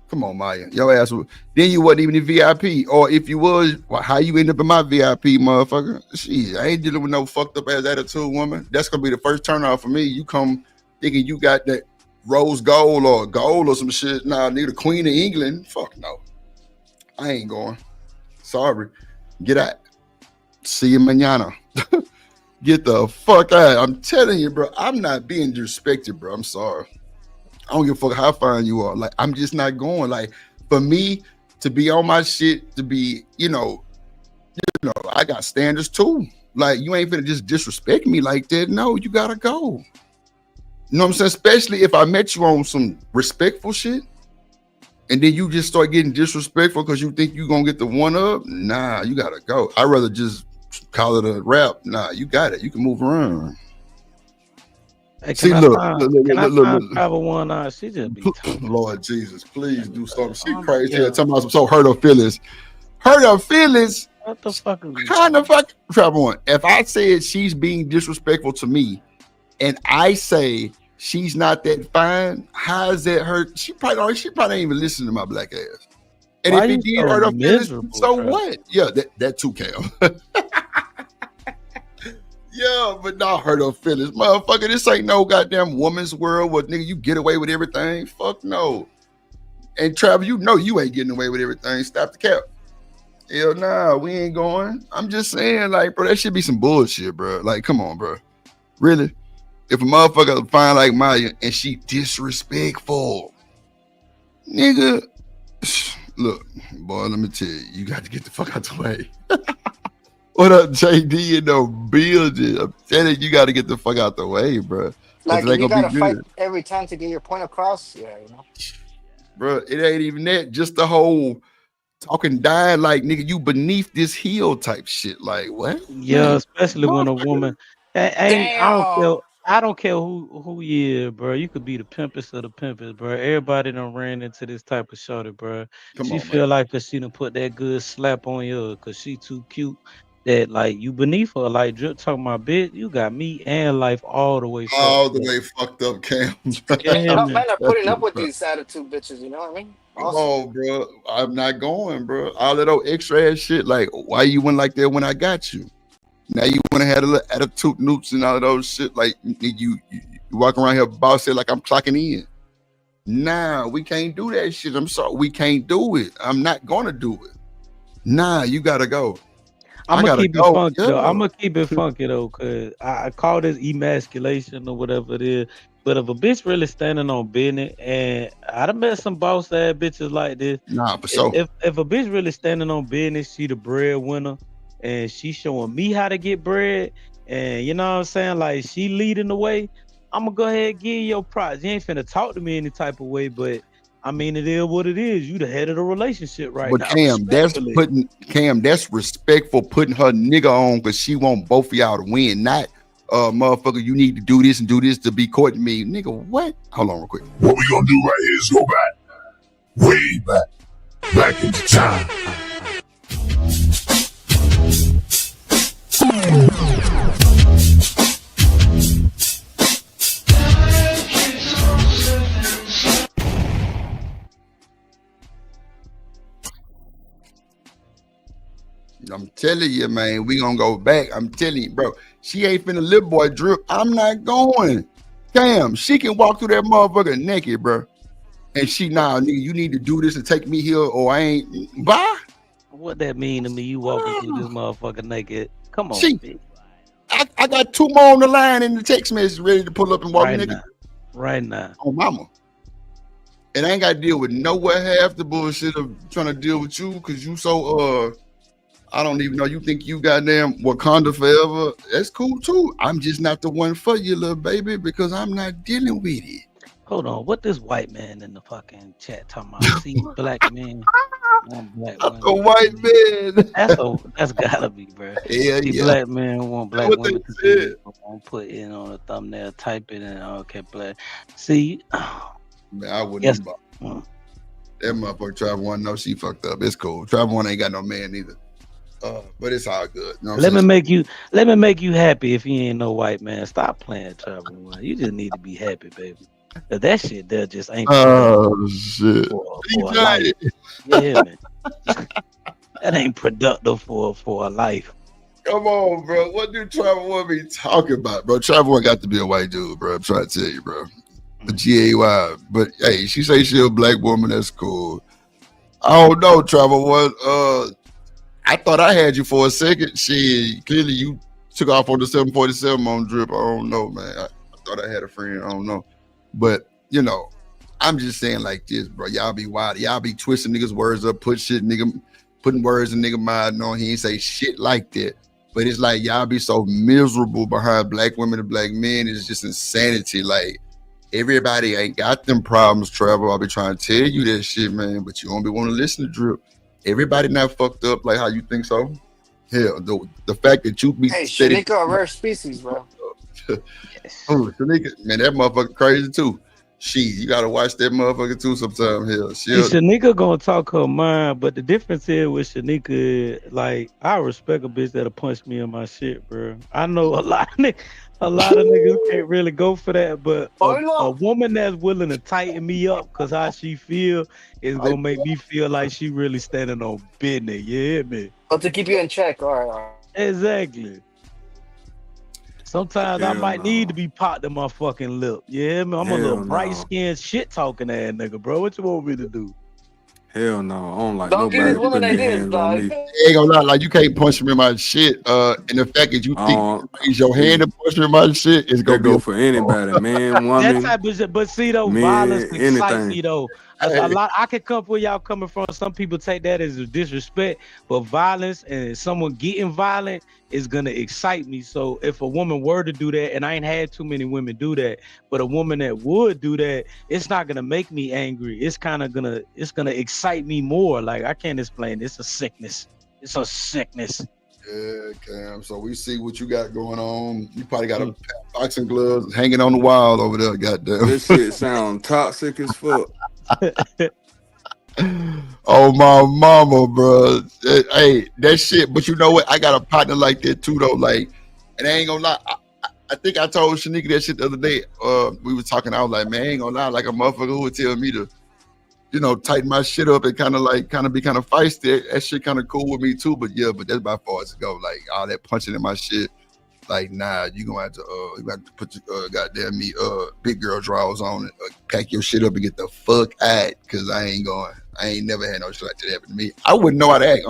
Come on, Maya. Your ass. Then you wasn't even a VIP, or if you was, well, how you end up in my VIP, motherfucker? Shit, I ain't dealing with no fucked up ass attitude woman. That's gonna be the first turn off for me. You come thinking you got that rose gold or some shit. Nah, nigga, the Queen of England. Fuck no. I ain't going. Sorry. Get out. See you mañana. Get the fuck out. I'm telling you, bro. I'm not being disrespected, bro. I'm sorry. I don't give a fuck how fine you are. Like, I'm just not going. Like, for me to be on my shit, to be, you know, I got standards too. Like, you ain't finna just disrespect me like that. No, you gotta go. You know what I'm saying? Especially if I met you on some respectful shit, and then you just start getting disrespectful because you think you gonna get the one up. Nah, you gotta go. I'd rather just call it a rap. Nah, you got it. You can move around. Hey, see, look. Travel one. She just be Lord Jesus, please do something. She crazy. Yeah. Talking about some so hurt her feelings. Hurt her feelings. What the fuck is kind of fuck Travel one? If I said she's being disrespectful to me, and I say she's not that fine, how is that hurt? She probably ain't even listening to my black ass. And if it did hurt her feelings, so what? Yeah, that too, Cam. Yeah, but not hurt her feelings. Motherfucker, this ain't no goddamn woman's world where nigga you get away with everything. Fuck no. And Travis, you know you ain't getting away with everything. Stop the cap. Hell nah, we ain't going. I'm just saying, like, bro, that should be some bullshit, bro. Like, come on, bro. Really? If a motherfucker fine like Maya and she disrespectful, nigga, look, boy, let me tell you, you got to get the fuck out the way. What up, JD in the building? I'm telling you, got to get the fuck out the way, bro. Like, you got to fight every time to get your point across. Yeah, you know. Bro, it ain't even that. Just the whole talking dying like nigga, you beneath this heel type shit. Like what? Yeah, especially when a woman. I don't care who you is, bro. You could be the pimpest of the pimpest, bro. Everybody done ran into this type of shorty, bro. She feel like cause she done put that good slap on you, cause she too cute. That like you beneath her, like Drip talking about, bitch. You got me and life all the way fucked up, Cam. Men are putting up with these attitude bitches. You know what I mean? Oh, bro, I'm not going, bro. All of those extra ass shit. Like, why you went like that when I got you? Now you want to have a little attitude newts and all of those shit. Like you walk around here boss it like I'm clocking in. Nah, we can't do that shit. I'm sorry, we can't do it. I'm not gonna do it. Nah, you gotta go. I'm gonna keep it funky though. I'm gonna keep it funky though, cause I call this emasculation or whatever it is. But if a bitch really standing on business, and I done met some boss ass bitches like this. Nah, for sure. If a bitch really standing on business, she the breadwinner, and she showing me how to get bread, and you know what I'm saying, like she leading the way, I'm gonna go ahead and give you your props. You ain't finna talk to me any type of way, but I mean it is what it is. You the head of the relationship right now. But Cam, that's respectful putting her nigga on because she want both of y'all to win, not motherfucker, you need to do this and do this to be courting me. Nigga, what? Hold on real quick. What we gonna do right here is go back, way back into time. I'm telling you, man, we gonna go back. I'm telling you, bro. She ain't finna little boy Drip. I'm not going. Damn, she can walk through that motherfucker naked, bro. And she, nah, nigga, you need to do this and take me here, or I ain't. Bye. What that mean to me? You walking through this motherfucker naked? Come on, bitch. I got 2 more on the line in the text message ready to pull up and walk nigga. Right now. Oh, mama. And I ain't got to deal with nowhere half the bullshit of trying to deal with you because you so, I don't even know. You think you goddamn Wakanda forever? That's cool too. I'm just not the one for you, little baby, because I'm not dealing with it. Hold on, what this white man in the fucking chat talking about? See, black man, one black man. A white man. That's gotta be, bro. Yeah, See, yeah. Black man want black women to see. Won't put it on a thumbnail, type it in. Okay, black. See, man, I wouldn't. That motherfucker Travel One know she fucked up. It's cool. Travel One ain't got no man either. But it's all good. You know let me make you happy. If you ain't no white man, stop playing Travel One. You just need to be happy, baby. That shit there just ain't. Oh shit! Yeah, man. That ain't productive for a life. Come on, bro. What do Travel One be talking about, bro? Travel One got to be a white dude, bro. I'm trying to tell you, bro. The GAY. But hey, she say she a black woman. That's cool. I don't know, Travel One. I thought I had you for a second. Clearly you took off on the 747 on Drip. I don't know, man. I thought I had a friend. I don't know. But, you know, I'm just saying like this, bro. Y'all be wild. Y'all be twisting niggas' words up, putting words in nigga mind. No, he ain't say shit like that. But it's like y'all be so miserable behind black women and black men. It's just insanity. Like, everybody ain't got them problems, Travel. I'll be trying to tell you that shit, man. But you don't be want to listen to Drip. Everybody not fucked up like how you think so. Hell, the fact that you be Shanika a rare species, bro. Oh, Shanika, man, that motherfucker crazy too. You gotta watch that motherfucker too sometime. Hell, Shanika gonna talk her mind, but the difference here with Shanika, like, I respect a bitch that'll punch me in my shit, bro. I know a lot of niggas can't really go for that, but a woman that's willing to tighten me up because how she feel is gonna make me feel like she really standing on business. Yeah, man. But to keep you in check, all right. Exactly. Sometimes I might need to be popped in my fucking lip. Yeah, man. I'm a little bright-skinned, shit-talking ass nigga, bro. What you want me to do? Hell no, I don't like don't give these women ideas, dog. Ain't gonna lie, like you can't punch me in my shit. And the fact that you think you raise your hand to punch me in my shit is gonna go for anybody, man, woman. That type of, but see though, violence excites me though. A lot. I can come where y'all coming from. Some people take that as a disrespect, but violence and someone getting violent is gonna excite me. So if a woman were to do that, and I ain't had too many women do that, but a woman that would do that, it's not gonna make me angry. It's gonna excite excite me more. Like I can't explain. It's a sickness. It's a sickness. Yeah, Cam. So we see what you got going on. You probably got a boxing gloves hanging on the wall over there. Goddamn. This shit sound toxic as fuck. Oh my mama, bro. Hey, that shit. But you know what? I got a partner like that too, though. Like, and I ain't gonna lie. I think I told Shanika that shit the other day. We were talking. I was like, man, I ain't gonna lie. Like a motherfucker who would tell me to, you know, tighten my shit up and kind of be kind of feisty. That shit kind of cool with me too. But yeah, but that's about far as it go. Like all that punching in my shit. Like, nah, you gonna have to put your goddamn me big girl drawers on and pack your shit up and get the fuck out. Cause I ain't never had no shit like that happen to me. I wouldn't know how to act.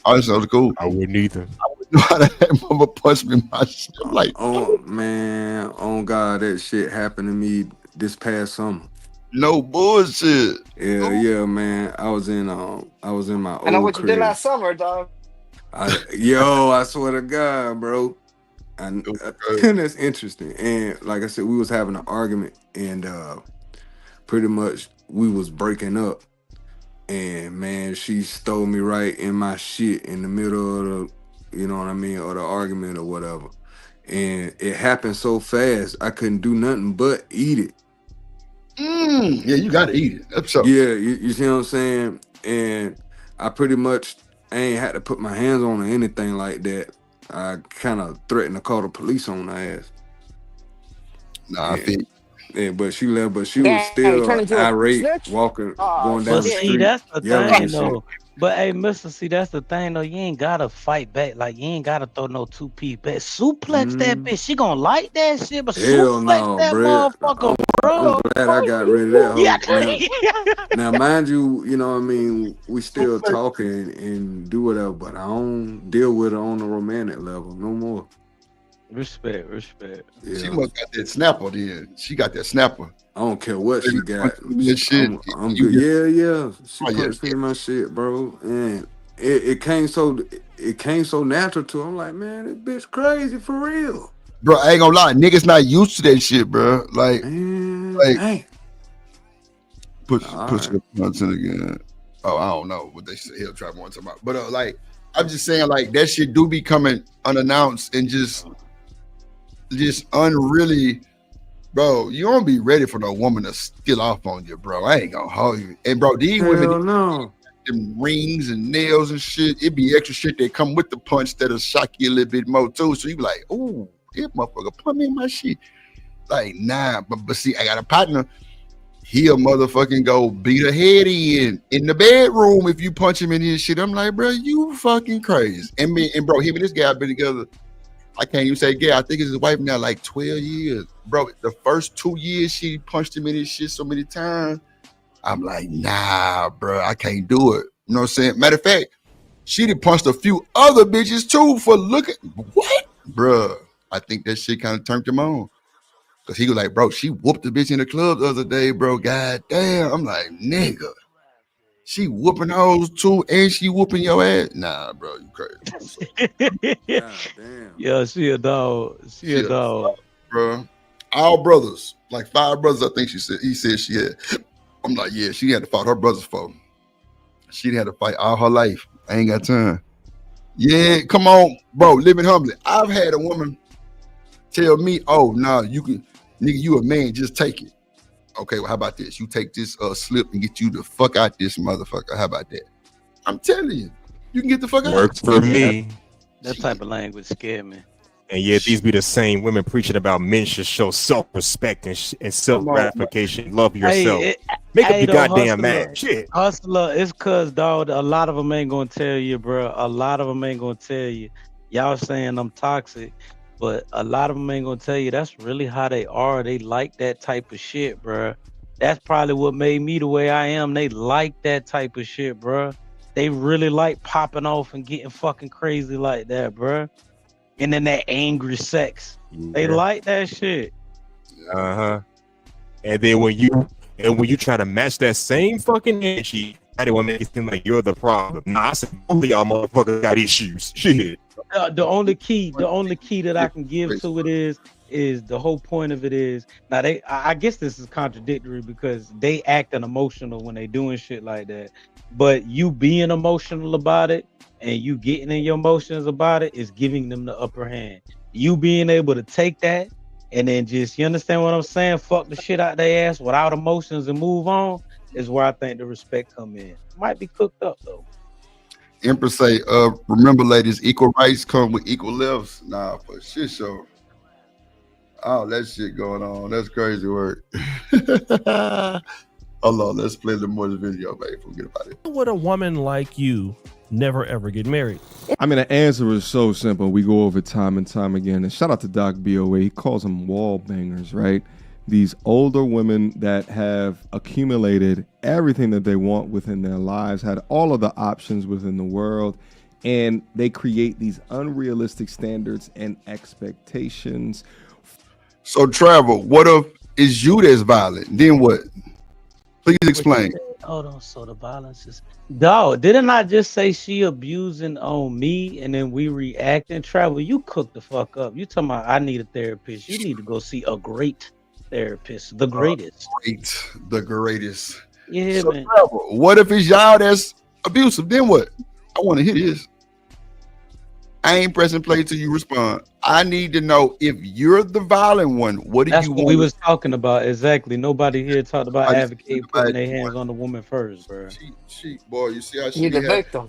Honestly, it was cool. I wouldn't either. I wouldn't know how to act. Mama punch me in my shit. I'm like, oh man, oh God, that shit happened to me this past summer. No bullshit. Yeah, man. I was in my old I know what crib. you did last summer, dog. I swear to God, bro. And that's interesting. And like I said, we was having an argument, and pretty much we was breaking up. And man, she stole me right in my shit in the middle of the, you know what I mean, or the argument or whatever. And it happened so fast, I couldn't do nothing but eat it. Yeah, you gotta eat it. That's so. Yeah, you see what I'm saying? And I ain't had to put my hands on or anything like that. I kind of threatened to call the police on her ass. Nah, I think. Yeah, but she left. But she was still irate, walking, going down the street. See, that's the yelling thing, and shit. though. But hey, mister, see, that's the thing, though. You ain't gotta fight back. Like, you ain't gotta throw no 2-piece back. Suplex that bitch. She gonna like that shit, but Hell suplex no, that bruh. motherfucker, bro. I'm glad I got rid of that. Yeah. Now, mind you, you know what I mean, we still talking and do whatever, but I don't deal with it on a romantic level no more. Respect. Yeah. She must got that snapper then. She got that snapper. I don't care what she got. That shit. I'm good. Yeah. She punched me in my shit, bro. And it came so natural to her. I'm like, man, this bitch crazy for real. Bro, I ain't gonna lie, niggas not used to that shit, bro. Like, hey. Push your punch in again. Oh, I don't know what they say. He'll try one time out. But like, I'm just saying, like, that shit do be coming unannounced and just unreally, bro. You don't be ready for no woman to steal off on you, bro. I ain't gonna hold you. And bro, these women, them rings and nails and shit, it be extra shit that come with the punch that'll shock you a little bit more too. So you be like, ooh, this motherfucker put me in my shit. Like, nah, but see, I got a partner. He'll motherfucking go beat a head in the bedroom if you punch him in his shit. I'm like, bro, you fucking crazy. And bro, him and this guy have been together. I can't even say gay. I think it's his wife now, like 12 years. Bro, the first 2 years she punched him in his shit so many times. I'm like, nah, bro, I can't do it. You know what I'm saying? Matter of fact, she done punched a few other bitches too for looking. What? Bro, I think that shit kind of turned him on. Cause he was like, bro, she whooped the bitch in the club the other day, bro. God damn. I'm like, nigga. She whooping those too, and she whooping your ass. Nah, bro, you crazy. Yeah, she a dog. She a dog, bro. All brothers, like 5 brothers, I think he said she had. I'm like, yeah, she had to fight her brothers for. She had to fight all her life. I ain't got time. Yeah, come on, bro. Living humbly. I've had a woman tell me, oh, nah, you can, nigga, you a man, just take it. Okay, well, how about this? You take this slip and get you the fuck out this motherfucker. How about that? I'm telling you, you can get the fuck out. Works for me. That type of language scared me. And yet these be the same women preaching about men should show self-respect and self-gratification. Love yourself. Make up your goddamn mind. Shit. Hustler, it's cause, dog, a lot of them ain't gonna tell you, bro. A lot of them ain't gonna tell you. Y'all saying I'm toxic. But a lot of them ain't gonna tell you that's really how they are. They like that type of shit, bro. That's probably what made me the way I am. They like that type of shit, bro. They really like popping off and getting fucking crazy like that, bro. And then that angry sex. Yeah. They like that shit. Uh-huh. And then when you try to match that same fucking energy, I don't want to make it seem like you're the problem. Nah, I said only y'all motherfuckers got issues. Shit. The only key that I can give to it is the whole point of it is now I guess this is contradictory because they acting emotional when they doing shit like that, but you being emotional about it and you getting in your emotions about it is giving them the upper hand. You being able to take that and then just, you understand what I'm saying, fuck the shit out their ass without emotions and move on is where I think the respect come in. Might be cooked up though. Empress say, remember ladies, equal rights come with equal lefts. Nah, for shit show. Oh, that shit going on. That's crazy work. Hold on, let's play the more video, babe. Forget about it. Would a woman like you never ever get married? I mean, the answer is so simple. We go over time and time again. And shout out to Doc BOA. He calls them wall bangers, right? These older women that have accumulated everything that they want within their lives, had all of the options within the world, and they create these unrealistic standards and expectations. So, Travel, what if it's you that's violent? Then what? Please explain. Hold on. So the violence is... Dog, didn't I just say she abusing on me and then we reacting? Travel, you cook the fuck up. You talking about I need a therapist. You need to go see a great therapist. The greatest. The greatest. Yeah, so, man. Travel, what if it's y'all that's abusive? Then what? I want to hear this. I ain't pressing play till you respond. I need to know if you're the violent one. What do That's you what want? we was talking about. Exactly. Nobody here talked about advocate putting their hands on the woman first, bro. She, boy, you see how she You the be victim.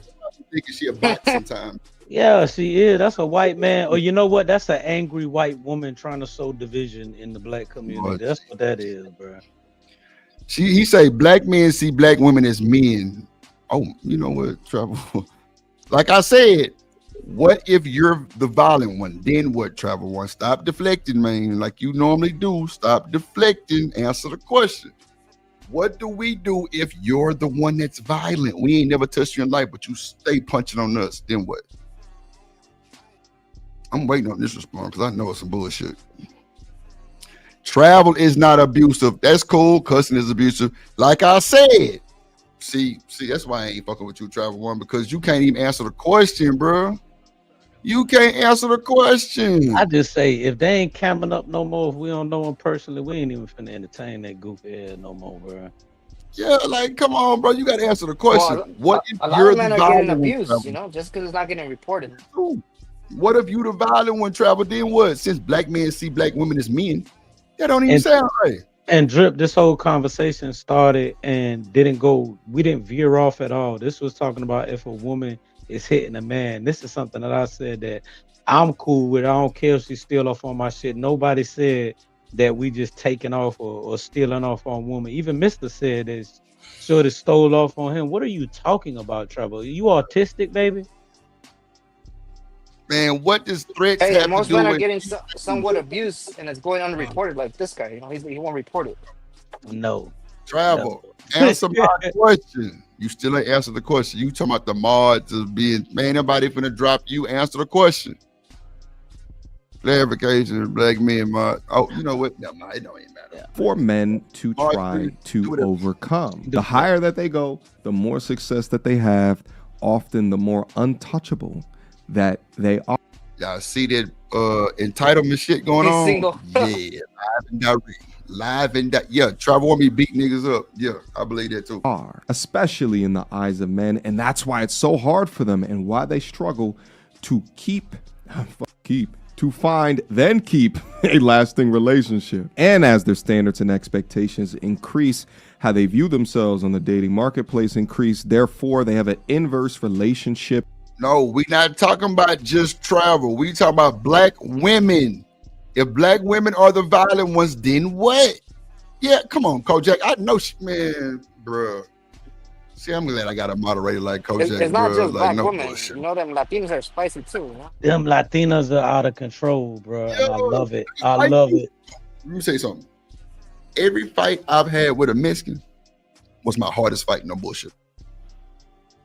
thinking she a bot sometimes. Yeah, she is. That's a white man. Or you know what? That's an angry white woman trying to sow division in the black community. What? That's what that is, bro. He say black men see black women as men. Oh, you know what, Travel? Like I said, what if you're the violent one? Then what, Travel one? Stop deflecting, man. Like you normally do. Stop deflecting. Answer the question. What do we do if you're the one that's violent? We ain't never touched you in life, but you stay punching on us. Then what? I'm waiting on this response because I know it's some bullshit. Travel is not abusive. That's cool. Cussing is abusive. Like I said. See, that's why I ain't fucking with you, Travel One, because you can't even answer the question, bro. You can't answer the question. I just say if they ain't camming up no more, if we don't know them personally, we ain't even finna entertain that goofy ass no more, bro. Yeah, like come on, bro. You gotta answer the question. Well, what if a lot you're of men the are getting violent abused, one, you know, just because it's not getting reported. What if you the violent one, Travel? Then what? Since black men see black women as men, that don't even sound right. And Drip, this whole conversation started and we didn't veer off at all. This was talking about if a woman is hitting a man. This is something that I said that I'm cool with. I don't care if she's still off on my shit. Nobody said that we just taking off or stealing off on women. Even Mr. said that Shorty stole off on him. What are you talking about, Trouble? Are you autistic, baby? Man, what does threats Hey, have most to do men are with... getting somewhat abused and it's going unreported like this guy. You know, he won't report it. No. Travel. Answer my question. You still ain't answer the question. You talking about the mods of being, man, nobody finna drop you. Answer the question. Clarification, black men mod. Oh, you know what? Never mind. It don't even matter. For men to try to overcome. The higher that they go, the more success that they have, often the more untouchable that they are. Y'all see that entitlement shit going He's on? single. Yeah, live and direct. Yeah, Travel want me to beat niggas up. Yeah, I believe that too. Especially in the eyes of men, and that's why it's so hard for them and why they struggle to find then keep a lasting relationship. And as their standards and expectations increase, how they view themselves on the dating marketplace increase, therefore they have an inverse relationship. No, we not talking about just Travel. We talking about black women. If black women are the violent ones, then what? Yeah, come on, Kojak. I know, man, bro. See, I'm glad I got a moderator like Kojak. It's not bro. just Like, black no women. bullshit. You know, them Latinos are spicy too. You know? Them Latinas are out of control, bro. And I love it. I love it. Let me say something. Every fight I've had with a Mexican was my hardest fight. No bullshit.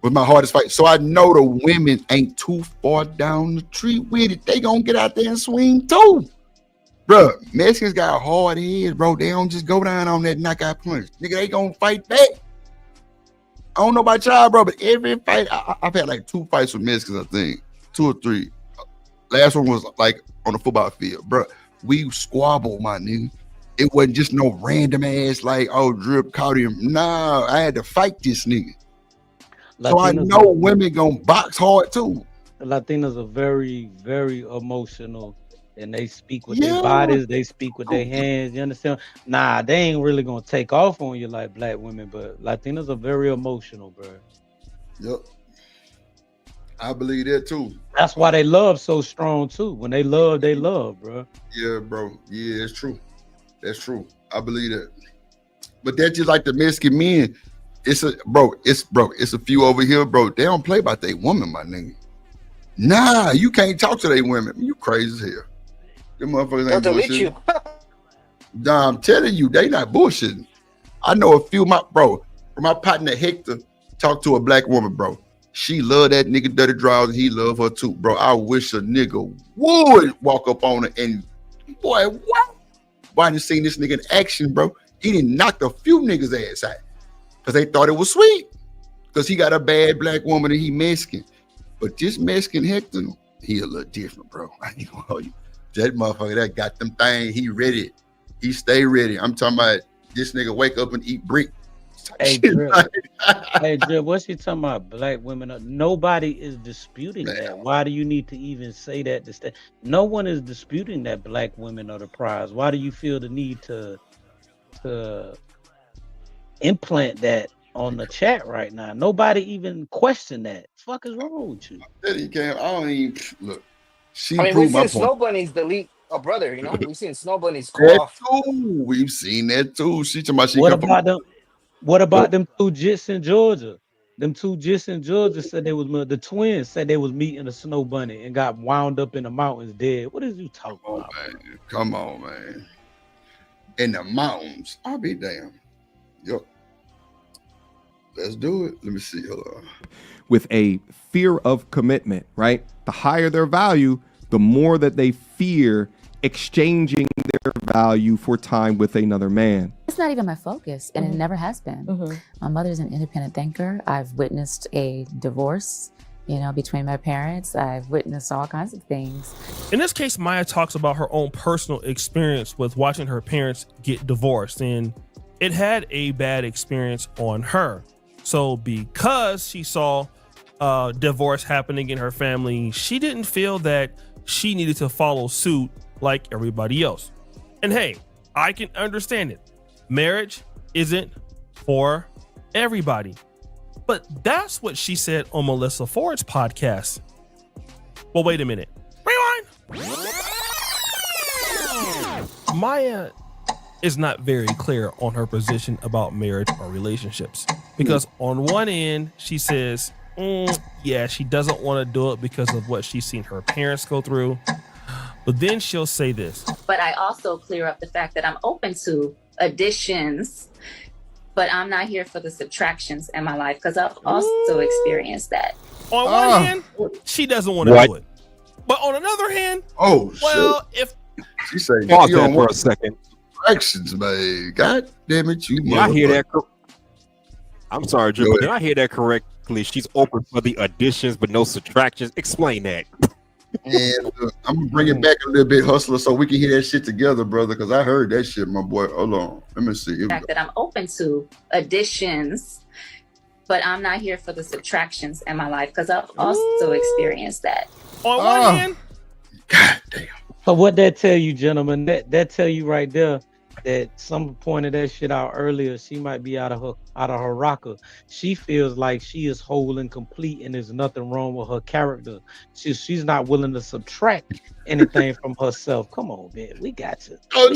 Was my hardest fight. So I know the women ain't too far down the street with it. They gonna get out there and swing too. Bro, Mexicans got hard heads, bro. They don't just go down on that knockout punch. Nigga, they gonna fight back. I don't know about y'all, bro, but every fight, I've had like 2 fights with Mexicans, I think. 2 or 3. Last one was like on the football field, bro. we squabble, my nigga. It wasn't just no random ass like, oh, Drip caught him. Nah, I had to fight this nigga. So I know women gonna box hard too. Latinas are very, very emotional, and they speak with their bodies, they speak with their hands. You understand? Nah, they ain't really gonna take off on you like black women, but Latinas are very emotional, bro. Yep, I believe that too. That's why they love so strong too. When they love, bro. Yeah, bro. Yeah, it's true. That's true. I believe that. But that's just like the Mexican men. It's a few over here, bro. They don't play about their woman, my nigga. Nah, you can't talk to their women. You crazy as hell. Them motherfuckers ain't bullshitting. Nah, I'm telling you, they not bullshitting. I know a few of my partner Hector talked to a black woman, bro. She love that nigga dirty draws, and he love her too, bro. I wish a nigga would walk up on her and, boy, what? Why didn't you seen this nigga in action, bro? He didn't knock a few niggas' ass out because they thought it was sweet because he got a bad black woman and he Mexican. But this Mexican Hector, he a little different, bro. I ain't gonna hold you. That motherfucker that got them things, he ready. He stay ready. I'm talking about this nigga wake up and eat brick. Hey, Drip, what's he talking about? Black women. Nobody is disputing that. Why do you need to even say that? No one is disputing that black women are the prize. Why do you feel the need to implant that on the chat right now? Nobody even question that. Fuck is wrong with you? I don't even look. We've seen Snow Bunnies delete a brother. You know, we've seen Snow Bunnies go off. We've seen that too. She talking about What about them two jits in Georgia? Them two jits in Georgia said they was the twins said they was meeting a snow bunny and got wound up in the mountains dead. What is you talking about? Man. Come on, man. In the mountains. I'll be damned. Yep. Let's do it. Let me see. With a fear of commitment, right? The higher their value, the more that they fear exchanging their value for time with another man. It's not even my focus, and it never has been. My mother's an independent thinker. I've witnessed a divorce, between my parents. I've witnessed all kinds of things. In this case, Maya talks about her own personal experience with watching her parents get divorced, and it had a bad experience on her. So because she saw divorce happening in her family, she didn't feel that she needed to follow suit like everybody else. And hey, I can understand it. Marriage isn't for everybody. But that's what she said on Melissa Ford's podcast. Well, wait a minute. Rewind. Maya is not very clear on her position about marriage or relationships. Because on one end, she says, she doesn't want to do it because of what she's seen her parents go through. But then she'll say this. But I also clear up the fact that I'm open to additions, but I'm not here for the subtractions in my life because I've also experienced that. On one hand, she doesn't want to do it. But on another hand, if she say, pause that for a second. Subtractions, man. God damn it, you. I hear that. I'm sorry, Drew, but did I hear that correctly? She's open for the additions, but no subtractions. Explain that. And I'm gonna bring it back a little bit, Hustler, so we can hear that shit together, brother. Because I heard that shit, my boy. Hold on, let me see. The fact that I'm open to additions, but I'm not here for the subtractions in my life because I've also experienced that. On one hand, God damn. So what that tell you, gentlemen? That tell you right there that someone pointed that shit out earlier. She might be out of her rocker. She feels like she is whole and complete, and there's nothing wrong with her character. She's not willing to subtract anything from herself. Come on, man, we got you. Oh,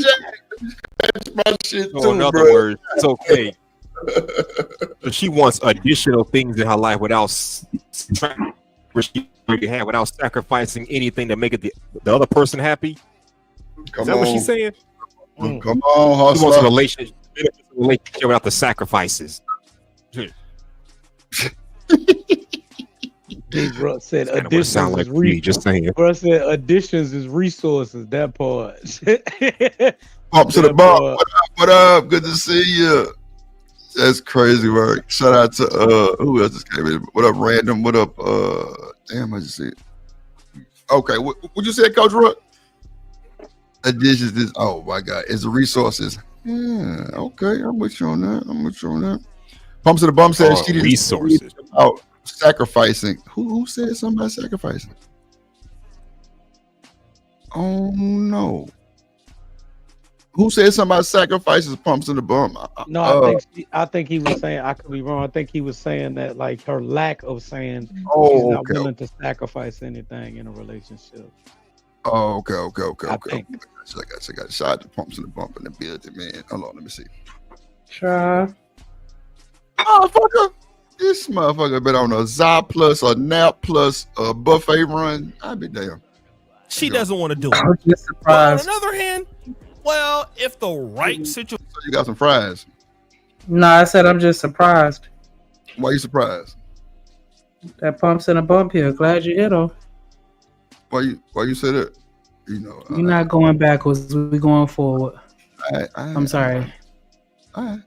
that's my shit too, in other words, it's okay. So she wants additional things in her life without subtracting what she already had, without sacrificing anything to make it the other person happy. Is that what she's saying? Come on, Hustler. She wants a relationship without the sacrifices. Big bro said additions sound like me, just saying. Bro said additions is resources. That part. Up to the bar. What up? Good to see you. That's crazy work. Shout out to who else just came in? What up, Random? What up? Damn, I just see it. Okay, what you say, Coach Rook? Additions is oh my god, it's the resources. Yeah, okay, I'm with you on that. Pumps to the Bum says she didn't resources. Oh, sacrificing. Who said something about sacrificing? Oh no. Who said something about sacrifices? Pumps in the Bum. No, I think he was saying, I could be wrong. I think he was saying that like her lack of saying she's not willing to sacrifice anything in a relationship. Oh, okay. I got you. Shout out to Pumps in the Bump in the building, man. Hold on, let me see. Try. Motherfucker. This motherfucker been on a Za plus, a Nap plus, a buffet run. I'd be damn. She doesn't want to do it. I'm just But surprised. on the other hand, well, if the right situation. So you got some fries. No, I said I'm just surprised. Why you surprised? That Pumps in a Bump here. Glad you hit him. Why you say that? You know, We're not going backwards. We're going forward. I'm sorry. Okay.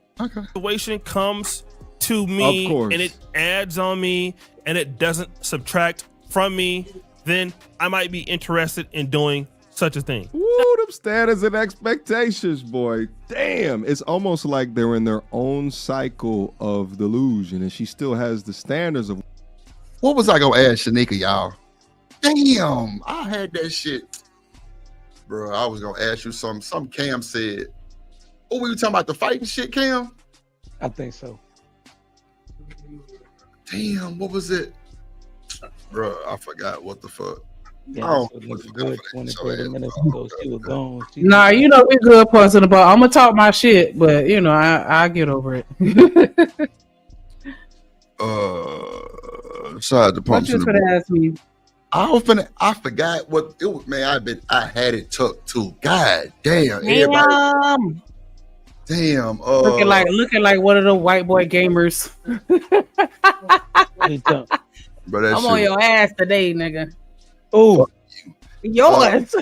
Situation comes to me Of course. and it adds on me and it doesn't subtract from me, then I might be interested in doing such a thing. Woo, them standards and expectations, boy. Damn. It's almost like they're in their own cycle of delusion, and she still has the standards of. What was I gonna ask Shanika, y'all? Damn, I had that shit. Bro, I was gonna ask you some Cam said. Oh, were you talking about the fighting shit, Cam? I think so. Damn, what was it? Bro, I forgot what the fuck. Yeah, Oh, so like a good 20, 30 minutes ago, she was gone. Nah, you know we good Pumps in the Bump. I'm gonna talk my shit, but you know I get over it. Shout out to Pumps in the Bump. Ask me. I forgot what it was, man. I had it tucked too. God damn. Everybody. Damn. Looking like one of the white boy gamers. But that I'm shit, on your ass today, nigga. Oh, yours.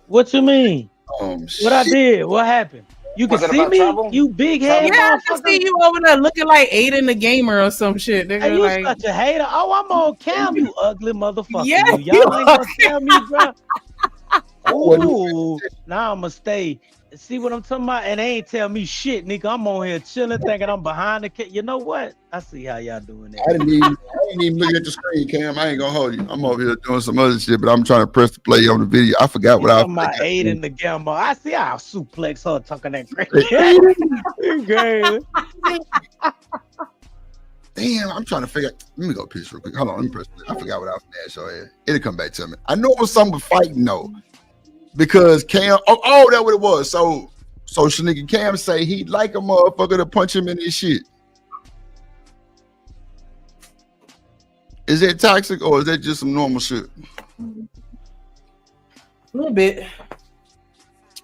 What you mean? What I did? What happened? You can Was it see about me? travel? You big head Yeah, I can see you over there looking like Aiden the gamer or some shit, nigga. Hey, you like, such a hater. Oh, I'm on cam, you ugly motherfucker. Yeah, Y'all ain't gonna tell me, bro. Ooh, now I'ma stay. See what I'm talking about? And they ain't tell me shit, nigga. I'm on here chilling, thinking I'm behind the You know what? I see how y'all doing that. I didn't even look at the screen, Cam. I ain't gonna hold you. I'm over here doing some other shit, but I'm trying to press the play on the video. I forgot what I was my aid in the gamma. I see how suplex her talking that great. Damn, I'm trying to figure out. Let me go piss real quick. Hold on, let me press play. I forgot what I was gonna ask your ass. It'll come back to me. I know it was something with fighting though. Because Cam, that's what it was. So Shanika Cam say he'd like a motherfucker to punch him in his shit. Is that toxic or is that just some normal shit? a little bit.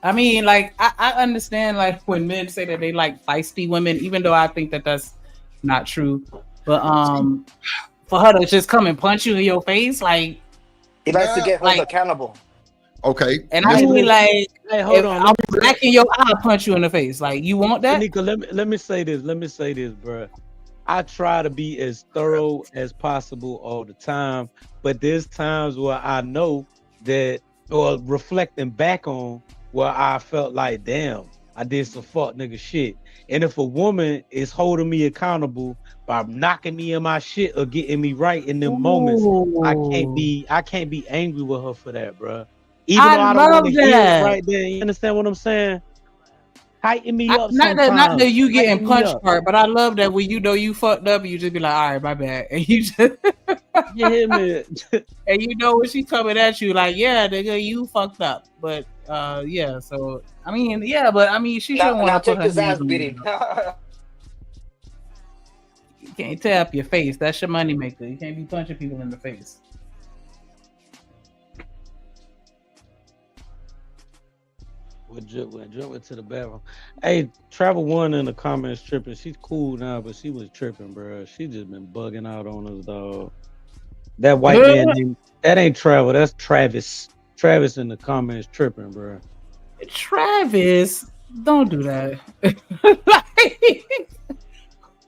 I mean, like I understand like when men say that they like feisty women, even though I think that that's not true. But for her to just come and punch you in your face, like he likes to get held accountable. Okay. And I mean, like, hey, hold if on. I'm black in your eye, I'll punch you in the face. Like, you want that? Nika, let me say this. Let me say this, bro. I try to be as thorough as possible all the time, but there's times where I know that, or reflecting back on, where I felt like, damn, I did some fuck nigga shit. And if a woman is holding me accountable by knocking me in my shit or getting me right in them moments, I can't be angry with her for that, bro. Even though I don't want to hear it right there, you understand what I'm saying? Heighten me up. Not that you getting punched part, but I love that when you know you fucked up, you just be like, all right, my bad. And you just you hear me? And you know when she coming at you, like, yeah, nigga, you fucked up. But yeah, so I mean, yeah, but I mean she shouldn't want to put her ass beating. You can't tap your face. That's your moneymaker. You can't be punching people in the face. We'll jump into the bathroom. Hey, Travel One in the comments tripping. She's cool now, but she was tripping, bro. She just been bugging out on us, dog. That white man, that ain't Travel. That's Travis. Travis in the comments tripping, bro. Travis, don't do that.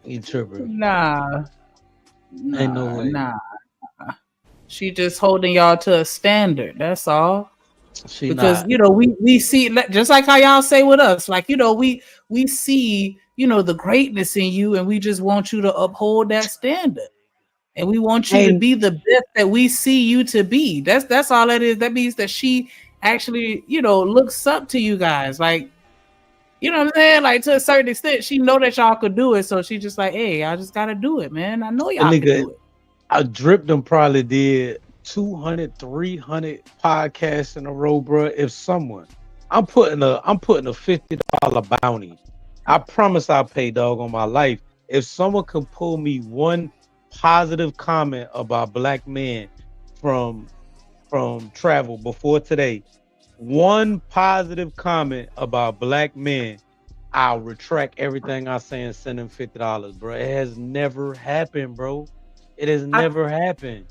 He tripping. Nah, ain't no way. Nah. She just holding y'all to a standard. That's all. Because you know we see, just like how y'all say with us, like, you know, we see, you know, the greatness in you, and we just want you to uphold that standard, and we want you to be the best that we see you to be. That's all that is. That means that she actually, you know, looks up to you guys, like, you know what I'm saying, like, to a certain extent. She know that y'all could do it, so she just like, hey, I just gotta do it, man. I know y'all can do it. I Drip them probably did 200, 300 podcasts in a row, bro. If someone, I'm putting a $50 bounty. I promise I'll pay, dog, on my life. If someone can pull me one positive comment about black men from travel before today, one positive comment about black men, I'll retract everything I say and send them $50, bro. It has never happened, bro. It has never happened.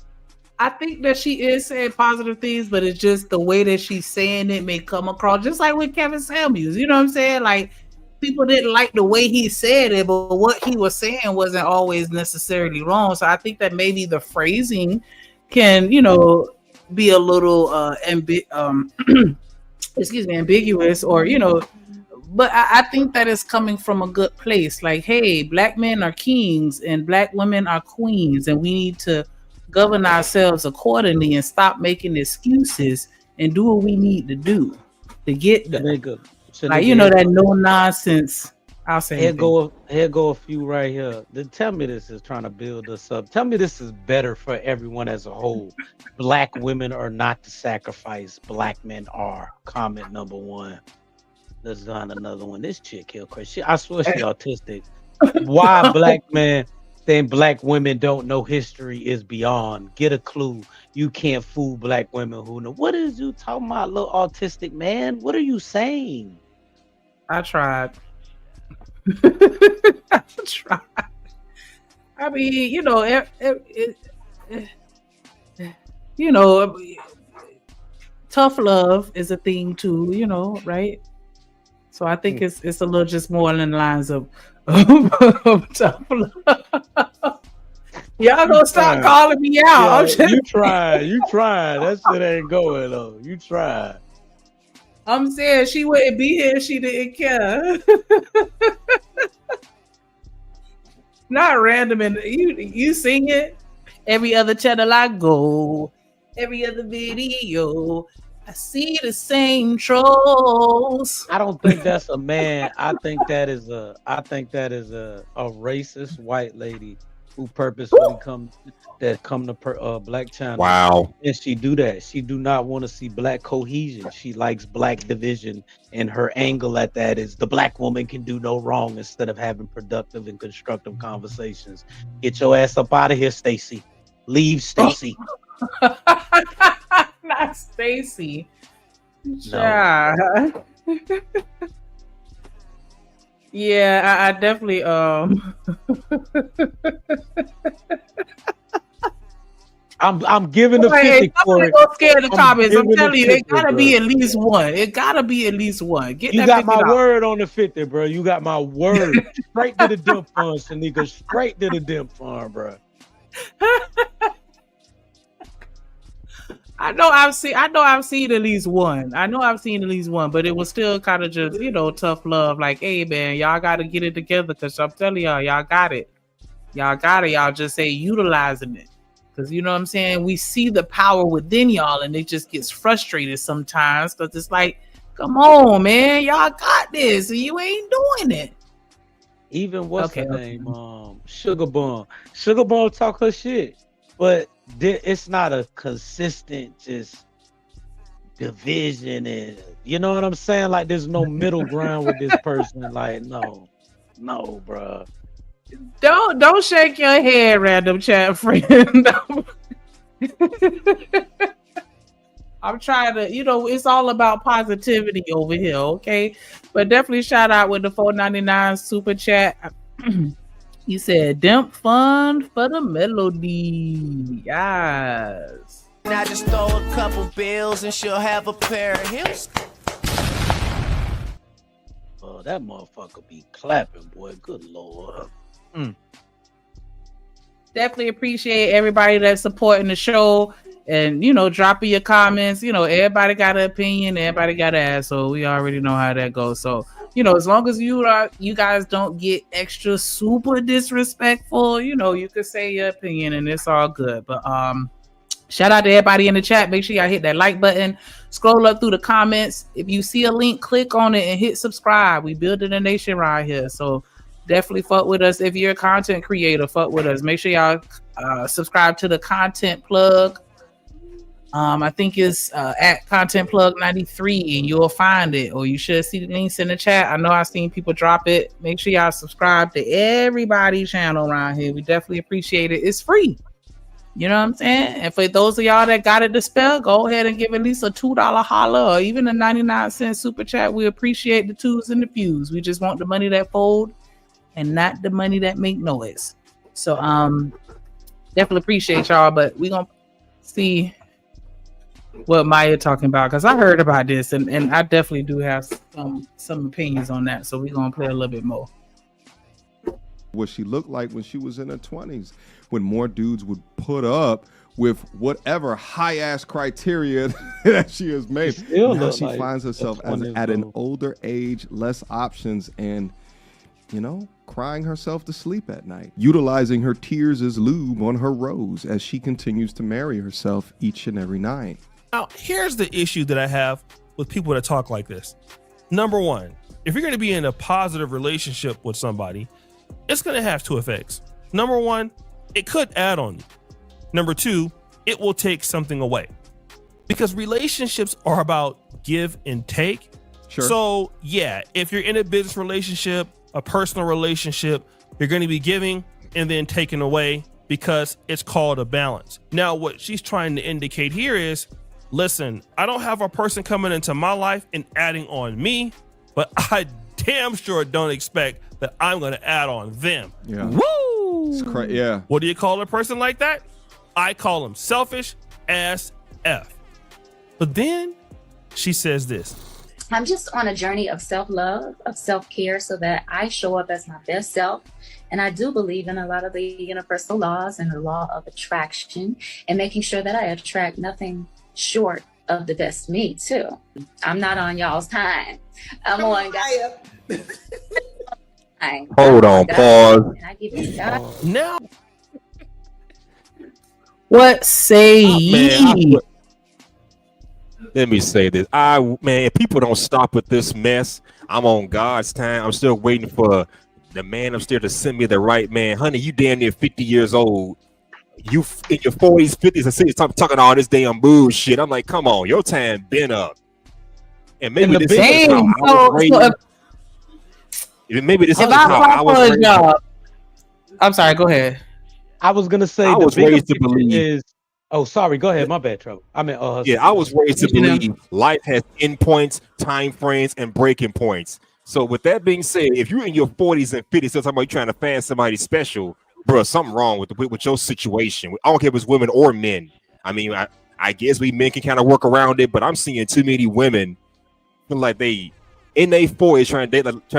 I think that she is saying positive things, but it's just the way that she's saying it may come across, just like with Kevin Samuels. You know what I'm saying? Like, people didn't like the way he said it, but what he was saying wasn't always necessarily wrong. So I think that maybe the phrasing can, you know, be a little ambiguous, or, you know, but I think that it's coming from a good place. Like, hey, black men are kings and black women are queens, and we need to govern ourselves accordingly and stop making excuses and do what we need to do to get there. Like, you know, that no nonsense. I'll say here go a few right here. Then tell me this is trying to build us up. Tell me this is better for everyone as a whole. Black women are not to sacrifice. Black men are. Comment number 1. Let's go on another one. This chick here, crazy. I swear she's autistic. Why black men think black women don't know history is beyond. Get a clue. You can't fool black women who know. What is you talking about, little autistic man? What are you saying? I tried. I tried. I mean, you know, you know, tough love is a thing too, you know, right? So I think it's a little just more along the lines of tough love. Y'all gonna stop calling me out. Yeah, you tried. That shit ain't going though. You tried. I'm saying she wouldn't be here if she didn't care. Not random, and you sing it every other channel I go, every other video. I see the same trolls. I don't think that's a man. I think that is a racist white lady who purposely come to Black channel. Wow. And she do that. She do not want to see black cohesion. She likes black division, and her angle at that is the black woman can do no wrong instead of having productive and constructive conversations. Get your ass up out of here, Stacy. Leave, Stacy. Not Stacy. No. Yeah, I definitely I'm giving the 50 for it. Don't scare the comments. I'm telling you, it gotta be at least one. It gotta be at least one. Get you that got my $50. word on the 50, bro. You got my word. Straight to the dimp fund, Shanika. Straight to the dimp fund, bro. I know I've seen at least one. But it was still kind of just, you know, tough love. Like, hey man, y'all gotta get it together, because I'm telling y'all got it. Y'all just say utilizing it. Because, you know what I'm saying? We see the power within y'all, and it just gets frustrated sometimes, because it's like, come on, man, y'all got this, and you ain't doing it. Even what's her name? Sugar Bum. Sugar Bum talk her shit, but it's not a consistent just division, and you know what I'm saying? Like, there's no middle ground with this person. Like, no, bro. Don't shake your head, random chat friend. I'm trying to, you know, it's all about positivity over here, okay? But definitely shout out with the $4.99 super chat. You said dimp fund for the melody. Yes. I just throw a couple bills and she'll have a pair of heels. Oh, that motherfucker be clapping, boy. Good Lord. Definitely appreciate everybody that's supporting the show. and drop in your comments. Everybody got an opinion, everybody got an asshole. We already know how that goes. So as long as you guys don't get extra super disrespectful, you can say your opinion and it's all good. But shout out to everybody in the chat. Make sure y'all hit that like button. Scroll up through the comments. If you see a link, click on it and hit subscribe. We building a nation right here. So definitely fuck with us. If you're a content creator, fuck with us. Make sure y'all subscribe to the Content Plug. I think it's at Content Plug 93 and you'll find it, or you should see the links in the chat. I know I've seen people drop it. Make sure y'all subscribe to everybody's channel around here. We definitely appreciate it. It's free. You know what I'm saying? And for those of y'all that got it to spell, go ahead and give at least a $2 holler or even a 99-cent super chat. We appreciate the twos and the fews. We just want the money that fold and not the money that make noise. So definitely appreciate y'all, but we gonna see what Maya talking about, because I heard about this and I definitely do have some opinions on that. So we're gonna play a little bit more. What she looked like when she was in her 20s, when more dudes would put up with whatever high-ass criteria that she has made. Now she finds herself at an older age, less options, and crying herself to sleep at night, utilizing her tears as lube on her rose as she continues to marry herself each and every night. Now, here's the issue that I have with people that talk like this. Number one, if you're going to be in a positive relationship with somebody, it's going to have two effects. Number one, it could add on you. Number two, it will take something away, because relationships are about give and take. Sure. So yeah, if you're in a business relationship, a personal relationship, you're going to be giving and then taking away, because it's called a balance. Now, what she's trying to indicate here is, listen, I don't have a person coming into my life and adding on me, but I damn sure don't expect that I'm going to add on them. Yeah. Woo! Yeah. What do you call a person like that? I call them selfish as F. But then she says this. I'm just on a journey of self-love, of self-care, so that I show up as my best self. And I do believe in a lot of the universal laws and the law of attraction, and making sure that I attract nothing short of the best me too. I'm not on y'all's time. I'm on God. Hold on, pause. I give you God. Now, what say ye? Let me say this. If people don't stop with this mess, I'm on God's time. I'm still waiting for the man upstairs to send me the right man. Honey, you damn near 50 years old. You in your 40s, 50s, and talking all this damn bullshit. I'm like, come on, your time been up. And maybe this is how I was raised. Maybe this is how I was raised. I'm sorry, go ahead. I was gonna say I was raised to believe. Oh, sorry. Go ahead. My bad, Trevor. I mean, I was raised to believe life has endpoints, time frames, and breaking points. So, with that being said, if you're in your 40s and 50s, still talking about you trying to find somebody special, bro, something wrong with your situation. I don't care if it's women or men. I mean, I guess we men can kind of work around it, but I'm seeing too many women feel like they in their 40s trying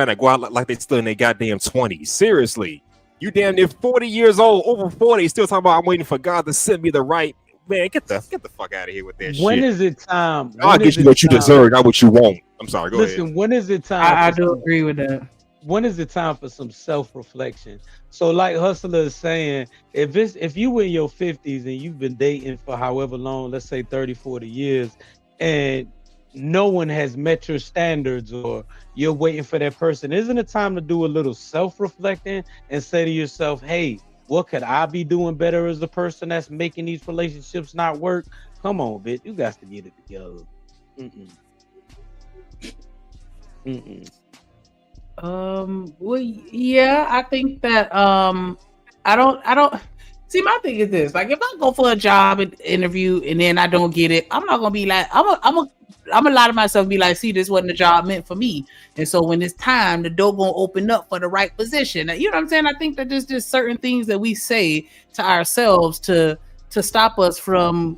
to go out like they still in their goddamn 20s. Seriously. You damn near 40 years old, over 40, still talking about I'm waiting for God to send me the right man. Get the fuck out of here with that shit. When is it time? I'll get you what you deserve, not what you want. I'm sorry, go ahead. Listen, when is it time? I do agree with that. When is it time for some self-reflection? So like Hustler is saying, if you in your 50s and you've been dating for however long, let's say 30, 40 years, and no one has met your standards, or you're waiting for that person, isn't it time to do a little self-reflecting and say to yourself, hey, what could I be doing better as a person that's making these relationships not work? Come on, bitch, you got to get it together. Well, yeah, I think that I don't see, my thing is this, like, if I go for a job interview and then I don't get it, I'm not gonna be like, I'm gonna lie to myself and be like, see, this wasn't the job meant for me. And so when it's time, the door gonna open up for the right position. You know what I'm saying? I think that there's just certain things that we say to ourselves to stop us from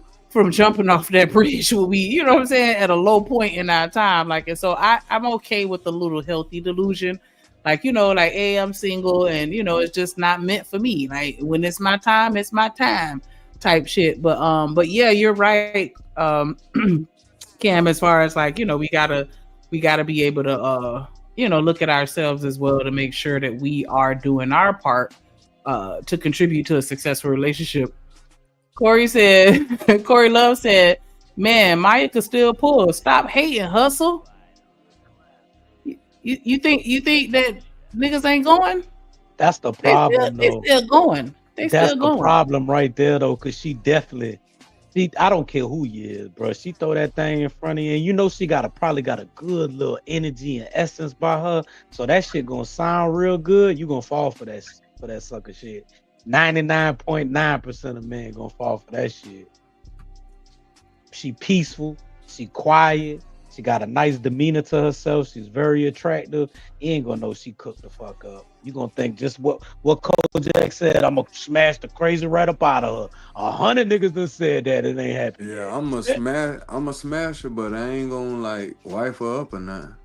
jumping off that bridge will be, you know what I'm saying, at a low point in our time. Like, and so I'm okay with the little healthy delusion. Like, like, hey, I'm single and, it's just not meant for me. Like, when it's my time, it's my time. type shit. But yeah, you're right, Cam. As far as like, we gotta be able to look at ourselves as well to make sure that we are doing our part to contribute to a successful relationship. Corey Love said, "Man, Maya could still pull. Stop hating, hustle." You think that niggas ain't going? That's the problem. They still going. That's the problem right there, though, because she definitely. I don't care who you is, bro. She throw that thing in front of you, and she probably got a good little energy and essence by her. So that shit gonna sound real good. You gonna fall for that sucker shit. 99.9% of men gonna fall for that shit. She peaceful. She quiet. She got a nice demeanor to herself. She's very attractive. You ain't gonna know she cooked the fuck up. You gonna think just what Kojak said. I'm gonna smash the crazy right up out of her. 100 niggas done said that. It ain't happening. Yeah, I'm a smash her, but I ain't gonna like wife her up or nothing.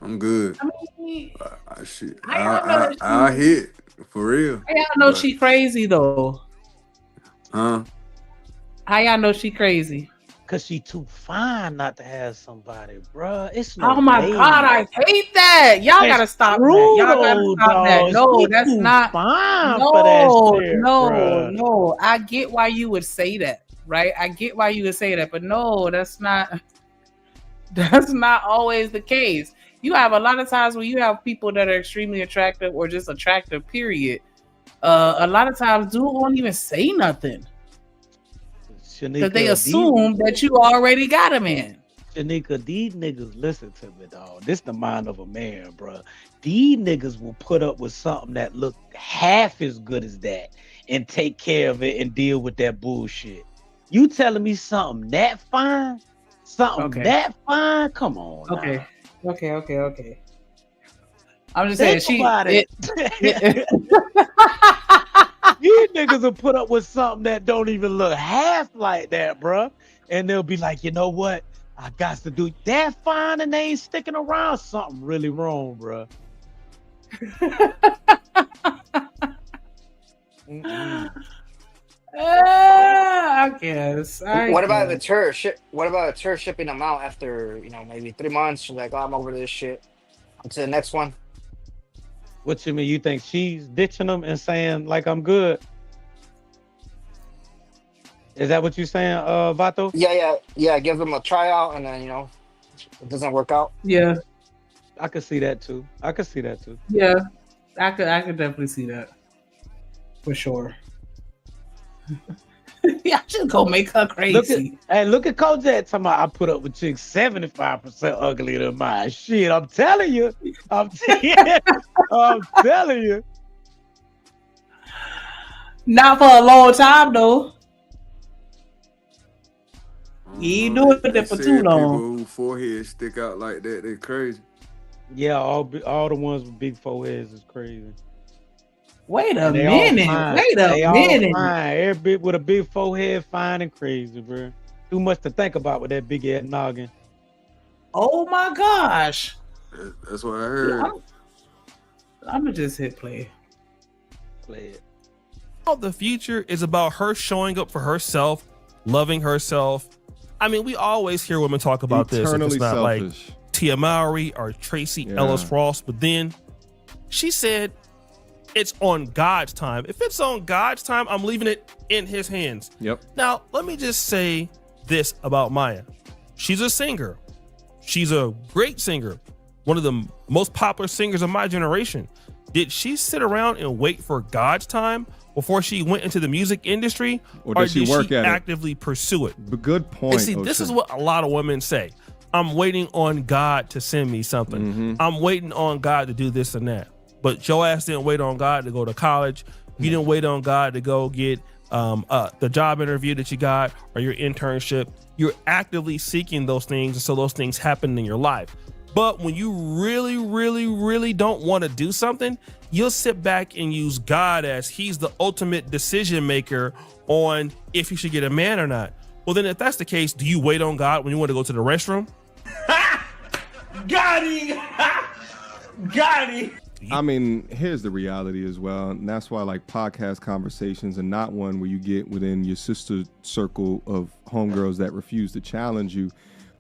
I'm good. I hit for real. How y'all know she crazy though? Huh? How y'all know she crazy? Cause she too fine not to have somebody, bruh. It's oh my god, I hate that. Y'all gotta stop that. Y'all gotta stop that. No, that's not fine. No. I get why you would say that, right? I get why you would say that, but no, that's not always the case. You have a lot of times when you have people that are extremely attractive or just attractive, period. A lot of times dude won't even say nothing. Because they assume that you already got a man. Shanika, these niggas, listen to me, dog. This the mind of a man, bro. These niggas will put up with something that look half as good as that and take care of it and deal with that bullshit. You telling me something that fine? That fine? Come on. Okay. Now. Okay. I'm just saying These niggas will put up with something that don't even look half like that, bro. And they'll be like, you know what? I got to do that fine and they ain't sticking around. Something really wrong, bro. I guess. What about the tour? What about a tour shipping them out after maybe 3 months? She's like, oh, I'm over this shit. On to the next one. What you mean? You think she's ditching them and saying like I'm good? Is that what you're saying, Vato? Yeah. Give them a tryout and then it doesn't work out. Yeah, I could see that too. Yeah, I could definitely see that for sure. Yeah, just go make her crazy. Look at Kojak talking about I put up with chicks 75% uglier than mine. Shit, I'm telling you. I'm telling you. Not for a long time though. You ain't doing it for too long. People whose foreheads stick out like that, they're crazy. Yeah, all the ones with big foreheads is crazy. Wait a minute. Every bit with a big forehead, fine and crazy, bro. Too much to think about with that big ass noggin. Oh my gosh. That's what I heard. I'm gonna just hit play. Play it. The future is about her showing up for herself, loving herself. I mean, we always hear women talk about this. It's not selfish. like Tia Mowry or Tracy Ellis Ross, but then she said, it's on God's time. If it's on God's time, I'm leaving it in his hands. Yep. Now, let me just say this about Maya. She's a singer. She's a great singer. One of the most popular singers of my generation. Did she sit around and wait for God's time before she went into the music industry? Or did she work at actively pursue it? Good point. And see, this is what a lot of women say. I'm waiting on God to send me something. Mm-hmm. I'm waiting on God to do this and that. But your ass didn't wait on God to go to college. You didn't wait on God to go get the job interview that you got or your internship. You're actively seeking those things, and so those things happen in your life. But when you really, really, really don't want to do something, you'll sit back and use God as he's the ultimate decision maker on if you should get a man or not. Well, then if that's the case, do you wait on God when you want to go to the restroom? Got him! Got him! I mean, here's the reality as well. And that's why like podcast conversations and not one where you get within your sister circle of homegirls that refuse to challenge you.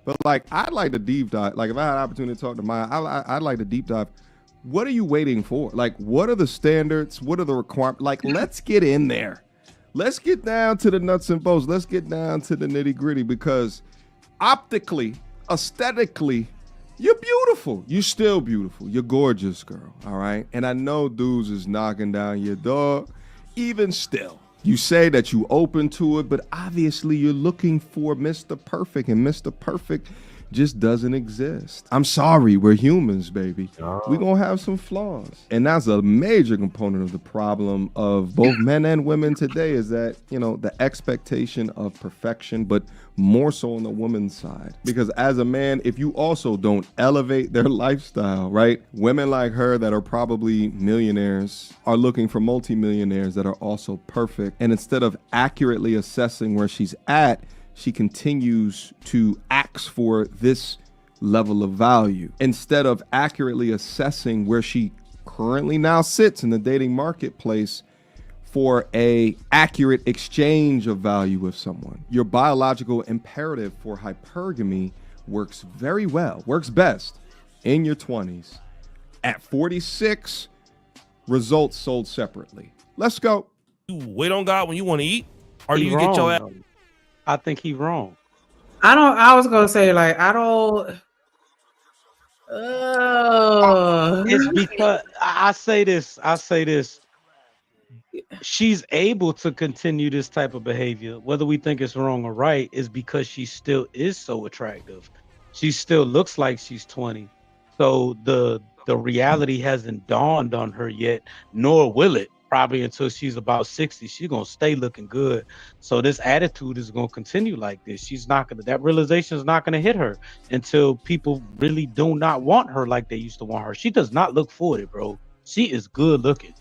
But like, I'd like to deep dive. Like if I had an opportunity to talk to Maya, I'd like to deep dive. What are you waiting for? Like, what are the standards? What are the requirements? Like, let's get in there. Let's get down to the nuts and bolts. Let's get down to the nitty gritty because optically, aesthetically, you're beautiful. You're still beautiful. You're gorgeous, girl. All right. And I know dudes is knocking down your door. Even still, you say that you open to it, but obviously you're looking for Mr. Perfect, and Mr. Perfect just doesn't exist. I'm sorry, we're humans, baby. We're gonna have some flaws. And that's a major component of the problem of both men and women today is that, you know, the expectation of perfection, but more so on the woman's side. Because as a man, if you also don't elevate their lifestyle, right? Women like her that are probably millionaires are looking for multimillionaires that are also perfect. And instead of accurately assessing where she's at, she continues to ask for this level of value instead of accurately assessing where she currently now sits in the dating marketplace for a accurate exchange of value with someone. Your biological imperative for hypergamy works very well, works best in your 20s. At 46, results sold separately. Let's go. You wait on God when you want to eat, or do you get your ass? I think he's wrong. I was gonna say like I don't. It's because I say this. She's able to continue this type of behavior, whether we think it's wrong or right, is because she still is so attractive. She still looks like she's 20. So the reality hasn't dawned on her yet, nor will it. Probably until she's about 60, she's gonna stay looking good. So this attitude is gonna continue like this. That realization is not gonna hit her until people really do not want her like they used to want her. She does not look 40, bro. She is good looking.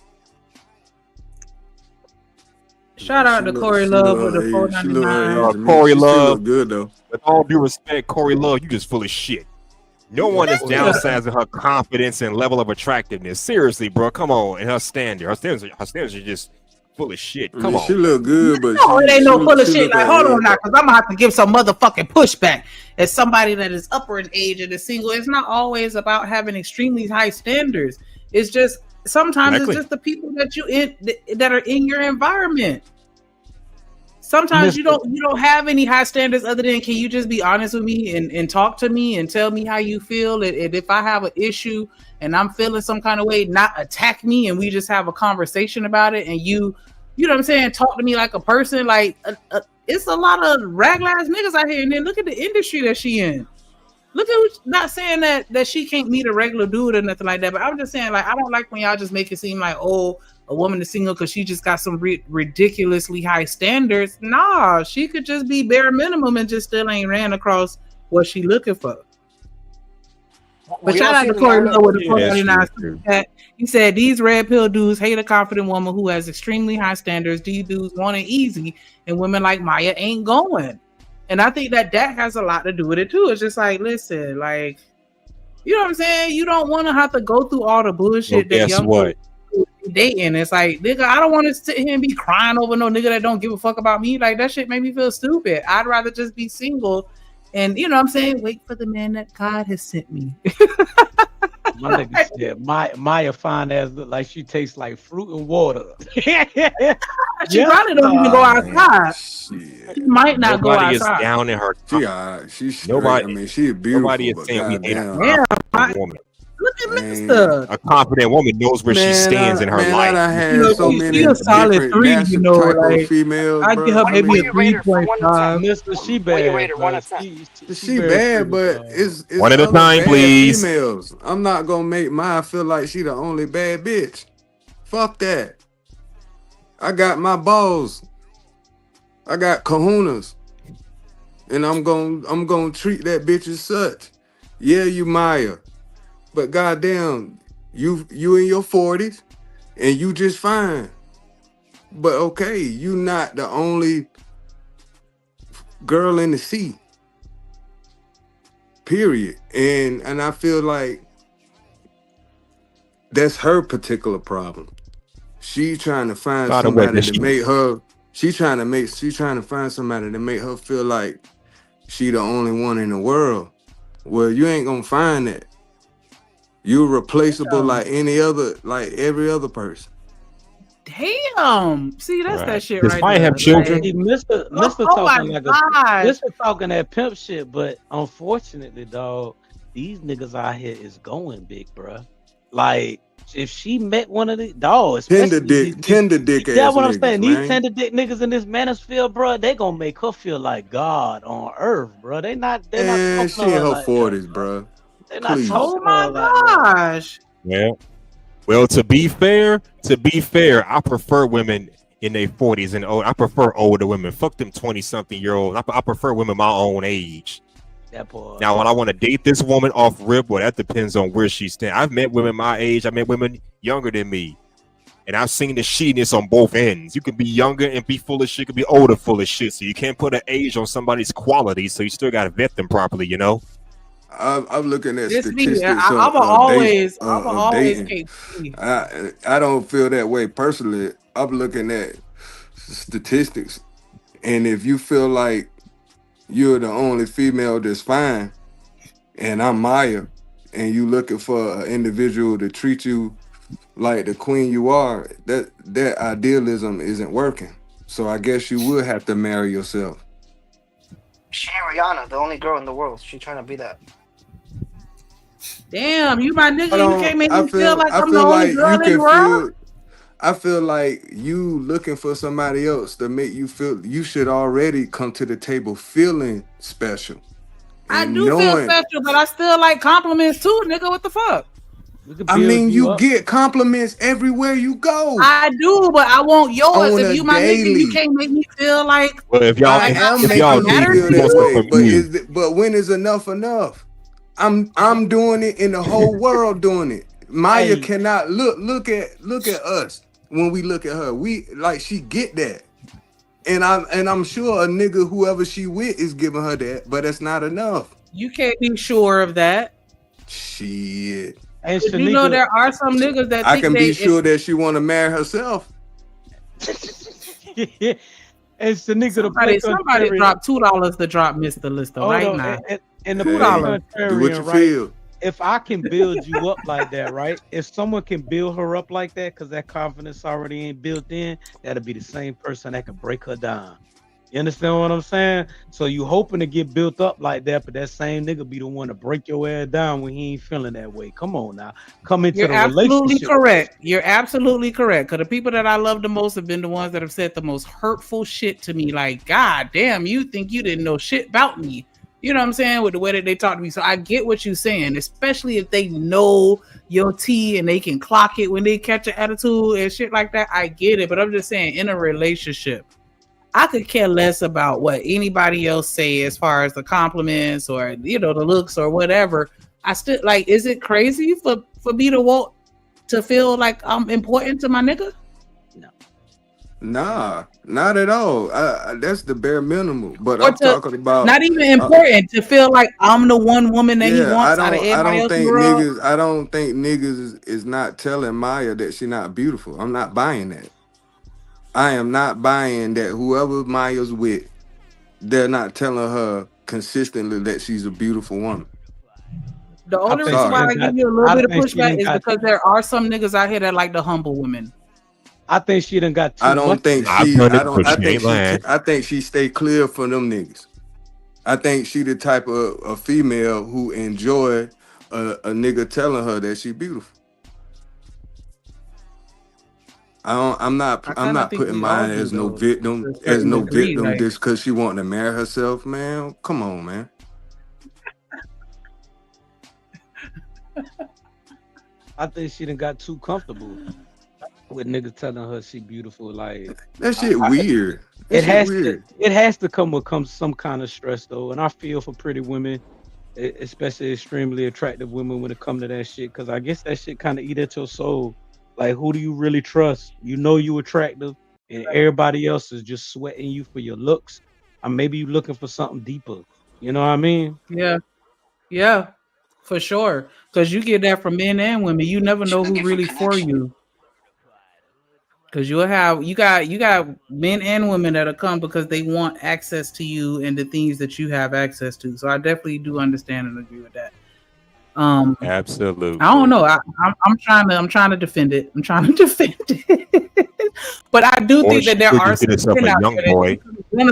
Shout out to Corey Love with the $4.99. Corey Love, good though. With all due respect, Corey Love, you just full of shit. No one is downsizing her confidence and level of attractiveness. Seriously, bro, come on. And her standards are just full of shit. Come on. She look good, but no, it ain't no full of shit. Like, hold on now, because I'm gonna have to give some motherfucking pushback. As somebody that is upper in age and is single, it's not always about having extremely high standards. It's just sometimes it's just the people that are in your environment. Sometimes you don't have any high standards other than can you just be honest with me and talk to me and tell me how you feel, and if I have an issue and I'm feeling some kind of way, not attack me and we just have a conversation about it, and you know what I'm saying, talk to me like a person. Like it's a lot of ragline niggas out here, and then look at the industry that she in. Look at not saying that she can't meet a regular dude or nothing like that, but I'm just saying like I don't like when y'all just make it seem like a woman is single because she just got some ridiculously high standards. Nah, she could just be bare minimum and just still ain't ran across what she looking for. But shout out to Corey Lowe with the $4.99. He said these red pill dudes hate a confident woman who has extremely high standards. These dudes want it easy, and women like Maya ain't going. And I think that has a lot to do with it too. It's just like, listen, like, you know what I'm saying? You don't want to have to go through all the bullshit that young people dating. It's like, nigga, I don't want to sit here and be crying over no nigga that don't give a fuck about me. Like, that shit made me feel stupid. I'd rather just be single and, you know what I'm saying, wait for the man that God has sent me. My nigga said Maya fine ass look like she tastes like fruit and water. She probably don't even go outside. She might not go outside. Nobody is down in her. She's nobody. I mean, she's beautiful. Nobody is saying we hate a woman. Look at Mister. A confident woman knows where she stands in her life. I had so many a solid 3, you know, like females. I give her maybe a 3.5. Mister, she bad. She bad, but it's one at a time, please. Females. I'm not gonna make Maya feel like she the only bad bitch. Fuck that. I got my balls. I got kahunas, and I'm gonna treat that bitch as such. Yeah, you Maya. But goddamn, you in your 40s and you just fine. But okay, you not the only girl in the sea. Period. And I feel like that's her particular problem. She trying to find By the way, somebody that to she- make her. She trying to find somebody to make her feel like she the only one in the world. Well, you ain't gonna find that. You're replaceable like every other person. Damn. See, that's that shit Does right Maya there. have children? See, Mr. Oh my talking like God. Mr. talking that pimp shit, but unfortunately, dog, these niggas out here is going big, bruh. Like, if she met one of the dogs, Tender dick that's ass what I'm niggas, saying. These man. tender dick niggas in this manosphere, bruh, they gonna make her feel like God on earth, bruh. They're not She in talking to her like 40s, bro. They're not Please. talking Oh my to her like that. gosh. Yeah. Well, to be fair, I prefer women in their 40s and old. I prefer older women. Fuck them 20-something-year-olds. I prefer women my own age. That boy. Now, when I want to date this woman off rip, well, that depends on where she stands. I've met women my age. I met women younger than me. And I've seen the shittiness on both ends. You can be younger and be full of shit. You can be older full of shit. So you can't put an age on somebody's quality. So you still got to vet them properly, you know? I'm looking at It's me. statistics. I'm always KP. I don't feel that way personally. I'm looking at statistics, and if you feel like you're the only female that's fine, and I'm Maya, and you looking for an individual to treat you like the queen you are, that idealism isn't working. So I guess you would have to marry yourself. She and Rihanna, the only girl in the world. She trying to be that. Damn, you my nigga. Hold You on, can't make I me feel like I'm the feel only like girl you in the can world. I feel like you looking for somebody else to make you feel you should already come to the table feeling special. I And do feel knowing- special, but I still like compliments too, nigga. What the fuck? I mean, you get compliments everywhere you go. I do, but I want yours. On If a you my nigga, daily. you can't make me feel like Well, if y'all, I am making you feel that way, but when is enough enough? I'm doing it, and the whole world doing it. Maya cannot look at us when we look at her. We like she get that, and I'm sure a nigga whoever she with is giving her that, but it's not enough. you can't be sure of that. Shit. And But you know there are some niggas that I think can they, be sure that she want to marry herself. It's the nigga somebody dropped $2 to drop Mr. Lister right now. And the $2. Do what you right? feel. If I can build you up like that, right? If someone can build her up like that, because that confidence already ain't built in, that'll be the same person that can break her down. You understand what I'm saying? So you hoping to get built up like that, but that same nigga be the one to break your ass down when he ain't feeling that way. Come on now. Come into You're the absolutely relationship. correct. You're absolutely correct. Because the people that I love the most have been the ones that have said the most hurtful shit to me. Like, God damn, you think you didn't know shit about me. You know what I'm saying? With the way that they talk to me. So I get what you're saying, especially if they know your tea and they can clock it when they catch an attitude and shit like that. I get it. But I'm just saying, in a relationship, I could care less about what anybody else say as far as the compliments or, you know, the looks or whatever. I still like, is it crazy for me to want to feel like I'm important to my nigga? Nah, not at all. That's the bare minimum. But Or I'm talking about not even important to feel like I'm the one woman that he wants out of everybody else in the world. I don't think niggas is not telling Maya that she's not beautiful. I'm not buying that. I am not buying that whoever Maya's with, they're not telling her consistently that she's a beautiful woman. The only reason why I give you a little bit of pushback is because there are some niggas out here that like the humble women. I think she done got too I don't much. think she. I think she stay clear from them niggas. I think she the type of a female who enjoy a nigga telling her that she beautiful. I'm not putting mine as no victim just because she wanting to marry herself, man. Come on, man. I think she done got too comfortable with niggas telling her she beautiful. Like that shit weird. It has to come with some kind of stress though, and I feel for pretty women, especially extremely attractive women, when it comes to that shit. Because I guess that shit kind of eat at your soul. Like, who do you really trust? You know you attractive, and everybody else is just sweating you for your looks. Or maybe you looking for something deeper. You know what I mean? Yeah, yeah. For sure. Because you get that from men and women. You never know who really for you. Because you got men and women that'll come because they want access to you and the things that you have access to. So I definitely do understand and agree with that. Absolutely. I don't know. I'm trying to defend it. I'm trying to defend it. But I do think that there are some men out there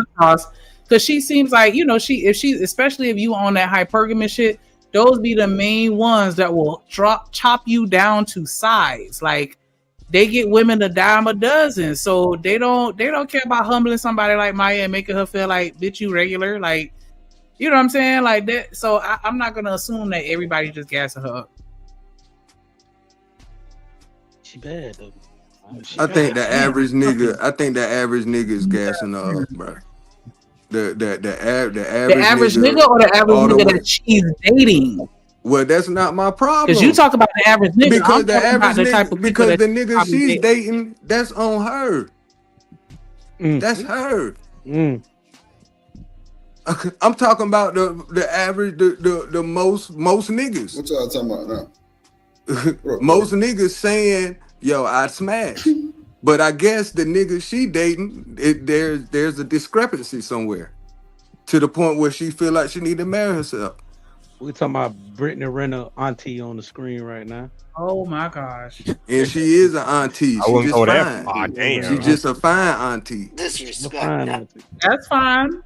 because she seems like, you know, especially if you on that hypergamous shit, those be the main ones that will chop you down to size. Like, they get women a dime a dozen, so they don't care about humbling somebody like Maya and making her feel like, bitch, you regular, like, you know what I'm saying, like that. So I'm not gonna assume that everybody just gassing her up. She bad though. I think the average nigga is gassing her up, bro. The average nigga or the average nigga that she's dating. Well, that's not my problem. Because you talk about the average nigga. Because the average nigga, because the nigga she's dating, that's on her. That's her. I'm talking about the average, the most niggas. What y'all talking about now? Most niggas saying, yo, I'd smash. But I guess the nigga she dating, there's a discrepancy somewhere to the point where she feel like she need to marry herself. We're talking about Brittany Renner auntie on the screen right now. Oh my gosh. And she is an auntie. I She's just know fine. that. Oh, damn. She's just a fine auntie. Disrespect. That's fine.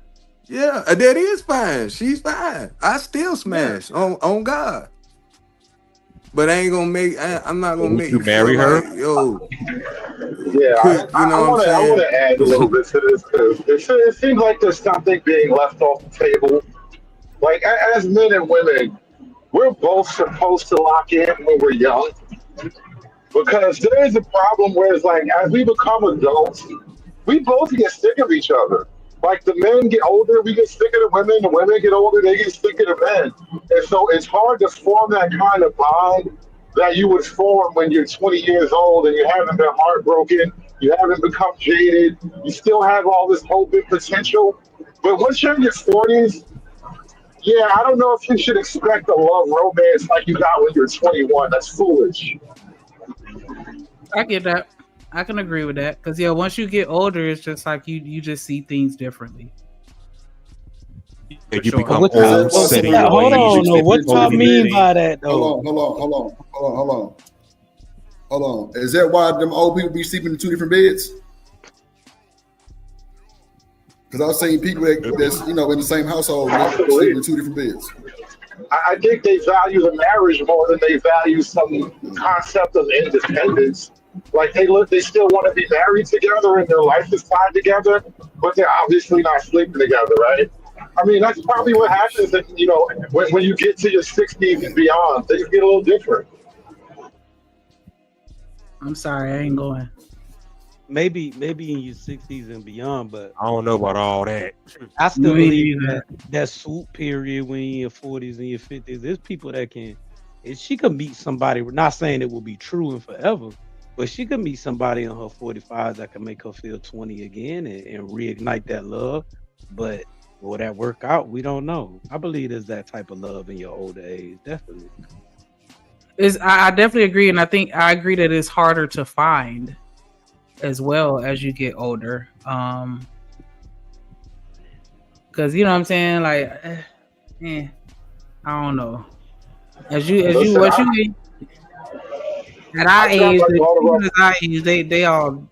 Yeah, that is fine. She's fine. I still smash on God. But I ain't gonna make. I'm not gonna make you marry her. Like, yo. Yeah, I want to add a little bit to this because it seems like there's something being left off the table. Like, as men and women, we're both supposed to lock in when we're young. Because there is a problem where it's like, as we become adults, we both get sick of each other. Like, the men get older, we get sick of the women get older, they get sick of the men. And so it's hard to form that kind of bond that you would form when you're 20 years old and you haven't been heartbroken, you haven't become jaded, you still have all this hope and potential. But once you're in your 40s, yeah, I don't know if you should expect a love romance like you got when you're 21. That's foolish. I get that. I can agree with that. Because, yeah, once you get older, it's just like you just see things differently. You sure. become Hold on, no. What y'all mean by that, though? Hold on. Is that why them old people be sleeping in two different beds? Because I've seen people that's in the same household sleeping in two different beds. I think they value the marriage more than they value some concept of independence. Like, they still want to be married together and their life is tied together, but they're obviously not sleeping together, right? I mean, that's probably what happens when you get to your 60s and beyond. Things get a little different. I'm sorry, I ain't going. Maybe in your 60s and beyond, but I don't know about all that. I still believe that swoop period when you're in your 40s and your 50s, there's people that she could meet somebody. We're not saying it will be true and forever, but she could meet somebody in her 45s that can make her feel 20 again and reignite that love. But will that work out? We don't know. I believe there's that type of love in your older age, definitely. I definitely agree, and I agree that it's harder to find as well as you get older. Because you know what I'm saying, like, I don't know. As you at our age, they all,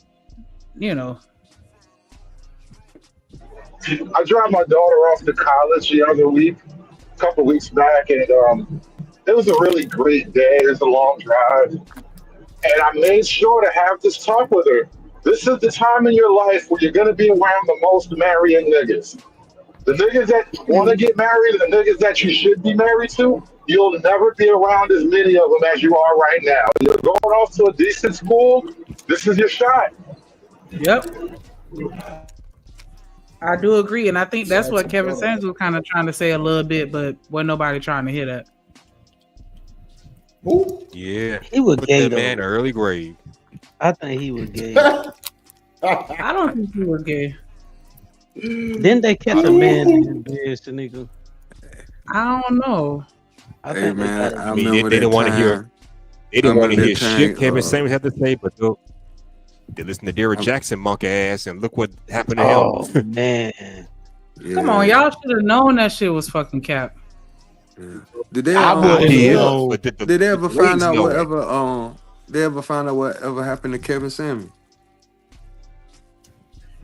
I dropped my daughter off to college the other week, a couple weeks back, and it was a really great day. It was a long drive. And I made sure to have this talk with her. This is the time in your life where you're going to be around the most marrying niggas. The niggas that want to get married, the niggas that you should be married to, you'll never be around as many of them as you are right now. You're going off to a decent school. This is your shot. Yep. I do agree. And I think that's what Kevin Samuels was kind of trying to say a little bit, but wasn't nobody trying to hear that. Yeah, he was put gay, that though. man early grave. I think he was gay. I don't think he was gay. Then they catch a man in bed, nigga. I don't know. Hey man, I I mean, remember they that didn't want to hear. time. They didn't want to remember hear that shit time, Kevin Samuels had to say, but they listen to Derrick Jackson monkey ass, and look what happened to him. Man. Come on, y'all should have known that shit was fucking cap. Did they? I wouldn't know. But Did they ever find ladies out know. whatever? They ever find out whatever happened to Kevin Samuels? It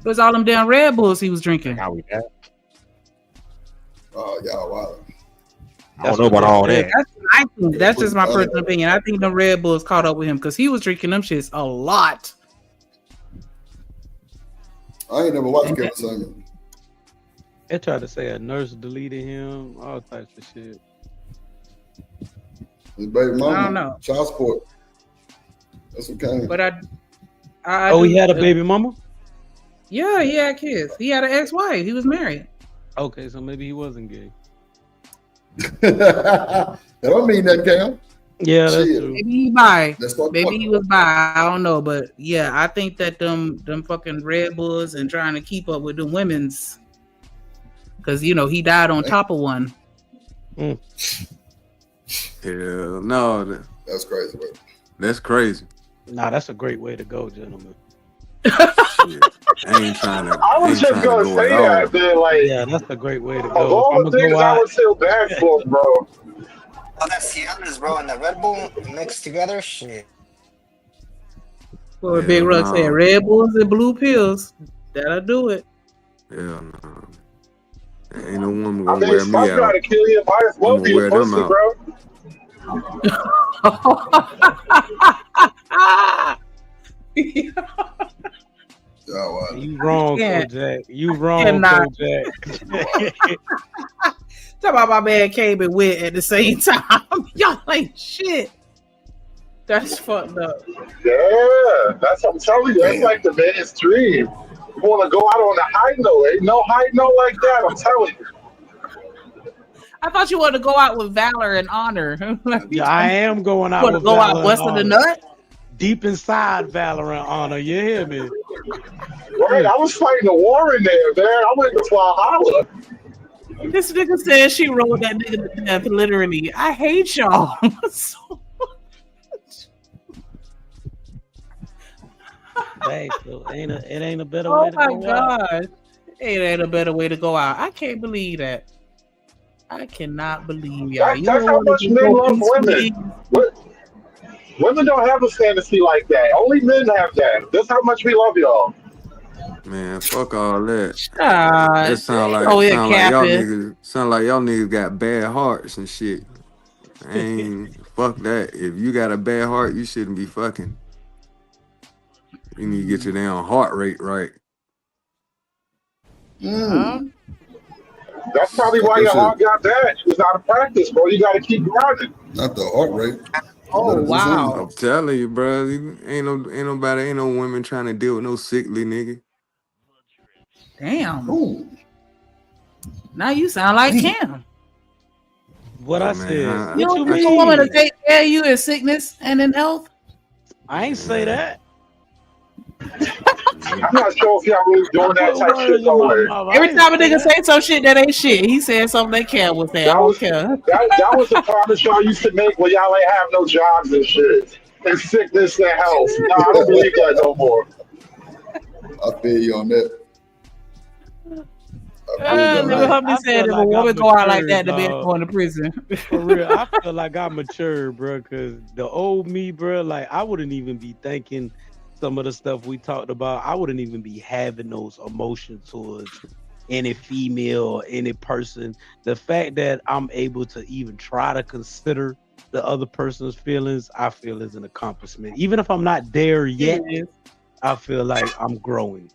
was all them damn Red Bulls he was drinking. How we that? Oh, y'all wow. I don't know about all that. I think that's just my personal opinion. I think the Red Bulls caught up with him because he was drinking them shits a lot. I ain't never watched Kevin Samuels. They tried to say a nurse deleted him, all types of shit. His baby mama. I don't know. Child support. That's what came. But he had a baby mama? Yeah, he had kids. He had an ex-wife. He was married. Okay, so maybe he wasn't gay. That don't mean that, Cam. Yeah, that's Shit. true. Maybe he bi. Let's start Maybe talking. he was bi. I don't know, but yeah, I think that them fucking Red Bulls and trying to keep up with the women's, because he died on top of one. Hell no, That's crazy, bro. that's crazy. Nah, that's a great way to go, gentlemen. I ain't trying to. I was just gonna say that, man. Like, Yeah, that's a great way to of go. all If the I'm gonna things go I out, would feel bad for, bro. Oh, that's Cialis, bro, and the Red Bull mixed together. Shit. Well, Big Rug said Red Bulls and blue pills. That'll do it. Hell no. Ain't no woman I gonna mean, wear if me I'm out. trying to kill you, might as well I'ma be a wear them pussy, out. bro. Y'all wow. you wrong, Yeah. Kojak. You wrong, Cannot. Kojak. Talk about my man came and went at the same time. Y'all ain't shit. That's fucked up. Yeah, that's what I'm telling you. That's like the man's dream. You want to go out on a high note. Ain't no high note like that. I'm telling you. I thought you wanted to go out with valor and honor. Yeah, I am going out Want to with go Valor out and busting the honor. nut? Deep inside Valor and honor. You hear me? Right, I was fighting a war in there, man. I went to Valhalla. This nigga said she rolled that nigga to death. Literally, I hate y'all. So Hey, so it ain't a better oh way to my go out. god, it ain't a better way to go out. I can't believe that. I cannot believe y'all. That's how much men love women. Women don't have a fantasy like that. Only men have that. That's how much we love y'all. Man, fuck all that. God. That sound like Oh, yeah, sound like y'all Captain. niggas sound like y'all niggas got bad hearts and shit. I ain't fuck that. If you got a bad heart, you shouldn't be fucking. You need to get your damn heart rate right. That's probably why your heart got bad. You was out of practice, bro. You got to keep grinding. Not the heart rate. Oh wow. I'm telling you, bro. Ain't no women trying to deal with no sickly nigga. Damn. Now you sound like Cam. What I man, said. You What don't you think a woman to mean? take care of you in sickness and in health? I ain't say that. I'm not sure if y'all really doing that type shit nowhere. Every time a nigga say some shit that ain't shit, he said something that Cam would say. I don't care. That was the promise y'all used to make when y'all ain't have no jobs and shit. And sickness and health. No, I don't believe that no more. I feel you on that. Nigga Humphrey I said feel if a like woman I'm go out like that, matured, the man dog. going to prison. For real, I feel like I matured, bro. Cause the old me, bro, like I wouldn't even be thinking some of the stuff we talked about. I wouldn't even be having those emotions towards any female or any person. The fact that I'm able to even try to consider the other person's feelings, I feel is an accomplishment. Even if I'm not there yet, I feel like I'm growing.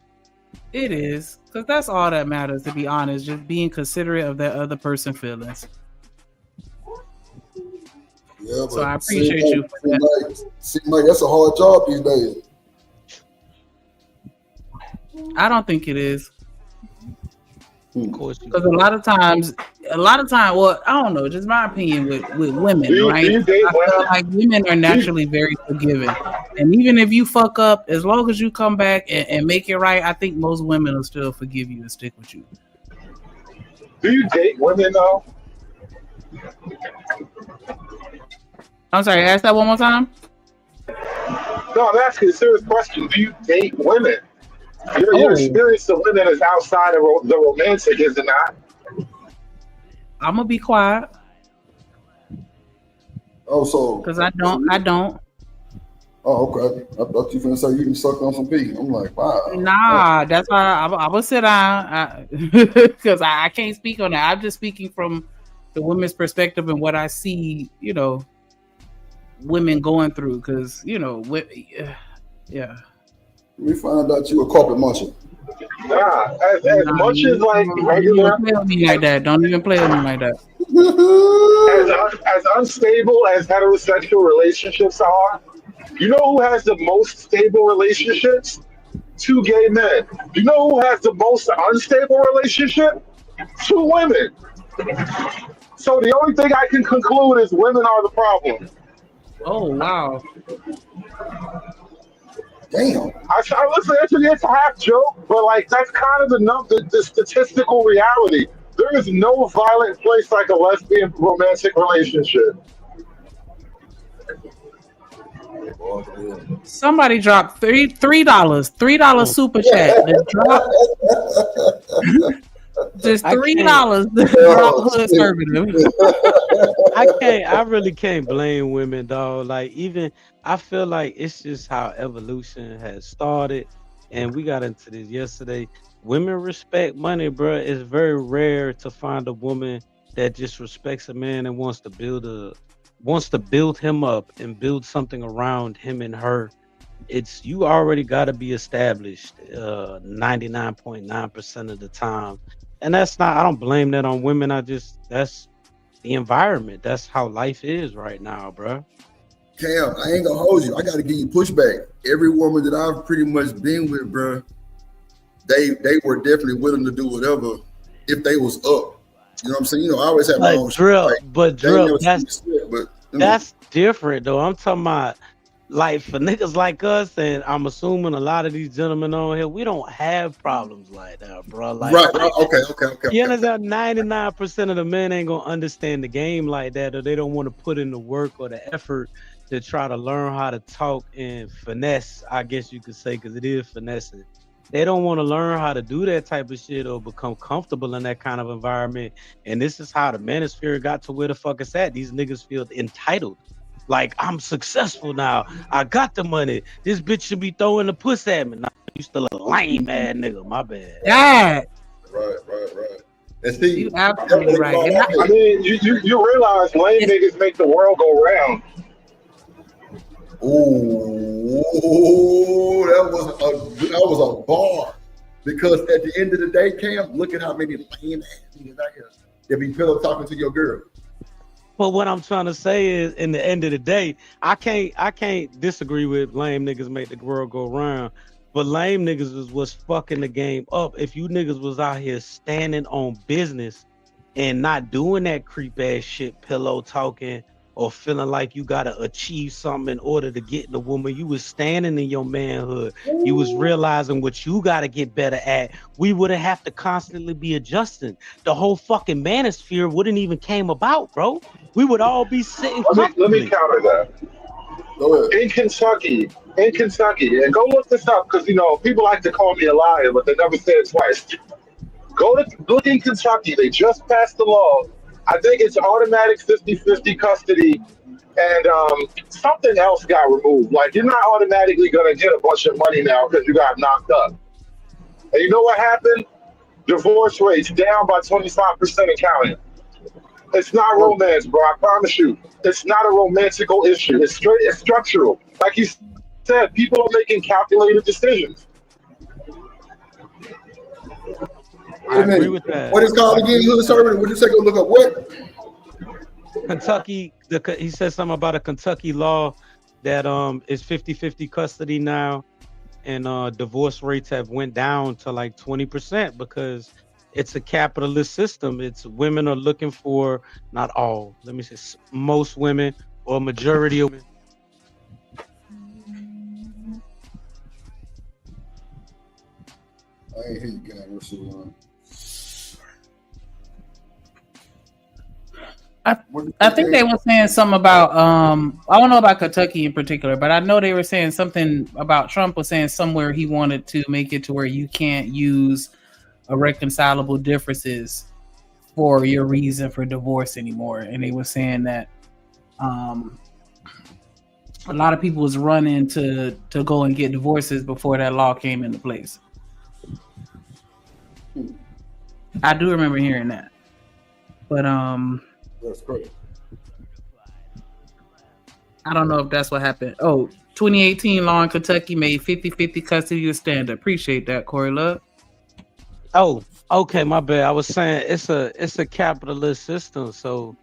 It is, because that's all that matters, to be honest. Just being considerate of that other person's feelings. Yeah, So I appreciate you for that. Seems like that's a hard job these days. I don't think it is. Of course, because a lot of times, well, I don't know, just my opinion with women, right? I feel like women are naturally very forgiving, and even if you fuck up, as long as you come back and make it right, I think most women will still forgive you and stick with you. Do you date women though? I'm sorry, ask that one more time. No, I'm asking a serious question. Do you date women? Your experience of women is outside of the romantic, is it not? I'm gonna be quiet. Oh, so because I don't. Oh, okay. I thought you were gonna say you can suck on some pee. I'm like, wow. Nah, that's why I will sit down because I can't speak on that. I'm just speaking from the women's perspective and what I see, women going through. Because yeah. We find out you a carpet muncher. Nah, as much as like regular. Don't play with me like that. Don't even play with me like that. As unstable as heterosexual relationships are, you know who has the most stable relationships? Two gay men. You know who has the most unstable relationship? Two women. So the only thing I can conclude is women are the problem. Oh, wow. Damn. Listen, it's a half joke, but like that's kind of the statistical reality. There is no violent place like a lesbian romantic relationship. Somebody dropped $3 super chat. Just $3 drop hood conservative. I really can't blame women, dog. Like, even I feel like it's just how evolution has started, and we got into this yesterday. Women respect money, bro. It's very rare to find a woman that just respects a man and wants to build him up and build something around him and her. You already got to be established 99.9% of the time. And that's not, I don't blame that on women. That's the environment. That's how life is right now, bro. Cam, I ain't gonna hold you. I got to give you pushback. Every woman that I've pretty much been with, bro, they were definitely willing to do whatever if they was up. You know what I'm saying? I always have my own drill, shit, but that's different though. I'm talking about like for niggas like us, and I'm assuming a lot of these gentlemen on here, we don't have problems like that, bro. Like, right. Okay. You understand? 99% of the men ain't gonna understand the game like that, or they don't want to put in the work or the effort to try to learn how to talk and finesse, I guess you could say, because it is finessing. They don't want to learn how to do that type of shit or become comfortable in that kind of environment. And this is how the manosphere got to where the fuck it's at. These niggas feel entitled. Like, I'm successful now. I got the money. This bitch should be throwing the puss at me. Nah, you still a lame ass nigga. My bad. Yeah. Right. And see, you absolutely right. I mean, you realize lame niggas make the world go round. Oh, that was a bar. Because at the end of the day, Cam, look at how many lame ass niggas out here that be pillow talking to your girl. But what I'm trying to say is, in the end of the day, I can't disagree with lame niggas make the world go round. But lame niggas is what's fucking the game up. If you niggas was out here standing on business and not doing that creep ass shit, pillow talking, or feeling like you gotta achieve something in order to get the woman, you was standing in your manhood. You was realizing what you gotta get better at. We wouldn't have to constantly be adjusting. The whole fucking manosphere wouldn't even came about, bro. We would all be sitting. Let me counter that. In Kentucky, and go look this up because people like to call me a liar, but they never say it twice. Look in Kentucky. They just passed the law. I think it's automatic 50-50 custody, and something else got removed. Like, you're not automatically going to get a bunch of money now because you got knocked up. And you know what happened? Divorce rates down by 25% and counting. It's not romance, bro. I promise you. It's not a romantical issue. It's structural. Like you said, people are making calculated decisions. I agree with that. What is called again? Hood servant? Would you say go look up what? Kentucky. He said something about a Kentucky law that is 50-50 custody now, and divorce rates have went down to like 20% because it's a capitalist system. It's women are looking for, not all, let me say most women or majority of women. I ain't hear you, guys. What's the one? I think they were saying something about I don't know about Kentucky in particular, but I know they were saying something about Trump was saying somewhere he wanted to make it to where you can't use irreconcilable differences for your reason for divorce anymore. And they were saying that a lot of people was running to go and get divorces before that law came into place. I do remember hearing that. But that's great. I don't know if that's what happened. Oh, 2018 law in Kentucky made 50-50 custody a standard. Appreciate that, Corey Love. Oh, okay, my bad. I was saying it's a capitalist system, so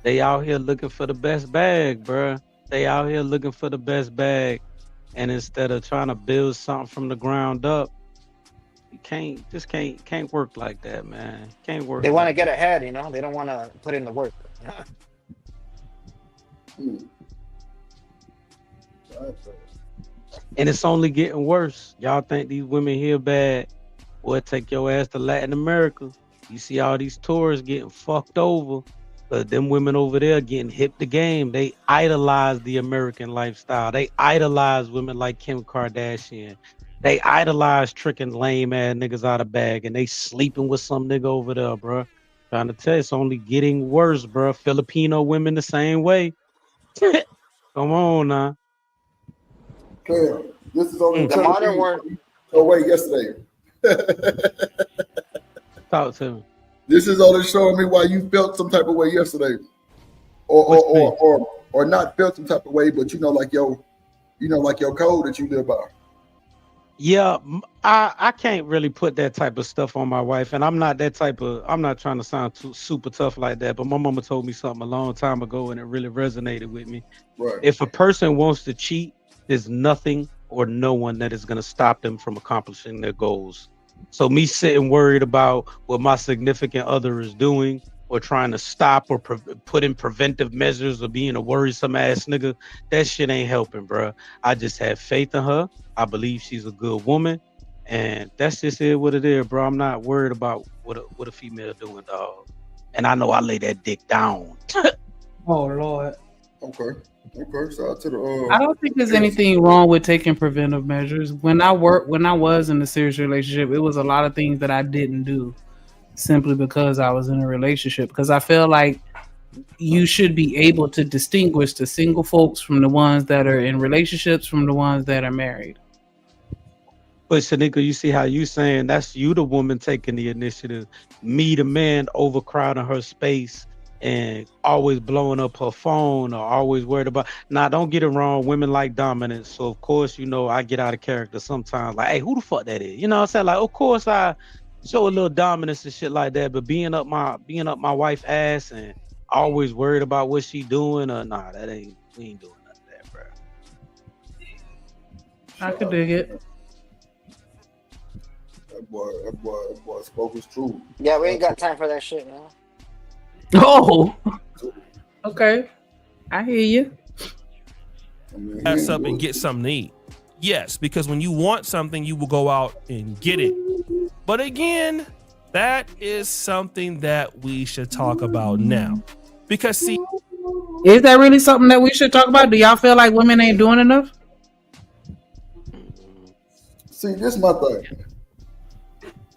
they out here looking for the best bag, bruh. They out here looking for the best bag, and instead of trying to build something from the ground up, you can't work like that, man. Can't work. They want to get ahead, you know. They don't want to put in the work. And it's only getting worse. Y'all think these women here bad? Boy, take your ass to Latin America. You see all these tourists getting fucked over. But them women over there getting hip to game. They idolize the American lifestyle. They idolize women like Kim Kardashian. They idolize tricking lame ass niggas out of bag, and they sleeping with some nigga over there, bro. Trying to tell you, it's only getting worse, bro. Filipino women the same way. Come on now. Cam, this is only the modern world. Oh wait, yesterday. Talk to me. This is only showing me why you felt some type of way yesterday, or not felt some type of way, but like your code that you live by. Yeah, I can't really put that type of stuff on my wife, and I'm not trying to sound too super tough like that, but my mama told me something a long time ago, and it really resonated with me. Right. If a person wants to cheat, there's nothing or no one that is going to stop them from accomplishing their goals. So me sitting worried about what my significant other is doing, or trying to stop or put in preventive measures, or being a worrisome ass nigga, that shit ain't helping, bro. I just have faith in her. I believe she's a good woman, and that's just it. What it is, bro. I'm not worried about what a female doing, dog. And I know I lay that dick down. Oh Lord. Okay. So to the. I don't think there's anything wrong with taking preventive measures. When I was in a serious relationship, it was a lot of things that I didn't do, simply because I was in a relationship. Because I feel like you should be able to distinguish the single folks from the ones that are in relationships from the ones that are married. But Shanika, you see how you saying that's you the woman taking the initiative. Me, the man, overcrowding her space and always blowing up her phone, or always worried about. Now, don't get it wrong. Women like dominance. So, of course, I get out of character sometimes. Like, hey, who the fuck that is? You know what I'm saying? Like, of course, I show a little dominance and shit like that. But being up my wife's ass and always worried about what she doing, or nah, we ain't doing none of that, bro. I could dig it. That boy spoke his truth. Yeah, we ain't got time for that shit, man. Oh, okay. I hear you. Pass up and get something to eat. Yes, because when you want something, you will go out and get it. But again, that is something that we should talk about now. Because see, is that really something that we should talk about? Do y'all feel like women ain't doing enough? See, this is my thing.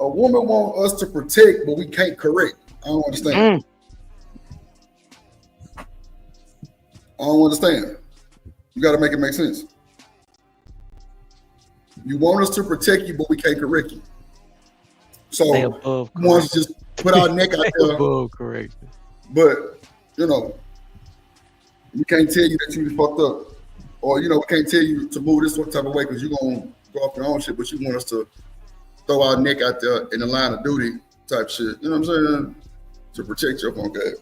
A woman wants us to protect, but we can't correct. I don't understand. I don't understand. You got to make it make sense. You want us to protect you, but we can't correct you. So once just put our neck out there. Above correction. But we can't tell you that you fucked up, or we can't tell you to move this one type of way because you're gonna go off your own shit. But you want us to throw our neck out there in the line of duty type shit. You know what I'm saying? To protect your punk ass.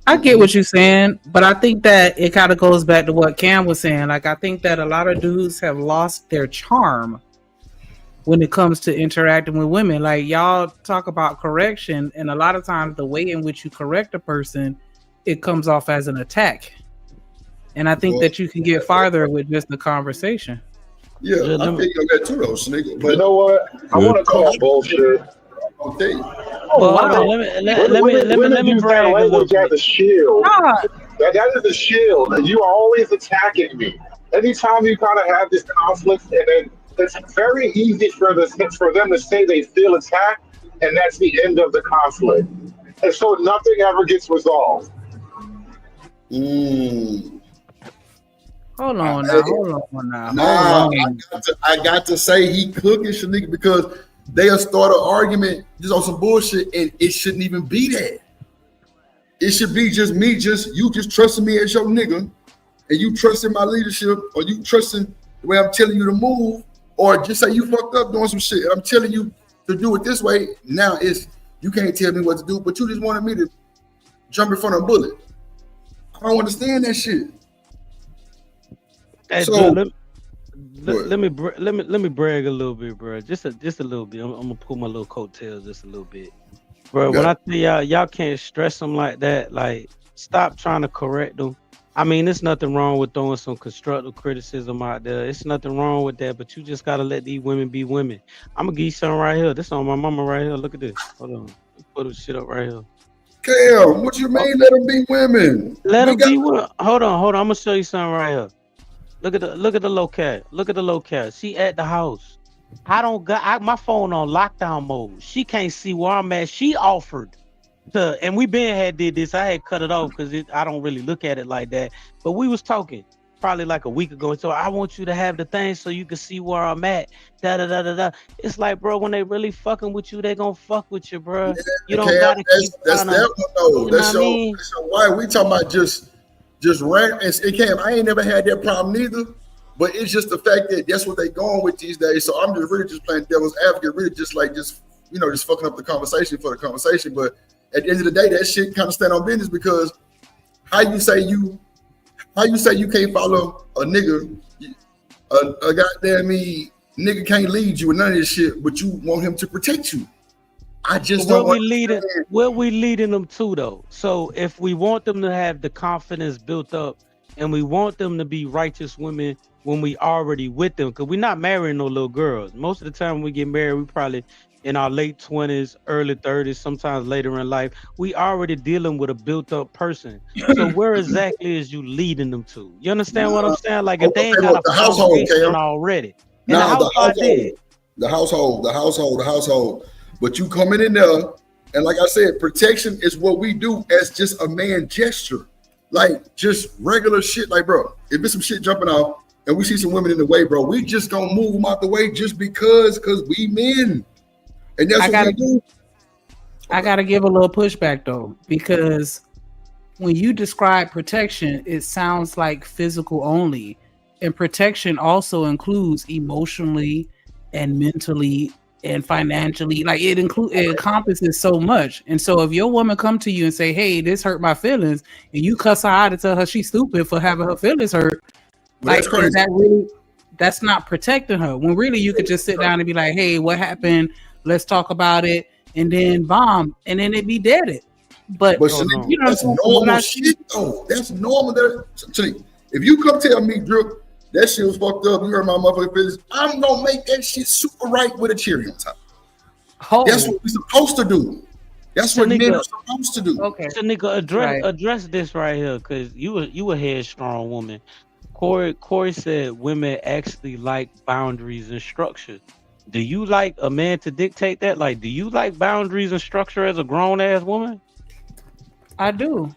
I get what you're saying, but I think that it kind of goes back to what Cam was saying. Like, I think that a lot of dudes have lost their charm when it comes to interacting with women. Like, y'all talk about correction, and a lot of times the way in which you correct a person, it comes off as an attack. And I think that you can get farther with just the conversation. Yeah, I think you got two of those, nigga. But you know what? I want to call bullshit. I'll tell you. Oh, wow. Let me brag a little bit. As a shield. That is a shield. And you are always attacking me. Anytime you kind of have this conflict, and then it's very easy for them to say they feel attacked, and that's the end of the conflict. And so nothing ever gets resolved. Hold on now. Nah, I got to say he cooking Shanika because they'll start an argument just on some bullshit, and it shouldn't even be that. It should be just me, you trusting me as your nigga, and you trusting my leadership, or you trusting the way I'm telling you to move, or just say you fucked up doing some shit, and I'm telling you to do it this way. Now you can't tell me what to do, but you just wanted me to jump in front of a bullet. I don't understand that shit. Hey, So let me brag a little bit, bro. Just a little bit. I'm gonna pull my little coattails just a little bit, bro. When I tell y'all can't stress them like that. Like, stop trying to correct them. I mean, there's nothing wrong with throwing some constructive criticism out there. It's nothing wrong with that, but you just gotta let these women be women. I'm gonna give you something right here. This on my mama right here. Look at this. Hold on. Put this shit up right here. Cam, what you mean? Let them be women. Let them be women. Hold on. I'm gonna show you something right here. Look at the low cat. Look at the low cat. She at the house. I don't got my phone on lockdown mode. She can't see where I'm at. She offered to, and we did this. I had cut it off because I don't really look at it like that. But we was talking probably like a week ago. So I want you to have the thing so you can see where I'm at. Da da da da da. It's like, bro, when they really fucking with you, they gonna fuck with you, bro. You don't gotta keep. That's that one though. That's your wife. We talking about just rant. And Cam, I ain't never had that problem neither. But it's just the fact that that's what they going with these days. So I'm just really just playing devil's advocate, really just fucking up the conversation for the conversation. But at the end of the day, that shit kind of stand on business because how you say you can't follow a nigga, a goddamn nigga can't lead you with none of this shit, but you want him to protect you. I just don't understand. Where we leading them to though. So if we want them to have the confidence built up and we want them to be righteous women when we already with them, because we're not marrying no little girls. Most of the time when we get married, we probably in our late 20s, early 30s, sometimes later in life. We already dealing with a built up person. So where exactly is you leading them to? You understand what I'm saying? Like if they ain't got a foundation already. The household. But you coming in there, and like I said, protection is what we do as just a man gesture. Like just regular shit. Like, bro, if there's some shit jumping off and we see some women in the way, bro, we just gonna move them out the way just because we men. And that's what we do. I gotta give a little pushback though, because when you describe protection, it sounds like physical only. And protection also includes emotionally and mentally and financially. Like it encompasses so much. And so if your woman come to you and say, hey, this hurt my feelings, and you cuss her out and tell her she's stupid for having her feelings hurt, like is that really, that's not protecting her, when really you could just sit down and be like, hey, what happened? Let's talk about it, and then bomb, and then it be dead. But you know, that's normal shit though. That's normal. If you come tell me, Drip, that shit was fucked up, you hurt my motherfucking feelings, I'm gonna make that shit super right with a cherry on top. That's what we're supposed to do. That's what men are supposed to do. Okay. So nigga, address this right here, because you a headstrong woman. Corey said women actually like boundaries and structure. Do you like a man to dictate that? Like, do you like boundaries and structure as a grown ass woman? I do.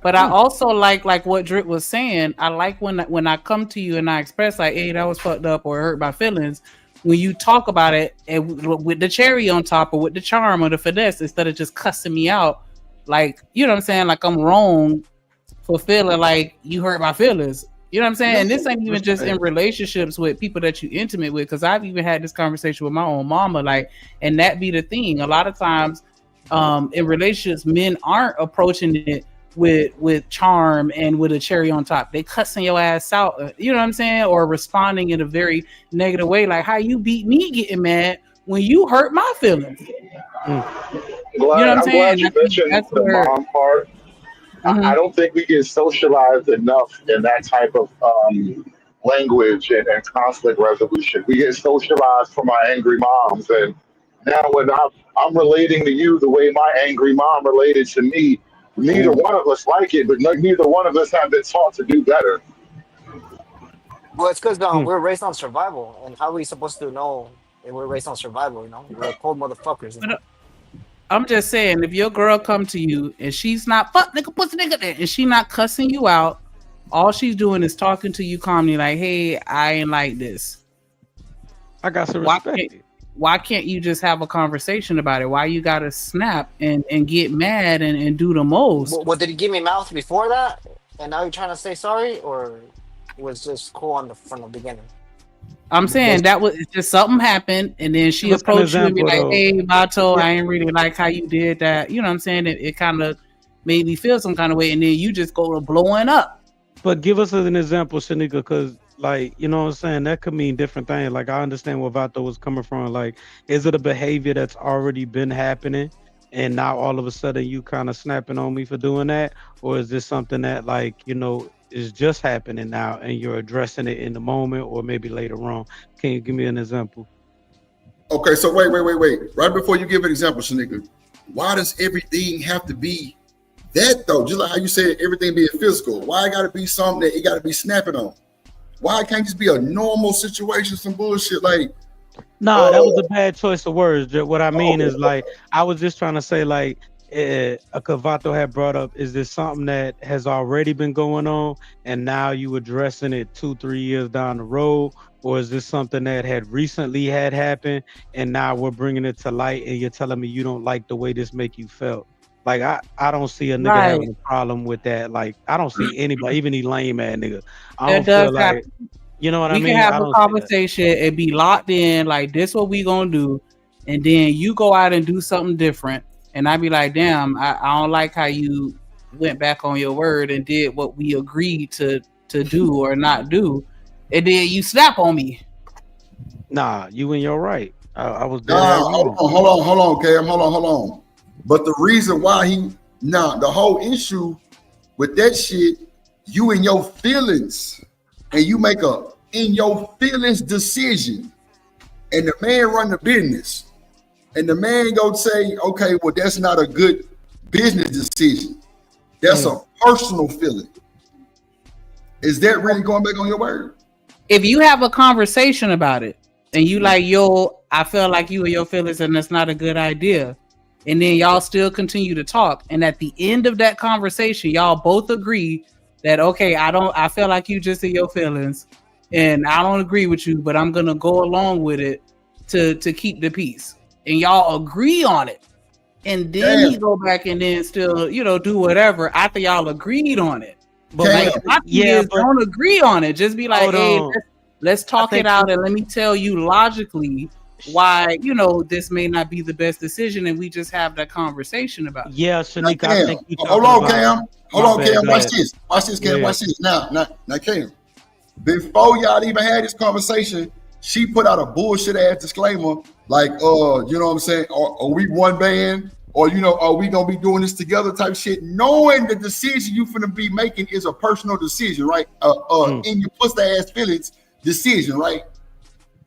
But I also like what Drip was saying. I like when I come to you and I express like, hey, that was fucked up or hurt my feelings. When you talk about it and with the cherry on top or with the charm or the finesse, instead of just cussing me out, like, you know what I'm saying? Like I'm wrong for feeling like you hurt my feelings. You know what I'm saying? And this ain't even just in relationships with people that you intimate with, because I've even had this conversation with my own mama, like, and that be the thing. A lot of times in relationships, men aren't approaching it with charm and with a cherry on top. They cussing your ass out, you know what I'm saying? Or responding in a very negative way, like how you beat me getting mad when you hurt my feelings. You know what I'm saying? Glad you mentioned the mom part. I don't think we get socialized enough in that type of language and conflict resolution. We get socialized from our angry moms, and Now, when I'm relating to you the way my angry mom related to me, neither one of us like it, but neither one of us have been taught to do better. Well, it's because we're raised on survival, and how are we supposed to know if we're raised on survival? You know, we're cold motherfuckers. You know? I'm just saying, if your girl come to you and she's not fuck nigga pussy nigga, and she not cussing you out, all she's doing is talking to you calmly, like, "Hey, I ain't like this. I got some respect." Why can't you just have a conversation about it? Why you gotta snap and get mad and do the most? What did he give me mouth before that, and now you're trying to say sorry, or it was just cool from the beginning? I'm saying that was just something happened, and then she approached you and be like, "Hey, Vato, I ain't really like how you did that." You know what I'm saying? It kind of made me feel some kind of way, and then you just go to blowing up. But give us an example, Shanika, because like, you know what I'm saying, that could mean different things. Like, I understand where Vato was coming from. Like, is it a behavior that's already been happening, and now all of a sudden you kind of snapping on me for doing that, or is this something that, like, you know, is just happening now and you're addressing it in the moment or maybe later on? Can you give me an example? Okay, so wait. Right before you give an example, Shanika, why does everything have to be that though? Just like how you said everything being physical, why it got to be something that it got to be snapping on? Why can't just be a normal situation, some bullshit like? No, that was a bad choice of words. What I mean is, like, I was just trying to say, like, Vato had brought up, is this something that has already been going on and now you addressing it 2-3 years down the road, or is this something that had recently had happened and now we're bringing it to light and you're telling me you don't like the way this make you feel? Like, I don't see a nigga having a problem with that. Like, I don't see anybody, even these lame ass nigga. I don't feel like, you know what I mean? We can have a conversation and be locked in, like, this what we gonna do, and then you go out and do something different, and I be like, damn, I don't like how you went back on your word and did what we agreed to do or not do, and then you snap on me. Nah, you in your right. I was. Hold on, Cam. Hold on. But the reason why the whole issue with that shit, you in your feelings, and you make a in your feelings decision, and the man run the business, and the man go say, okay, well, that's not a good business decision. That's a personal feeling. Is that really going back on your word? If you have a conversation about it, and you like, yo, I feel like you and your feelings, and that's not a good idea. And then y'all still continue to talk. And at the end of that conversation, y'all both agree that, okay, I feel like you just in your feelings and I don't agree with you, but I'm going to go along with it to keep the peace. And y'all agree on it. And then you go back and then still, you know, do whatever after y'all agreed on it. But don't agree on it. Just be like, hey, let's talk it out and let me tell you logically why, you know, this may not be the best decision, and we just have that conversation about it. Yeah, Shanika, I think you hold on, Cam. Watch this, Cam. Watch this. Now, Cam. Before y'all even had this conversation, she put out a bullshit ass disclaimer, like, you know what I'm saying? Are we one band? Or, you know, are we gonna be doing this together type shit? Knowing the decision you finna be making is a personal decision, right? In your pussy ass feelings decision, right?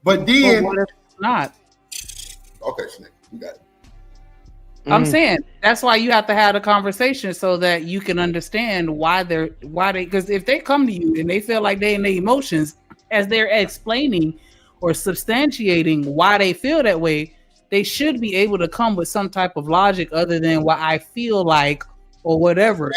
But then. Not okay, Snake, you got it. I'm saying that's why you have to have a conversation so that you can understand why they because if they come to you and they feel like they in their emotions as they're explaining or substantiating why they feel that way, they should be able to come with some type of logic other than what I feel like or whatever.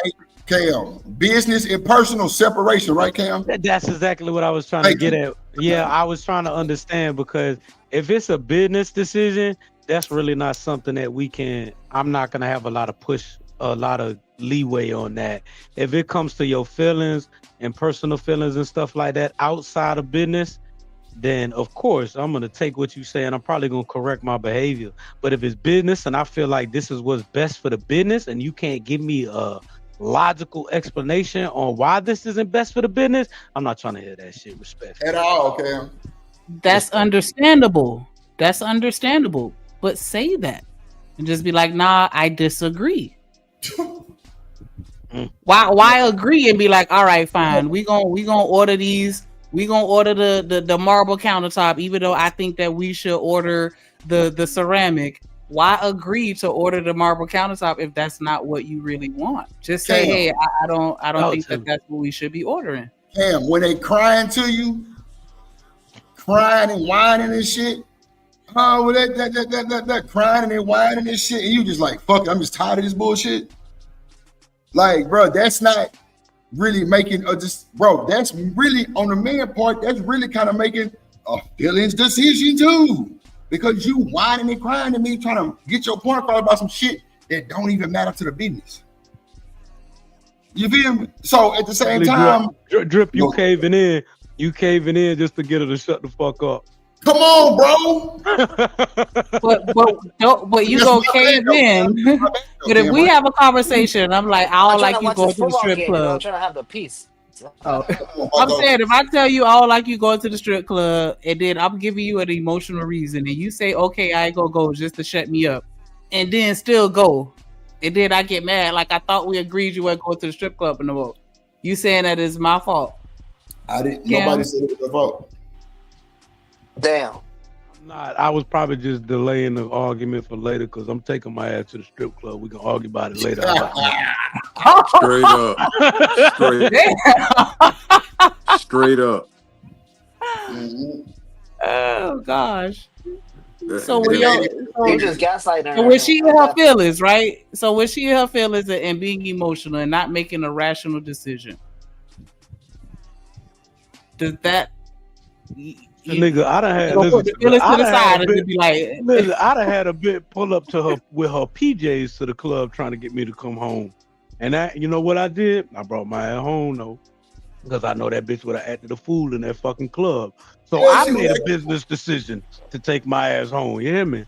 Cam, business and personal separation, right, Cam? That's exactly what I was trying to get at. Yeah, I was trying to understand, because if it's a business decision, that's really not something that I'm not going to have a lot of leeway on that. If it comes to your feelings and personal feelings and stuff like that outside of business, then of course I'm going to take what you say and I'm probably going to correct my behavior. But if it's business and I feel like this is what's best for the business and you can't give me a logical explanation on why this isn't best for the business, I'm not trying to hear that shit. Respect at all. Okay, that's understandable. But say that and just be like, nah, I disagree. Why agree and be like, all right, fine, we gonna order these we gonna order the marble countertop, even though I think that we should order the ceramic. Why agree to order the marble countertop if that's not what you really want? Just say, hey, I don't think that's what we should be ordering. Cam, when they crying to you, crying and whining and shit, well, that crying and whining and shit, and you just like, fuck it, I'm just tired of this bullshit. Like, bro, that's not really making that's really on the man part, that's really kind of making a feelings decision too. Because you whining and crying to me, trying to get your point across about some shit that don't even matter to the business. You feel me? So at the same time, Drip, you caving in just to get her to shut the fuck up. Come on, bro. but you go cave in. But if we have a conversation, I'm like, I don't like you going to the strip club. I'm trying to have the peace. I'm saying, if I tell you I don't like you going to the strip club, and then I'm giving you an emotional reason, and you say, okay, I ain't gonna go just to shut me up, and then still go, and then I get mad, like I thought we agreed you weren't going to the strip club no more. You saying that it's my fault? I didn't. Nobody said it was your fault. Damn. I was probably just delaying the argument for later because I'm taking my ass to the strip club. We can argue about it later. Straight up. Straight up. Oh gosh. So you just gaslighting her. So when she in her feelings, right? So when she in her feelings and being emotional and not making a rational decision, does that? Nigga, I done had. I done had a bit pull up to her with her PJs to the club trying to get me to come home, and you know what I did? I brought my ass home though, because I know that bitch would have acted a fool in that fucking club. So I made a business decision to take my ass home. You hear me?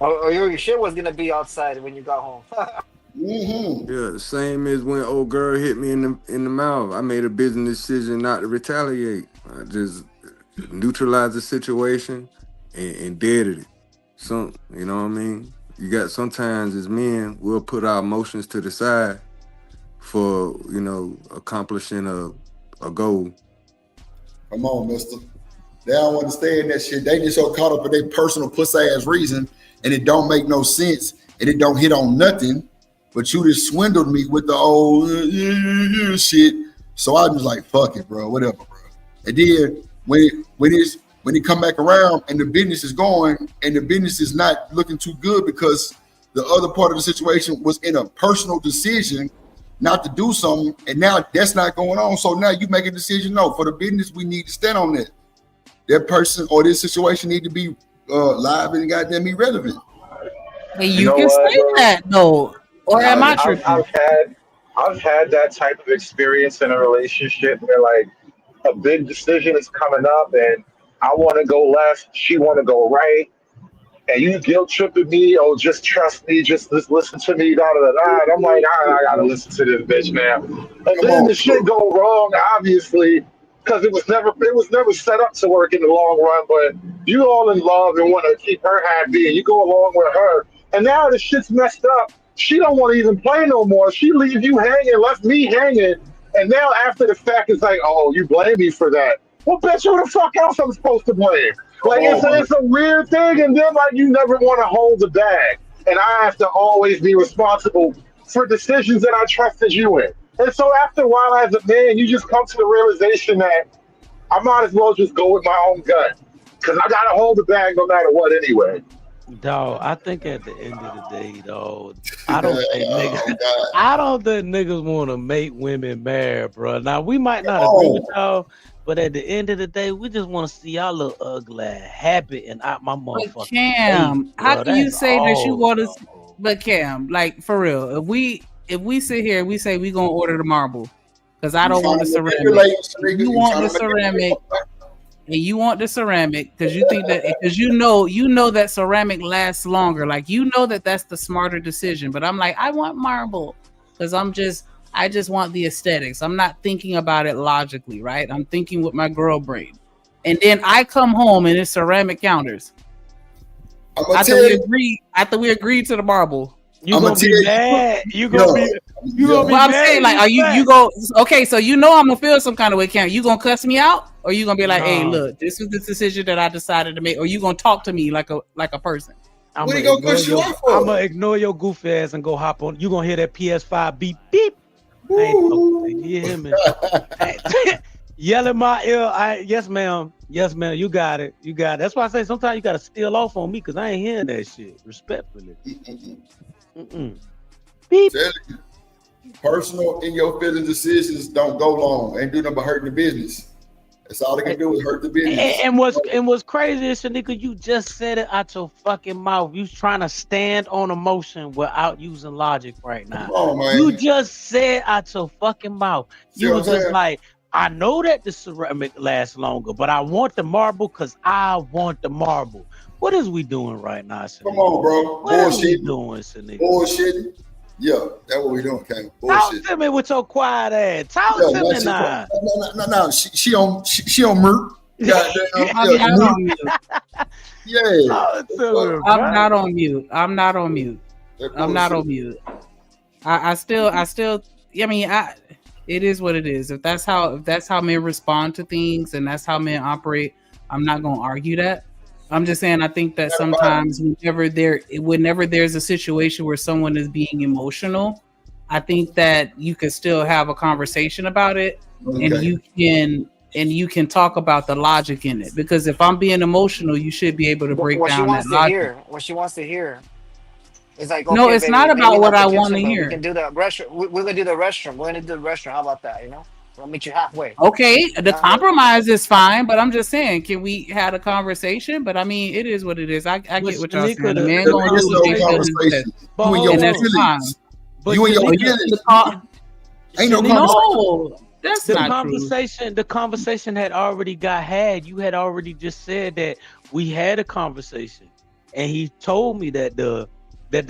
Or your shit was gonna be outside when you got home. Yeah, the same as when old girl hit me in the mouth. I made a business decision not to retaliate. I just neutralized the situation and deaded it. So, you know what I mean? You got sometimes as men, we'll put our emotions to the side for, accomplishing a goal. Come on, mister. They don't understand that shit. They get so caught up in their personal pussy-ass reason, and it don't make no sense, and it don't hit on nothing. But you just swindled me with the old shit. So I was like, fuck it, bro, whatever, bro. And then when it come back around and the business is going and the business is not looking too good because the other part of the situation was in a personal decision not to do something, and now that's not going on. So now you make a decision, no, for the business, we need to stand on that. That person or this situation need to be live and goddamn irrelevant. Hey, you can say that though. Or am I tripping? I've had that type of experience in a relationship where like a big decision is coming up and I want to go left, she want to go right, and you guilt tripping me, oh, just trust me, just listen to me, da da da. And I'm like, I gotta listen to this bitch, man. And then the shit go wrong, obviously, because it was never set up to work in the long run. But you all in love and want to keep her happy, and you go along with her, and now the shit's messed up. She don't want to even play no more. She leave you hanging, left me hanging, and now after the fact, it's like, oh, you blame me for that. Well, bitch, who the fuck else I'm supposed to blame? Like, it's a weird thing, and then, like, you never want to hold the bag. And I have to always be responsible for decisions that I trusted you in. And so after a while, as a man, you just come to the realization that I might as well just go with my own gut. Because I got to hold the bag no matter what anyway. Dog, I think at the end of the day, dog, I don't think niggas want to make women mad, bro. Now, we might not agree with y'all, but at the end of the day, we just want to see y'all look ugly, happy, and out my motherfucking Cam, face, how can you say that you want to? to? But Cam, like for real, if we sit here and we say we gonna order the marble, because I don't want the ceramic. You want the ceramic. And you want the ceramic because you think that because you know that ceramic lasts longer. Like that's the smarter decision. But I'm like, I want marble because I just want the aesthetics. I'm not thinking about it logically, right? I'm thinking with my girl brain. And then I come home and it's ceramic counters. After we agreed to the marble. You gonna be mad. You gonna be. You gonna be Well, I'm mad. saying, like, are you go? Okay, so you know I'm gonna feel some kind of way. Cam, you gonna cuss me out, or you gonna be like, "Hey, look, this was the decision that I decided to make," or you gonna talk to me like a person? I'm gonna ignore your goofy ass and go hop on. You gonna hear that PS5 beep beep? I ain't talking to you. Hear me? Yell in my ear. Yes, ma'am. Yes, ma'am. You got it. You got it. That's why I say sometimes you gotta steal off on me because I ain't hearing that shit. Respectfully. Beep. Personal in your feelings decisions don't go long. Ain't do nothing but hurting the business. That's all they can do is hurt the business. And what's crazy is, Shanika, you just said it out your fucking mouth. You trying to stand on emotion without using logic right now. Come on, man. You just said out your fucking mouth. See You what was I'm just saying? like, I know that the ceramic lasts longer, but I want the marble because I want the marble. What is we doing right now, Shanika? Come on, bro. What are we Bullshit. doing, Shanika? Bullshitting. Yeah, that's what we doing, Kane. Talk Bullshit. to me with your quiet ass. Talk to me now. No. She on Merc. I'm not on mute. Yeah. I'm not on mute. I'm not on mute. I'm not on mute. I still. I mean, it is what it is. If that's how men respond to things and that's how men operate, I'm not gonna argue that. I'm just saying I think that sometimes whenever there's a situation where someone is being emotional, I think that you can still have a conversation about it, and you can talk about the logic in it. Because if I'm being emotional, you should be able to break down that logic. What she wants to hear is like, no, okay, it's baby, not maybe about what not I the want to kitchen, but hear. We can do the restroom. We're gonna do the restroom. We're gonna do the restroom. How about that? You know, we'll meet you halfway. Okay, the compromise is fine, but I'm just saying, can we have a conversation? But I mean, it is what it is. I get what y'all saying. The man going to do what they conversation. feel You and your and that's fine. feelings. You and your feelings. Ain't no No, that's the not conversation. The conversation had already got had. You had already just said that we had a conversation, and he told me that the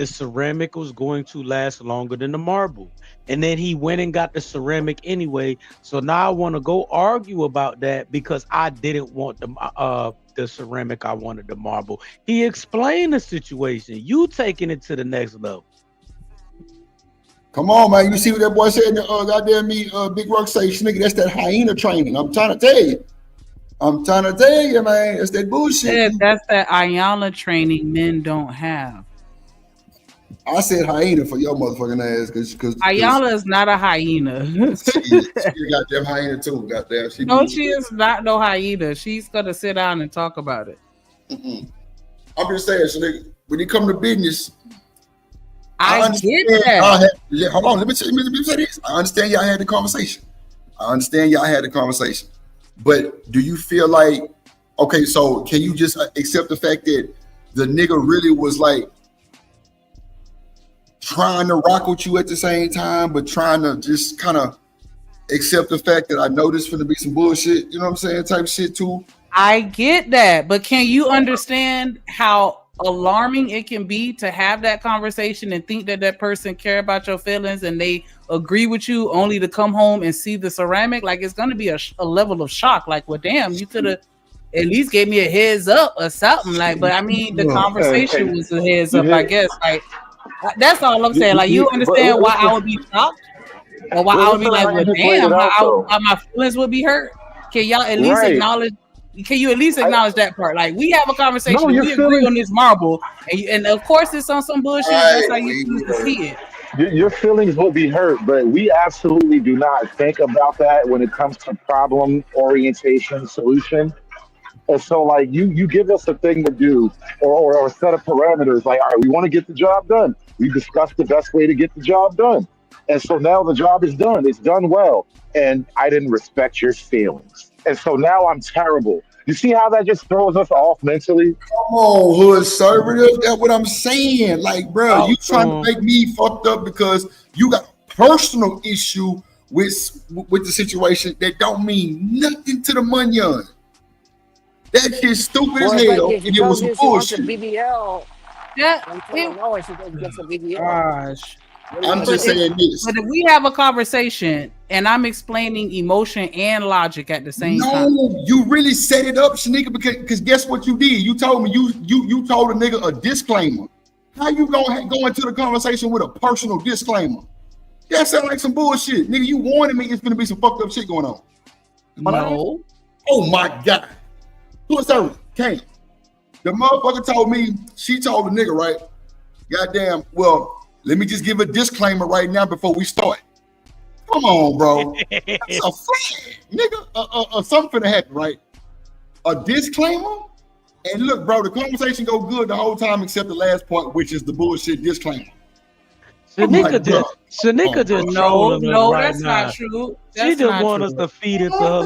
ceramic was going to last longer than the marble, and then he went and got the ceramic anyway. So now I want to go argue about that because I didn't want the ceramic. I wanted the marble. He explained the situation. You taking it to the next level. Come on, man. You see what that boy said in the goddamn Big Rock say, nigga, that's that hyena training. I'm trying to tell you, man. That's that bullshit. Yeah, that's that Ayala training men don't have. I said hyena for your motherfucking ass because Ayala is not a hyena. she a goddamn hyena too. Goddamn. She is not no hyena. She's gonna sit down and talk about it. I'm just saying, so nigga, when you come to business, I get that. Hold on, let me say this. I understand y'all had the conversation. But do you feel like, okay, so can you just accept the fact that the nigga really was like trying to rock with you at the same time, but trying to just kind of accept the fact that I know this finna be some bullshit, you know what I'm saying, type shit too? I get that, but can you understand how alarming it can be to have that conversation and think that person care about your feelings and they agree with you only to come home and see the ceramic? Like, it's going to be a level of shock. Like, well, damn, you could have at least gave me a heads up or something. Like, but I mean, the conversation was a heads up, I guess. Like, that's all I'm saying. Like, you understand why I would be shocked or why I would be like, well, damn, how my feelings would be hurt? Can y'all at least acknowledge? Can you at least acknowledge that part? Like, we have a conversation, we agree on this marble, and of course it's on some bullshit. That's how you choose to see it. Your feelings will be hurt, but we absolutely do not think about that when it comes to problem orientation, solution. And so, like, you give us a thing to do or a set of parameters. Like, all right, we want to get the job done. We discussed the best way to get the job done. And so now the job is done. It's done well. And I didn't respect your feelings. And so now I'm terrible. You see how that just throws us off mentally? Come on, hood conservative. That's what I'm saying. Like, bro, you trying to make me fucked up because you got a personal issue with the situation that don't mean nothing to the munyon. That shit's stupid as hell. And it was bullshit. BBL. Yeah. Gosh. I'm just saying this. But if we have a conversation and I'm explaining emotion and logic at the same time. No, you really set it up, Shanika, because guess what you did? You told me you told a nigga a disclaimer. How you gonna go into the conversation with a personal disclaimer? That sound like some bullshit. Nigga, you warning me it's gonna be some fucked up shit going on. No. Oh my God. Who is that? Came. The motherfucker told me, she told the nigga, right? Goddamn, well, let me just give a disclaimer right now before we start. Come on, bro. That's a flag, nigga. Something finna happen, right? A disclaimer? And look, bro, the conversation go good the whole time except the last part, which is the bullshit disclaimer. Shanika just no, right that's now. not true. She just want us to feed into her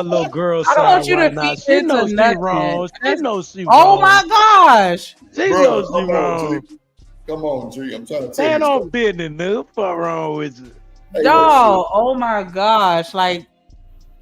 little girl I side. don't want you to right now. feed She into knows she nothing. wrong. She knows she Oh wrong. my gosh. She Bro, knows she come on, wrong. G. Come on, G. I'm trying to tell Stand you. on business, nigga. What's wrong with you? Yo, oh my gosh. Like,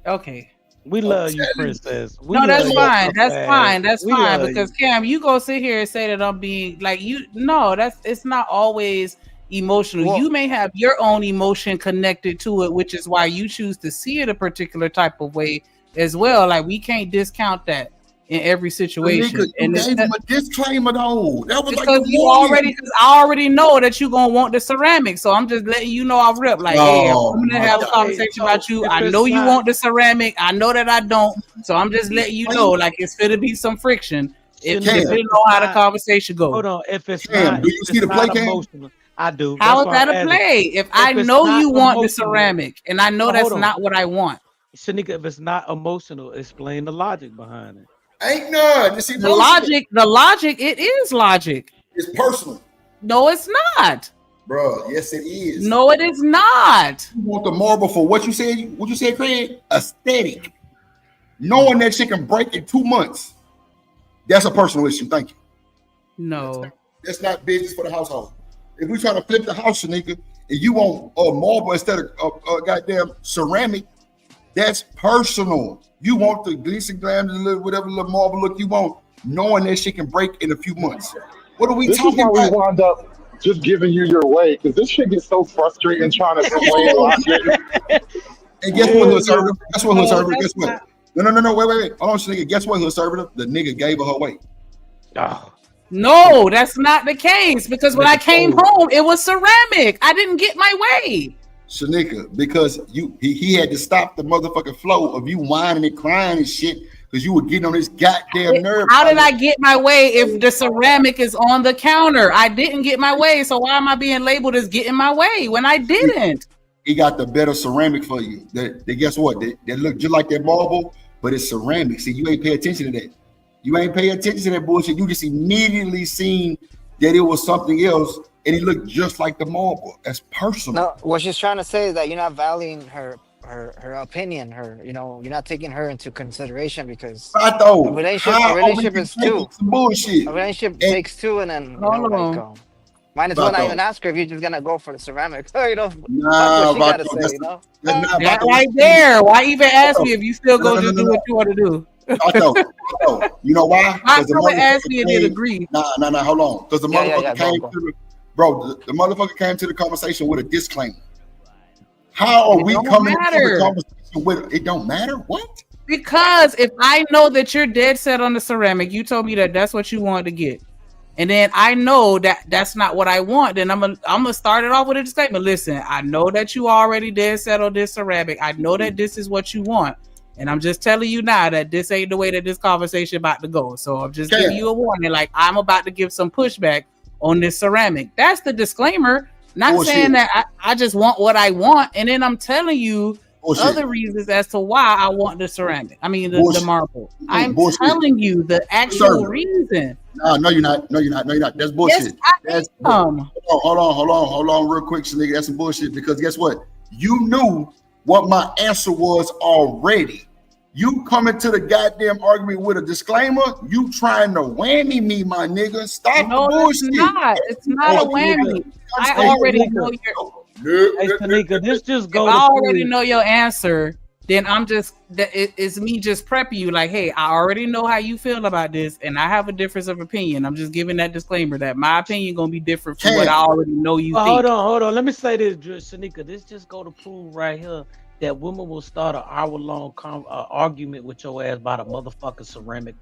okay. We love you, princess. We No, that's love you fine. so That's bad. fine. That's We fine. love Because you. Cam, you go sit here and say that I'm being like you. No, it's not always emotional. Well- you may have your own emotion connected to it, which is why you choose to see it a particular type of way as well. Like we can't discount that in every situation. Nigga, you And it's gave him a disclaimer though. That was because like the you warning. already, because I already know that you're gonna want the ceramic, so I'm just letting you know off rip. Like, hey, Oh, I'm gonna my have a God. conversation about you. if I it's know you not- want the ceramic. I know that I don't. So I'm just letting you know, like, it's gonna be some friction. It Cam, depending on how the conversation goes. Hold on. If it's Cam, not, do you if see the it's play, not Cam? emotional, I do. How That's is why that I'm a asking. play? If I it's know not you want the emotional- ceramic, and I know But that's hold on. not what I want. Shanika, if it's not emotional, explain the logic behind it. Ain't none. You see, The logic, it is logic. It's personal. No, it's not. Bro, yes, it is. No, it is not. You want the marble for what you said? What you said, Craig? Aesthetic. Knowing that shit can break in 2 months. That's a personal issue. Thank you. No. That's not business for the household. If we try to flip the house, nigga, and you want marble instead of goddamn ceramic, that's personal. You want the glitz and glam, whatever little marble look you want, knowing that shit can break in a few months. What are we This is talking why we about? wound up just giving you your way, because this shit gets so frustrating trying to explain logic. And guess what, Hood Server? Guess what, Hood No, Server? that's Guess what? not- No, wait. Hold on, nigga. Guess what, Hood Server? The nigga gave her way. No, that's not the case. Because when I came home, it was ceramic. I didn't get my way. Shanika, because he had to stop the motherfucking flow of you whining and crying and shit because you were getting on his goddamn nerve. How did I get my way if the ceramic is on the counter? I didn't get my way. So why am I being labeled as getting my way when I didn't? He got the better ceramic for you. They guess what? They look just like that marble, but it's ceramic. See, you ain't pay attention to that. You ain't pay attention to that bullshit. You just immediately seen that it was something else, and it looked just like the marble. That's personal. No, what she's trying to say is that you're not valuing her opinion. You're not taking her into consideration because I thought a relationship is two. Some bullshit. A relationship takes two, and then minus Vato. one. I even ask her if you're just gonna go for the ceramic. Nah, that's what she gotta Vato, say. That right there. Why even ask me if you still go to do what you want to do? Vato, you know why? Why 'Cause the someone asked me and motherfucker didn't came- agree? Nah, hold on. Because the motherfucker came go. to the motherfucker came to the conversation with a disclaimer. How are It we don't coming into matter. the conversation with it? Don't matter? What? Because if I know that you're dead set on the ceramic, you told me that that's what you wanted to get, and then I know that that's not what I want, then I'm gonna start it off with a disclaimer. Listen, I know that you already dead set on this ceramic. I know that this is what you want, and I'm just telling you now that this ain't the way that this conversation about to go. So I'm just giving you a warning, like I'm about to give some pushback on this ceramic. That's the disclaimer. Not Bullshit. saying that I just want what I want, and then I'm telling you Bullshit. other reasons as to why I want the ceramic. I mean the Bullshit. marble. I'm Bullshit. telling you the actual Sir. reason. No, you're not. No, you're not. That's bullshit. Yes, I am. Hold on, real quick, nigga. That's some bullshit. Because guess what? You knew what my answer was already. You coming to the goddamn argument with a disclaimer? You trying to whammy me, my nigga? Stop No, the bullshit. it's not. It's not a whammy. I already know your. Hey, Tanika, this just If go. I already know your answer, then I'm just it's me just prepping you. Like, hey, I already know how you feel about this, and I have a difference of opinion. I'm just giving that disclaimer that my opinion gonna be different from what I already know you Well, think. hold on. Let me say this, Shanika. This just go to prove right here that women will start an hour-long argument with your ass about a motherfucking ceramic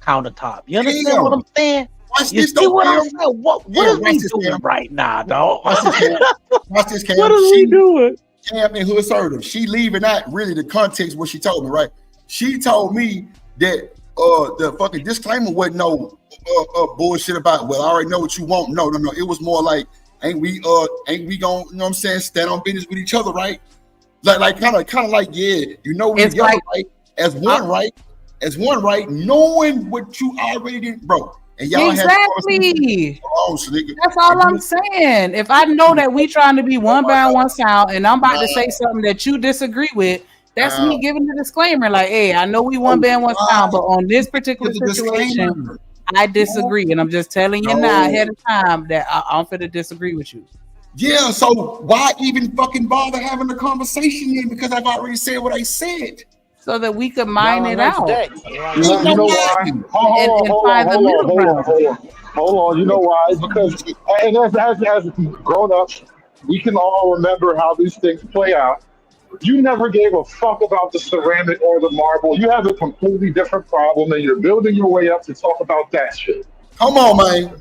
countertop. You understand what I'm saying? watch this, see what I'm Cam. saying? What Yeah, is watch we this, doing Cam. right now, dog? Watch this, Cam. Watch this, Cam. What are we doing? Cam and Hood Serve. She leaving out really the context what she told me, right? She told me that the fucking disclaimer wasn't no bullshit about, well, I already know what you want. No. It was more like, ain't we gonna, you know what I'm saying, stand on business with each other, right? Like kind of like, yeah, you know, we It's together, like- right? As one, right? Knowing what you already did, bro. And y'all Exactly. Hold on, Shanika. That's all I'm saying. If I know that we trying to be one band, one sound, and I'm about to say something that you disagree with, that's me giving the disclaimer. Like, hey, I know we one band, one sound, but on this particular situation, I disagree, and I'm just telling you now ahead of time that I'm finna disagree with you. Yeah, so why even fucking bother having the conversation then? Because I've already said what I said. So that we could mine it out. You know why? Hold on. You know why? It's because, and as grown ups, we can all remember how these things play out. You never gave a fuck about the ceramic or the marble. You have a completely different problem, and you're building your way up to talk about that shit. Come on, man.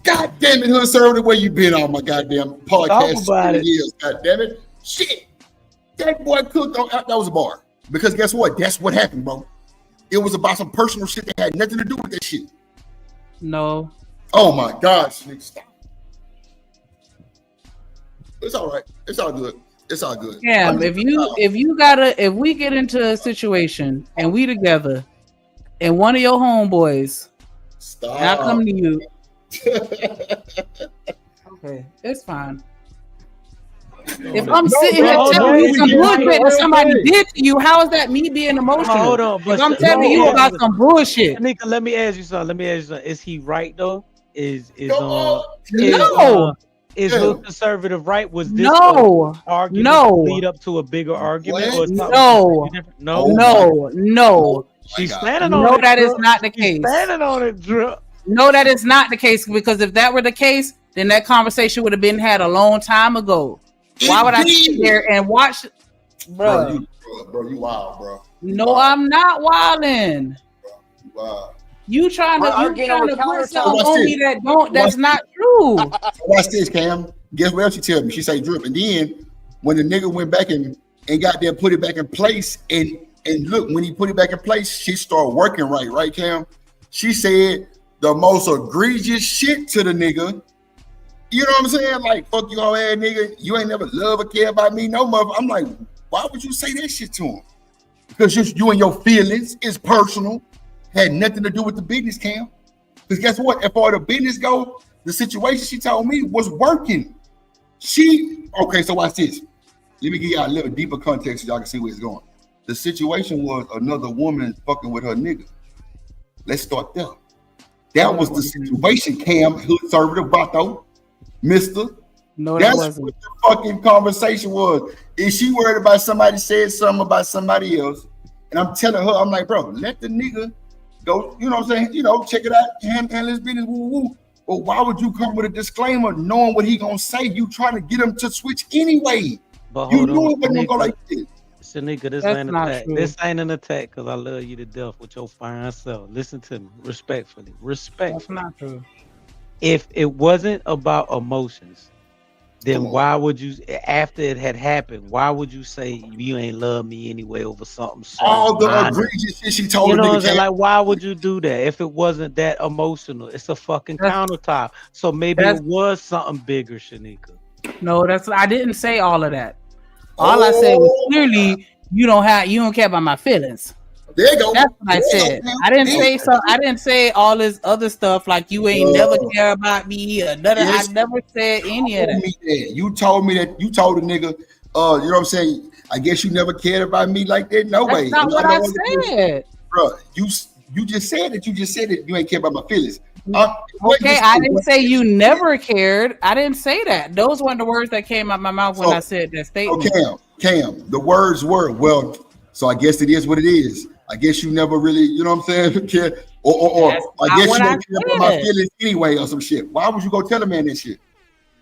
God damn it, Hood Serve, the way you been on my goddamn podcast. Talk about it. Years, God damn it. Shit. That boy cooked on, that was a bar. Because guess what? That's what happened, bro. It was about some personal shit that had nothing to do with that shit. No. Oh my gosh, nigga, stop. It's all right. It's all good. It's all good. Yeah, if we get into a situation and we together and one of your homeboys, and I come to you. Okay, it's fine. If I'm sitting here telling you some bullshit that somebody did to you, how is that me being emotional? Hold on, but I'm telling you about some bullshit. Nika, let me ask you something. Is he right though? Is Hood Conservative right? Was this argument lead up to a bigger argument? Or No. She's standing on it. No, that is not the case. Standing on it, Drip. No, that is not the case, because if that were the case, then that conversation would have been had a long time ago. Why would I sit there and watch, bro? Bro, you wild, bro. No, I'm not wilding. You wild. You trying to put something on me that's not true. Watch this, Cam. Guess what else she tell me? She say Drip. And then when the nigga went back and got there, put it back in place, and look, when he put it back in place, she started working right, Cam? She said the most egregious shit to the nigga. You know what I'm saying? Like, fuck you all ass nigga. You ain't never love or care about me no more. I'm like, why would you say that shit to him? Because you and your feelings is personal. Had nothing to do with the business, Cam. Because guess what? If all the business go, the situation she told me was working. Okay, so watch this. Let me give y'all a little deeper context so y'all can see where it's going. The situation was another woman fucking with her nigga. Let's start there. That was the situation, Cam, Conservative Vato, Mister. No, that's wasn't. What the fucking conversation was. Is she worried about somebody said something about somebody else? And I'm telling her, I'm like, bro, let the nigga go, you know what I'm saying? You know, check it out, handle his business, woo. But why would you come with a disclaimer knowing what he gonna say? You trying to get him to switch anyway. But you knew it wasn't gonna go like this. Shanika, this ain't an attack. This ain't an attack because I love you to death with your fine self. Listen to me, respectfully. That's not true. If it wasn't about emotions, then why would you, after it had happened, why would you say you ain't love me anyway over something? All the egregious shit she told you know the what I'm saying? nigga. Like, why would you do that if it wasn't that emotional? It's a fucking countertop. So maybe it was something bigger, Shanika. No, I didn't say all of that. All I said was clearly you don't care about my feelings. There you go. That's what I said. I didn't say so. I didn't say all this other stuff like you ain't never care about me or nothing. I never said any of that. You told me that. You told the nigga, you know what I'm saying? I guess you never cared about me like that. No way. That's not what I said, bro. You just said that. You just said that you ain't care about my feelings. Okay, I didn't say you never cared. I didn't say that. Those weren't the words that came out my mouth when I said that statement. Cam, the words were, well, so I guess it is what it is. I guess you never really, you know what I'm saying, care. Or I guess you don't care about my feelings anyway or some shit. Why would you go tell a man that shit?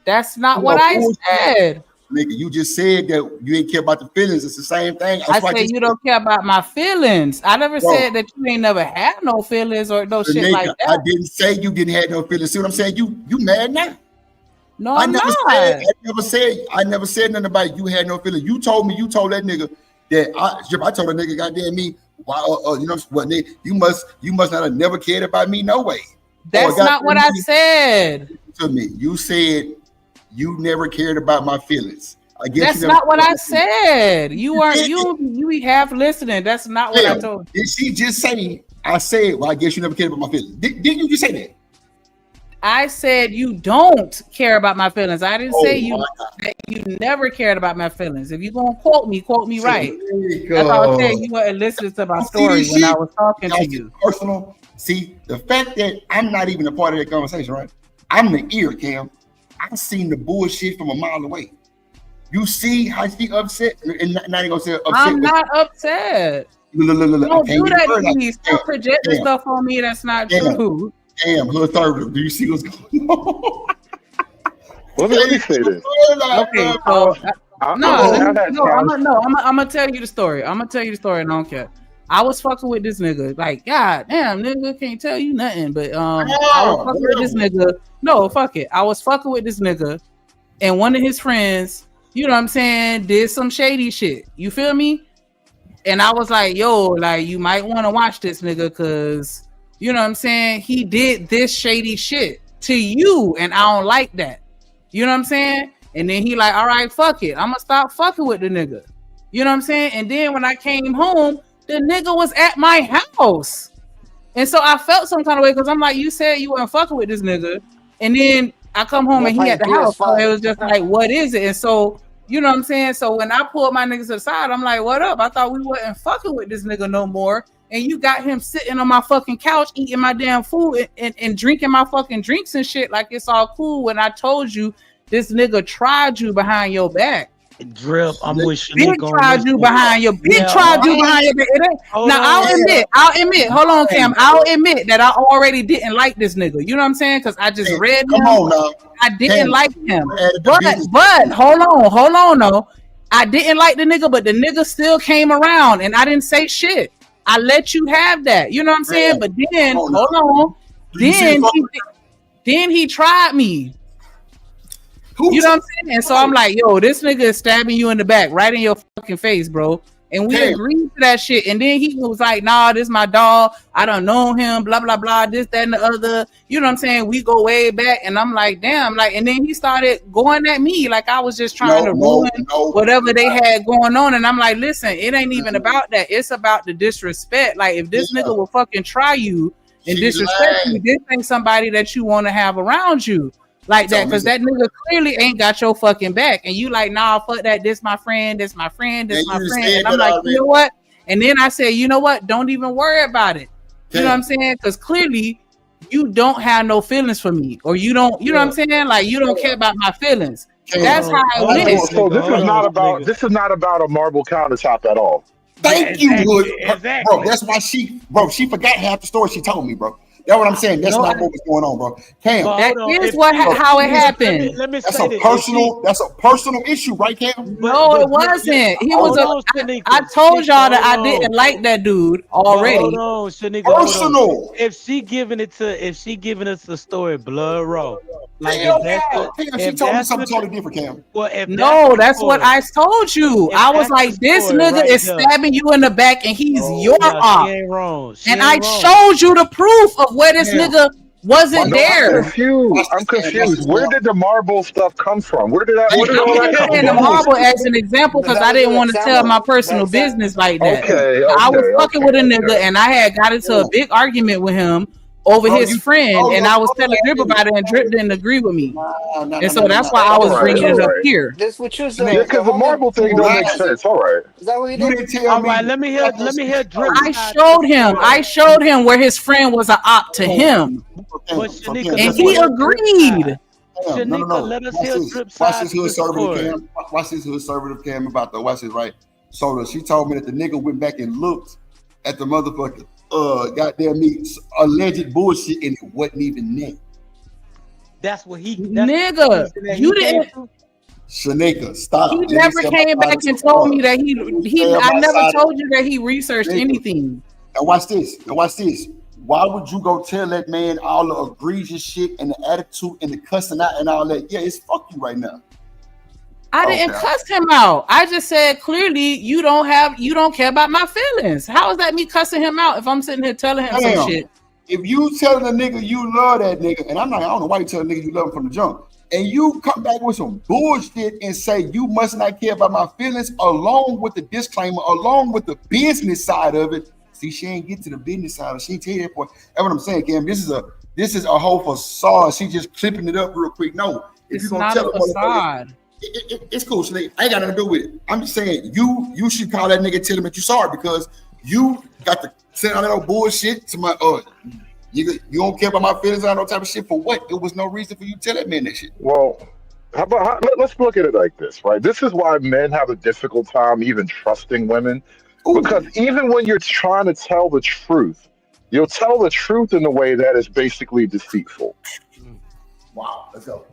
That's not what I said. Nigga, you just said that you ain't care about the feelings. It's the same thing. I said you don't care about my feelings. I never said that you ain't never had no feelings or no shit nigga, like that. I didn't say you didn't have no feelings. See what I'm saying? You mad now? No, I I'm never not. I never said nothing about you had no feelings. You told that nigga that I told a nigga, goddamn me, why you know what, nigga, you must not have never cared about me no way. That's not what I said. To me, you said you never cared about my feelings. I guess that's not what I said. You aren't you be half listening. That's not what I told you. Did she just say? I said, well, I guess you never cared about my feelings. Didn't you just say that? I said you don't care about my feelings. I didn't say that you never cared about my feelings. If you're gonna quote me right. That's all I said. You weren't listening to my story when I was talking to you. Personal. See, the fact that I'm not even a part of that conversation, right? I'm the ear, Cam. I've seen the bullshit from a mile away. You see how she upset, and not even gonna say upset. I'm not upset. Look, don't do that, please. Stop projecting stuff on me that's not true. Damn, hood third. Do you see what's going on? Let me say this. Okay, so I'm gonna tell you the story. I'm gonna tell you the story, and I don't care. I was fucking with this nigga. Like, God damn, nigga, can't tell you nothing. But I was fucking with this nigga. No, fuck it. I was fucking with this nigga, and one of his friends, you know what I'm saying, did some shady shit. You feel me? And I was like, yo, like, you might want to watch this nigga, cause you know what I'm saying, he did this shady shit to you, and I don't like that. You know what I'm saying? And then he like, all right, fuck it. I'm gonna stop fucking with the nigga. You know what I'm saying? And then when I came home, the nigga was at my house. And so I felt some kind of way, because I'm like, you said you weren't fucking with this nigga. And then I come home and he at the house. So it was just like, what is it? And so, you know what I'm saying? So when I pulled my niggas to the side, I'm like, what up? I thought we wasn't fucking with this nigga no more. And you got him sitting on my fucking couch, eating my damn food and drinking my fucking drinks and shit like it's all cool, when I told you this nigga tried you behind your back. Drip, I'm with Big tried you behind your tried you behind your back. Now I'll admit, hold on, Cam. I'll admit that I already didn't like this nigga. You know what I'm saying? Because I just read him. I didn't like him. But hold on, no. I didn't like the nigga, but the nigga still came around and I didn't say shit. I let you have that. You know what I'm saying? But then, hold on. Then he tried me. You know what I'm saying? And so I'm like, yo, this nigga is stabbing you in the back, right in your fucking face, bro. And we agreed to that shit. And then he was like, nah, this is my dog. I don't know him, blah, blah, blah, this, that, and the other. You know what I'm saying? We go way back. And I'm like, damn. Like, and then he started going at me like I was just trying to ruin whatever they had going on. And I'm like, listen, it ain't even about that. It's about the disrespect. Like, if this nigga will fucking try you and disrespect you, this ain't somebody that you want to have around you. Like that, because that nigga clearly ain't got your fucking back. And you like, nah, fuck that. This my friend, this my friend, this my friend. And I'm like, you know what? And then I say, you know what? Don't even worry about it. You know what I'm saying? Because clearly you don't have no feelings for me. Or you don't, you know what I'm saying? Like, you don't care about my feelings. That's how it is. So this is not about a marble countertop at all. Thank you, bro. That's why she forgot half the story she told me, bro. That's what I'm saying. That's not what was going on, bro. Cam, that is how it happened. Let me say that's a personal issue, right, Cam? No, it wasn't. He was I told y'all that I didn't like that dude already. Hold on, Shanika, personal. If she giving us the story blood raw, like she told me something totally different, Cam. Well, that's what I told you. I was like, this nigga is stabbing you in the back, and he's your op. She ain't wrong. And I showed you the proof of where this nigga wasn't there. I'm confused. Where did the marble stuff come from? Where did that? I'm using the marble as an example because I didn't want to tell my personal business like that. I was fucking with a nigga, and I had got into a big argument with him over his friend, and I was telling Drip about it, and Drip didn't agree with me, and so that's why I was bringing it up here. This what you said. Because the marble thing don't make sense. All right. Is that what you did? All right, let me hear Drip. I showed him where his friend was an op to him, and he agreed. No. Let us hear Drip. Watch this hood conservative cam about the watch this right. So she told me that the nigga went back and looked at the motherfucker. Goddamn me, alleged bullshit, and it wasn't even that. That's what he. Nigga, you didn't. Shanika, stop. He never came back and told me that he I never told you that he researched anything. And watch this. Why would you go tell that man all the egregious shit and the attitude and the cussing out and all that? Yeah, it's fuck you right now. I didn't cuss him out. I just said clearly you don't care about my feelings. How is that me cussing him out if I'm sitting here telling him some shit? If you telling a nigga you love that nigga, and I don't know why you tell a nigga you love him from the jump, and you come back with some bullshit and say you must not care about my feelings, along with the disclaimer, along with the business side of it. See, she ain't get to the business side of it. She ain't tell you that point. That's what I'm saying, Cam. This is a whole facade. She just clipping it up real quick. No, if you're gonna tell a facade. It's cool, Snake. I ain't got nothing to do with it. I'm just saying you should call that nigga, tell him that you sorry, because you got to send all that old bullshit to my you don't care about my feelings and all that type of shit for what? There was no reason for you to tell that man that shit. Well, let's look at it like this, right? This is why men have a difficult time even trusting women. Ooh. Because even when you're trying to tell the truth, you'll tell the truth in a way that is basically deceitful. Wow, let's go.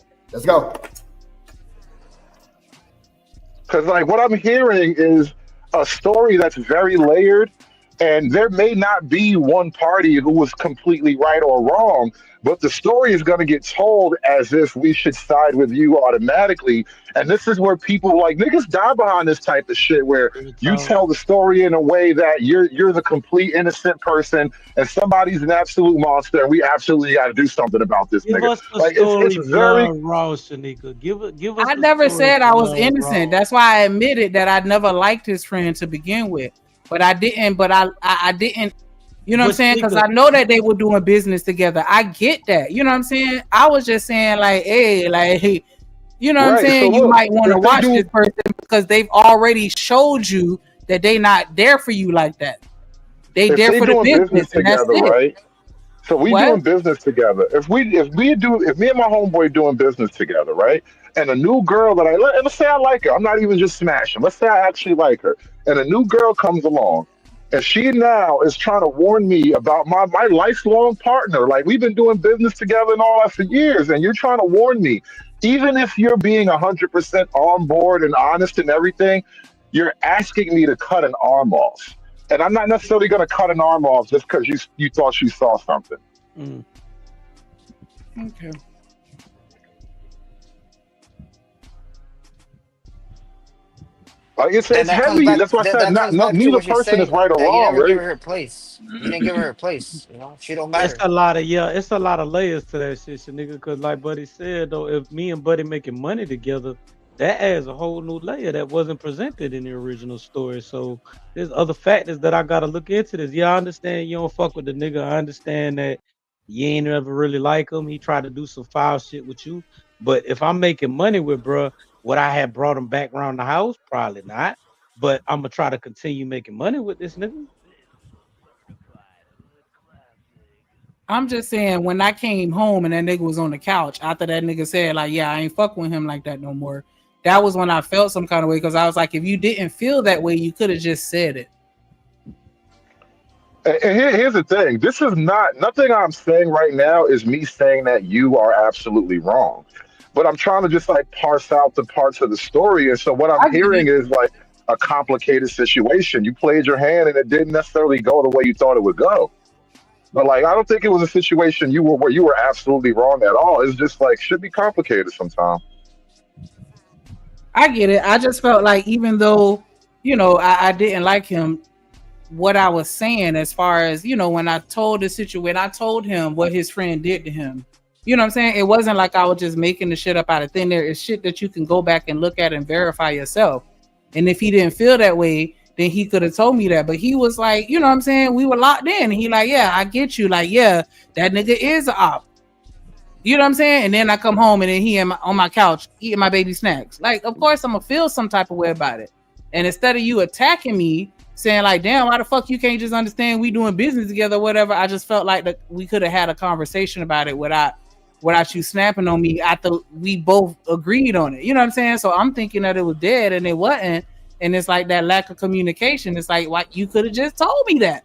Because like what I'm hearing is a story that's very layered, and there may not be one party who was completely right or wrong, but the story is going to get told as if we should side with you automatically. And this is where people like niggas die behind this type of shit, where you tell the story in a way that you're the complete innocent person and somebody's an absolute monster, and we absolutely got to do something about this give nigga. Us the like story it's very raw, Shanika. Give us. I never said I was innocent. That's why I admitted that I never liked his friend to begin with. But I didn't. But I didn't. You know what I'm saying? Because I know that they were doing business together. I get that. You know what I'm saying? I was just saying like, hey, you know what I'm saying? So you might want to watch this person because they've already showed you that they not there for you like that. They there for the business together, and that's right? So we doing business together. If me and my homeboy doing business together, right? And a new girl that and let's say I like her. I'm not even just smashing. Let's say I actually like her. And a new girl comes along. And she now is trying to warn me about my lifelong partner. Like, we've been doing business together and all that for years. And you're trying to warn me, even if you're being 100% on board and honest and everything, you're asking me to cut an arm off. And I'm not necessarily going to cut an arm off just because you thought you saw something. Mm. Okay. Like it's heavy. That's why I said neither person is right or wrong. You never give her her place. You didn't give her her place. You know, she don't matter. It's a lot of layers to that shit, nigga. Because like Buddy said, though, if me and Buddy making money together, that adds a whole new layer that wasn't presented in the original story. So there's other factors that I gotta look into this. Yeah, I understand you don't fuck with the nigga. I understand that you ain't ever really like him. He tried to do some foul shit with you. But if I'm making money with bruh, would I have brought him back around the house? Probably not. But I'm gonna try to continue making money with this nigga. I'm just saying, when I came home and that nigga was on the couch, after that nigga said, like, yeah, I ain't fucking with him like that no more. That was when I felt some kind of way, because I was like, if you didn't feel that way, you could have just said it. And here's the thing. This is nothing I'm saying right now is me saying that you are absolutely wrong. But I'm trying to just like parse out the parts of the story. And so what I'm hearing is like a complicated situation. You played your hand and it didn't necessarily go the way you thought it would go. But like, I don't think it was a situation where you were absolutely wrong at all. It's just like, should be complicated sometimes. I get it. I just felt like, even though, you know, I didn't like him, what I was saying as far as, you know, when I told I told him what his friend did to him. You know what I'm saying? It wasn't like I was just making the shit up out of thin air. It's shit that you can go back and look at and verify yourself. And if he didn't feel that way, then he could have told me that. But he was like, you know what I'm saying? We were locked in. He like, yeah, I get you. Like, yeah, that nigga is an op. You know what I'm saying? And then I come home and then he on my couch eating my baby snacks. Like, of course I'm gonna feel some type of way about it. And instead of you attacking me, saying like, damn, why the fuck you can't just understand we doing business together or whatever, I just felt like that we could have had a conversation about it without you snapping on me after we both agreed on it. You know what I'm saying? So I'm thinking that it was dead and it wasn't. And it's like that lack of communication. It's like, why you could have just told me that.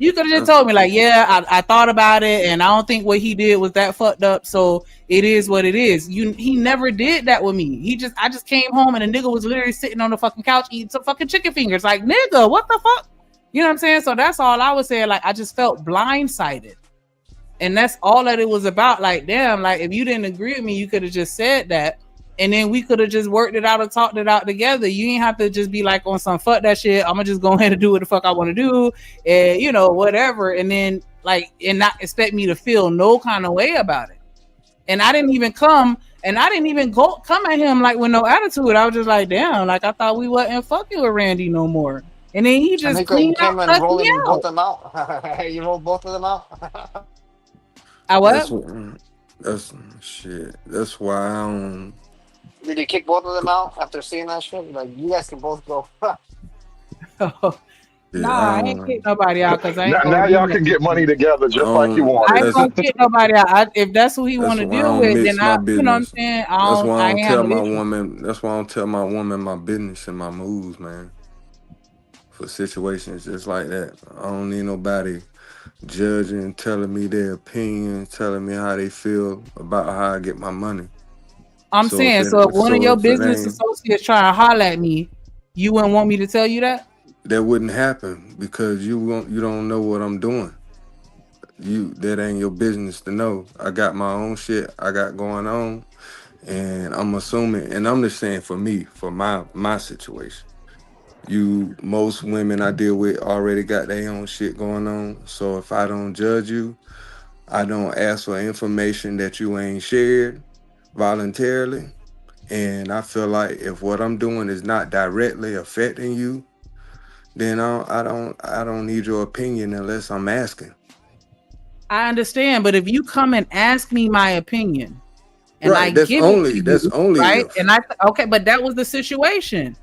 You could have just told me like, yeah, I thought about it, and I don't think what he did was that fucked up. So it is what it is. He never did that with me. I just came home and a nigga was literally sitting on the fucking couch eating some fucking chicken fingers. Like, nigga, what the fuck? You know what I'm saying? So that's all I was saying. Like, I just felt blindsided, and that's all that it was about. Like, damn, like if you didn't agree with me, you could have just said that. And then we could have just worked it out or talked it out together. You ain't have to just be like on some fuck that shit. I'm gonna just go ahead and do what the fuck I want to do, and you know, whatever. And then like, and not expect me to feel no kind of way about it. And I didn't even come at him like with no attitude. I was just like, damn, like I thought we wasn't fucking with Randy no more. And then he just cleaned came out, and rolling both of them out. You rolled both of them out. I what? That's shit. That's why I don't. Did you kick both of them out after seeing that shit? Like, you guys can both go. Nah, I ain't kick nobody out because I ain't. Now y'all can get money together just like you want. I ain't gonna kick nobody out. If that's who he want to deal with, then you know what I'm saying. That's why I don't tell my woman. That's why I don't tell my woman my business and my moves, man. For situations just like that, I don't need nobody judging, telling me their opinion, telling me how they feel about how I get my money. I'm saying, so if one of your business associates try to holler at me, you wouldn't want me to tell you that? That wouldn't happen because you don't know what I'm doing. That ain't your business to know. I got my own shit I got going on, and I'm assuming, and I'm just saying for me, for my situation. Most women I deal with already got their own shit going on. So if I don't judge you, I don't ask for information that you ain't shared voluntarily, and I feel like if what I'm doing is not directly affecting you, then I don't need your opinion unless I'm asking. I understand, but if you come and ask me my opinion, and right, that's only right, if. But that was the situation.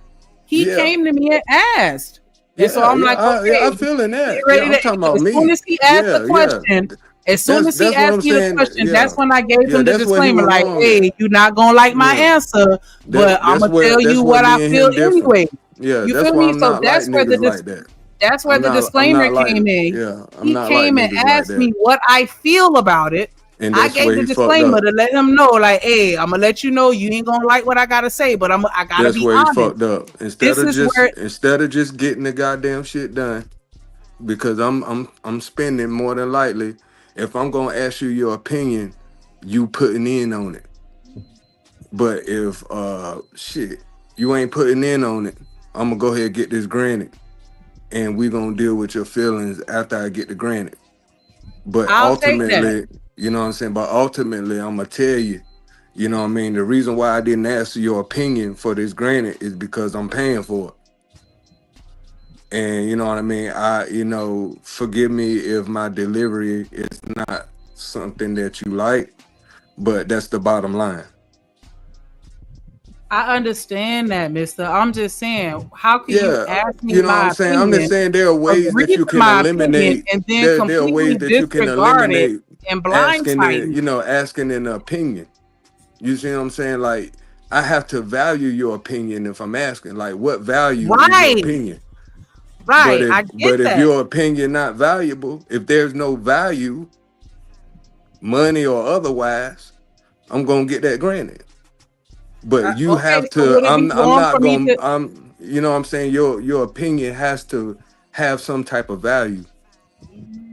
He came to me and asked, and so I'm like, okay, I'm feeling that. I'm talking about me. As soon as he asked the question. As soon as he asked you the question, that's when I gave him the disclaimer, like, hey, you're not going to like my answer, but I'm going to tell you what I feel anyway. Yeah, you feel me? So that's where the disclaimer came in. He came and asked me what I feel about it. And I gave the disclaimer to let him know, like, hey, I'm going to let you know you ain't going to like what I got to say, but I got to be honest. That's where he fucked up. Instead of just getting the goddamn shit done, because I'm spending more than likely. If I'm gonna ask you your opinion, you putting in on it. But if you ain't putting in on it, I'm gonna go ahead and get this granted, and we gonna deal with your feelings after I get the granted. But ultimately, you know what I'm saying. But ultimately, I'm gonna tell you, you know what I mean. The reason why I didn't ask your opinion for this granted is because I'm paying for it. And you know what I mean? Forgive me if my delivery is not something that you like, but that's the bottom line. I understand that, mister. I'm just saying, how can you ask me what I'm saying? I'm just saying there are ways that you can eliminate, and then there are ways that you can eliminate and asking an opinion. You see what I'm saying? Like, I have to value your opinion if I'm asking. Like, what value is your opinion? Right, but if your opinion not valuable, if there's no value, money or otherwise, I'm gonna get that granted. But you have to. I'm not gonna. You know what I'm saying? Your opinion has to have some type of value.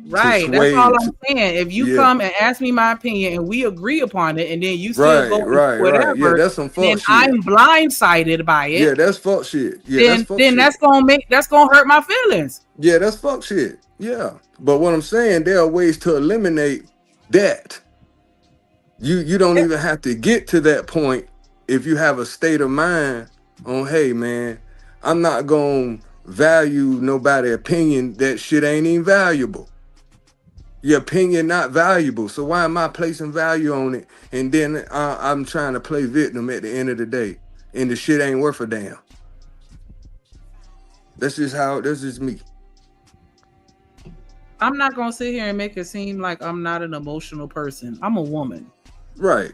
Right, that's all I'm saying. If you come and ask me my opinion and we agree upon it, and then you still go with whatever, yeah, that's some fuck then shit. I'm blindsided by it. Yeah, that's fuck shit. Yeah, that's gonna hurt my feelings. Yeah, that's fuck shit. Yeah, but what I'm saying, there are ways to eliminate that. You don't even have to get to that point if you have a state of mind on, hey man, I'm not gonna value nobody's opinion. That shit ain't even valuable. Your opinion not valuable, so why am I placing value on it? And then I'm trying to play victim at the end of the day, and the shit ain't worth a damn. That's just me. I'm not gonna sit here and make it seem like I'm not an emotional person. I'm a woman. Right.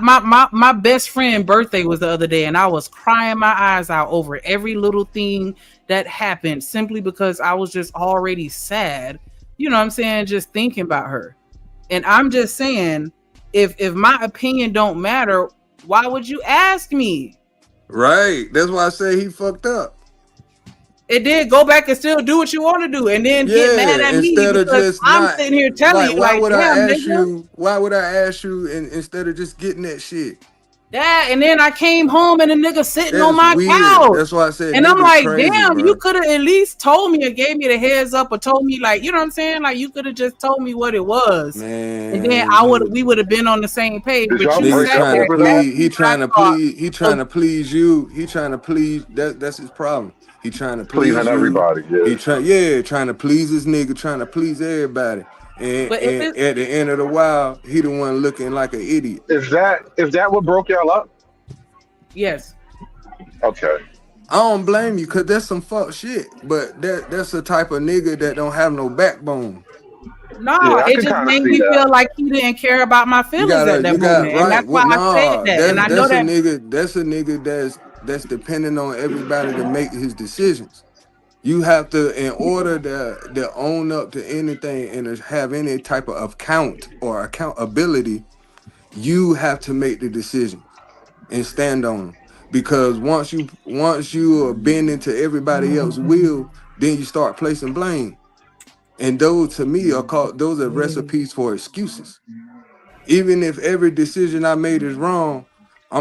My best friend's birthday was the other day, and I was crying my eyes out over every little thing that happened simply because I was just already sad you know what I'm saying, just thinking about her. And I'm just saying, if my opinion don't matter, why would you ask me? Right. That's why I say he fucked up. It did. Go back and still do what you want to do, and then get mad at me because I'm sitting here telling you, why like, would damn, I ask nigga. you? Why would I ask you instead of just getting that shit? Yeah, and then I came home and the nigga sitting on my weird. couch. That's why I said, and I'm niggas like, crazy, damn, bro. you could have at least told me or gave me the heads up or told me, like, you know what I'm saying? Like, you could have just told me what it was. Man, and then we would have been on the same page. But you Niggas sat trying there to please. He trying to please. He trying to please you. He trying to please. That's his problem. He trying to please Pleasing you. everybody, yeah. He trying to please his nigga, trying to please everybody. And, But and at the end of the while, he the one looking like an idiot. Is that what broke y'all up? Yes. Okay. I don't blame you, cause that's some fuck shit. But that's the type of nigga that don't have no backbone. No, it just made me feel like he didn't care about my feelings at that moment, and that's why I said that. And I know that that's a nigga that's depending on everybody to make his decisions. You have to, in order to own up to anything and to have any type of account or accountability, you have to make the decision and stand on them. Because once you are bending to everybody else's will, then you start placing blame. And those, to me, those are recipes for excuses. Even if every decision I made is wrong, I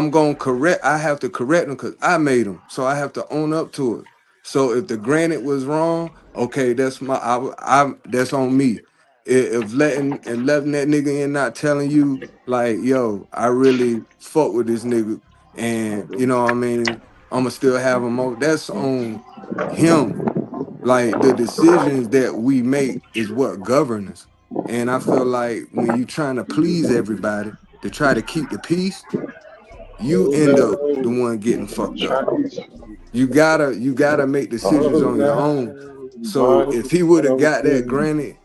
have to correct them because I made them. So I have to own up to it. So if the granite was wrong, okay, that's that's on me. If letting that nigga in, not telling you, like, yo, I really fuck with this nigga, and you know what I mean, I'ma still have him over, that's on him. Like, the decisions that we make is what govern us. And I feel like when you trying to please everybody to try to keep the peace, you end up the one getting fucked up. You gotta make decisions on your own. So if he would have got that granted,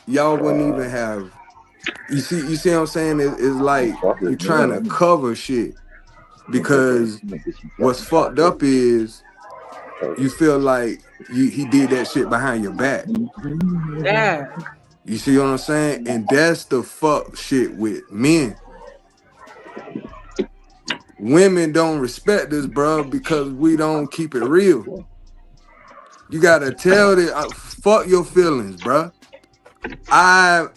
y'all wouldn't even have. You see what I'm saying? It's like you're trying to cover shit, because what's fucked up is you feel like he did that shit behind your back. Yeah. You see what I'm saying? And that's the fuck shit with men. Women don't respect us, bro, because we don't keep it real. You gotta tell them, fuck your feelings, bro.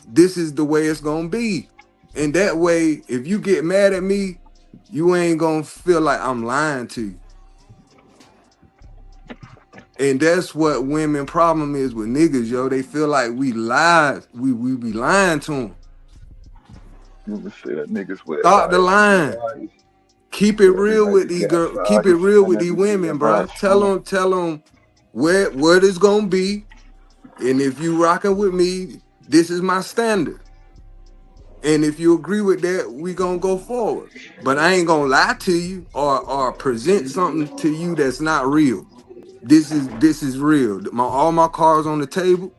This is the way it's gonna be. And that way, if you get mad at me, you ain't gonna feel like I'm lying to you. And that's what women problem is with niggas, yo. They feel like we lie. We be lying to them. Stop the line. Keep it real with these girls. Keep it real with these women, bro. Tell them where it's gonna be. And if you rocking with me, this is my standard. And if you agree with that, we gonna go forward. But I ain't gonna lie to you or present something to you that's not real. This is real. All my cards on the table.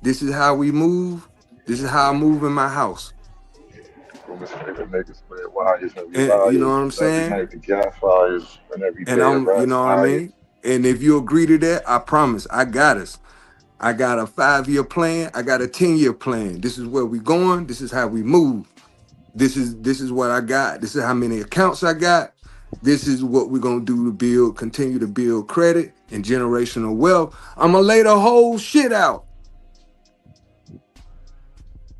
This is how we move. This is how I move in my house. And you know what I'm saying? And I'm, you know what I mean? And if you agree to that, I promise, I got us. I got a 5-year plan. I got a 10-year plan. This is where we going. This is how we move. This is what I got. This is how many accounts I got. This is what we're gonna do to continue to build credit and generational wealth. I'm gonna lay the whole shit out.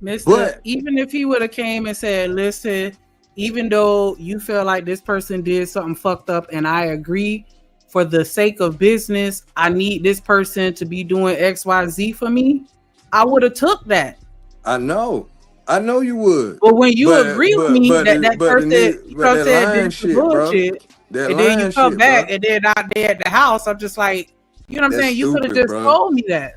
But even if he would have came and said, listen, even though you feel like this person did something fucked up and I agree, for the sake of business, I need this person to be doing XYZ for me, I would have took that. I know you would. But when you agree with me that person said this shit, bullshit, and then you come back and then out there at the house, I'm just like, you know what I'm saying? You could have just told me that.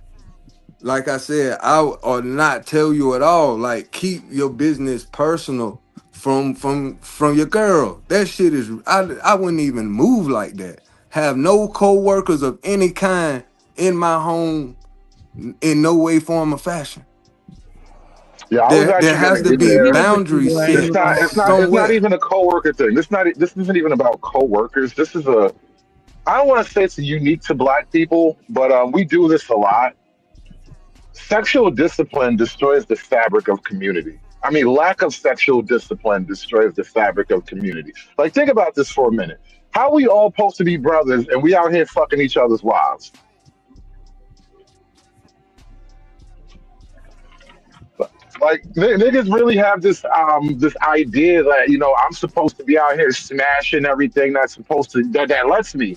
Like I said, or not tell you at all. Like, keep your business personal from your girl. That shit is, I wouldn't even move like that. Have no co-workers of any kind in my home in no way, form, or fashion. Yeah, there has to be boundaries. It's not even a co-worker thing. This isn't even about co-workers. This is I don't want to say it's unique to Black people, but we do this a lot. Sexual discipline destroys the fabric of community. I mean, lack of sexual discipline destroys the fabric of community. Like, think about this for a minute. How we all supposed to be brothers and we out here fucking each other's wives? Like, niggas really have this this idea that, you know, I'm supposed to be out here smashing everything that lets me.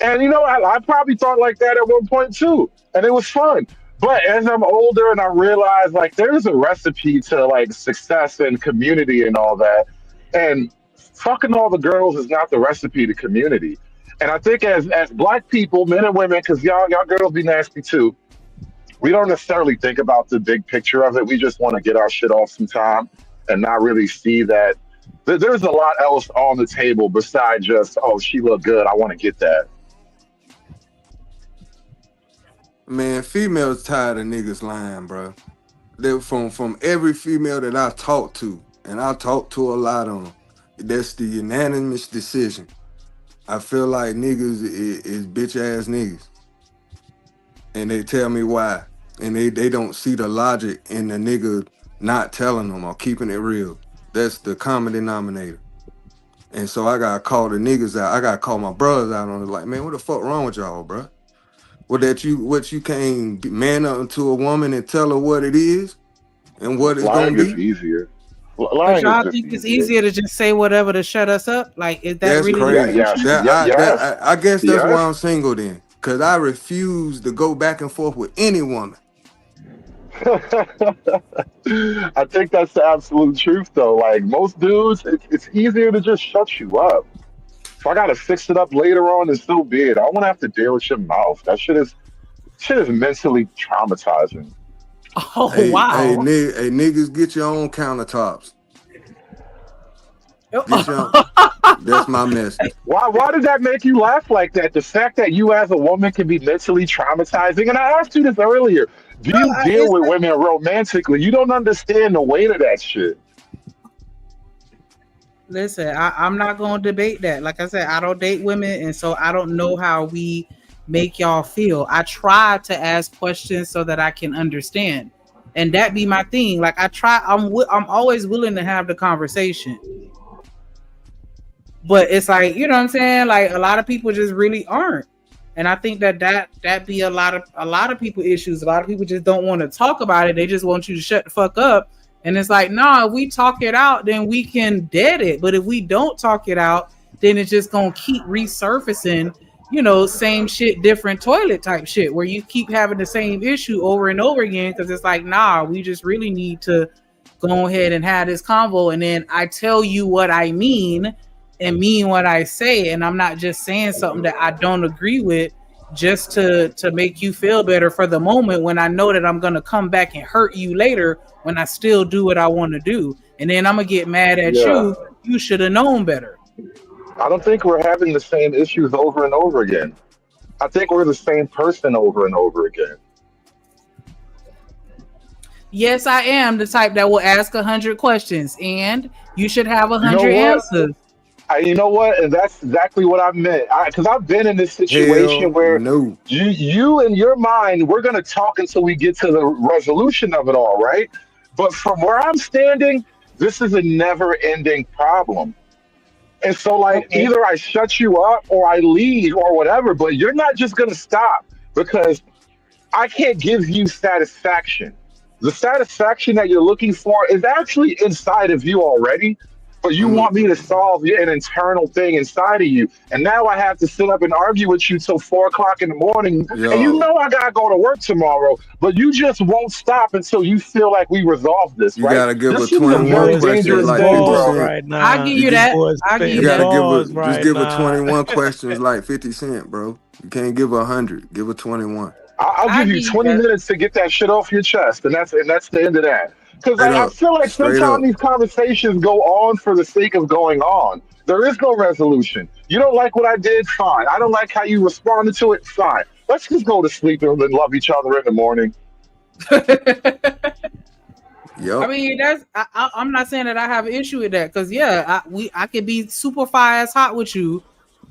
And, you know, I probably thought like that at one point too. And it was fun. But as I'm older and I realize, like, there's a recipe to, like, success and community and all that. And fucking all the girls is not the recipe to community. And I think as Black people, men and women, because y'all girls be nasty too, we don't necessarily think about the big picture of it. We just want to get our shit off sometime and not really see that there's a lot else on the table besides just, oh, she look good, I want to get that. Man, females tired of niggas lying, bro. They from every female that I talk to, and I talk to a lot of them, that's the unanimous decision. I feel like niggas is bitch ass niggas. And they tell me why. And they don't see the logic in the nigga not telling them or keeping it real. That's the common denominator. And so I gotta call the niggas out. I gotta call my brothers out on it. Like, man, what the fuck wrong with y'all, bro? What you can't man up to a woman and tell her what it is and what it's Lying gonna is be? easier. But y'all think it's easier to just say whatever to shut us up? Like, is that That's really crazy. Yes. I guess that's Yes. why I'm single then. Cause I refuse to go back and forth with any woman. I think that's the absolute truth, though. Like, most dudes, it's easier to just shut you up. If I gotta fix it up later on, it's so be it. I don't want to have to deal with your mouth. That shit is mentally traumatizing. Oh, Hey, wow. hey, niggas, get your own countertops. Get your own. That's my message. Why did that make you laugh like that? The fact that you as a woman can be mentally traumatizing. And I asked you this earlier. Do you deal with women romantically? You don't understand the weight of that shit. Listen, I'm not going to debate that. Like I said, I don't date women, and so I don't know how we make y'all feel. I try to ask questions so that I can understand, and that be my thing. Like, I'm always willing to have the conversation, but it's like, you know what I'm saying? Like, a lot of people just really aren't, and I think that be a lot of people issues. A lot of people just don't want to talk about it. They just want you to shut the fuck up. And it's like, nah, if we talk it out, then we can dead it. But if we don't talk it out, then it's just gonna keep resurfacing, you know, same shit, different toilet type shit, where you keep having the same issue over and over again. Because it's like, nah, we just really need to go ahead and have this convo. And then I tell you what I mean and mean what I say. And I'm not just saying something that I don't agree with just to make you feel better for the moment, when I know that I'm gonna come back and hurt you later when I still do what I want to do. And then I'm gonna get mad at you. You should have known better. I don't think we're having the same issues over and over again. I think we're the same person over and over again. Yes, I am the type that will ask 100 questions, and you should have 100 answers. You know what? And that's exactly what I meant. Because I've been in this situation where you in your mind, we're going to talk until we get to the resolution of it all, right? But from where I'm standing, this is a never-ending problem. And so, like, either I shut you up or I leave or whatever, but you're not just going to stop, because I can't give you satisfaction. The satisfaction that you're looking for is actually inside of you already. But you want me to solve an internal thing inside of you. And now I have to sit up and argue with you till 4 o'clock in the morning. Yo. And you know I got to go to work tomorrow. But you just won't stop until you feel like we resolve this, You right? gotta give This a is 21 question dangerous like thing, 50 bro. Cent. Right now. I give you that. I give you You gotta that. just give a 21 questions like 50 Cent, bro. You can't give 100. Give a 21. I'll give you 20 minutes to get that shit off your chest, and that's the end of that. Because I feel like sometimes these conversations go on for the sake of going on. There is no resolution. You don't like what I did? Fine. I don't like how you responded to it? Fine. Let's just go to sleep and love each other in the morning. I mean, I'm not saying that I have an issue with that, because I could be super fire as hot with you,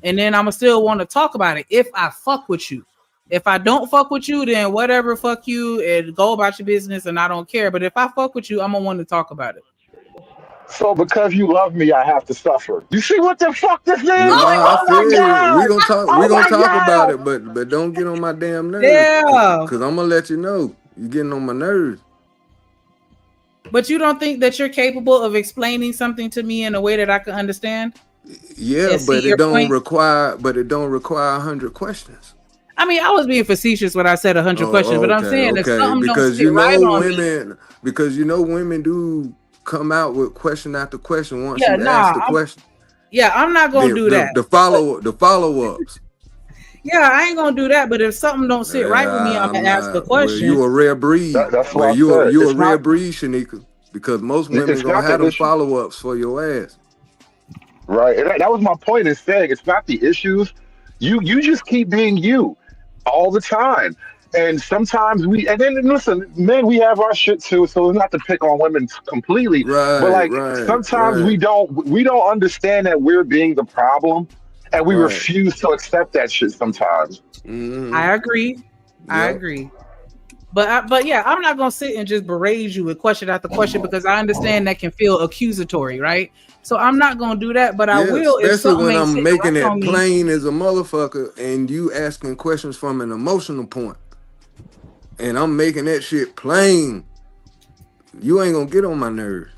and then I'ma still want to talk about it if I fuck with you. If I don't fuck with you, then whatever, fuck you and go about your business, and I don't care. But if I fuck with you, I'm gonna want to talk about it. So because you love me, I have to suffer. You see what the fuck this is? I feel you. We gonna talk about it, but don't get on my damn nerves. Yeah. Because I'm gonna let you know you're getting on my nerves. But you don't think that you're capable of explaining something to me in a way that I can understand? Yeah, but it don't require 100 questions. I mean, I was being facetious when I said 100 questions, but I'm saying that something because don't sit right on women, because women do come out with question after question once Yeah, you ask the question. Yeah, I'm not gonna do that. The follow-ups. Yeah, I ain't gonna do that. But if something don't sit right with me, I'm gonna ask the question. Well, you a rare breed. That's well, what you a it's rare not, breed, Shanika, because most women it's gonna not have the them issue. follow-ups for your ass. Right. And that was my point in saying it's not the issues. You just keep being you all the time. And sometimes and then listen, men, we have our shit too, so it's not to pick on women completely. But like sometimes we don't understand that we're being the problem, and we refuse to accept that shit sometimes. I agree. I agree. But yeah, I'm not gonna sit and just berate you with question after question because I understand that can feel accusatory, right? So I'm not gonna do that, but I will. Especially when I'm making it plain as a motherfucker, and you asking questions from an emotional point, and I'm making that shit plain. You ain't gonna get on my nerves.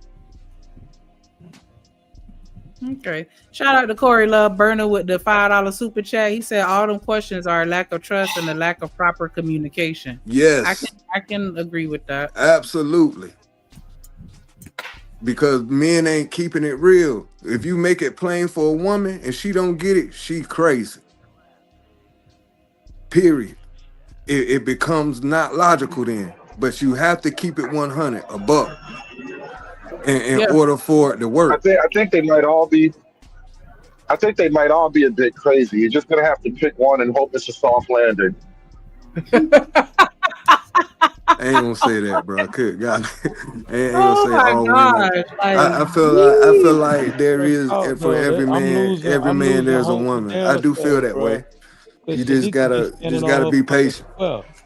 Okay. Shout out to Corey Love Burner with the $5 super chat. He said all them questions are a lack of trust and a lack of proper communication. Yes. I can agree with that. Absolutely. Because men ain't keeping it real. If you make it plain for a woman and she don't get it, she crazy. Period. It becomes not logical then. But you have to keep it 100, a buck. In order for it to work. I think they might all be a bit crazy. You're just gonna have to pick one and hope it's a soft landing. I ain't gonna say that, bro. Good God. I ain't gonna say all women. I feel like there is for every man there's a woman. I do feel that way. You just gotta be patient.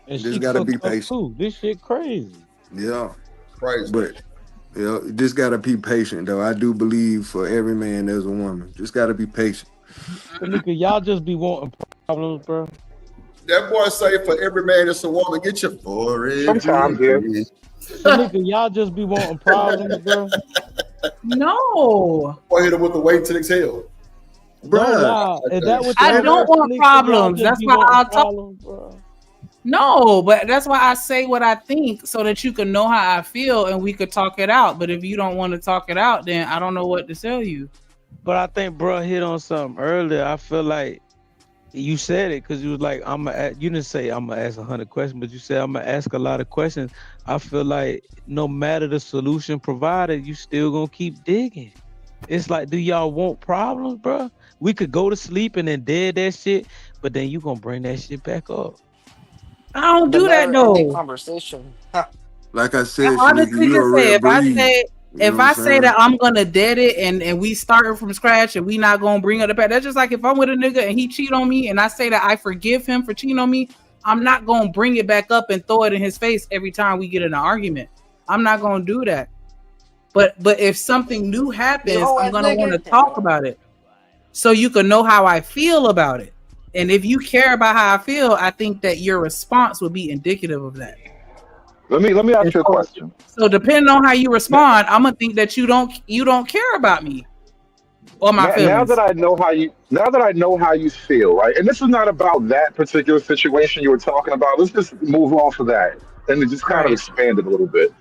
Just gotta be patient. This shit crazy. Yeah. Crazy. But you just gotta be patient though. I do believe for every man there's a woman. Just gotta be patient. Nigga, y'all just be wanting problems, bro. That boy say for every man there's a woman. Get your for it. Sometimes, yeah. Nigga, y'all just be wanting problems, bro. No. Boy, hit him with the weight to exhale. Bro, I don't want problems. That's why I'll talk. No, but that's why I say what I think so that you can know how I feel and we could talk it out. But if you don't want to talk it out, then I don't know what to tell you. But I think bro hit on something earlier. I feel like you said it because you was like, you didn't say I'm gonna ask 100 questions, but you said I'm gonna ask a lot of questions. I feel like no matter the solution provided, you still gonna keep digging. It's like, do y'all want problems, bro? We could go to sleep and then dead that shit, but then you gonna bring that shit back up. I don't do that though. Conversation. Like I said, honestly, if I say that I'm gonna dead it and we starting from scratch and we not gonna bring up the past, that's just like if I'm with a nigga and he cheat on me and I say that I forgive him for cheating on me, I'm not gonna bring it back up and throw it in his face every time we get in an argument. I'm not gonna do that. But if something new happens, I'm gonna want to talk about it so you can know how I feel about it. And if you care about how I feel, I think that your response will be indicative of that. Let me ask you a question. So depending on how you respond, I'm gonna think that you don't care about me or my feelings. Now that I know how you feel, right? And this is not about that particular situation you were talking about. Let's just move off of that and just kind of expand it a little bit.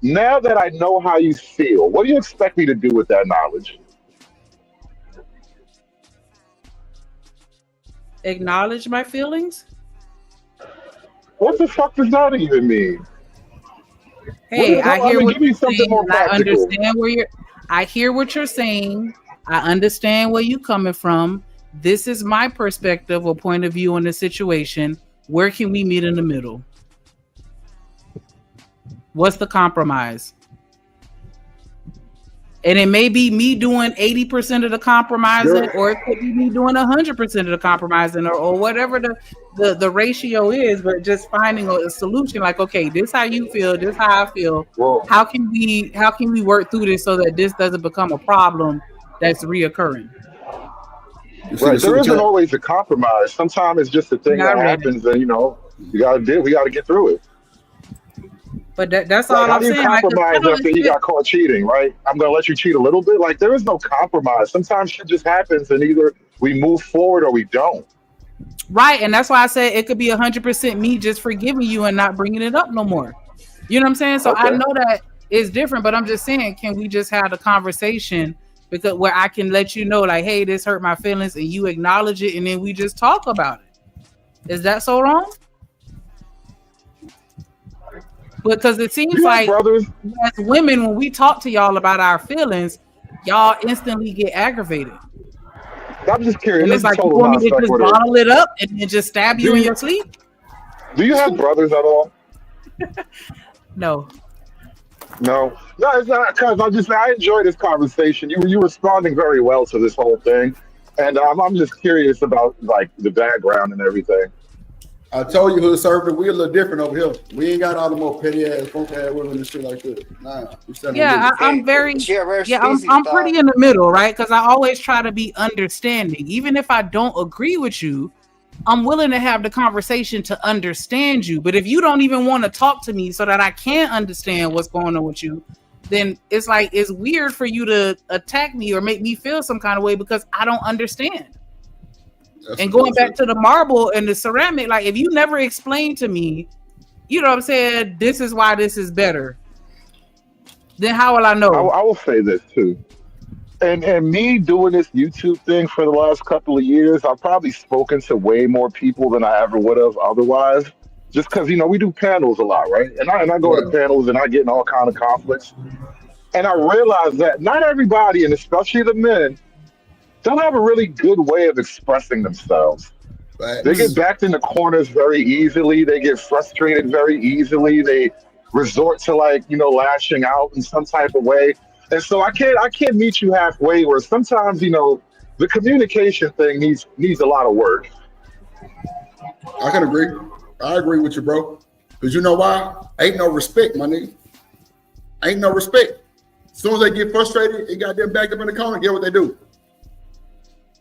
Now that I know how you feel, what do you expect me to do with that knowledge? Acknowledge my feelings? What the fuck does that even mean? Hey, I hear what you're saying. I understand I hear what you're saying. I understand where you're coming from. This is my perspective or point of view on the situation. Where can we meet in the middle? What's the compromise? And it may be me doing 80% of the compromising, or it could be me doing 100% of the compromising, or whatever the ratio is. But just finding a solution, like, okay, this how you feel, this how I feel. Well, how can we work through this so that this doesn't become a problem that's reoccurring? Right, there isn't always a compromise. Sometimes it's just a thing that happens, and we got to get through it. But that's all I'm saying. How do you compromise after you got caught cheating, right? I'm going to let you cheat a little bit. Like, there is no compromise. Sometimes shit just happens, and either we move forward or we don't. Right, and that's why I said it could be 100% me just forgiving you and not bringing it up no more. You know what I'm saying? So I know that it's different, but I'm just saying, can we just have a conversation because where I can let you know, like, hey, this hurt my feelings, and you acknowledge it, and then we just talk about it. Is that so wrong? Because it seems like as women, when we talk to y'all about our feelings, y'all instantly get aggravated. I'm just curious. And it's like, you want me to just bottle it up and then just stab you in your sleep? Do you have brothers at all? No, it's not, because I enjoy this conversation. You responding very well to this whole thing, and I'm just curious about like the background and everything. I told you who served it. We're a little different over here. We ain't got all the more petty ass, funk ass women and shit like that. Nah, I'm very, I'm pretty in the middle, right? Because I always try to be understanding. Even if I don't agree with you, I'm willing to have the conversation to understand you. But if you don't even want to talk to me so that I can understand what's going on with you, then it's like, it's weird for you to attack me or make me feel some kind of way because I don't understand. And going back to the marble and the ceramic, like if you never explain to me, you know what I'm saying, this is why this is better, then how will I know? I will say this too. And me doing this YouTube thing for the last couple of years, I've probably spoken to way more people than I ever would have otherwise. Just because, we do panels a lot, right? And I go to panels and I get in all kind of conflicts. And I realize that not everybody, and especially the men, don't have a really good way of expressing themselves. Right. They get backed into corners very easily. They get frustrated very easily. They resort to lashing out in some type of way. And so I can't meet you halfway. Where sometimes the communication thing needs a lot of work. I can agree. I agree with you, bro. Because you know why? Ain't no respect, my nigga. Ain't no respect. As soon as they get frustrated, they got them backed up in the corner. Get what they do?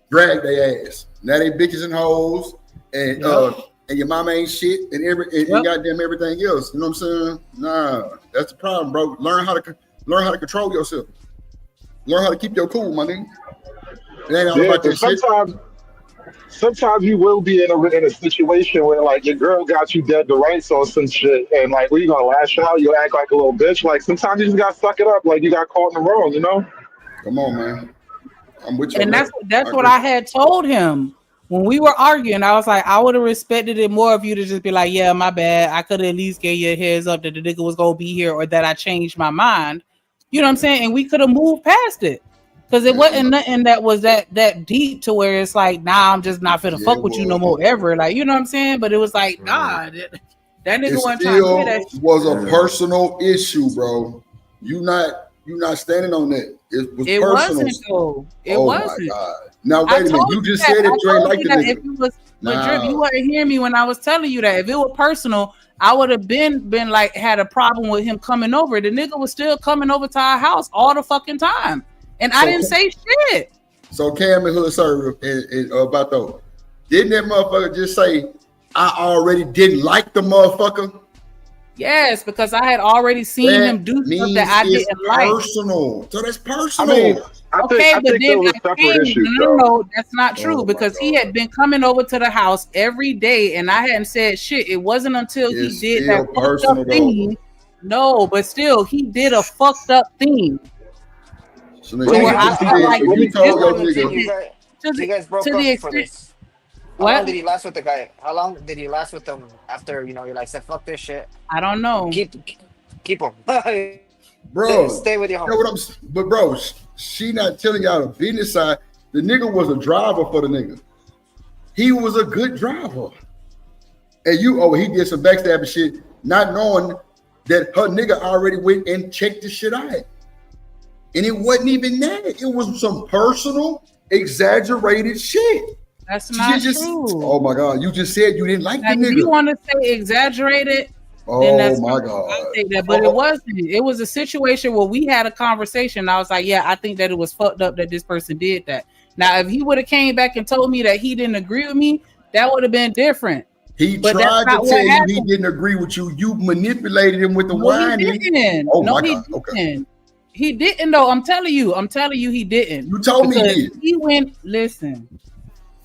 Drag their ass. Now they bitches and hoes, and your mama ain't shit, and goddamn everything else. You know what I'm saying? Nah, that's the problem, bro. Learn how to control yourself. Learn how to keep your cool, my nigga. It ain't all about that shit. Sometimes you will be in a situation where your girl got you dead to rights on some shit, and when you gonna lash out, you act like a little bitch. Sometimes you just gotta suck it up, you got caught in the wrong, Come on, man. I'm with you. And that's what I had told him when we were arguing. I was like, I would have respected it more if you to just be like, yeah, my bad. I could at least give you a heads up that the nigga was gonna be here or that I changed my mind. You know what I'm saying? And we could have moved past it. Because it wasn't nothing that was that deep to where it's like, nah, I'm just not finna fuck with you no more ever. You know what I'm saying? But it was like, nah, that nigga wasn't trying to do that. It was a personal issue, bro. You not standing on that. It was personal. Wasn't though. It wasn't. My God. Now wait a minute. You just said it straight like the nigga. If you was, Drip, you weren't hearing me when I was telling you that. If it was personal, I would have been had a problem with him coming over. The nigga was still coming over to our house all the fucking time. And I didn't say shit. So Cam and Hood Server and about those. Didn't that motherfucker just say, I already didn't like the motherfucker? Yes, because I had already seen him do stuff that I didn't like. Personal. So that's personal. I think no, that's not true because he had been coming over to the house every day and I hadn't said shit. It wasn't until he did that fucked up thing. No, but still, he did a fucked up thing. So you guys broke up for this. How long did he last with the guy? How long did he last with them after you're like, said fuck this shit? I don't know. Keep him. Bro, stay with your home. You know but bro, she not telling y'all the business side. The nigga was a driver for the nigga. He was a good driver. And he did some backstabbing shit, not knowing that her nigga already went and checked the shit out. And it wasn't even that. It was some personal, exaggerated shit. That's not true. Oh my God. You just said you didn't like the nigga. If you want to say exaggerated, oh then that's my God. I'll take that. But it wasn't. It was a situation where we had a conversation. I was like, yeah, I think that it was fucked up that this person did that. Now, if he would have came back and told me that he didn't agree with me, that would have been different. He tried to tell you he didn't agree with you. You manipulated him with the wine. He didn't. Oh no, my he God. didn't. Okay. He didn't though. I'm telling you, he didn't. You told me he did. He went, listen,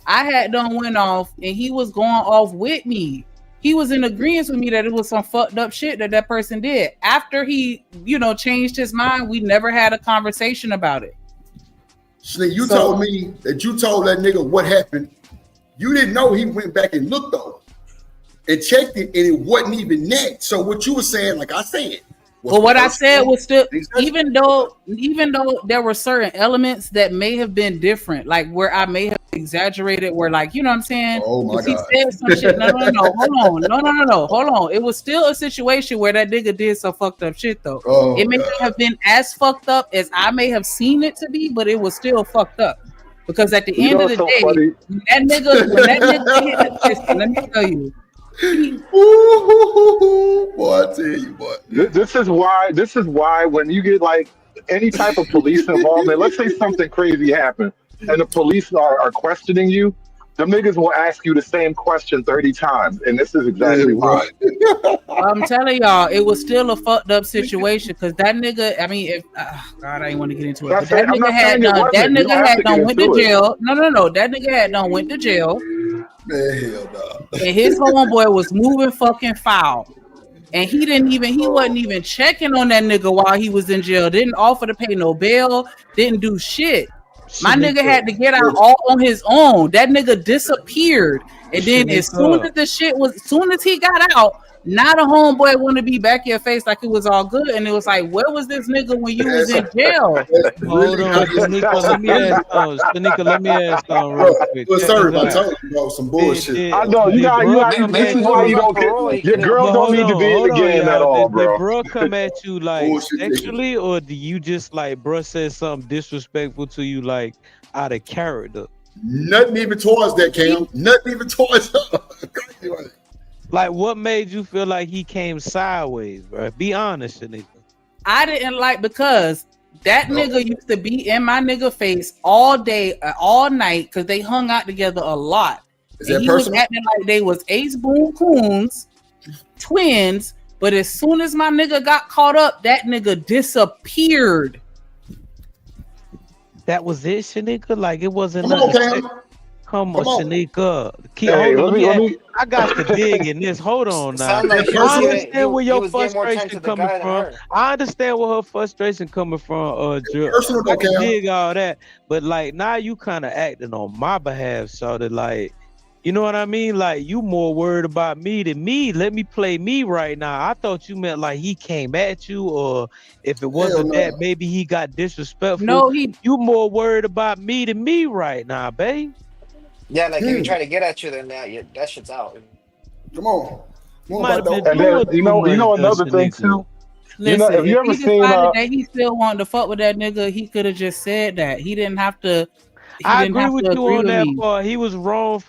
I had done went off and he was going off with me. He was in agreement with me that it was some fucked up shit that person did. After he, changed his mind, we never had a conversation about it. Slee, you told me that you told that nigga what happened. You didn't know he went back and looked though and checked it, and it wasn't even that. So what you were saying, like I said. Well, what I said was still, even though there were certain elements that may have been different, like where I may have exaggerated, where like, you know what I'm saying? Oh my God. He said some shit. No, hold on. It was still a situation where that nigga did some fucked up shit though. Oh, it may not have been as fucked up as I may have seen it to be, but it was still fucked up. Because at the end of the day, when that nigga hit the piston, let me tell you. Boy, I tell you what. This is why when you get like any type of police involvement, let's say something crazy happened and the police are questioning you, the niggas will ask you the same question 30 times. And this is exactly why. I'm telling y'all, it was still a fucked up situation because that nigga, I mean, if God, I didn't want to get into it. But that nigga had done went to jail. No. That nigga had done went to jail. Man, hell no. And his homeboy was moving fucking foul. And he wasn't even checking on that nigga while he was in jail. Didn't offer to pay no bail. Didn't do shit. My nigga had to get out all on his own. That nigga disappeared. And then as soon as he got out, now the homeboy want to be back in your face like it was all good. And it was like, where was this nigga when you was in jail? Hold on, Shanika, let me ask real quick. Well, sorry, I told you about some bullshit. I know, this is why you don't get, your girls don't need to be in the game at all, bro. Did bro come at you like sexually, or do you just like bro said something disrespectful to you like out of character? Nothing even towards that, Cam. Nothing even towards her. Like, what made you feel like he came sideways, bro? Be honest, Shanika. I didn't like because that nigga used to be in my nigga face all day, all night, because they hung out together a lot. And he was acting like they was Ace Boone Coons, twins, but as soon as my nigga got caught up, that nigga disappeared. That was it, Shanika? Like, it wasn't nothing. Come on, Shanika. I got to dig in this. Hold on now. Like I understand where your frustration coming from. I understand where her frustration coming from, Drew. I can dig all that. But like now you kind of acting on my behalf, so that like, you know what I mean? Like you more worried about me than me. Let me play me right now. I thought you meant like he came at you, or if it wasn't that, maybe he got disrespectful. No, you more worried about me than me right now, babe. Yeah, like if you try to get at you, then that shit's out. Come on. And then, you know another thing too. Listen, if you ever seen that he still wanted to fuck with that nigga, he could have just said that. He didn't have to. I agree with you on that part. He was wrong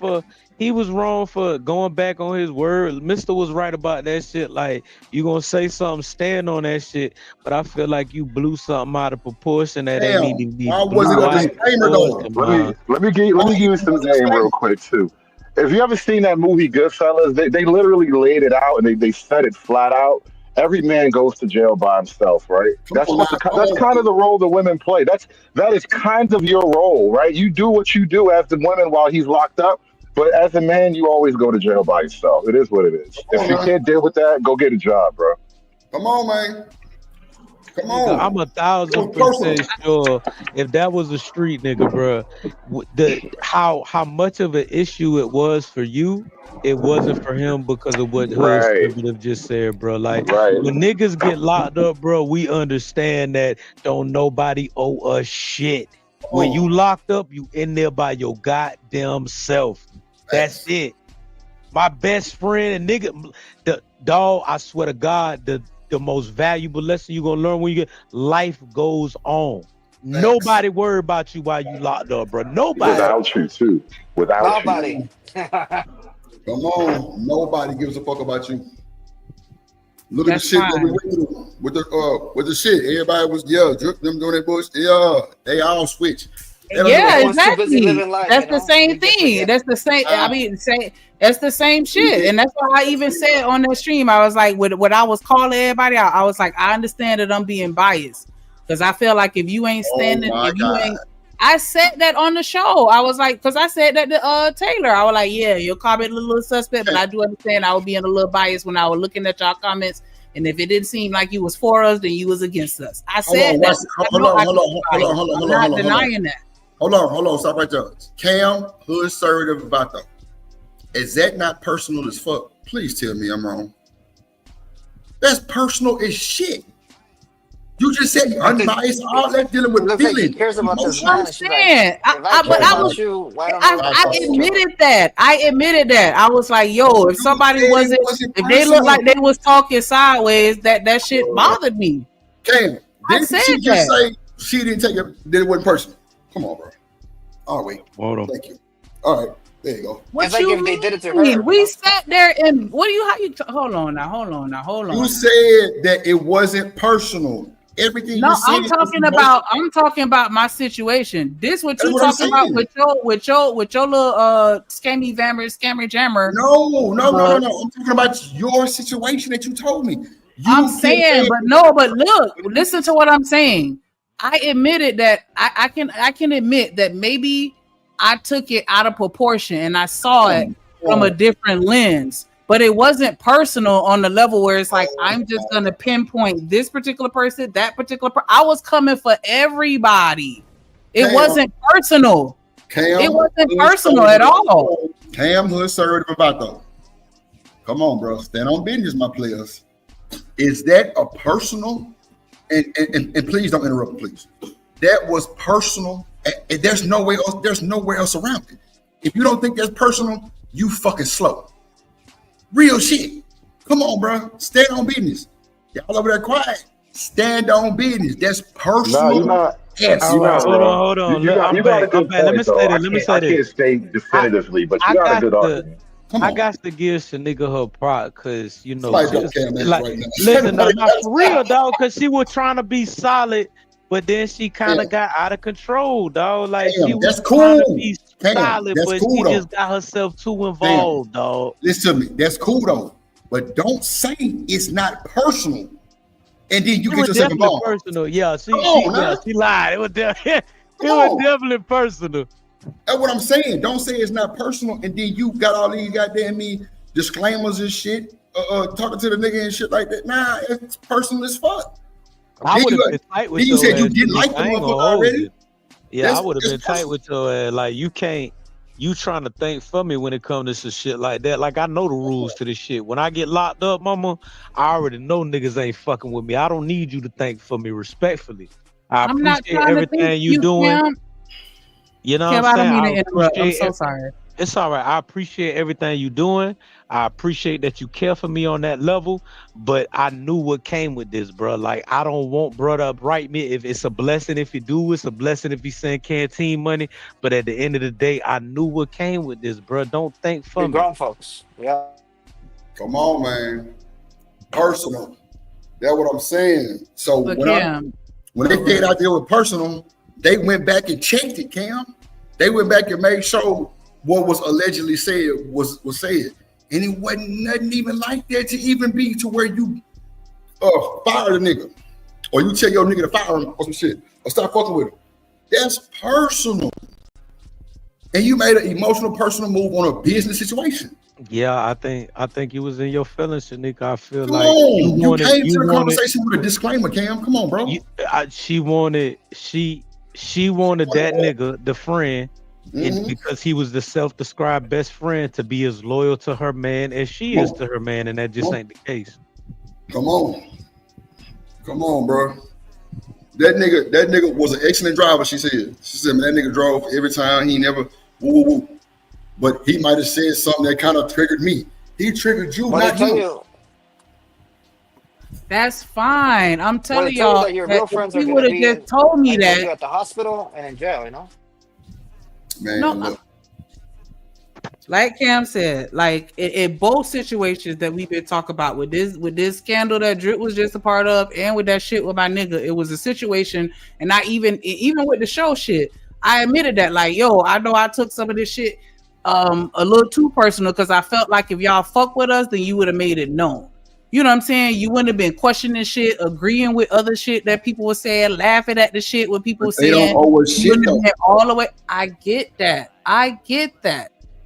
for going back on his word. Mister was right about that shit. Like you gonna say something, stand on that shit. But I feel like you blew something out of proportion. That immediately. Why was it a disclaimer though? Let me give you some game real quick too. If you ever seen that movie Goodfellas, they literally laid it out and they said it flat out. Every man goes to jail by himself, right? That's kind of the role the women play. That is kind of your role, right? You do what you do as the woman while he's locked up, but as a man, you always go to jail by yourself. It is what it is. If you can't deal with that, go get a job, bro. Come on, man. Come on. I'm 1,000% sure if that was a street nigga, bro, how much of an issue it was for you, it wasn't for him because of what Hood just said, bro. Like when niggas get locked up, bro, we understand that don't nobody owe us shit. When you locked up, you in there by your goddamn self. That's it. My best friend and nigga, the dog, I swear to God, the the most valuable lesson you're gonna learn when you get life goes on. Nobody worry about you while you locked up, bro. Nobody. Without you too. Without Nobody. you. Come on, nobody gives a fuck about you. Look That's at the shit fine. that we went through with the shit. Everybody was Drip them doing that bullshit. Yeah, they all switch. Yeah, Everyone's too busy exactly. living life, That's you the know? same You get thing. forget. That's the same. I mean, that's the same shit. And that's why I even said on that stream, I was like, what I was calling everybody out, I was like, I understand that I'm being biased because I feel like if you ain't standing, if you ain't. I said that on the show. I was like, because I said that to Taylor. I was like, yeah, your comment a little suspect, but I do understand I was being a little biased when I was looking at y'all comments. And if it didn't seem like you was for us, then you was against us. I said that. Hold on. I'm not denying that. Hold on. Stop right there. Cam, hood assertive about though. Is that not personal as fuck? Please tell me I'm wrong. That's personal as shit. You just said unbiased, all that dealing with feelings. I'm saying, I admitted that. I admitted that. I was like, yo, if somebody wasn't, if they looked like they was talking sideways, that shit bothered me. Cam, I said she just that. say she didn't take it, that it wasn't personal? Come on, bro. Oh, wait. Hold on. Thank you. All right. There you go. What It's like you if they did it to mean? her. We sat there and hold on now. You said that it wasn't personal. Everything No, you said. I'm talking about my situation. This what you talking about with your little scammy jammer. No. I'm talking about your situation that you told me. I'm saying, but look, listen to what I'm saying. I admitted that I can admit that maybe I took it out of proportion and I saw it from a different lens. But it wasn't personal on the level where it's like, I'm just going to pinpoint this particular person, that particular person. I was coming for everybody. It wasn't personal. It wasn't personal at all. Cam, who assertive about though? Come on, bro. Stand on business, my players. Is that a personal? And please don't interrupt, please. That was personal. And there's no way else. There's nowhere else around it. If you don't think that's personal, you fucking slow. Real shit. Come on, bro. Stand on business. Y'all over there quiet. Stand on business. That's personal. No, you're not. Yes. Hold on. You got a good point, Let me say this. I can't say definitively, but you got a good argument. I got to give Shanika her pride because you know, Listen, not for real, dog. Because she was trying to be solid, but then she kind of got out of control, dog. Like she was trying to be solid, but she just got herself too involved, dog. Listen to me. That's cool though, but don't say it's not personal, and then you get yourself involved. Personal, yeah. She lied. It was definitely personal. That's what I'm saying. Don't say it's not personal, and then you got all these goddamn disclaimers and shit, talking to the nigga and shit like that. Nah, it's personal as fuck. I would have been tight with you your said you ass, didn't like the motherfucker already. Yeah, I would have been tight with your ass. Like you trying to think for me when it comes to some shit like that. Like I know the rules to this shit. When I get locked up, mama, I already know niggas ain't fucking with me. I don't need you to think for me respectfully. I'm appreciate everything you doing. Cam. You know Cam, what I'm saying? I don't mean to interrupt. I'm so sorry. It's all right. I appreciate everything you doing. I appreciate that you care for me on that level, but I knew what came with this, bro. Like, I don't want brother upright me. If it's a blessing, if you do, it's a blessing if you send canteen money. But at the end of the day, I knew what came with this, bro. Don't think for me. Grown folks. Yeah. Come on, man. Personal. That's what I'm saying. So when they said out there with personal, they went back and checked it, Cam. They went back and made sure what was allegedly said was said. And it wasn't nothing even like that to even be to where you fire the nigga. Or you tell your nigga to fire him or some shit. Or stop fucking with him. That's personal. And you made an emotional, personal move on a business situation. Yeah, I think you was in your feelings, Shanika. I feel Come like on. You came to the conversation with a disclaimer, Cam. Come on, bro. She wanted that nigga, the friend, and because he was the self-described best friend, to be as loyal to her man as she is to her man, and that just ain't the case. Come on, bro. That nigga was an excellent driver. She said, man, that nigga drove every time. He never woo. But he might have said something that kind of triggered me. He triggered you, not you. That's fine. I'm telling Well, y'all that your that real if friends are he gonna would have be just told me you that. at the hospital and in jail, you know. Man, No, like Cam said, like in both situations that we've been talking about with this scandal that Drip was just a part of, and with that shit with my nigga, it was a situation. And I even with the show shit, I admitted that, like, yo, I know I took some of this shit a little too personal, because I felt like if y'all fuck with us, then you would have made it known. You know what I'm saying? You wouldn't have been questioning shit, agreeing with other shit that people were saying, laughing at the shit what people were saying. They don't owe us shit, though. All the way. I get that.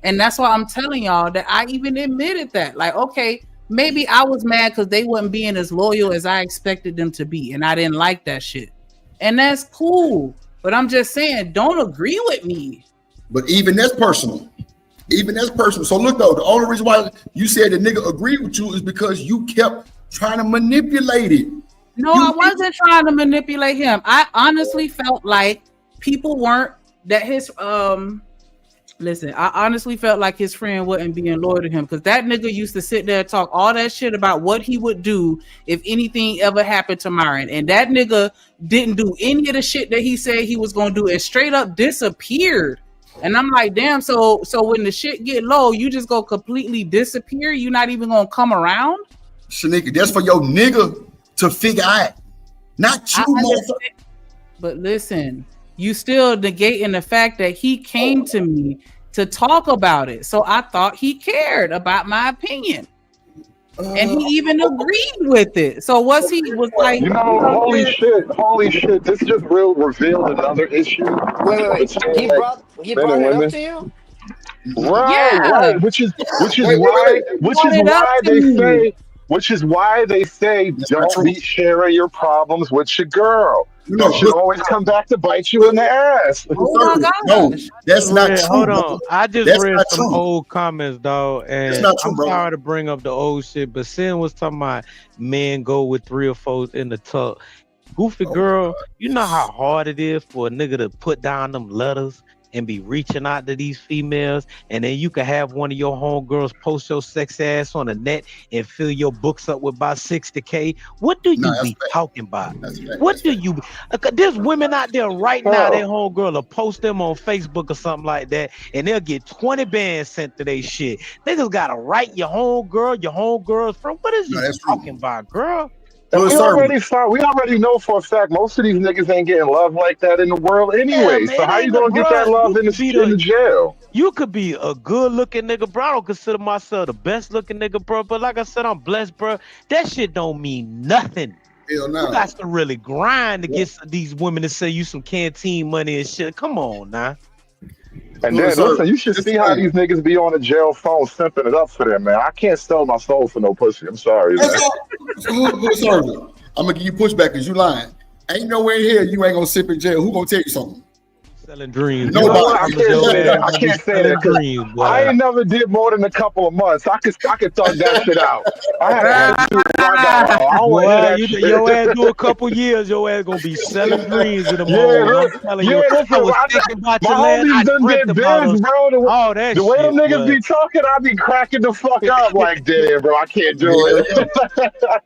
And that's why I'm telling y'all that I even admitted that. Like, okay, maybe I was mad because they wasn't being as loyal as I expected them to be, and I didn't like that shit. And that's cool. But I'm just saying, don't agree with me. But even that's personal. So look though, the only reason why you said the nigga agreed with you is because you kept trying to manipulate it. No, I wasn't trying to manipulate him. I honestly felt like people weren't that his listen, I honestly felt like his friend wasn't being loyal to him, because that nigga used to sit there and talk all that shit about what he would do if anything ever happened to Myron. And that nigga didn't do any of the shit that he said he was gonna do, and straight up disappeared. And I'm like, damn, so when the shit get low, you just go completely disappear? You're not even gonna come around? Shanika, that's for your nigga to figure out. Not you, motherfucker. But listen, you still negating the fact that he came to me to talk about it. So I thought he cared about my opinion. And he even agreed with it. So was like, you know, holy shit, this just revealed another issue. Wait. He brought it up to you? Right. Which is why they say don't be sharing your problems with your girl. That should always come back to bite you in the ass. Oh my God. No, that's not true. Hold on. I just That's read not some true. old comments, dog, and That's not true, I'm bro. sorry to bring up the old shit, but Sin was talking about men go with 3 or 4 in the tub. Goofy girl, you know how hard it is for a nigga to put down them letters and be reaching out to these females, and then you can have one of your homegirls post your sex ass on the net and fill your books up with about 60K. What do you be talking about? What do you? There's women out there right now. Their homegirl will post them on Facebook or something like that, and they'll get 20 bands sent to their shit. Niggas gotta write your homegirl's friend. What is you talking about, girl? And we already know for a fact most of these niggas ain't getting love like that in the world anyway. Man, so how you gonna get that love in the jail? You could be a good looking nigga, bro. I don't consider myself the best looking nigga, bro. But like I said, I'm blessed, bro. That shit don't mean nothing. Hell no. You got to really grind to get these women to sell you some canteen money and shit. Come on now. And then listen, you should see how these niggas be on the jail phone simping it up for them, man. I can't sell my soul for no pussy. I'm sorry, man. I'm gonna give you pushback because you lying. Ain't nowhere in here you ain't gonna sip in jail. Who gonna tell you something? Selling dreams. No, I can't say that. Dreams, I ain't never did more than a couple of months. I could thug that shit out. I had attitude. Your ass do a couple years, your ass gonna be selling dreams in the morning. I'm telling you, I was thinking about your last. I dreamt about us. Bro, the way them niggas be talking, I be cracking the fuck up like, damn, bro, I can't do it.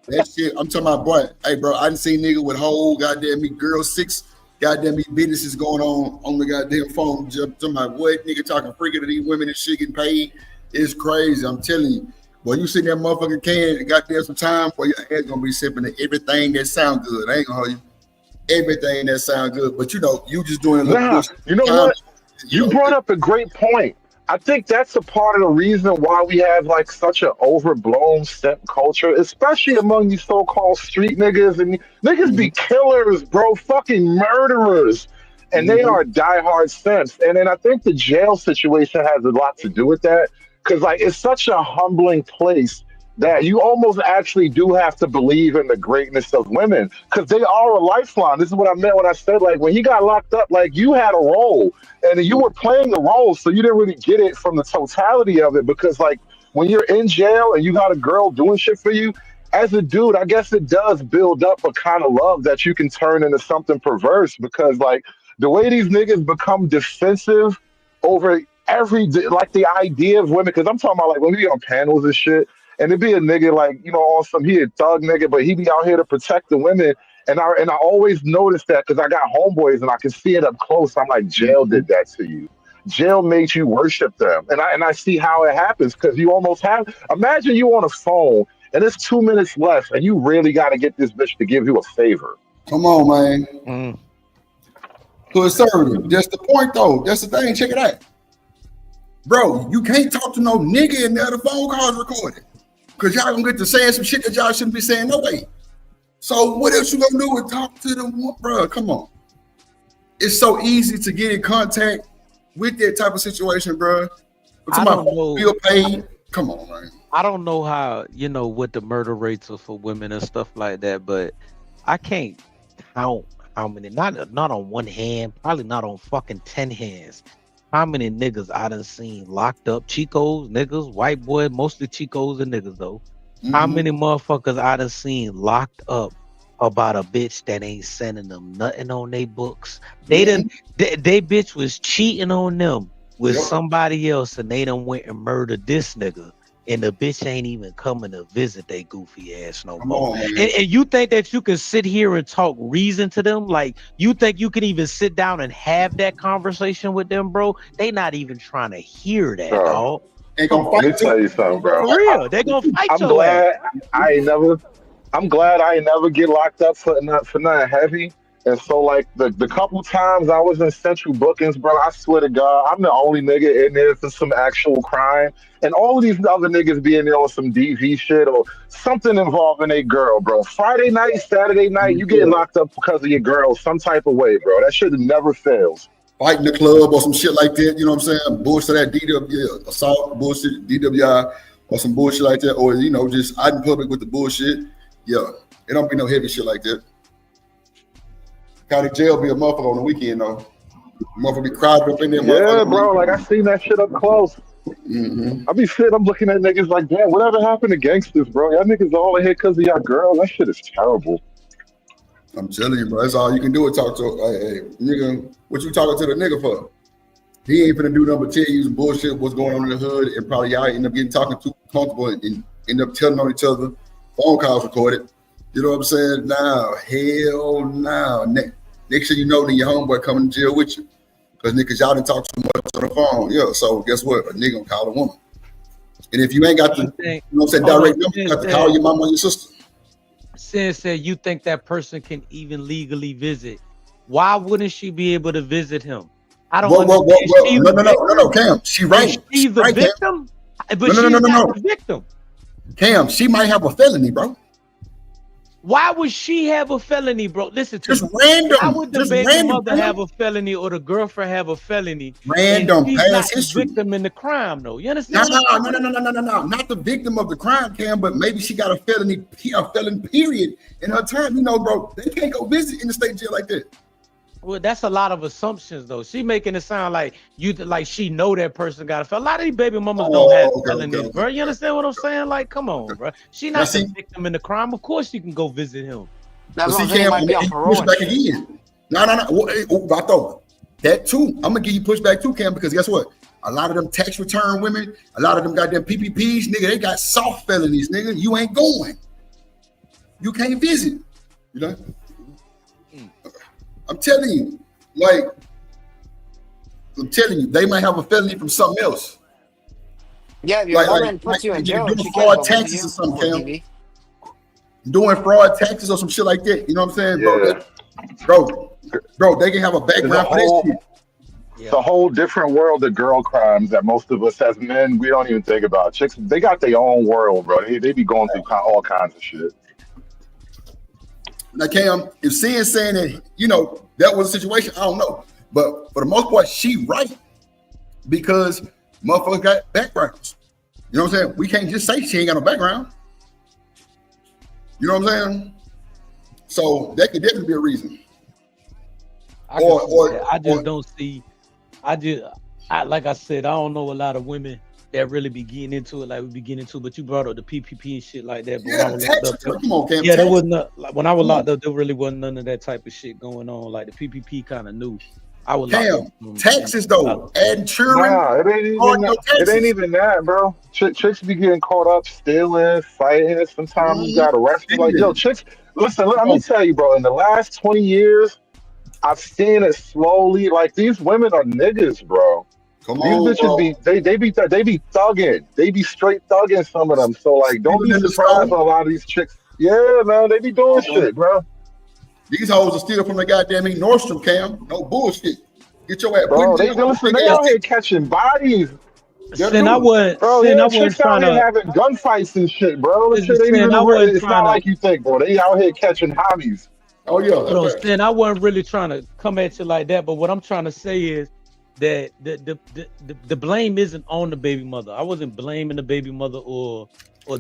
That shit, I'm talking about, boy. Hey, bro, I done seen nigga with whole goddamn me girl 6 goddamn me businesses going on the goddamn phone. Just talking about what nigga talking freaking to these women and shit getting paid. It's crazy. I'm telling you. Boy, you sitting there motherfucking can goddamn some time, boy, your ass gonna be sipping to everything that sound good. I ain't gonna hold you. Everything that sound good. But you know, you just doing a little you know what? You brought up a great point. I think that's a part of the reason why we have like such an overblown simp culture, especially among these so-called street niggas. And niggas be killers, bro, fucking murderers. And they are diehard simps. And then I think the jail situation has a lot to do with that. Because like it's such a humbling place that you almost actually do have to believe in the greatness of women because they are a lifeline. This is what I meant when I said, like, when he got locked up, like, you had a role and you were playing the role, so you didn't really get it from the totality of it because, like, when you're in jail and you got a girl doing shit for you, as a dude, I guess it does build up a kind of love that you can turn into something perverse because, like, the way these niggas become defensive over the idea of women, because I'm talking about, like, when we be on panels and shit, and it'd be a nigga like, you know, on some, he a thug nigga, but he be out here to protect the women. And I always notice that because I got homeboys and I can see it up close. I'm like, jail did that to you. Jail made you worship them. And I see how it happens because you almost have, imagine you on a phone and it's 2 minutes left and you really got to get this bitch to give you a favor. Come on, man. Conservative. That's the point, though. That's the thing. Check it out. Bro, you can't talk to no nigga and the other phone calls recorded. Because y'all gonna get to saying some shit that y'all shouldn't be saying no way. So what else you gonna do is talk to them? Bro, come on. It's so easy to get in contact with that type of situation, bro. I don't know. Feel pain. Come on, man. I don't know how, you know, what the murder rates are for women and stuff like that, but I can't count how many, not on one hand, probably not on fucking 10 hands. How many niggas I done seen locked up? Chicos, niggas, white boys, mostly Chicos and niggas though. How many motherfuckers I done seen locked up about a bitch that ain't sending them nothing on they books? They bitch was cheating on them with somebody else and they done went and murdered this nigga. And the bitch ain't even coming to visit they goofy ass no more. And you think that you can sit here and talk reason to them? Like, you think you can even sit down and have that conversation with them, bro? They not even trying to hear that, dog. Let me tell you something, bro. For real, they gonna fight I'm glad I ain't never get locked up for nothing heavy. And so, like, the couple times I was in central bookings, bro, I swear to God, I'm the only nigga in there for some actual crime. And all of these other niggas be in there on some DV shit or something involving a girl, bro. Friday night, Saturday night, you get locked up because of your girl some type of way, bro. That shit never fails. Fight in the club or some shit like that, you know what I'm saying? Bullshit, that DW, assault, bullshit, DWI, or some bullshit like that. Or, you know, just out in public with the bullshit. Yeah, it don't be no heavy shit like that. County jail be a motherfucker on the weekend though. Motherfucker be crowded up in there. Yeah, bro. Like I seen that shit up close. I be sitting, I'm looking at niggas like, damn, whatever happened to gangsters, bro? Y'all niggas all in here because of y'all girl. That shit is terrible. I'm telling you, bro. That's all you can do is talk to. Hey, nigga, what you talking to the nigga for? He ain't finna do nothing but tell you some bullshit, what's going on in the hood, and probably y'all end up getting talking too comfortable and end up telling on each other. Phone calls recorded. You know what I'm saying? Nah, hell no. Next thing you know, then your homeboy coming to jail with you. Because niggas, y'all didn't talk too much on the phone. Yeah, so guess what? A nigga gonna call a woman. And if you ain't got the, you know what I'm saying, direct number, you got to call your mama or your sister. Since said you think that person can even legally visit, why wouldn't she be able to visit him? I don't understand. No, Cam. She right. She's the victim? But she's not the victim. Cam, she might have a felony, bro. Why would she have a felony, bro? Listen to me. Random. Why would the baby mother have a felony or the girlfriend have a felony? Random. She's not the victim in the crime, though. You understand? No. Not the victim of the crime, Cam, but maybe she got a felony period in her time. You know, bro, they can't go visit in the state jail like that. Well, that's a lot of assumptions, though. She making it sound like she know that person got a felony. A lot of these baby mamas don't have felonies, bro. You understand what I'm saying? Like, come on, bro. She not the victim in the crime. Of course, you can go visit him. That's what Cam might be on parole. Push back again. No. I thought that too. I'm gonna give you pushback too, Cam, because guess what? A lot of them tax return women, a lot of them got them PPPs, nigga. They got soft felonies, nigga. You ain't going. You can't visit. You know. I'm telling you, they might have a felony from something else. Yeah, your woman puts you in jail. Doing fraud taxes or something, Cam. Doing fraud taxes or some shit like that. You know what I'm saying, bro? They can have a background for this shit. It's a whole different world of girl crimes that most of us as men, we don't even think about. Chicks, they got their own world, bro. They be going through all kinds of shit. Now, Cam, if saying that, you know, that was a situation, I don't know. But for the most part, she right. Because motherfuckers got backgrounds. You know what I'm saying? We can't just say she ain't got no background. You know what I'm saying? So that could definitely be a reason. I just don't see. Like I said, I don't know a lot of women that really be getting into it like we be getting into, but you brought up the PPP and shit like that. But come on, Cam. Yeah, there wasn't like when I was locked up, there really wasn't none of that type of shit going on. Like the PPP kind of new. I would Damn, taxes though, adding children. Nah, it ain't even that, bro. Chicks be getting caught up stealing, fighting. Sometimes you got arrested. Like, yo, chicks, listen, let me tell you, bro. In the last 20 years, I've seen it slowly. Like, these women are niggas, bro. These bitches be they be thugging. They be straight thugging, some of them. So like, don't be surprised when a lot of these chicks. Yeah, man, they be doing shit, bro. These hoes are stealing from the goddamn Nordstrom, Cam. No bullshit. Get your ass. Bro, they out here catching bodies. Then I would. Bro, then yeah, I was chicks trying out here to having gunfights and shit, bro. This shit ain't Sin, even I real. wasn't It's not trying to- like you think, bro. They out here catching hobbies. Oh yeah. No, Stan, I wasn't really trying to come at you like that, but what I'm trying to say is that the blame isn't on the baby mother. I wasn't blaming the baby mother or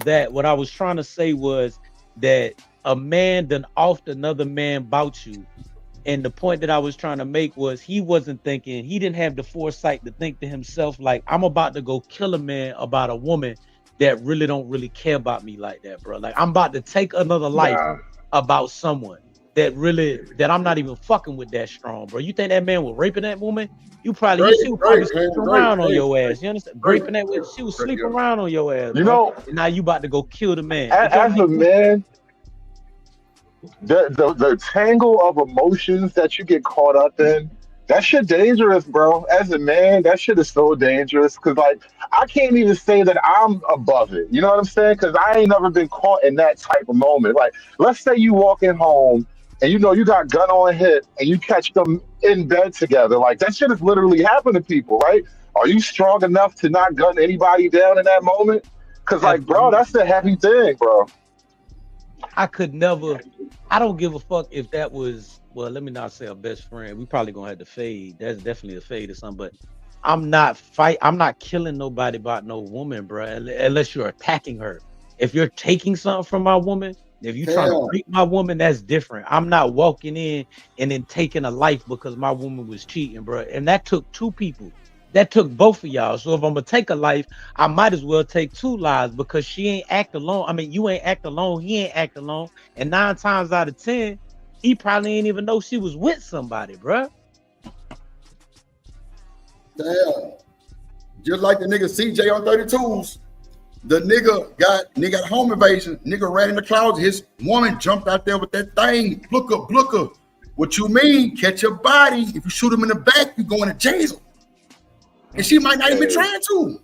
that. What I was trying to say was that a man done offed another man about you. And the point that I was trying to make was he wasn't thinking, he didn't have the foresight to think to himself, like, I'm about to go kill a man about a woman that really don't really care about me like that, bro. Like, I'm about to take another life about someone that I'm not even fucking with that strong, bro. You think that man was raping that woman? You probably she was probably sleeping around on your ass. You understand? Raping that woman, she was sleeping around on your ass. You bro. know, and now you about to go kill the man. As a man, the tangle of emotions that you get caught up in, that shit dangerous, bro. As a man, that shit is so dangerous. Cause like, I can't even say that I'm above it. You know what I'm saying? Cause I ain't never been caught in that type of moment. Like, let's say you walking home and you know you got gun on hip and you catch them in bed together. Like, that shit has literally happened to people, right? Are you strong enough to not gun anybody down in that moment? Cause like, bro, that's a heavy thing, bro. I could never. I don't give a fuck if that was. Well, let me not say a best friend. We probably gonna have to fade. That's definitely a fade or something. But I'm not killing nobody about no woman, bro. Unless you're attacking her. If you're taking something from my woman, if you're trying to treat my woman, that's different. I'm not walking in and then taking a life because my woman was cheating, bro. And that took two people. That took both of y'all. So if I'm gonna take a life, I might as well take two lives because she ain't act alone. I mean, you ain't act alone. He ain't act alone. And 9 times out of 10, he probably ain't even know she was with somebody, bro. Damn. Just like the nigga CJ on 32s. The nigga got home invasion. Nigga ran in the closet. His woman jumped out there with that thing. Blooker. What you mean? Catch a body. If you shoot him in the back, you going to jail. And she might not even be trying to. You know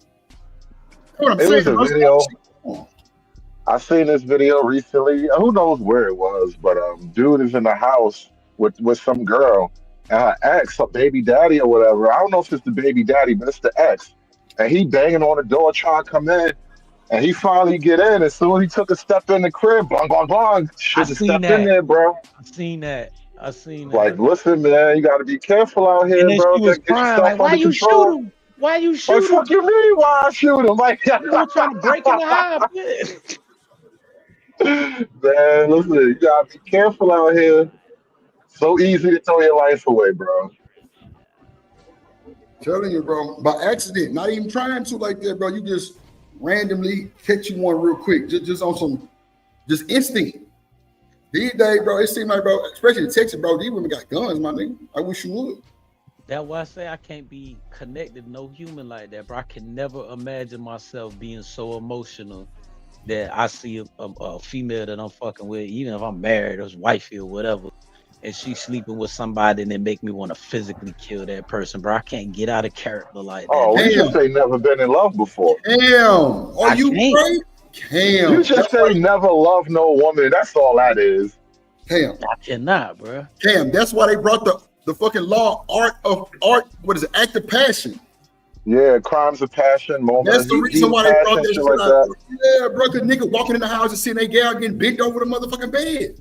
what I'm It saying? was a video. I seen this video recently. Who knows where it was, but dude is in the house with some girl and her ex, a baby daddy or whatever. I don't know if it's the baby daddy, but it's the ex. And he banging on the door trying to come in. And he finally get in. As soon as he took a step in the crib, blah, blah, blah. Should have stepped in there, bro. I seen that. Like, listen, man, you got to be careful out here, And then bro. she was Get yourself crying, like, why under you control. shoot him? Why you shoot Like, him? fuck you mean why I shoot him? Like, You were trying to break in the house. man, listen, you gotta be careful out here. So easy to throw your life away, bro. Telling you, bro, by accident, not even trying to like that, bro. You just randomly catch you one real quick, just on some, just instinct. These days, bro, it seems like, bro, especially in Texas, bro, these women got guns, my nigga. I wish you would. That's why I say I can't be connected to no human like that, bro. I can never imagine myself being so emotional that I see a female that I'm fucking with, even if I'm married or his wifey or whatever, and she's sleeping with somebody and it make me want to physically kill that person, bro. I can't get out of character like that. Oh, you just say never been in love before. Damn. Are you right? Damn. You just say never loved no woman. That's all that is. Damn. I cannot, bro. Damn, that's why they brought the fucking law, art, what is it, act of passion. Yeah, crimes of passion, moments. That's the reason why they brought that shit like out. that. Yeah, bro, cause nigga walking in the house and seeing a gal getting bent over the motherfucking bed.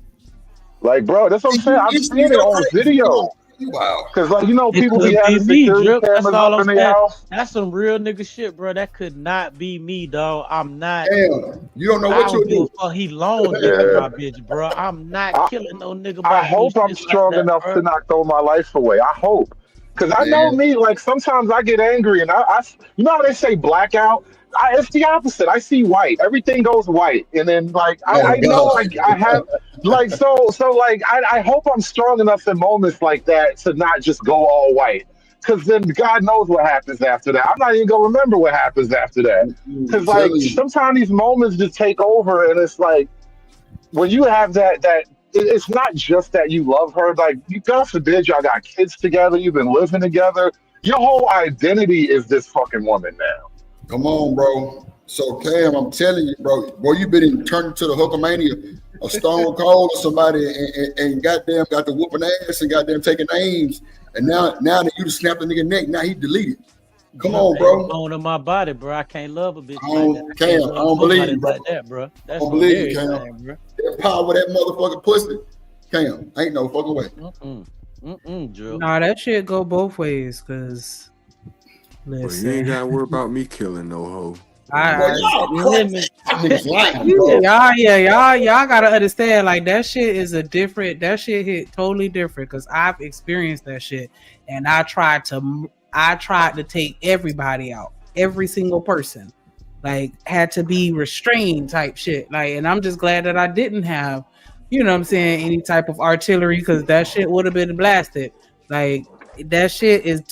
Like, bro, that's what I'm saying. I've seen it on video. Wow. Because, like, you know, people It be could having me, security Drip. That's cameras all up I'm in their saying. house. That's some real nigga shit, bro. That could not be me, dog. I'm not. Damn, you don't know what you'll do. He long nigga, my bitch, bro. I'm not killing no nigga. I hope I'm strong enough to not throw my life away. I hope. Because I know me, like sometimes I get angry and I you know how they say blackout? It's the opposite. I see white. Everything goes white. And then like I know like I have like so like I hope I'm strong enough in moments like that to not just go all white. Because then God knows what happens after that. I'm not even gonna remember what happens after that. Because like sometimes these moments just take over, and it's like when you have that it's not just that you love her. Like God forbid y'all got kids together, you've been living together. Your whole identity is this fucking woman now. Come on, bro. So Cam, I'm telling you, bro, you've been turned into the Hulkamania, a Stone Cold or somebody, and goddamn got the whooping ass and goddamn taking names. And now that you just snapped the nigga neck, now he deleted. Come on, bro. Bone in my body, bro. I can't love a bitch like that. I don't believe you, bro. Like that, bro. That's I don't believe you, Cam. Bro. That power with that motherfucking pussy, Cam, ain't no fucking way. Drill. Nah, that shit go both ways, cause listen, you ain't gotta worry about me killing no hoe. Y'all gotta understand, like that shit is that shit hit totally different because I've experienced that shit, and I tried to take everybody out, every single person, like had to be restrained type shit, like, and I'm just glad that I didn't have, you know what I'm saying, any type of artillery, because that shit would have been blasted. Like that shit is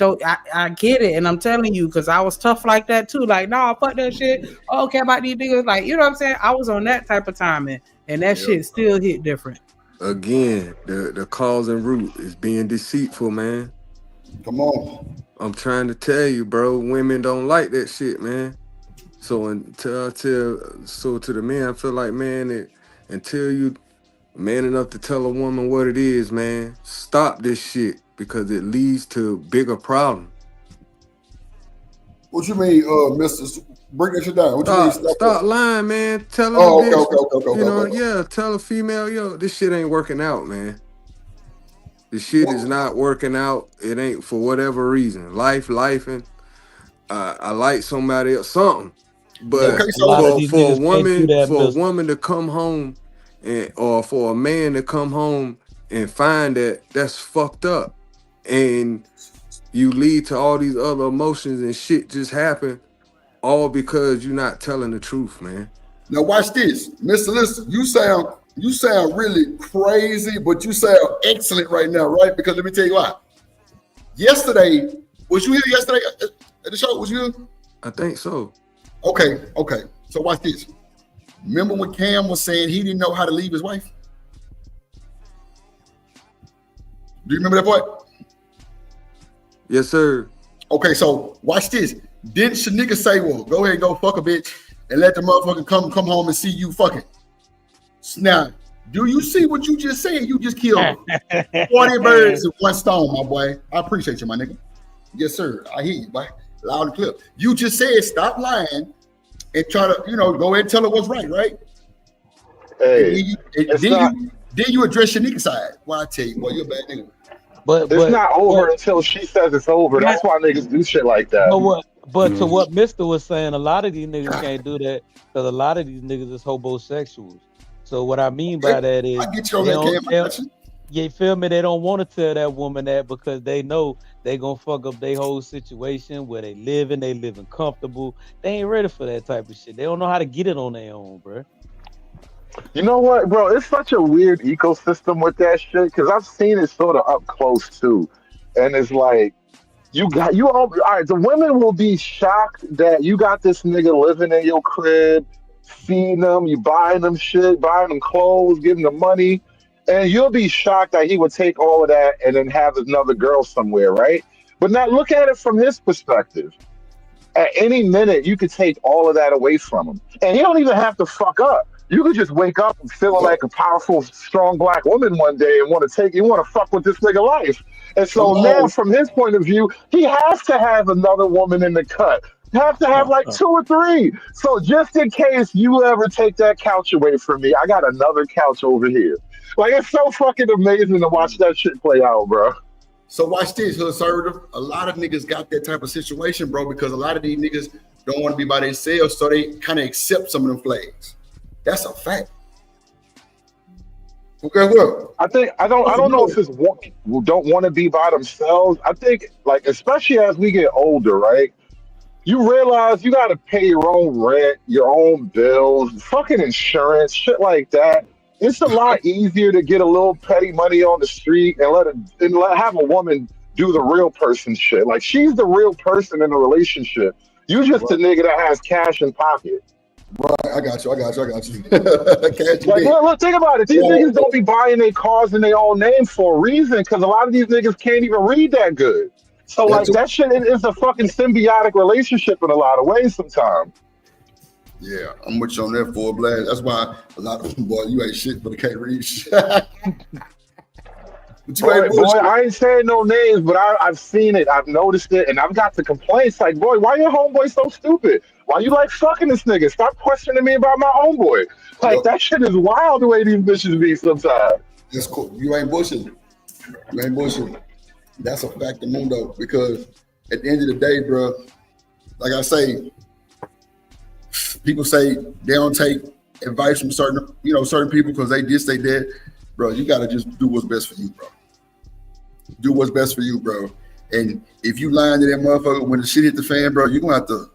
I get it, and I'm telling you, because I was tough like that too. Like, nah, fuck that shit. I don't care about these niggas. Like, you know what I'm saying? I was on that type of timing, and that shit still hit different. Again, the cause and root is being deceitful, man. Come on. I'm trying to tell you, bro. Women don't like that shit, man. So to the men, I feel like, man, until you man enough to tell a woman what it is, man, stop this shit, because it leads to bigger problems. What you mean, Mister? Break that shit down. What you mean? Stop lying, man. Tell her, okay. Tell a female, yo, this shit ain't working out, man. This shit is not working out. It ain't, for whatever reason. Life, and I like somebody else, something. But for a woman to come home, or for a man to come home and find that, that's fucked up, and you lead to all these other emotions and shit just happen, all because you're not telling the truth, man. Now watch this, Mr. Listen, you sound really crazy, but you sound excellent right now, right? Because let me tell you why. Yesterday, was you here yesterday at the show? Was you here? I think so. Okay. So watch this. Remember when Cam was saying he didn't know how to leave his wife? Do you remember that part? Yes, sir. Okay, so watch this. Didn't Shanika say, well, go ahead and go fuck a bitch and let the motherfucker come home and see you fucking? Now, do you see what you just said? You just killed 40 birds with one stone, my boy. I appreciate you, my nigga. Yes, sir. I hear you, boy. Loud and clear. You just said stop lying and try to, go ahead and tell her what's right? Hey, then you address Shanika's side. Well, I tell you, boy, you're a bad nigga. But it's not over until she says it's over. That's why niggas do shit like that. But to what Mister was saying, a lot of these niggas can't do that because a lot of these niggas is homosexuals. So what I mean by that is, I get you on that, you feel me? They don't want to tell that woman that because they know they gonna fuck up their whole situation where they living comfortable. They ain't ready for that type of shit. They don't know how to get it on their own, bro. You know what, bro? It's such a weird ecosystem with that shit because I've seen it sort of up close too, and it's like all right. The women will be shocked that you got this nigga living in your crib, feeding them, you buying them shit, buying them clothes, giving them money, and you'll be shocked that he would take all of that and then have another girl somewhere, right? But now look at it from his perspective. At any minute, you could take all of that away from him, and he don't even have to fuck up. You could just wake up and feeling like a powerful, strong black woman one day and want to fuck with this nigga life. And so now, from his point of view, he has to have another woman in the cut. Have to have like 2 or 3. So just in case you ever take that couch away from me, I got another couch over here. Like, it's so fucking amazing to watch that shit play out, bro. So watch this, Assertive. A lot of niggas got that type of situation, bro, because a lot of these niggas don't want to be by themselves, so they kind of accept some of them flags. That's a fact. Okay, what? I don't know if it's who don't want to be by themselves. I think like especially as we get older, right? You realize you got to pay your own rent, your own bills, fucking insurance, shit like that. It's a lot easier to get a little petty money on the street and have a woman do the real person shit. Like she's the real person in a relationship. You just a nigga that has cash in pocket. Right, I got you. Cash Like, look, think about it. These niggas don't be buying their cars in their own name for a reason, because a lot of these niggas can't even read that good. So like that shit is a fucking symbiotic relationship in a lot of ways sometimes. Yeah, I'm with you on that full blast. That's why a lot of boy, you ain't shit, but they can't read shit. Boy, I ain't saying no names, but I've seen it, I've noticed it, and I've got the complaints like, boy, why your homeboy so stupid? Why you like fucking this nigga? Stop questioning me about my homeboy. Like that shit is wild the way these bitches be sometimes. That's cool. You ain't bullshitting. That's a fact of mundo, because at the end of the day, bro, like I say, people say they don't take advice from certain people because they this, they that. Bro, you gotta just do what's best for you, bro. Do what's best for you, bro. And if you lying to that motherfucker when the shit hit the fan, bro, you're gonna have to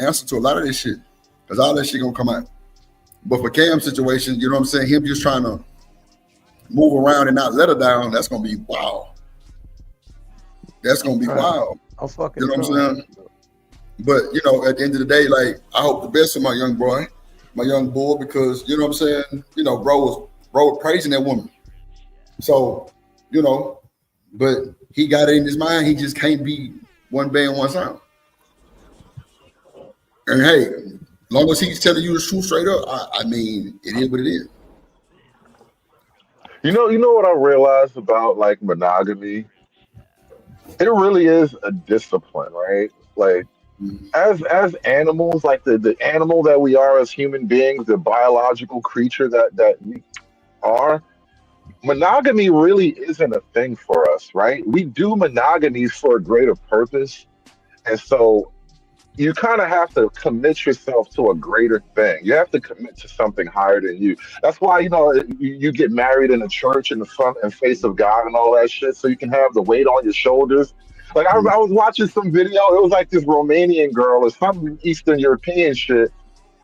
answer to a lot of this shit, because all that shit gonna come out. But for Cam's situation, you know what I'm saying, him just trying to move around and not let her down, that's gonna be wild. That's gonna be wild. I'm fucking. You know what I'm saying? But you know, at the end of the day, like I hope the best for my young boy, my young bull, because you know what I'm saying. You know, bro was praising that woman. So you know, but he got it in his mind. He just can't be one band, one sound. And hey, as long as he's telling you the truth straight up, I mean, it is what it is. You know what I realized about like monogamy? It really is a discipline, right? Like as animals, like the animal that we are as human beings, the biological creature that we are, monogamy really isn't a thing for us, right? We do monogamy for a greater purpose. And so you kind of have to commit yourself to a greater thing. You have to commit to something higher than you. That's why, you know, you get married in a church in the front and face of God and all that shit, so you can have the weight on your shoulders. Like I was watching some video. It was like this Romanian girl or some Eastern European shit,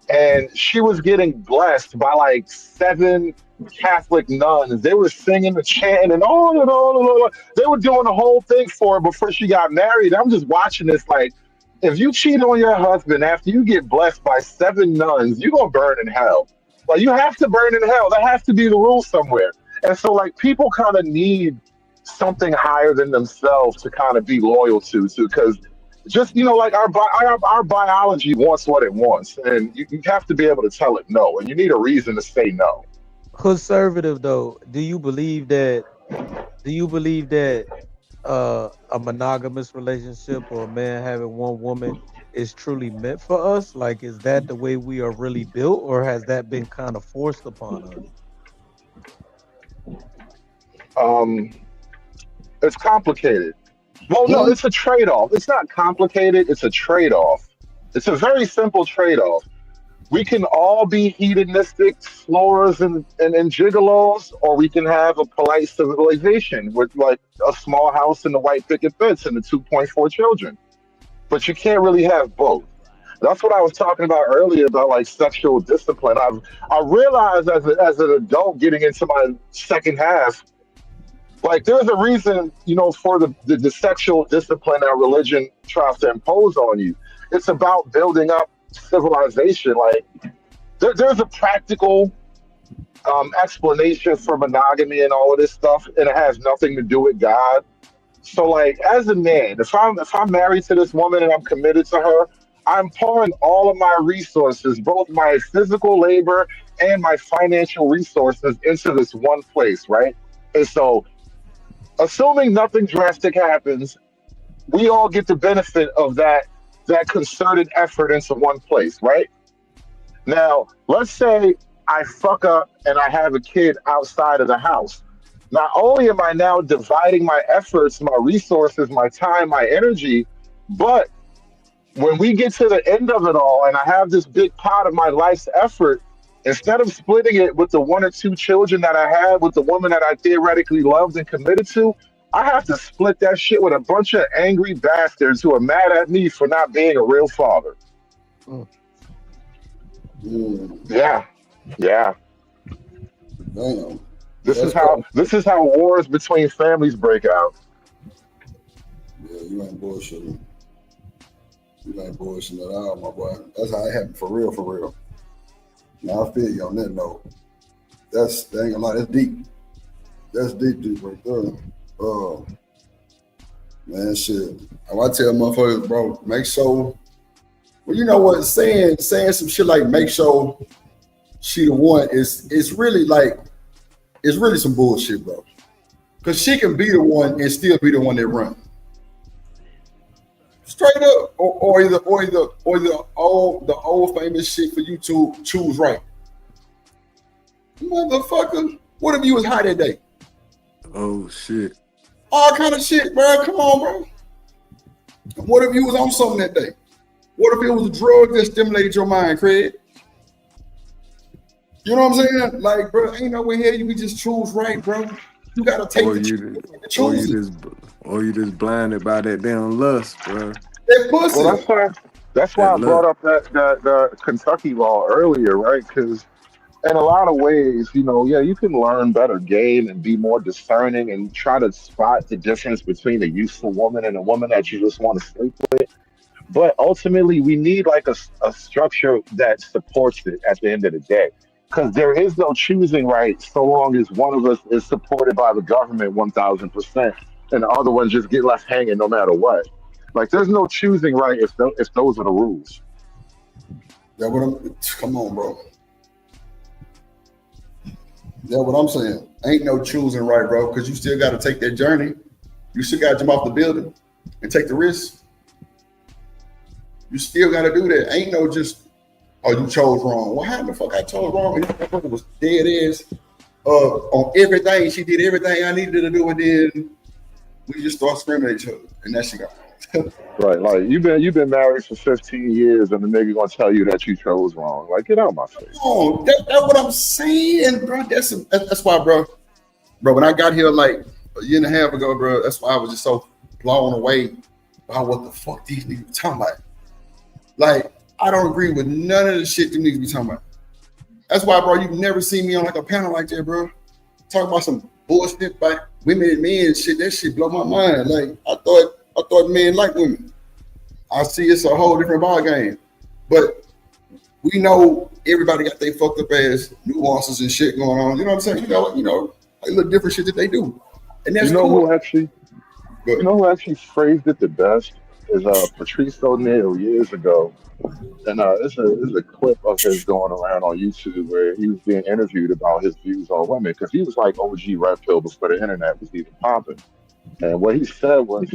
and she was getting blessed by like 7 Catholic nuns. They were singing and chanting and on and on and on. They were doing the whole thing for her before she got married. I'm just watching this like, if you cheat on your husband after you get blessed by 7 nuns, you're going to burn in hell. Like, you have to burn in hell. That has to be the rule somewhere. And so, like, people kind of need something higher than themselves to kind of be loyal to, because just, you know, like our biology wants what it wants. And you have to be able to tell it no. And you need a reason to say no. Conservative, though, do you believe that a monogamous relationship or a man having one woman is truly meant for us? Like, is that the way we are really built, or has that been kind of forced upon us? It's complicated. Well, no, it's a trade-off. It's not complicated. It's a trade-off. It's a very simple trade-off. We can all be hedonistic explorers and gigolos, or we can have a polite civilization with like a small house and the white picket fence and the 2.4 children. But you can't really have both. That's what I was talking about earlier about like sexual discipline. I realized as an adult getting into my second half, like there's a reason, you know, for the sexual discipline that religion tries to impose on you. It's about building up civilization. Like there's a practical explanation for monogamy and all of this stuff, and it has nothing to do with God. So like as a man, if I'm married to this woman and I'm committed to her, I'm pouring all of my resources, both my physical labor and my financial resources, into this one place, right? And so assuming nothing drastic happens, we all get the benefit of that concerted effort into one place, right? Now, let's say I fuck up and I have a kid outside of the house. Not only am I now dividing my efforts, my resources, my time, my energy, but when we get to the end of it all and I have this big pot of my life's effort, Instead of splitting it with the 1 or 2 children that I had with the woman that I theoretically loved and committed to, I have to split that shit with a bunch of angry bastards who are mad at me for not being a real father. Yeah. Damn. This is how wars between families break out. Yeah, you ain't bullshitting. You ain't bullshitting at all, my boy. That's how it happened for real. Now I feel you on that note. That ain't gonna lie, that's deep. That's deep right there. Man, shit. I tell motherfuckers, bro, make sure. Well, you know what? Saying some shit like make sure she the one is really like it's really some bullshit, bro. Cause she can be the one and still be the one that run. Straight up, or the old famous shit for you to choose right. Motherfucker, what if you was high that day? Oh shit. All kind of shit, bro. Come on, bro. What if you was on something that day? What if it was a drug that stimulated your mind, Craig? You know what I'm saying? Like, bro, ain't no way here you can just choose right, bro. You gotta take or you just blinded by that damn lust, bro. That pussy. Well, that's why I brought up that Kentucky law earlier, right? Because in a lot of ways, you know, yeah, you can learn better game and be more discerning and try to spot the difference between a useful woman and a woman that you just want to sleep with. But ultimately, we need like a structure that supports it at the end of the day. Because there is no choosing right so long as one of us is supported by the government 1,000% and the other ones just get left hanging no matter what. Like, there's no choosing right if those are the rules. Yeah, come on, bro. Yeah, what I'm saying. Ain't no choosing right, bro, because you still got to take that journey. You still got to jump off the building and take the risk. You still got to do that. Ain't no just, oh, you chose wrong. Well, how the fuck I chose wrong? And that fucker was dead ass on everything. She did everything I needed to do, and then we just start screaming at each other, and that shit got right. Like you've been married for 15 years, and the nigga gonna tell you that you chose wrong. Like, get out of my face. Oh, that's what I'm saying, bro. That's why, bro. When I got here like a year and a half ago, bro, that's why I was just so blown away by what the fuck these niggas be talking about. Like, I don't agree with none of the shit them niggas be talking about. That's why, bro, you've never seen me on like a panel like that, bro. Talking about some bullshit by women and men and shit. That shit blow my mind. Like, I thought men like women. I see it's a whole different ball game. But we know everybody got their fucked up ass nuances and shit going on. You know what I'm saying? You know, like little different shit that they do. And that's cool. You know who actually phrased it the best? Is Patrice O'Neal years ago. And there's a clip of his going around on YouTube where he was being interviewed about his views on women, because he was like OG red pill before the internet was even popping. And what he said was,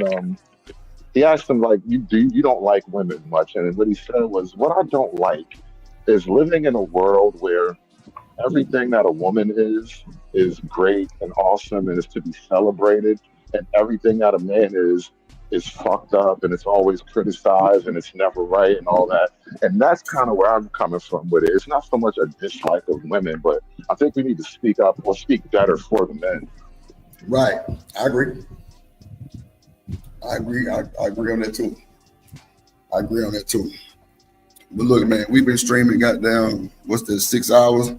he asked him like, you don't like women much, and what he said was, what I don't like is living in a world where everything that a woman is great and awesome and is to be celebrated, and everything that a man is fucked up and it's always criticized and it's never right and all that. And that's kind of where I'm coming from with it. It's not so much a dislike of women, but I think we need to speak up or speak better for the men. Right. I agree. I agree on that too. But look, man, we've been streaming goddamn, what's this, 6 hours?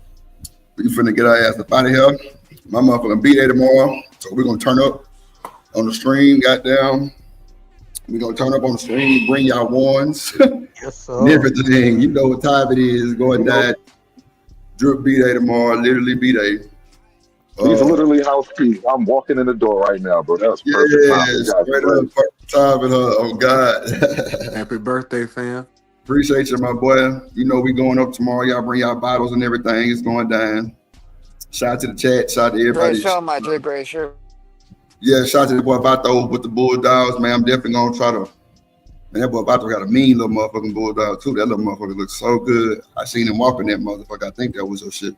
We finna get our ass up out of here. My motherfucker be there tomorrow. So we're gonna turn up on the stream, goddamn. We're gonna turn up on the stream, bring y'all ones. Yes, sir. And everything. You know what time it is. Go and die. Drip B-Day tomorrow, literally B-Day. He's literally house peace. I'm walking in the door right now, bro. That's perfect time. Straight up, perfect time with her. Oh God. Happy birthday, fam. Appreciate you, my boy. You know we going up tomorrow. Y'all bring y'all bottles and everything. It's going down. Shout out to the chat. Shout out to everybody. Great show, my Dre. Great show. Yeah, shout out to the boy Vato with the Bulldogs, man. I'm definitely gonna try to. Man, that boy Vato got a mean little motherfucking bulldog too. That little motherfucker looks so good. I seen him walking that motherfucker. I think that was your shit.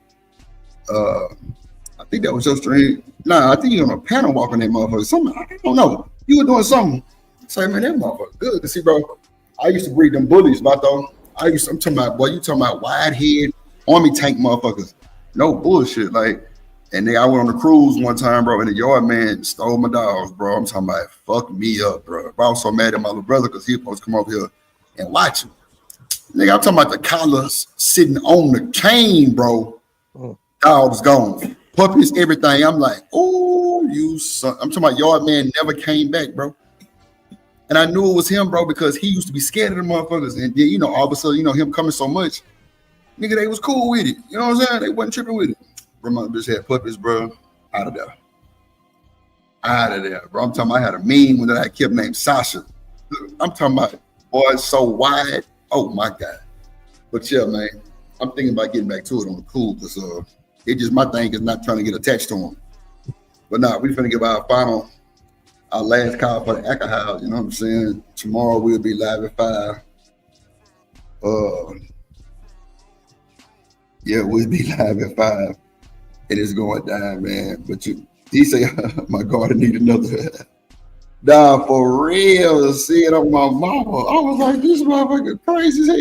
I think that was your stream. Nah, I think you on a panel walking that motherfucker. Something, I don't know. You were doing something. Say, man, that motherfucker good to see, bro. I used to breed them bullies, Vato. I'm talking about, boy, you talking about wide head, army tank motherfuckers. No bullshit. Like, and then I went on a cruise one time, bro, and the yard man stole my dogs, bro. I'm talking about fuck me up, bro. I was so mad at my little brother because he was supposed to come over here and watch him. Nigga, I'm talking about the collars sitting on the chain, bro. Dogs gone. Puppies, everything. I'm like, oh, you son. I'm talking about yard man never came back, bro. And I knew it was him, bro, because he used to be scared of the motherfuckers. And then, all of a sudden, him coming so much, nigga, they was cool with it. You know what I'm saying? They wasn't tripping with it. Bro, my bitch had puppies, bro. Out of there. Out of there, bro. I'm talking about I had a mean one that I kept named Sasha. I'm talking about, boy, so wide. Oh, my God. But yeah, man, I'm thinking about getting back to it on the cool because it just, my thing is not trying to get attached to him. But nah, we finna give our last call for the Echo House, you know what I'm saying? Tomorrow we'll be live at 5. Yeah, we'll be live at 5. It is going down, man. But he say my garden need another. Nah, for real. See it on my mama. I was like, this motherfucker crazy as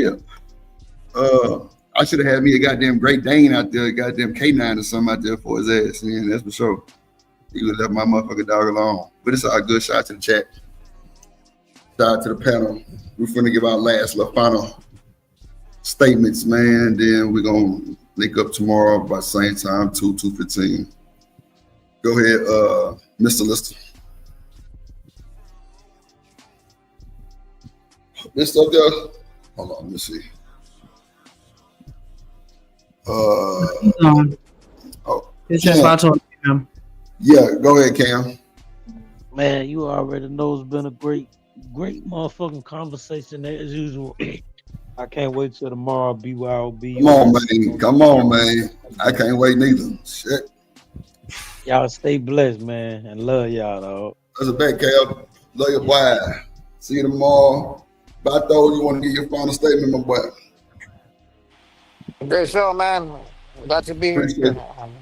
hell. I should have had me a goddamn Great Dane out there, goddamn K9 or something out there for his ass. Man, that's for sure. He would have left my motherfucking dog alone. But it's all good. Shout out to the chat. Shout out to the panel. We're finna give our last little final statements, man. Then we're gonna link up tomorrow by the same time, 2:15. Go ahead, Mr. Lister. Mr. up there. Hold on, let me see. It's just my turn. Yeah, go ahead, Cam. Man, you already know it's been a great motherfucking conversation as usual. I can't wait till tomorrow. BYOB. Come on, man. I can't wait neither. Shit. Y'all stay blessed, man, and love y'all, dog. That's a bet, Cam. Love your boy. See you tomorrow. Bato, you want to give your final statement, my boy? Great show, man. Glad to be here.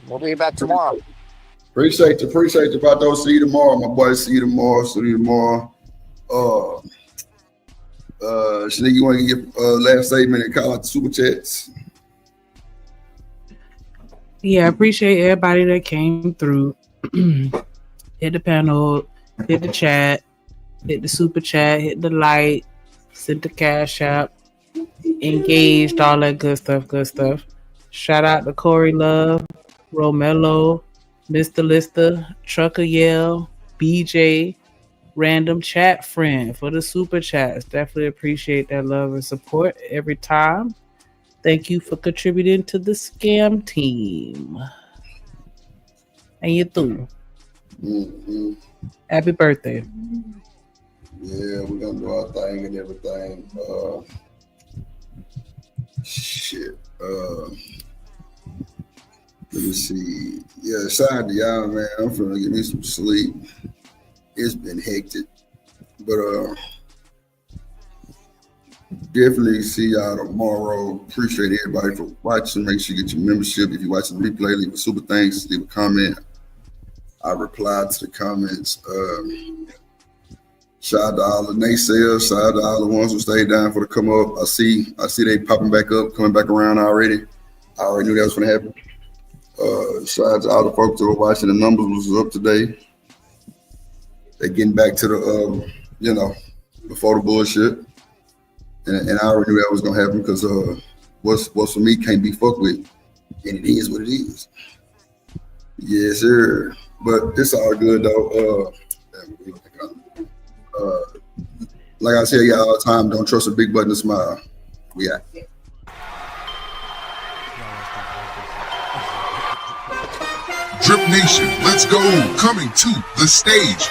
We'll be back tomorrow. Appreciate you, Bato. See you tomorrow, my boy. See you tomorrow. Shanique, you want to give your last statement and call out the super chats? Yeah, I appreciate everybody that came through. Hit the panel, hit the chat, hit the super chat, hit the like, sent the cash app, engaged, all that good stuff. Shout out to Corey Love, Romello, Mr. Lister, Trucker Yell, BJ, Random Chat Friend for the super chats. Definitely appreciate that love and support every time. Thank you for contributing to the scam team. And you through. Mm-hmm. Happy birthday. Yeah, we're gonna do our thing and everything. Let me see. Yeah, shout out to y'all, man. I'm finna get me some sleep. It's been hectic, but definitely see y'all tomorrow. Appreciate everybody for watching. Make sure you get your membership. If you're watching the replay, leave a super thanks, leave a comment. I reply to the comments. Shout out to all the naysayers. Shout out to all the ones who stayed down for the come up. I see they popping back up, coming back around already. I already knew that was gonna happen. Shout out to all the folks that were watching. The numbers was up today. They getting back to the, before the bullshit. And I already knew that was gonna happen because what's for me can't be fucked with, and it is what it is. Yes, sir. But it's all good though. Like I tell y'all all the time, don't trust a big button to smile. We out. Drip Nation, let's go. Coming to the stage.